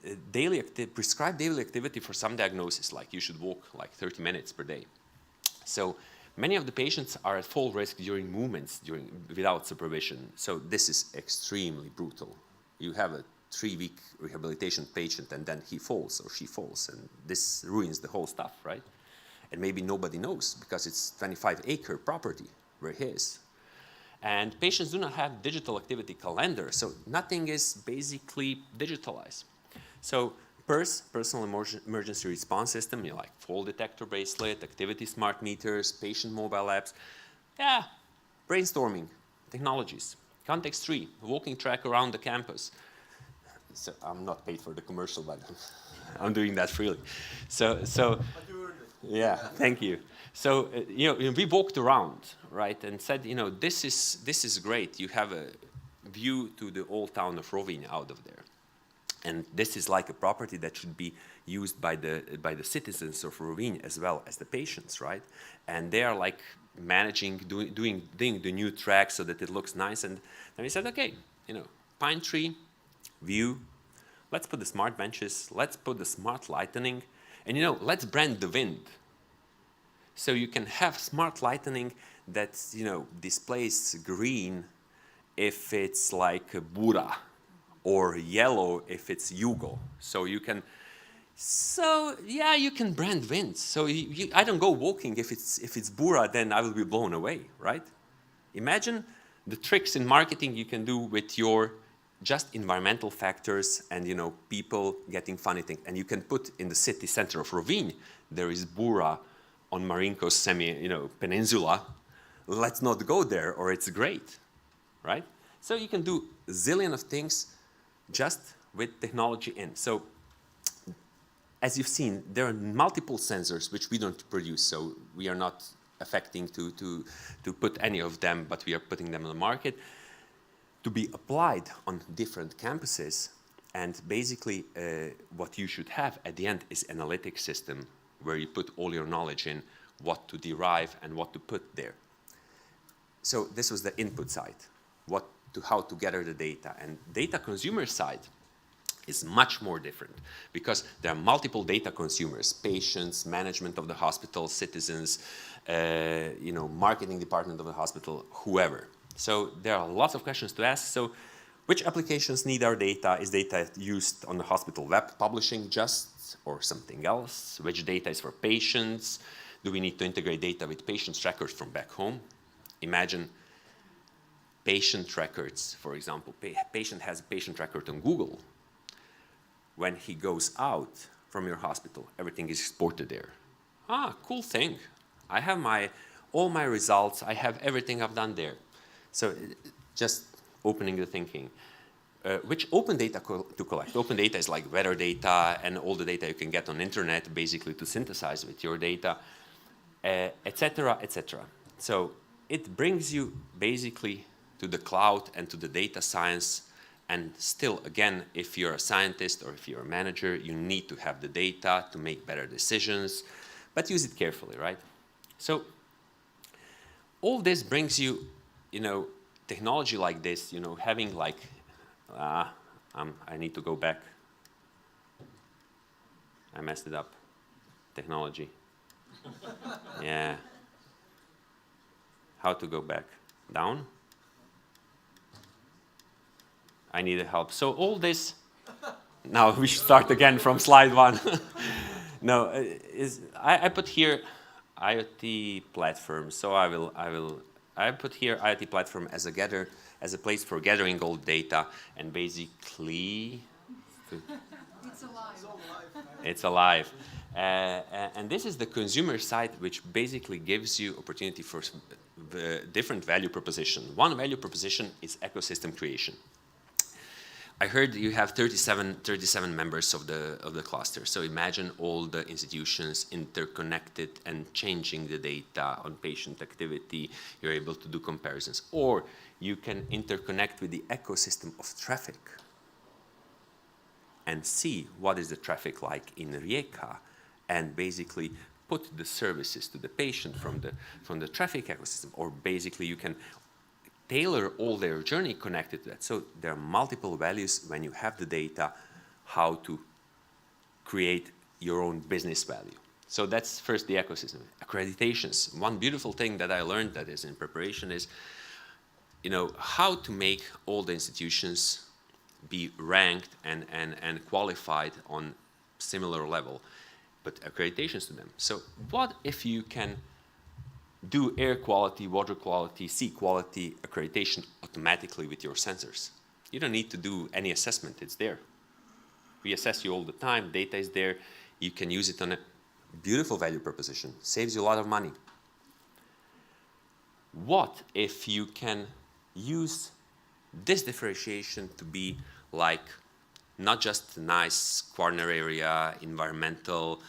prescribed daily activity for some diagnosis, like you should walk like 30 minutes per day. So many of the patients are at full risk during movements without supervision. So this is extremely brutal. You have a 3-week rehabilitation patient and then he falls or she falls, and this ruins the whole stuff, right? And maybe nobody knows because it's 25-acre property where he is. And patients do not have digital activity calendar, so nothing is basically digitalized. So PERS, Personal Emergency Response System, you know, like fall detector bracelet, activity smart meters, patient mobile apps. Yeah, brainstorming technologies. Context 3, walking track around the campus. So I'm not paid for the commercial, but I'm doing that freely. So yeah, thank you. So, you know, we walked around, right, and said, you know, this is great. You have a view to the old town of Rovinj out of there. And this is like a property that should be used by the citizens of Rovinj as well as the patients, right? And they are like managing, doing the new track so that it looks nice. And then we said, okay, you know, pine tree, view, let's put the smart benches, let's put the smart lighting, and, you know, let's brand the wind. So you can have smart lighting that, you know, displays green if it's like a Bura, or yellow if it's Yugo. So you can, yeah, you can brand wind. So I don't go walking if it's Bura, then I will be blown away, right? Imagine the tricks in marketing you can do with your just environmental factors and, you know, people getting funny things. And you can put in the city center of Rovinj, there is Bura on Marinko's peninsula. Let's not go there, or it's great, right? So you can do a zillion of things just with technology in. So as you've seen, there are multiple sensors which we don't produce, so we are not affecting to put any of them, but we are putting them on the market to be applied on different campuses. And basically what you should have at the end is analytics system where you put all your knowledge in, what to derive and what to put there. So this was the input side, how to gather the data. And data consumer side is much more different because there are multiple data consumers, patients, management of the hospital, citizens, marketing department of the hospital, whoever. So there are lots of questions to ask. So which applications need our data? Is data used on the hospital web publishing just or something else? Which data is for patients? Do we need to integrate data with patients' records from back home? Imagine patient records, for example. Patient has a patient record on Google. When he goes out from your hospital, everything is exported there. Ah, cool thing. I have my all my results, I have everything I've done there. So just opening the thinking. Which open data to collect? Open data is like weather data and all the data you can get on internet, basically to synthesize with your data, etc., etc. So it brings you basically to the cloud and to the data science. And still, again, if you're a scientist or if you're a manager, you need to have the data to make better decisions, but use it carefully, right? So all this brings you, technology like this, having like, I need to go back. I messed it up. Technology. Yeah. How to go back? Down? I needed help. So all this, now we should start again from slide 1. No, I put here IoT platform. So I put here IoT platform as a place for gathering all data and basically. It's alive. It's alive. And this is the consumer side, which basically gives you opportunity for different value proposition. One value proposition is ecosystem creation. I heard you have 37 members of the cluster. So imagine all the institutions interconnected and changing the data on patient activity. You're able to do comparisons. Or you can interconnect with the ecosystem of traffic and see what is the traffic like in Rijeka and basically put the services to the patient from the traffic ecosystem. Or basically you can tailor all their journey connected to that. So there are multiple values when you have the data, how to create your own business value. So that's first the ecosystem. Accreditations. One beautiful thing that I learned that is in preparation is, how to make all the institutions be ranked and qualified on similar level, but accreditations to them. So what if you can do air quality, water quality, sea quality accreditation automatically with your sensors? You don't need to do any assessment, it's there. We assess you all the time, data is there, you can use it on a beautiful value proposition, saves you a lot of money. What if you can use this differentiation to be like not just nice Kvarner area, environmental,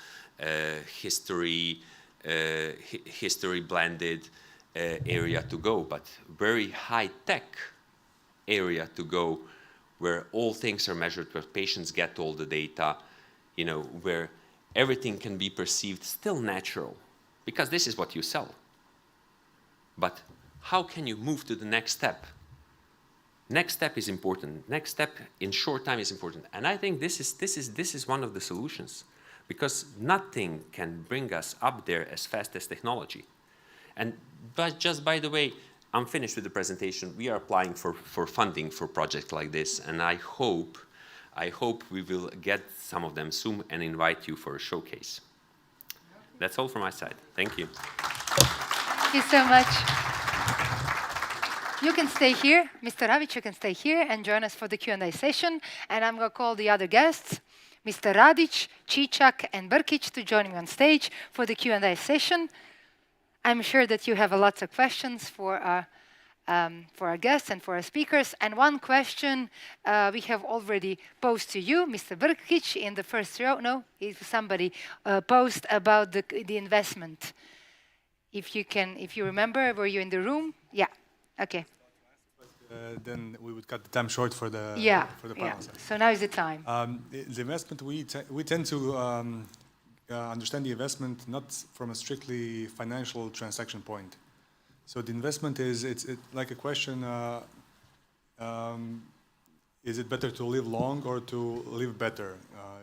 history blended area to go, but very high-tech area to go where all things are measured, where patients get all the data, where everything can be perceived still natural, because this is what you sell. But how can you move to the next step? Next step is important. Next step in short time is important. And I think this is one of the solutions, because nothing can bring us up there as fast as technology. But just by the way, I'm finished with the presentation. We are applying for funding for projects like this, and I hope we will get some of them soon and invite you for a showcase. That's all from my side. Thank you. Thank you so much. You can stay here, Mr. Ravic, you can stay here and join us for the Q&A session. And I'm going to call the other guests, Mr. Radic, Cicak, and Brkic, to join me on stage for the Q&A session. I'm sure that you have lots of questions for our guests and for our speakers. And one question we have already posed to you, Mr. Brkic, in the first row. No, if somebody posed about the investment. If you remember, were you in the room? Yeah. Okay. Then we would cut the time short for the panel. So now is the time. The investment, we tend to understand the investment not from a strictly financial transaction point. So the investment is it's like a question: is it better to live long or to live better?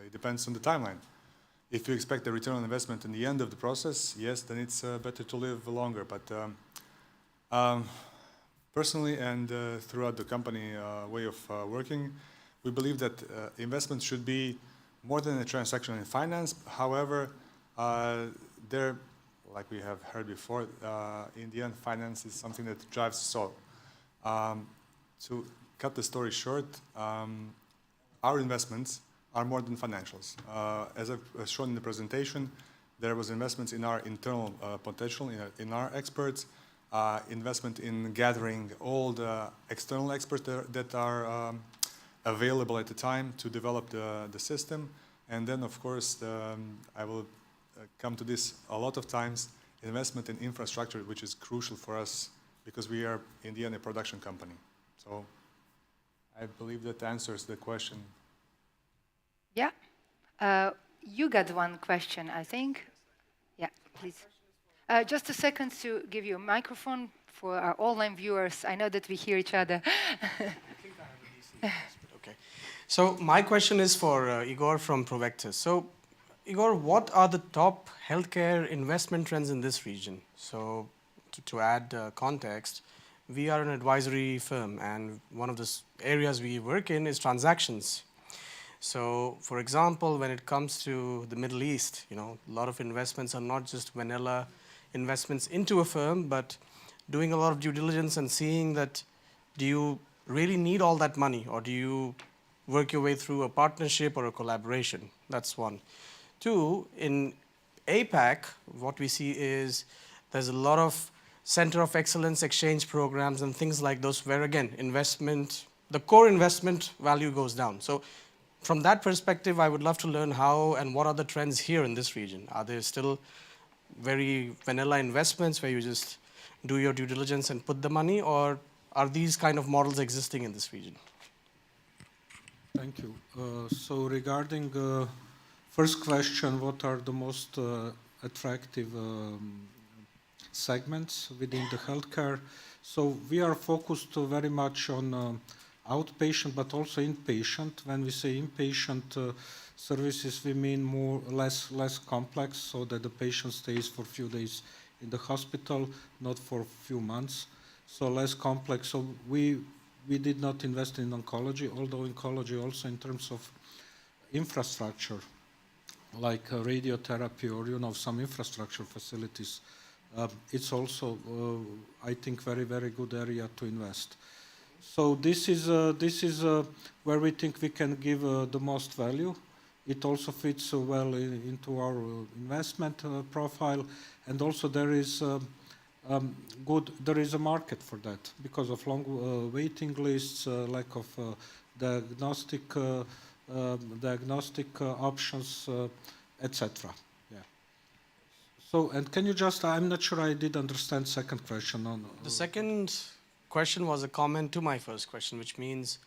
It depends on the timeline. If you expect a return on investment in the end of the process, yes, then it's better to live longer. But personally and throughout the company way of working, we believe that investment should be more than a transaction in finance. However, like we have heard before, in the end, finance is something that drives us all. To cut the story short, our investments are more than financials. As I've shown in the presentation, There was investments in our internal potential, in our experts, investment in gathering all the external experts that are available at the time to develop the system. And then, of course, I will come to this a lot of times, investment in infrastructure, which is crucial for us because we are, in the end, a production company. So I believe that answers the question. Yeah. You got one question, I think. Yeah, please. Just a second to give you a microphone for our online viewers. I know that we hear each other. Okay. So my question is for Igor from Provectus. So Igor, what are the top healthcare investment trends in this region? So to add context, we are an advisory firm, and one of the areas we work in is transactions. So, for example, when it comes to the Middle East, a lot of investments are not just vanilla investments into a firm, but doing a lot of due diligence and seeing that, do you really need all that money, or do you work your way through a partnership or a collaboration? That's one. Two, in APAC, what we see is there's a lot of center of excellence exchange programs and things like those where, again, the core investment value goes down. So from that perspective, I would love to learn how and what are the trends here in this region. Are there still very vanilla investments where you just do your due diligence and put the money, or are these kind of models existing in this region? Thank you. So regarding first question, what are the most attractive segments within the healthcare? So we are focused very much on outpatient, but also inpatient. When we say inpatient services, we mean less complex, so that the patient stays for a few days in the hospital, not for a few months. So less complex. So we did not invest in oncology, although oncology also in terms of infrastructure, like radiotherapy or some infrastructure facilities. It's also, I think, very, very good area to invest. So this is where we think we can give the most value. It also fits well into our investment profile, and also there is a market for that because of long waiting lists, lack of diagnostic options, etc. Yeah. So, and can you just? I'm not sure I did understand second question on. The second question was a comment to my first question, which means,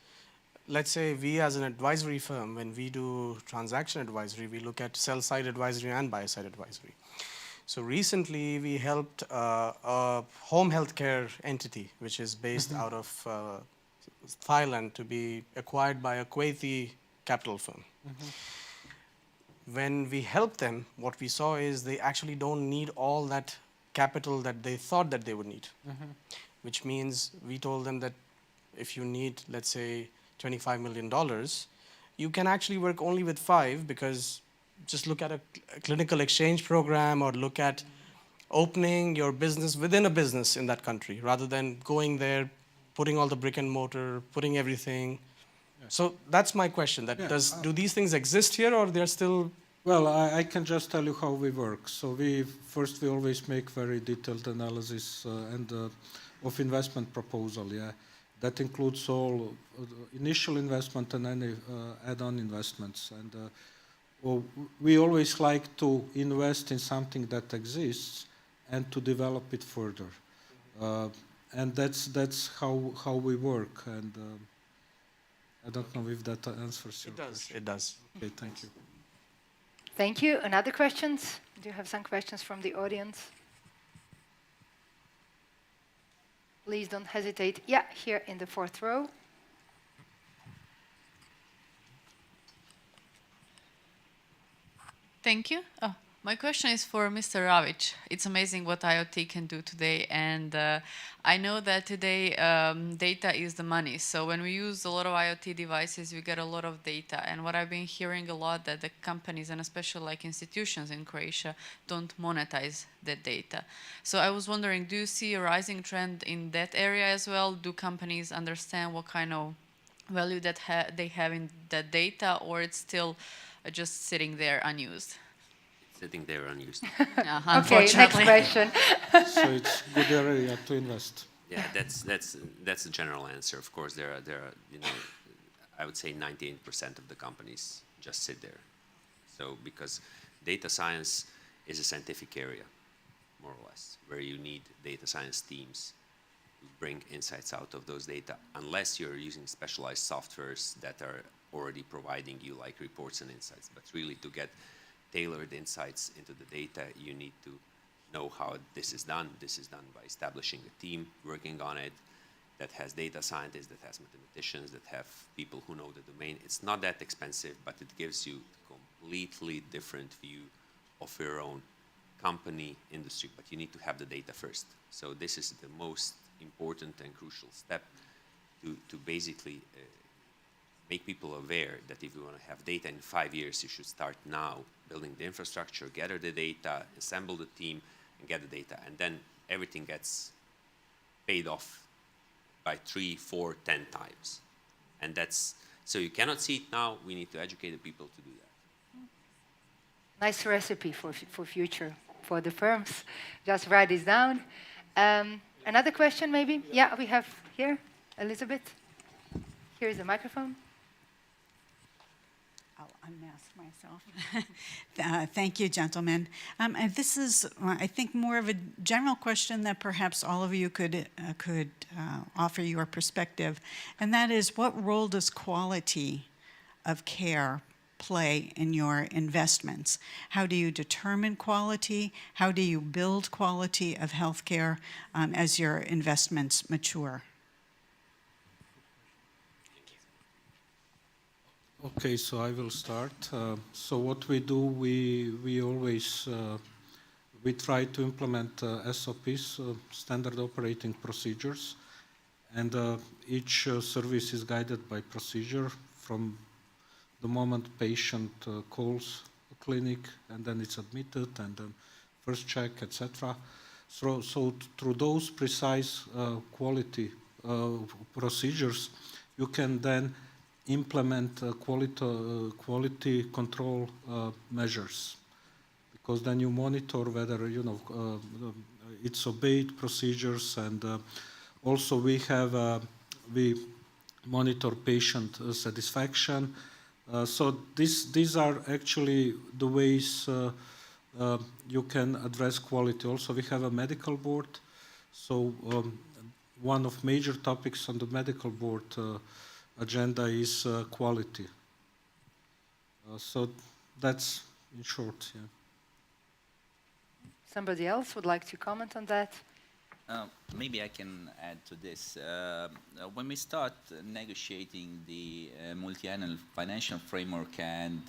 let's say we as an advisory firm, when we do transaction advisory, we look at sell-side advisory and buy-side advisory. So recently we helped a home healthcare entity, which is based out of Thailand, to be acquired by a Kuwaiti capital firm. When we helped them, what we saw is they actually don't need all that capital that they thought that they would need. Which means we told them that if you need, let's say, $25 million, you can actually work only with 5, because just look at a clinical exchange program or look at opening your business within a business in that country, rather than going there, putting all the brick and mortar, putting everything. Yeah. So that's my question, that do these things exist here, or they're still... Well, I can just tell you how we work. So we always make very detailed analysis of investment proposal, yeah. That includes all initial investment and any add-on investments. And we always like to invest in something that exists and to develop it further. And that's how we work. And I don't know if that answers your question. It does. Okay, thank you. Thank you. Another questions? Do you have some questions from the audience? Please don't hesitate. Yeah, here in the 4th row. Thank you. My question is for Mr. Ravic. It's amazing what IoT can do today, and I know that today data is the money. So when we use a lot of IoT devices, we get a lot of data. And what I've been hearing a lot, that the companies, and especially like institutions in Croatia, don't monetize that data. So I was wondering, do you see a rising trend in that area as well? Do companies understand what kind of value that they have in that data, or it's still just sitting there unused? sitting there unused. Yeah, Okay, next unfortunately. question. So it's good area to invest. Yeah, that's the general answer. Of course, there are you know, I would say 98% of the companies just sit there. So because data science is a scientific area, more or less, where you need data science teams to bring insights out of those data, unless you're using specialized softwares that are already providing you like reports and insights. But really, to get tailored insights into the data, you need to know how this is done. This is done by establishing a team working on it that has data scientists, that has mathematicians, that have people who know the domain. It's not that expensive, but it gives you a completely different view of your own company, industry, but you need to have the data first. So this is the most important and crucial step to basically make people aware that if you want to have data in 5 years, you should start now building the infrastructure, gather the data, assemble the team, and get the data. And then everything gets paid off by 3, 4, 10 times. And that's, so you cannot see it now, we need to educate the people to do that. Nice recipe for future, for the firms. Just write this down. Another question maybe? Yeah, we have here, Elizabeth. Here's the microphone. I'll unmask myself. Thank you, gentlemen. And this is, I think, more of a general question that perhaps all of you could offer your perspective, and that is, what role does quality of care play in your investments? How do you determine quality? How do you build quality of healthcare as your investments mature? Okay, so I will start. So what we do, we always we try to implement SOPs, standard operating procedures, and each service is guided by procedure from the moment patient calls a clinic, and then it's admitted, and then first check, etc. So through those precise quality procedures, you can then implement quality control measures, because then you monitor whether it's obeyed procedures, and also we monitor patient satisfaction. So these are actually the ways you can address quality. Also, we have a medical board. So one of major topics on the medical board agenda is quality. So that's in short. Yeah. Somebody else would like to comment on that? Maybe I can add to this. When we start negotiating the multi-annual financial framework and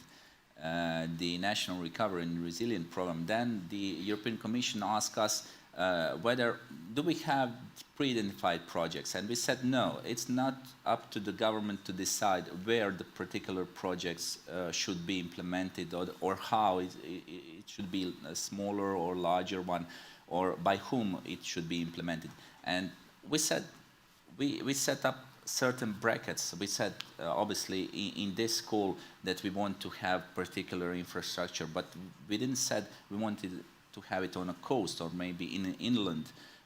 the National Recovery and Resilience Program, then the European Commission asked us whether do we have pre-identified projects, and we said no, it's not up to the government to decide where the particular projects should be implemented, or how it should be a smaller or larger one, or by whom it should be implemented. And we said, we set up certain brackets. We said, obviously, in this school that we want to have particular infrastructure, but we didn't said we wanted to have it on a coast or maybe in an inland,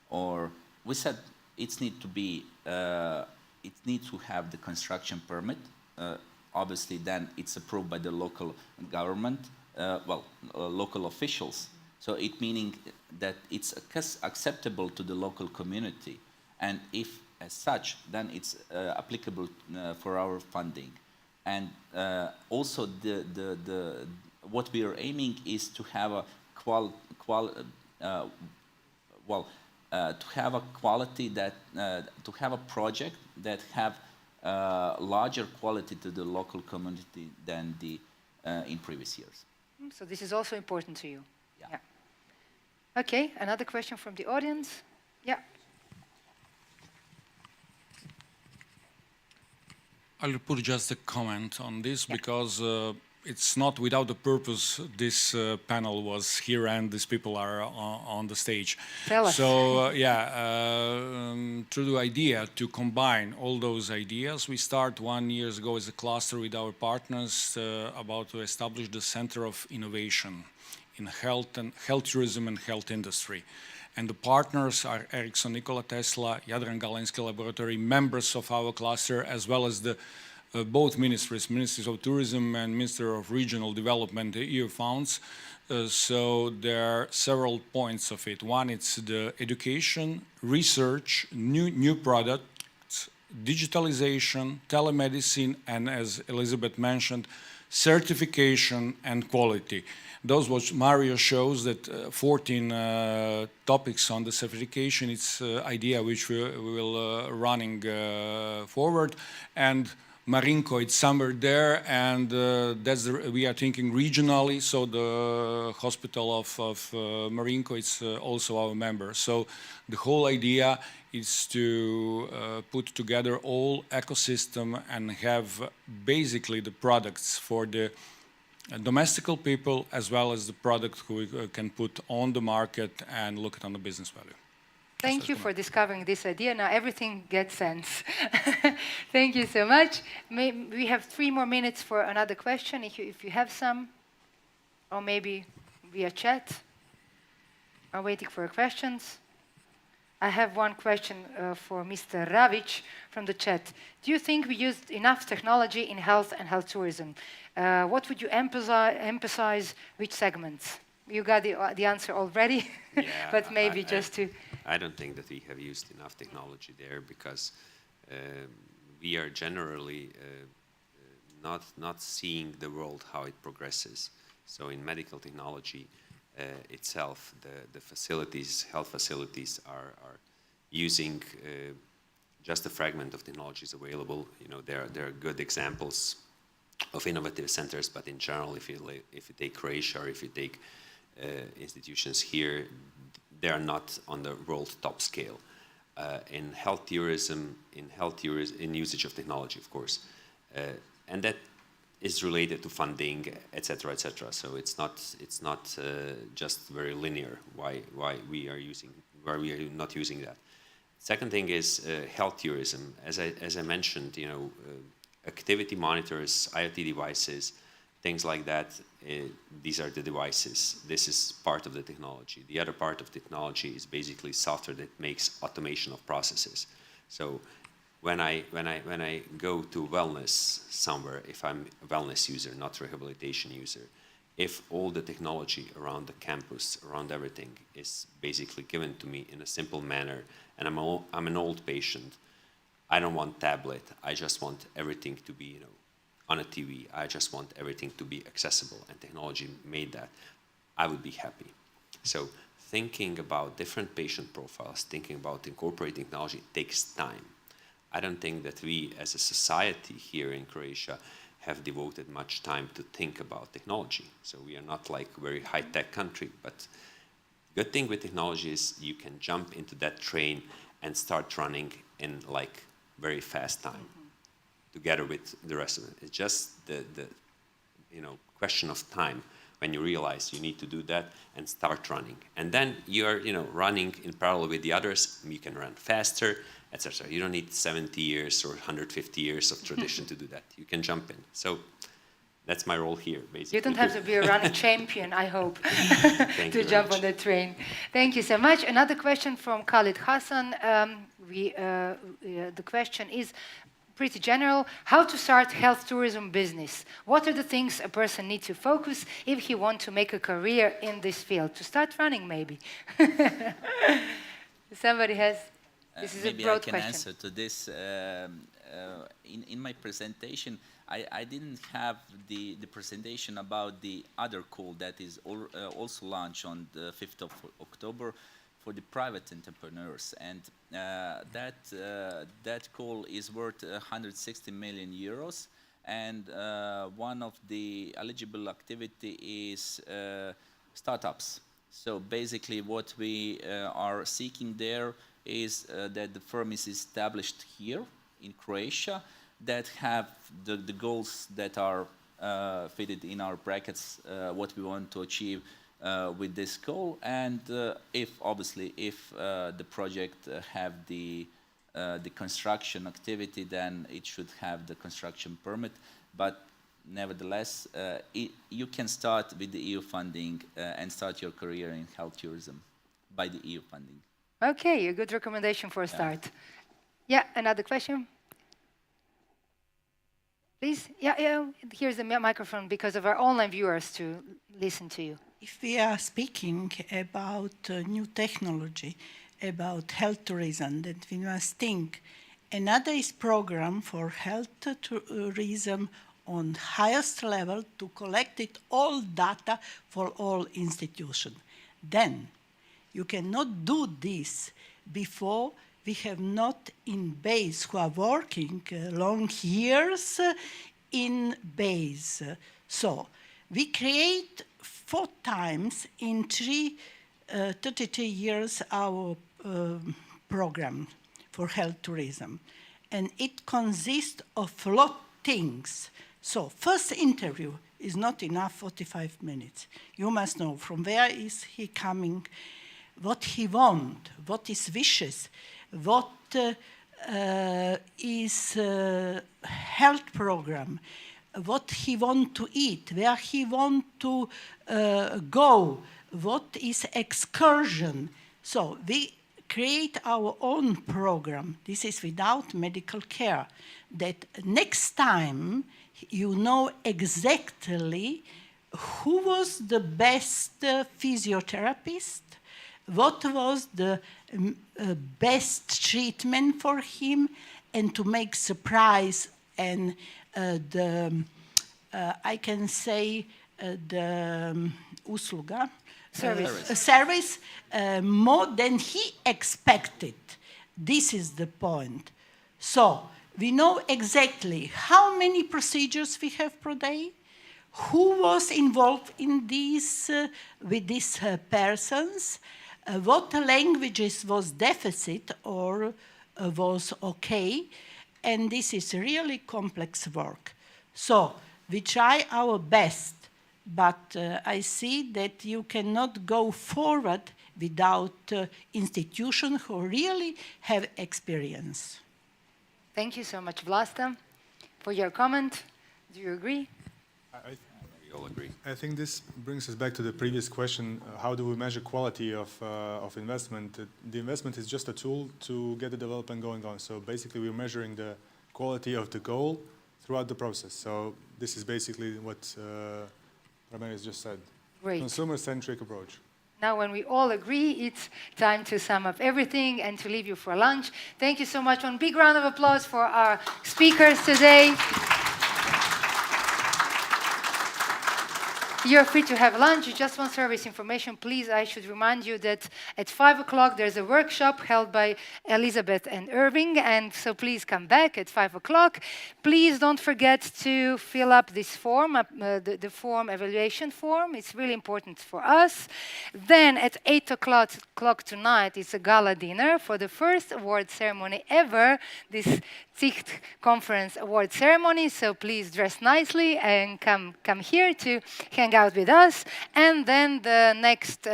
or we said it needs to be, it needs to have the construction permit. Obviously, then it's approved by the local government, local officials. So it meaning that it's acceptable to the local community, and if as such, then it's applicable for our funding. And also what we are aiming is to have a to have a quality that to have a project that have larger quality to the local community than the in previous years. So this is also important to you. Yeah. Okay, another question from the audience. Yeah. I'll put just a comment on this, because it's not without a purpose this panel was here and these people are on the stage. Tell us. So through the idea to combine all those ideas, we start 1 year ago as a cluster with our partners about to establish the Center of Innovation in health and health tourism and health industry. And the partners are Ericsson, Nikola Tesla, Jadran Galinsky Laboratory, members of our cluster, as well as the both ministries, Ministries of Tourism and Minister of Regional Development, the EU funds. So there are several points of it. One, it's the education, research, new products, digitalization, telemedicine, and as Elizabeth mentioned, certification and quality. Those what Mario shows, that 14 topics on the certification, it's idea which we will running forward. And Marinko, it's somewhere there, and we are thinking regionally, so the hospital of Marinko is also our member. So the whole idea is to put together all ecosystem and have basically the products for the domestical people as well as the product who we can put on the market and look at on the business value. Thank you for discovering this idea. Now everything gets sense. Thank you so much. We have 3 more minutes for another question, if you have some, or maybe via chat. I'm waiting for questions. I have one question for Mr. Ravic from the chat. Do you think we used enough technology in health and health tourism? What would you emphasize which segments? You got the answer already, Yeah, but maybe just to... I don't think that we have used enough technology there because we are generally not seeing the world how it progresses. So in medical technology itself, the facilities, health facilities are using just a fragment of technologies available. You know, there are good examples of innovative centers, but in general, if you take Croatia or if you take institutions here, they are not on the world top scale. In health tourism, in usage of technology, of course, and that is related to funding, etc., etc. So it's not just very linear. Why we are not using that. Second thing is health tourism. As I mentioned, you know, activity monitors, IoT devices, things like that. These are the devices. This is part of the technology. The other part of technology is basically software that makes automation of processes. So when I go to wellness somewhere, if I'm a wellness user, not rehabilitation user, if all the technology around the campus, around everything, is basically given to me in a simple manner, and I'm an old patient, I don't want tablet. I just want everything to be, you know, on a TV. I just want everything to be accessible, and technology made that. I would be happy. So thinking about different patient profiles, thinking about incorporating technology takes time. I don't think that we as a society here in Croatia have devoted much time to think about technology. So we are not like a very high-tech country, but good thing with technology is you can jump into that train and start running in like very fast time together with the rest of it. It's just the you know, question of time when you realize you need to do that and start running. And then you're, you know, running in parallel with the others, you can run faster, etc. You don't need 70 years or 150 years of tradition to do that. You can jump in. So that's my role here, basically. You don't have to be a running champion, I hope, to jump on the train. Thank you so much. Another question from Khalid Hassan. The question is pretty general. How to start health tourism business? What are the things a person needs to focus if he wants to make a career in this field? To start running, maybe. Somebody has... This is maybe a broad I can question. answer to this. In my presentation, I didn't have the presentation about the other call that is also launched on the 5th of October for the private entrepreneurs. And that call is worth 160 million euros. And one of the eligible activity is startups. So basically what we are seeking there is that the firm is established here in Croatia, that have the goals that are fitted in our brackets, what we want to achieve with this goal, and if the project have the construction activity, then it should have the construction permit. But nevertheless, you can start with the EU funding and start your career in health tourism by the EU funding. Okay, a good recommendation for a start. Yeah, another question? Please, yeah, here's the microphone because of our online viewers to listen to you. If we are speaking about new technology, about health tourism, then we must think another is program for health tourism on highest level to collect it all data for all institutions. Then you cannot do this before we have not in base who are working long years in base. So we create 4 times in 33 years our program for health tourism. And it consists of a lot of things. So first interview is not enough 45 minutes. You must know from where is he coming, what he wants, what his wishes, what is health program, what he want to eat, where he want to go, what is excursion. So we create our own program. This is without medical care. That next time you know exactly who was the best physiotherapist, what was the best treatment for him, and to make surprise and I can say the usluga, service more than he expected. This is the point. So we know exactly how many procedures we have per day, who was involved in these with these persons, what languages was deficit or was okay, and this is really complex work. So we try our best, but I see that you cannot go forward without institutions who really have experience. Thank you so much, Vlasta, for your comment. Do you agree? We all agree. I think this brings us back to the previous question. How do we measure quality of investment? The investment is just a tool to get the development going on. So basically, we're measuring the quality of the goal throughout the process. So this is basically what Ramirez just said. Great. Consumer-centric approach. Now, when we all agree, it's time to sum up everything and to leave you for lunch. Thank you so much. One big round of applause for our speakers today. You're free to have lunch. Just one service information, please. I should remind you that at 5 o'clock there's a workshop held by Elizabeth and Irving, and so please come back at 5 o'clock. Please don't forget to fill up this form, the form evaluation form. It's really important for us. Then at 8 o'clock tonight is a gala dinner for the first award ceremony ever, this CIHT conference award ceremony. So please dress nicely and come here to hang out with us. And then the next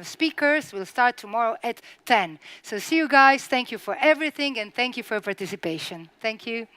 speakers will start tomorrow at 10. So see you guys. Thank you for everything and thank you for your participation. Thank you.